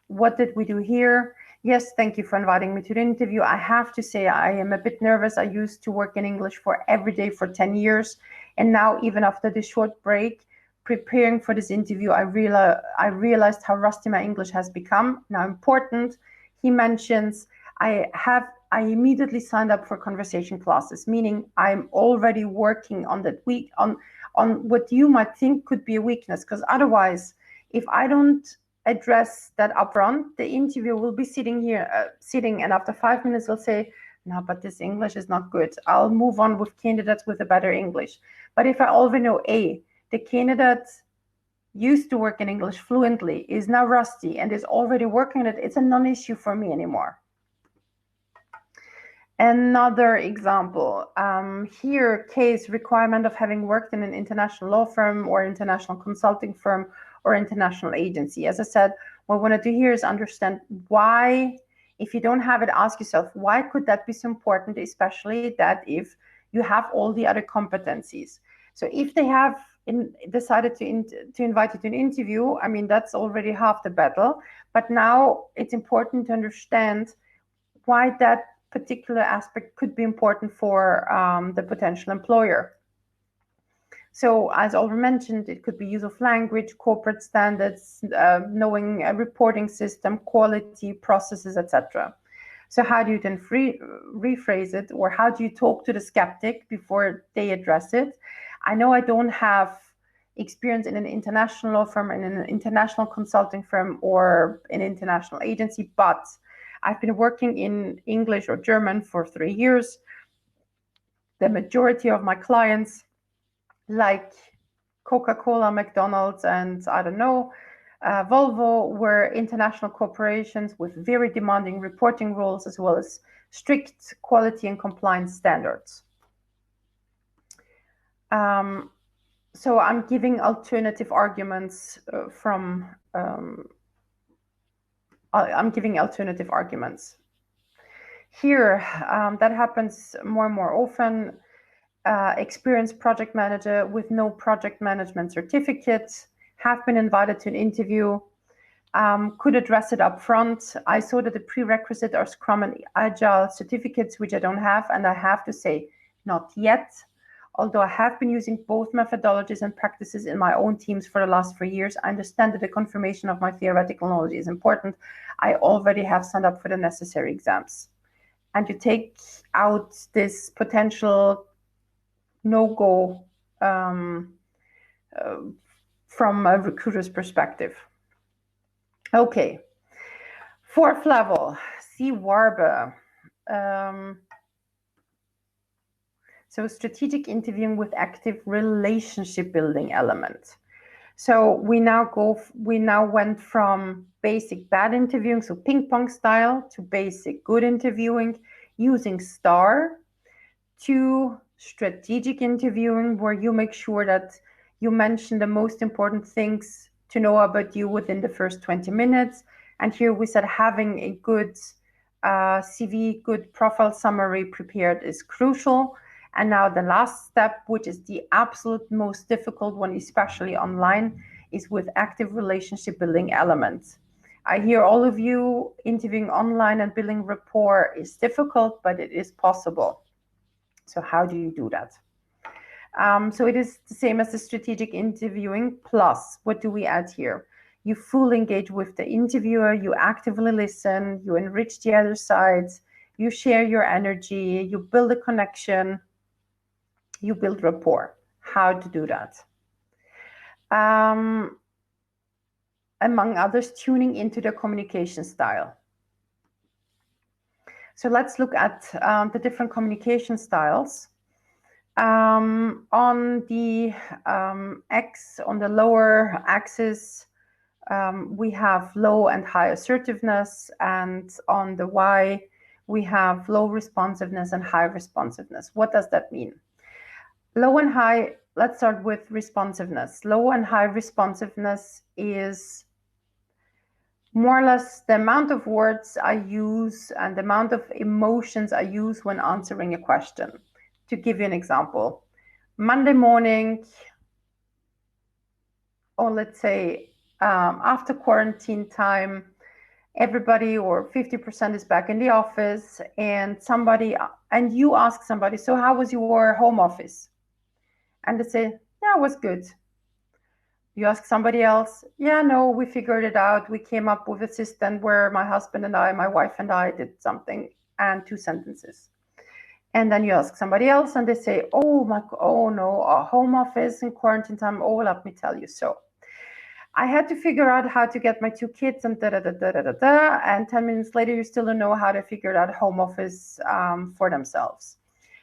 [SPEAKER 1] What did we do here? Yes, thank you for inviting me to the interview. I have to say I am a bit nervous. I used to work in English for every day for 10 years. And now, even after this short break, preparing for this interview, I realized how rusty my English has become. Now, important, he mentions, I have I immediately signed up for conversation classes, meaning I'm already working on that week on what you might think could be a weakness, because otherwise, if I don't address that upfront, the interviewer will be sitting, and after 5 minutes will say, no, but this English is not good. I'll move on with candidates with a better English. But if I already know, the candidate used to work in English fluently, is now rusty, and is already working on it, it's a non-issue for me anymore. Another example, here, case requirement of having worked in an international law firm or international consulting firm or international agency. As I said, what I want to do here is understand why, if you don't have it, ask yourself, why could that be so important, especially that if you have all the other competencies. So if they have decided to invite you to an interview, I mean, that's already half the battle. But now it's important to understand why that particular aspect could be important for the potential employer. So as already mentioned, it could be use of language, corporate standards, knowing a reporting system, quality, processes, etc. So how do you then rephrase it, or how do you talk to the skeptic before they address it? I know I don't have experience in an international law firm, in an international consulting firm, or an international agency, but I've been working in English or German for 3 years. The majority of my clients, like Coca-Cola, McDonald's, and I don't know, Volvo, were international corporations with very demanding reporting rules, as well as strict quality and compliance standards. So I'm giving alternative arguments I'm giving alternative arguments. Here, that happens more and more often. Experienced project manager with no project management certificate, have been invited to an interview, could address it up front. I saw that the prerequisite are Scrum and Agile certificates, which I don't have, and I have to say, not yet. Although I have been using both methodologies and practices in my own teams for the last 3 years, I understand that the confirmation of my theoretical knowledge is important. I already have signed up for the necessary exams. And you take out this potential no-go from a recruiter's perspective. Okay, 4th level, see WARBA. So strategic interviewing with active relationship building element. So we now went from basic bad interviewing, so ping pong style, to basic good interviewing using STAR, to strategic interviewing, where you make sure that you mention the most important things to know about you within the first 20 minutes. And here we said having a good CV, good profile summary prepared is crucial. And now the last step, which is the absolute most difficult one, especially online, is with active relationship building elements. I hear all of you, interviewing online and building rapport is difficult, but it is possible. So how do you do that? So it is the same as the strategic interviewing, plus what do we add here? You fully engage with the interviewer, you actively listen, you enrich the other sides, you share your energy, you build a connection, you build rapport. How to do that? Among others, tuning into the communication style. So let's look at the different communication styles. On the X, on the lower axis, we have low and high assertiveness, and on the Y, we have low responsiveness and high responsiveness. What does that mean? Low and high, let's start with responsiveness. Low and high responsiveness is more or less the amount of words I use and the amount of emotions I use when answering a question. To give you an example, Monday morning, or let's say after quarantine time, everybody or 50% is back in the office, and you ask somebody, so how was your home office? And they say, yeah, it was good. You ask somebody else, yeah, no, we figured it out. We came up with a system where my husband and I, my wife and I did something. and 2 sentences. And then you ask somebody else and they say, oh no, a home office in quarantine time. Oh, let me tell you. So I had to figure out how to get my 2 kids and and 10 minutes later, you still don't know how to figure out home office for themselves.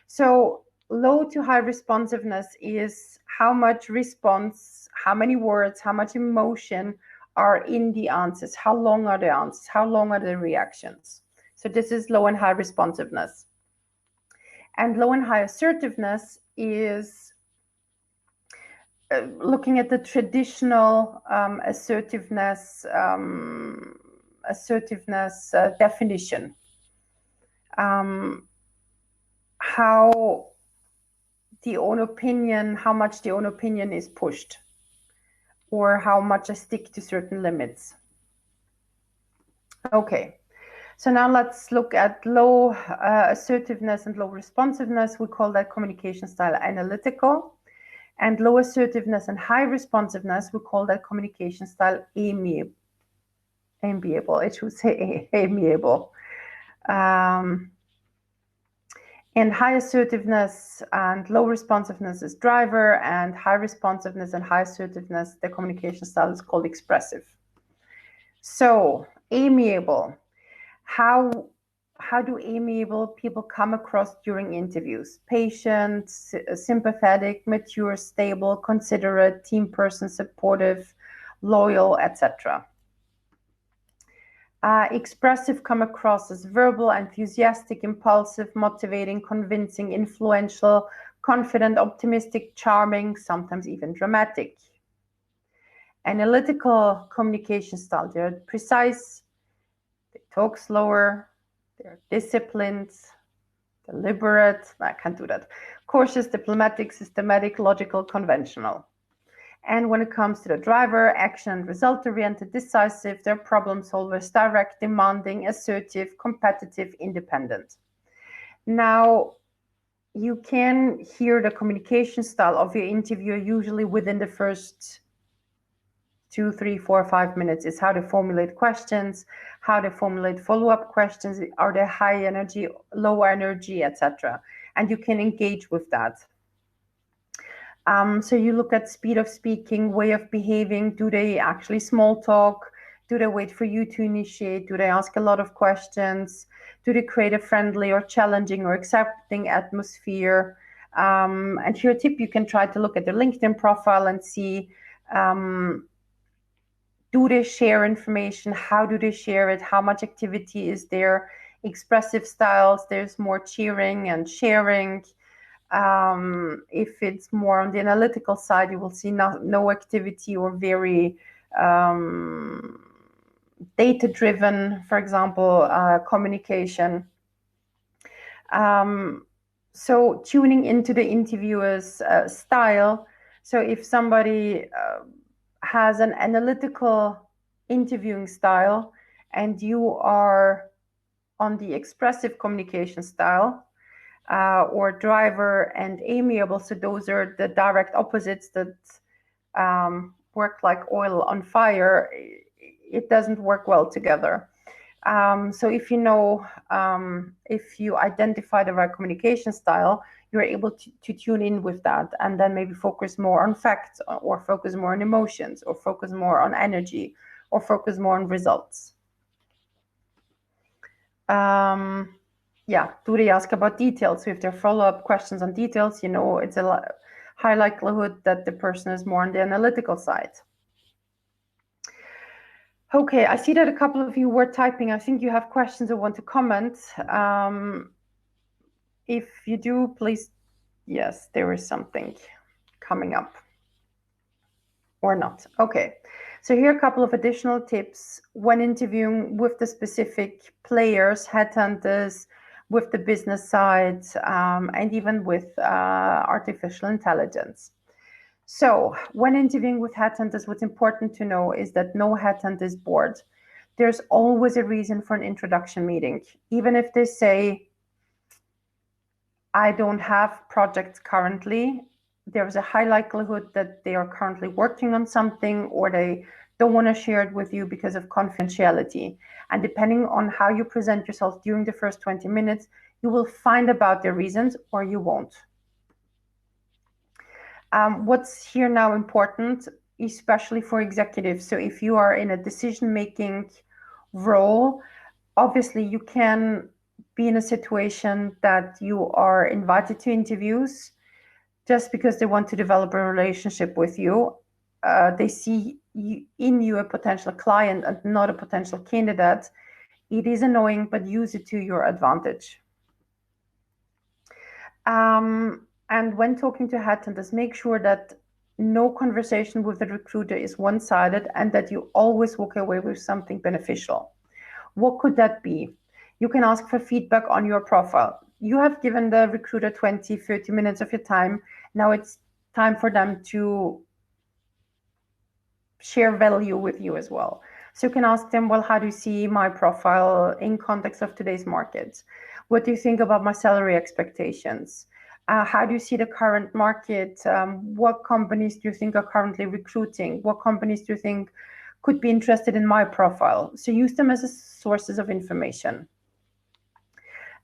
[SPEAKER 1] So low to high responsiveness is how much response, how many words, how much emotion are in the answers, how long are the answers, how long are the reactions. So this is low and high responsiveness. And low and high assertiveness is looking at the traditional assertiveness definition. How the own opinion, how much the own opinion is pushed, or how much I stick to certain limits. Okay, so now let's look at low assertiveness and low responsiveness. We call that communication style analytical. And low assertiveness and high responsiveness, we call that communication style amiable. I should say amiable. And high assertiveness and low responsiveness is driver, and high responsiveness and high assertiveness, the communication style is called expressive. So amiable, how do amiable people come across during interviews? Patient, sympathetic, mature, stable, considerate, team person, supportive, loyal, etc. Expressive come across as verbal, enthusiastic, impulsive, motivating, convincing, influential, confident, optimistic, charming, sometimes even dramatic. Analytical communication style, they're precise, they talk slower, they're disciplined, deliberate, I can't do that, cautious, diplomatic, systematic, logical, conventional. And when it comes to the driver, action and result-oriented, decisive, they're problem solvers, direct, demanding, assertive, competitive, independent. Now, you can hear the communication style of your interviewer usually within the first 2, 3, 4, 5 minutes. Is how to formulate questions, how to formulate follow-up questions, are they high energy, low energy, etc. And you can engage with that. So you look at speed of speaking, way of behaving. Do they actually small talk? Do they wait for you to initiate? Do they ask a lot of questions? Do they create a friendly or challenging or accepting atmosphere? And here a tip, you can try to look at their LinkedIn profile and see, do they share information? How do they share it? How much activity is there? Expressive styles, there's more cheering and sharing. If it's more on the analytical side, you will see no activity or very data-driven, for example, communication. So tuning into the interviewer's style. So if somebody has an analytical interviewing style and you are on the expressive communication style, or driver and amiable, so those are the direct opposites that work like oil on fire, it doesn't work well together. So if you know, if you identify the right communication style, you're able to tune in with that and then maybe focus more on facts, or focus more on emotions, or focus more on energy, or focus more on results. Yeah, do they ask about details? So if there are follow-up questions on details, you know, it's a high likelihood that the person is more on the analytical side. Okay, I see that a couple of you were typing. I think you have questions or want to comment. If you do, please, yes, there is something coming up. Or not. Okay, so here are a couple of additional tips when interviewing with the specific players, headhunters, with the business side, and even with artificial intelligence. So when interviewing with headhunters, what's important to know is that no headhunter is bored. There's always a reason for an introduction meeting. Even if they say, I don't have projects currently, there's a high likelihood that they are currently working on something, or they don't want to share it with you because of confidentiality. And depending on how you present yourself during the first 20 minutes, you will find about the reasons or you won't. What's here now important, especially for executives. So if you are in a decision-making role, obviously you can be in a situation that you are invited to interviews just because they want to develop a relationship with you. They see in you a potential client and not a potential candidate. It is annoying, but use it to your advantage. And when talking to headhunters, make sure that no conversation with the recruiter is one-sided and that you always walk away with something beneficial. What could that be? You can ask for feedback on your profile. You have given the recruiter 20, 30 minutes of your time. Now it's time for them to share value with you as well. So you can ask them, well, how do you see my profile in context of today's market? What do you think about my salary expectations? How do you see the current market? What companies do you think are currently recruiting? What companies do you think could be interested in my profile? So use them as sources of information.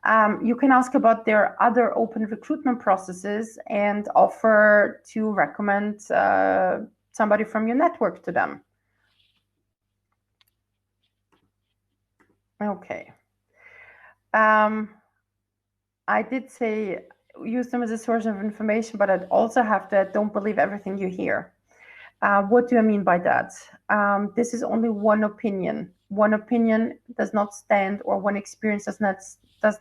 [SPEAKER 1] You can ask about their other open recruitment processes and offer to recommend somebody from your network to them. Okay. I did say use them as a source of information, but I'd also have to don't believe everything you hear. What do I mean by that? This is only one opinion. One opinion does not stand, or one experience does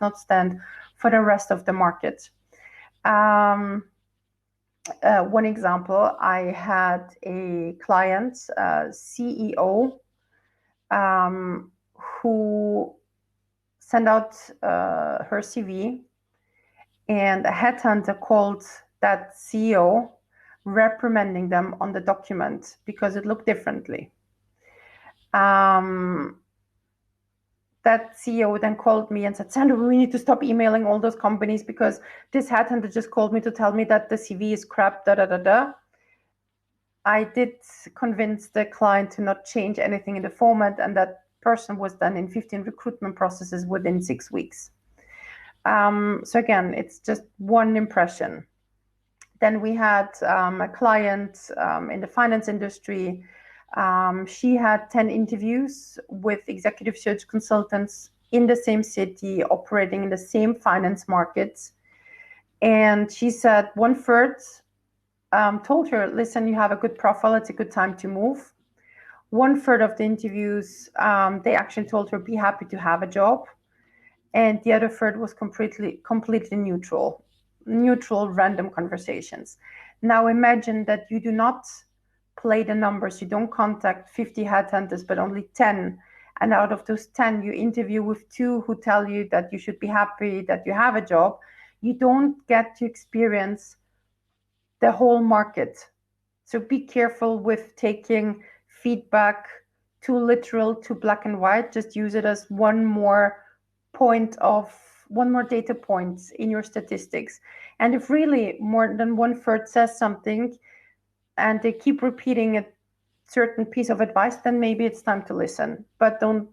[SPEAKER 1] not stand for the rest of the market. One example, I had a client, CEO, who sent out her CV, and a headhunter called that CEO, reprimanding them on the document because it looked differently. That CEO then called me and said, Sandra, we need to stop emailing all those companies because this headhunter just called me to tell me that the CV is crap, da da da da. I did convince the client to not change anything in the format, and that person was then in 15 recruitment processes within 6 weeks. So again, it's just one impression. Then we had a client in the finance industry. She had 10 interviews with executive search consultants in the same city, operating in the same finance markets. And she said 1/3 told her, listen, you have a good profile, it's a good time to move. 1/3 of the interviews, they actually told her, be happy to have a job. And the other third was completely neutral, random conversations. Now imagine that you do not play the numbers, you don't contact 50 headhunters, but only 10. And out of those 10, you interview with 2 who tell you that you should be happy that you have a job. You don't get to experience the whole market. So be careful with taking feedback too literal, too black and white. Just use it as one more data point in your statistics. And if really more than 1/3 says something and they keep repeating a certain piece of advice, then maybe it's time to listen, but don't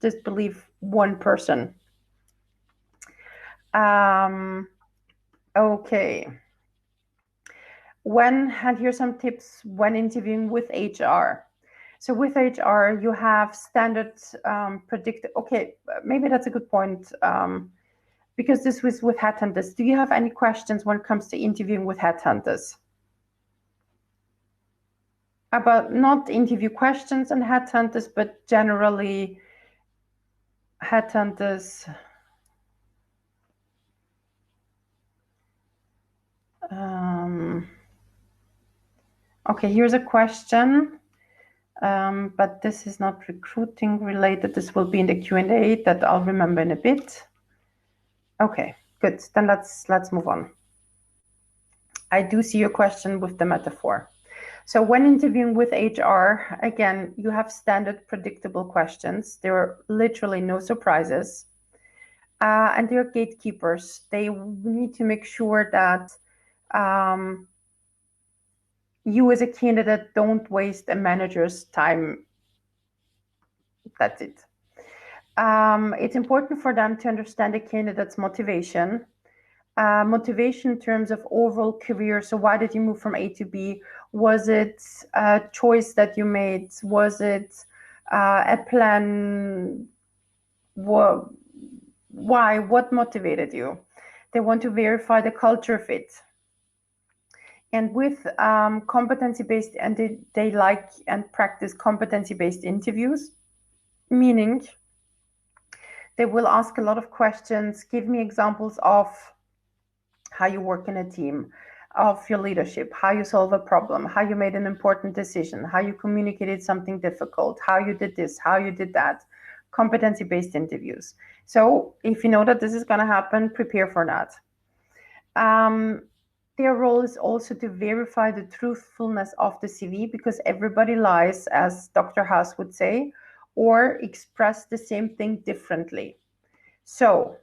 [SPEAKER 1] just believe one person. Okay. And here's some tips when interviewing with HR. So with HR, you have standard okay, maybe that's a good point, because this was with headhunters. Do you have any questions when it comes to interviewing with headhunters? About not interview questions and headhunters, but generally headhunters. Okay, here's a question. But this is not recruiting related. This will be in the Q&A that I'll remember in a bit. Okay, good. Then let's move on. I do see your question with the metaphor. So when interviewing with HR, again, you have standard predictable questions. There are literally no surprises. And they're gatekeepers. They need to make sure that you as a candidate don't waste a manager's time. That's it. It's important for them to understand the candidate's motivation. Motivation in terms of overall career. So why did you move from A to B? Was it a choice that you made? Was it a plan? Why? What motivated you? They want to verify the culture fit. And with competency-based, and they like and practice competency-based interviews, meaning they will ask a lot of questions. Give me examples of how you work in a team, of your leadership, how you solve a problem, how you made an important decision, how you communicated something difficult, how you did this, how you did that. Competency-based interviews. So if you know that this is going to happen, prepare for that. Their role is also to verify the truthfulness of the CV, because everybody lies, as Dr. House would say, or express the same thing differently. So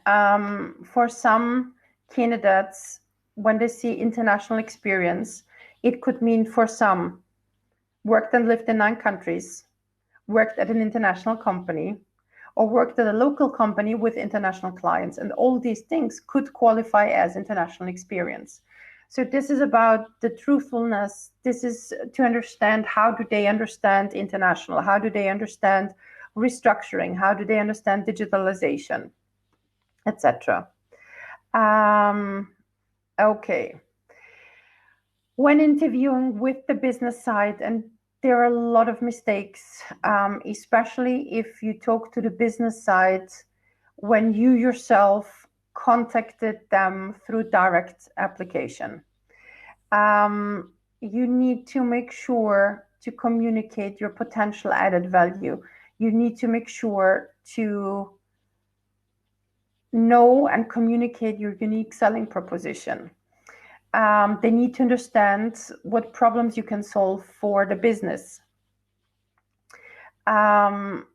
[SPEAKER 1] for some candidates, when they see international experience, it could mean for some worked and lived in 9 countries, worked at an international company, or worked at a local company with international clients. And all these things could qualify as international experience. So this is about the truthfulness. This is to understand, how do they understand international? How do they understand restructuring? How do they understand digitalization, etc.? Okay. When interviewing with the business side, and there are a lot of mistakes, especially if you talk to the business side when you yourself contacted them through direct application. You need to make sure to communicate your potential added value. You need to make sure to know and communicate your unique selling proposition. They need to understand what problems you can solve for the business. And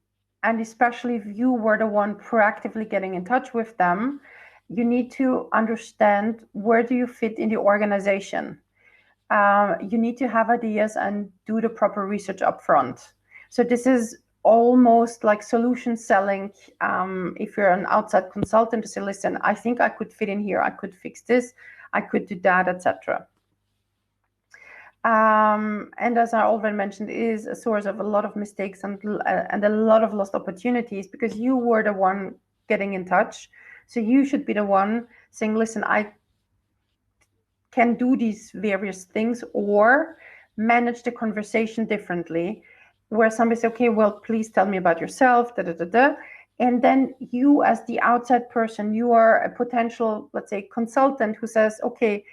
[SPEAKER 1] especially if you were the one proactively getting in touch with them, you need to understand, where do you fit in the organization? You need to have ideas and do the proper research upfront. So this is almost like solution selling. If you're an outside consultant, to say, listen, I think I could fit in here, I could fix this, I could do that, etc. And as I already mentioned, it is a source of a lot of mistakes and a lot of lost opportunities, because you were the one getting in touch. So you should be the one saying, listen, I can do these various things, or manage the conversation differently, where somebody says, okay, well, please tell me about yourself, da, da, da, da. And then you, as the outside person, you are a potential, let's say, consultant who says, okay,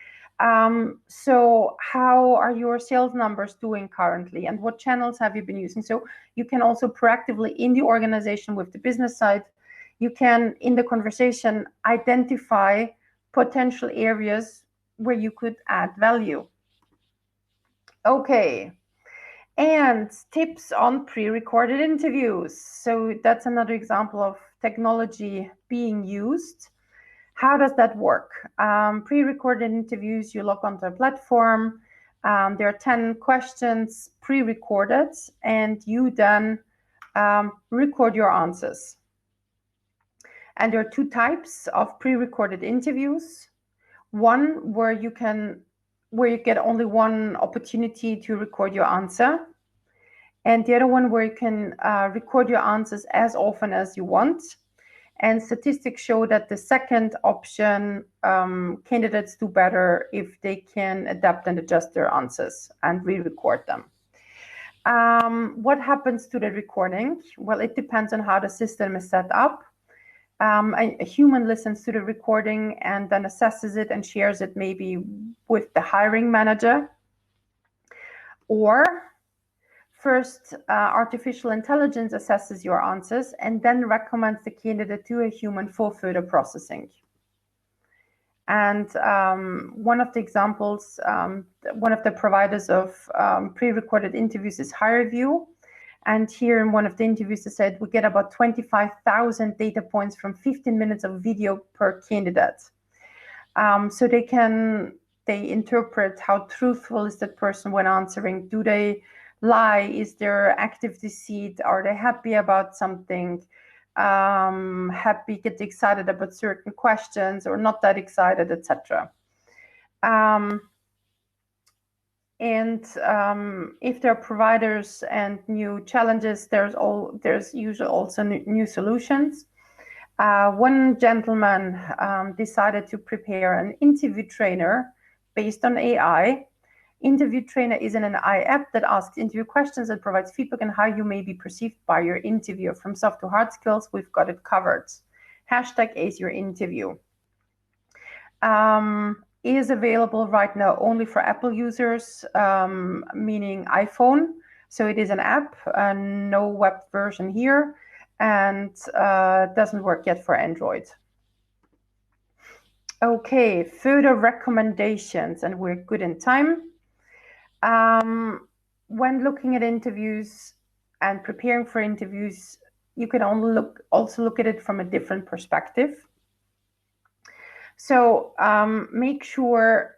[SPEAKER 1] so how are your sales numbers doing currently, and what channels have you been using? So you can also proactively, in the organization with the business side, you can, in the conversation, identify potential areas where you could add value. Okay. And tips on pre-recorded interviews. So that's another example of technology being used. How does that work? Pre-recorded interviews, you log onto a platform. There are 10 questions pre-recorded, and you then record your answers. And there are 2 types of pre-recorded interviews. One where you get only one opportunity to record your answer, and the other one where you can record your answers as often as you want. And statistics show that the second option, candidates do better if they can adapt and adjust their answers and re-record them. What happens to the recording? Well, it depends on how the system is set up. A human listens to the recording and then assesses it and shares it maybe with the hiring manager. Or first, artificial intelligence assesses your answers and then recommends the candidate to a human for further processing. And one of the examples, one of the providers of pre-recorded interviews is HireView. And here in one of the interviews, they said we get about 25,000 data points from 15 minutes of video per candidate. So they can they interpret? How truthful is that person when answering? Do they lie? Is there active deceit? Are they happy about something? Happy, get excited about certain questions, or not that excited, etc. If there are providers and new challenges, there's usually also new solutions. One gentleman decided to prepare an interview trainer based on AI. Interview trainer is an AI app that asks interview questions and provides feedback on how you may be perceived by your interviewer. From soft to hard skills, we've got it covered. #AceYourInterview. Is available right now only for Apple users, meaning iPhone. So it is an app, no web version here, and doesn't work yet for Android. Okay, further recommendations, and we're good in time. When looking at interviews and preparing for interviews, you can also look at it from a different perspective. So make sure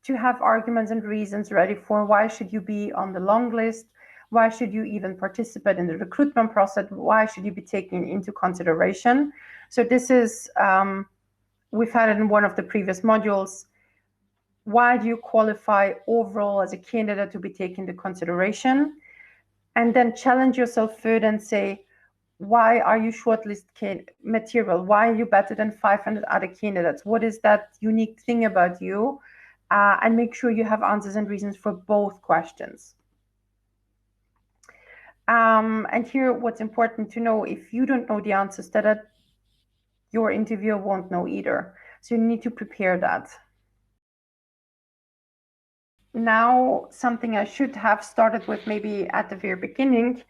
[SPEAKER 1] to have arguments and reasons ready for why should you be on the long list, why should you even participate in the recruitment process, why should you be taken into consideration. So this is, we've had it in one of the previous modules. Why do you qualify overall as a candidate to be taken into consideration? And then challenge yourself further and say, why are you shortlist material? Why are you better than 500 other candidates? What is that unique thing about you? And make sure you have answers and reasons for both questions. And here, what's important to know, if you don't know the answers, that your interviewer won't know either. So you need to prepare that. Now, something I should have started with maybe at the very beginning,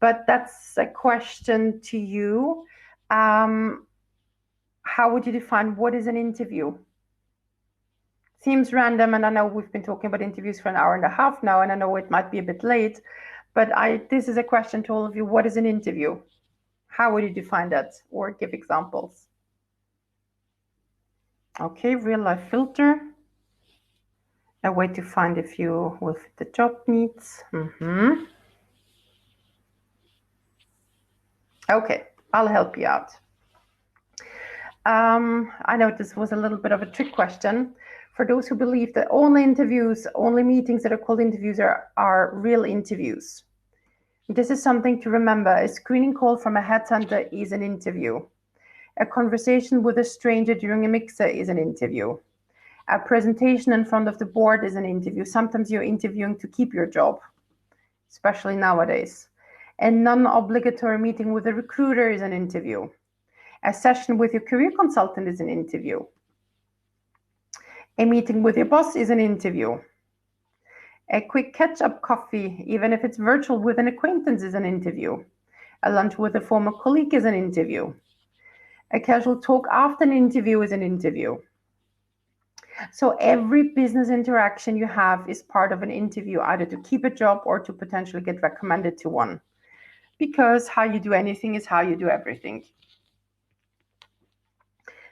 [SPEAKER 1] but that's a question to you. How would you define what is an interview? Seems random, and I know we've been talking about interviews for an hour and a half now, and I know it might be a bit late, but this is a question to all of you. What is an interview? How would you define that, or give examples? Okay, real life filter. A way to find if you will fit the job needs. Okay, I'll help you out. I know this was a little bit of a trick question. For those who believe that only meetings that are called interviews are real interviews. This is something to remember. A screening call from a headhunter is an interview. A conversation with a stranger during a mixer is an interview. A presentation in front of the board is an interview. Sometimes you're interviewing to keep your job, especially nowadays. A non-obligatory meeting with a recruiter is an interview. A session with your career consultant is an interview. A meeting with your boss is an interview. A quick catch-up coffee, even if it's virtual with an acquaintance, is an interview. A lunch with a former colleague is an interview. A casual talk after an interview is an interview. So every business interaction you have is part of an interview, either to keep a job or to potentially get recommended to one. Because how you do anything is how you do everything.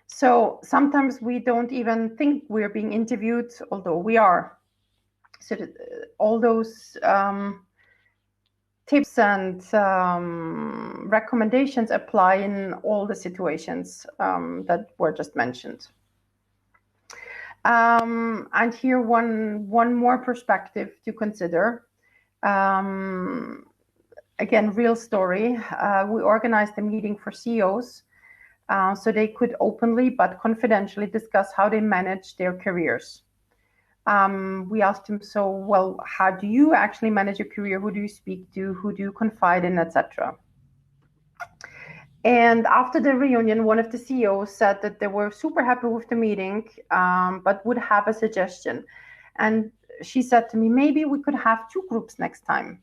[SPEAKER 1] So sometimes we don't even think we're being interviewed, although we are. So all those tips and recommendations apply in all the situations that were just mentioned. And here one more perspective to consider. Again, real story. We organized a meeting for CEOs so they could openly but confidentially discuss how they manage their careers. We asked them, so, well, how do you actually manage your career? Who do you speak to? Who do you confide in, etc.? And after the reunion, one of the CEOs said that they were super happy with the meeting, but would have a suggestion. And she said to me, maybe we could have 2 groups next time.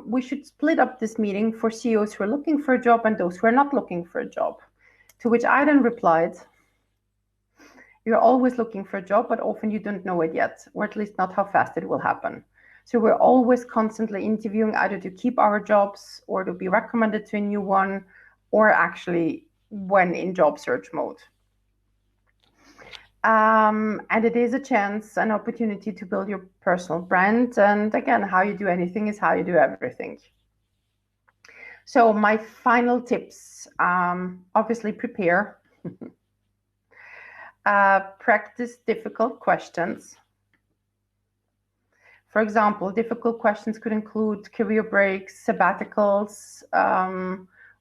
[SPEAKER 1] We should split up this meeting for CEOs who are looking for a job and those who are not looking for a job. To which I then replied, you're always looking for a job, but often you don't know it yet, or at least not how fast it will happen. So we're always constantly interviewing, either to keep our jobs or to be recommended to a new one, or actually when in job search mode. And it is a chance, an opportunity to build your personal brand. And again, how you do anything is how you do everything. So my final tips, obviously prepare, practice difficult questions. For example, difficult questions could include career breaks, sabbaticals,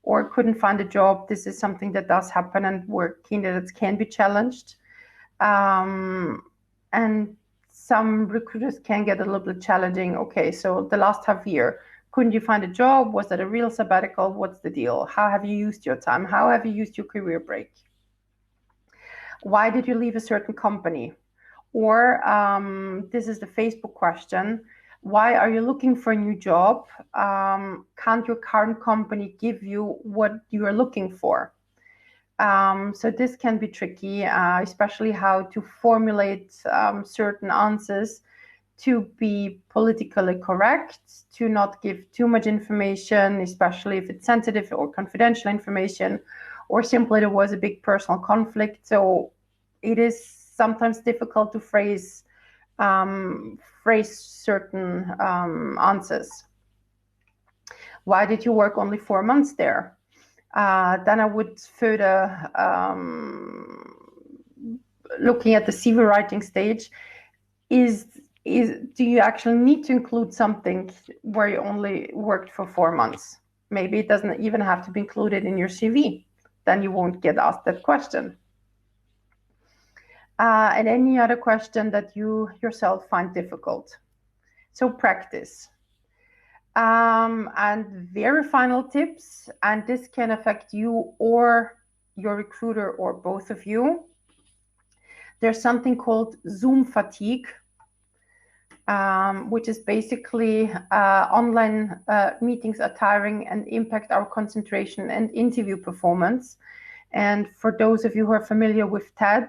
[SPEAKER 1] or couldn't find a job. This is something that does happen and where candidates can be challenged. And some recruiters can get a little bit challenging. Okay, so the last half year, couldn't you find a job? Was that a real sabbatical? What's the deal? How have you used your time? How have you used your career break? Why did you leave a certain company? Or this is the Facebook question. Why are you looking for a new job? Can't your current company give you what you are looking for? So this can be tricky, especially how to formulate certain answers to be politically correct, to not give too much information, especially if it's sensitive or confidential information, or simply there was a big personal conflict. So it is sometimes difficult to phrase certain answers. Why did you work only 4 months there? Then I would further looking at the CV writing stage. Do you actually need to include something where you only worked for 4 months? Maybe it doesn't even have to be included in your CV. Then you won't get asked that question. And any other question that you yourself find difficult. So practice. And very final tips, and this can affect you or your recruiter or both of you. There's something called Zoom fatigue, which is basically online meetings are tiring and impact our concentration and interview performance. And for those of you who are familiar with TED,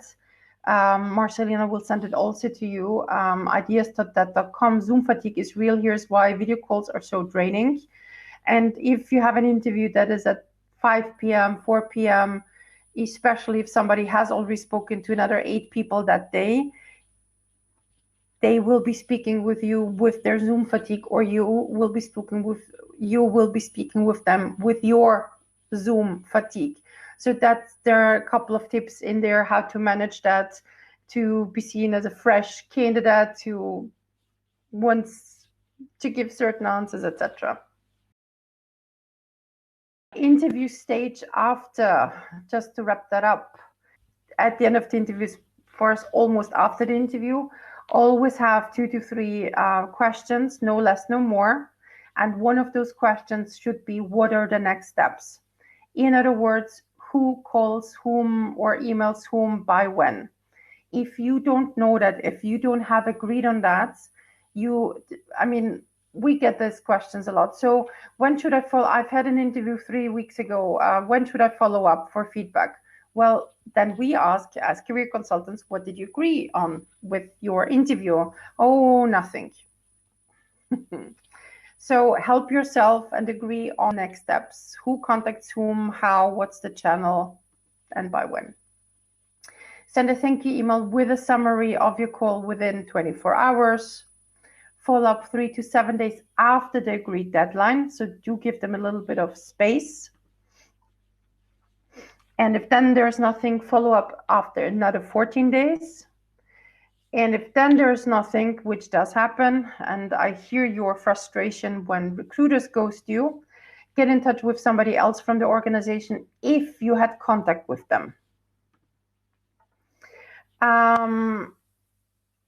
[SPEAKER 1] Marcelina will send it also to you, ideas.that.com. Zoom fatigue is real. Here's why video calls are so draining. And if you have an interview that is at 5 p.m., 4 p.m., especially if somebody has already spoken to another 8 people that day, they will be speaking with you with their Zoom fatigue, or you will be speaking with them with your Zoom fatigue. So that there are a couple of tips in there how to manage that, to be seen as a fresh candidate, to wants to give certain answers, etc. Interview stage after, just to wrap that up, at the end of the interview, for us, almost after the interview, always have 2 to 3 questions, no less, no more. And one of those questions should be, what are the next steps? In other words, who calls whom or emails whom by when? If you don't know that, if you don't have agreed on that, we get these questions a lot. So when should I follow? I've had an interview 3 weeks ago. When should I follow up for feedback? Well, then we ask, as career consultants, what did you agree on with your interview? Oh, nothing. So help yourself and agree on next steps. Who contacts whom, how, what's the channel, and by when. Send a thank you email with a summary of your call within 24 hours. Follow up 3 to 7 days after the agreed deadline. So do give them a little bit of space. And if then there's nothing, follow up after another 14 days. And if then there's nothing, which does happen, and I hear your frustration when recruiters ghost you, get in touch with somebody else from the organization if you had contact with them.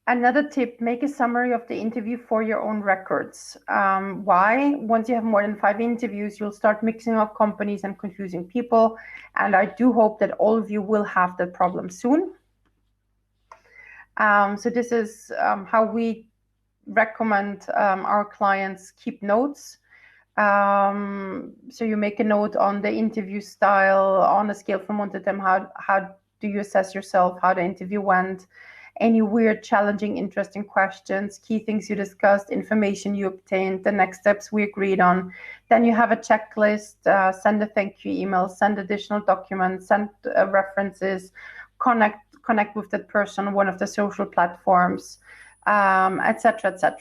[SPEAKER 1] Another tip, make a summary of the interview for your own records. Why? Once you have more than 5 interviews, you'll start mixing up companies and confusing people. And I do hope that all of you will have that problem soon. So this is how we recommend our clients keep notes. So you make a note on the interview style, on a scale from 1 to 10, how do you assess yourself, how the interview went, any weird, challenging, interesting questions, key things you discussed, information you obtained, the next steps we agreed on. Then you have a checklist, send a thank you email, send additional documents, send references, connect connect with that person on one of the social platforms, etc., etc.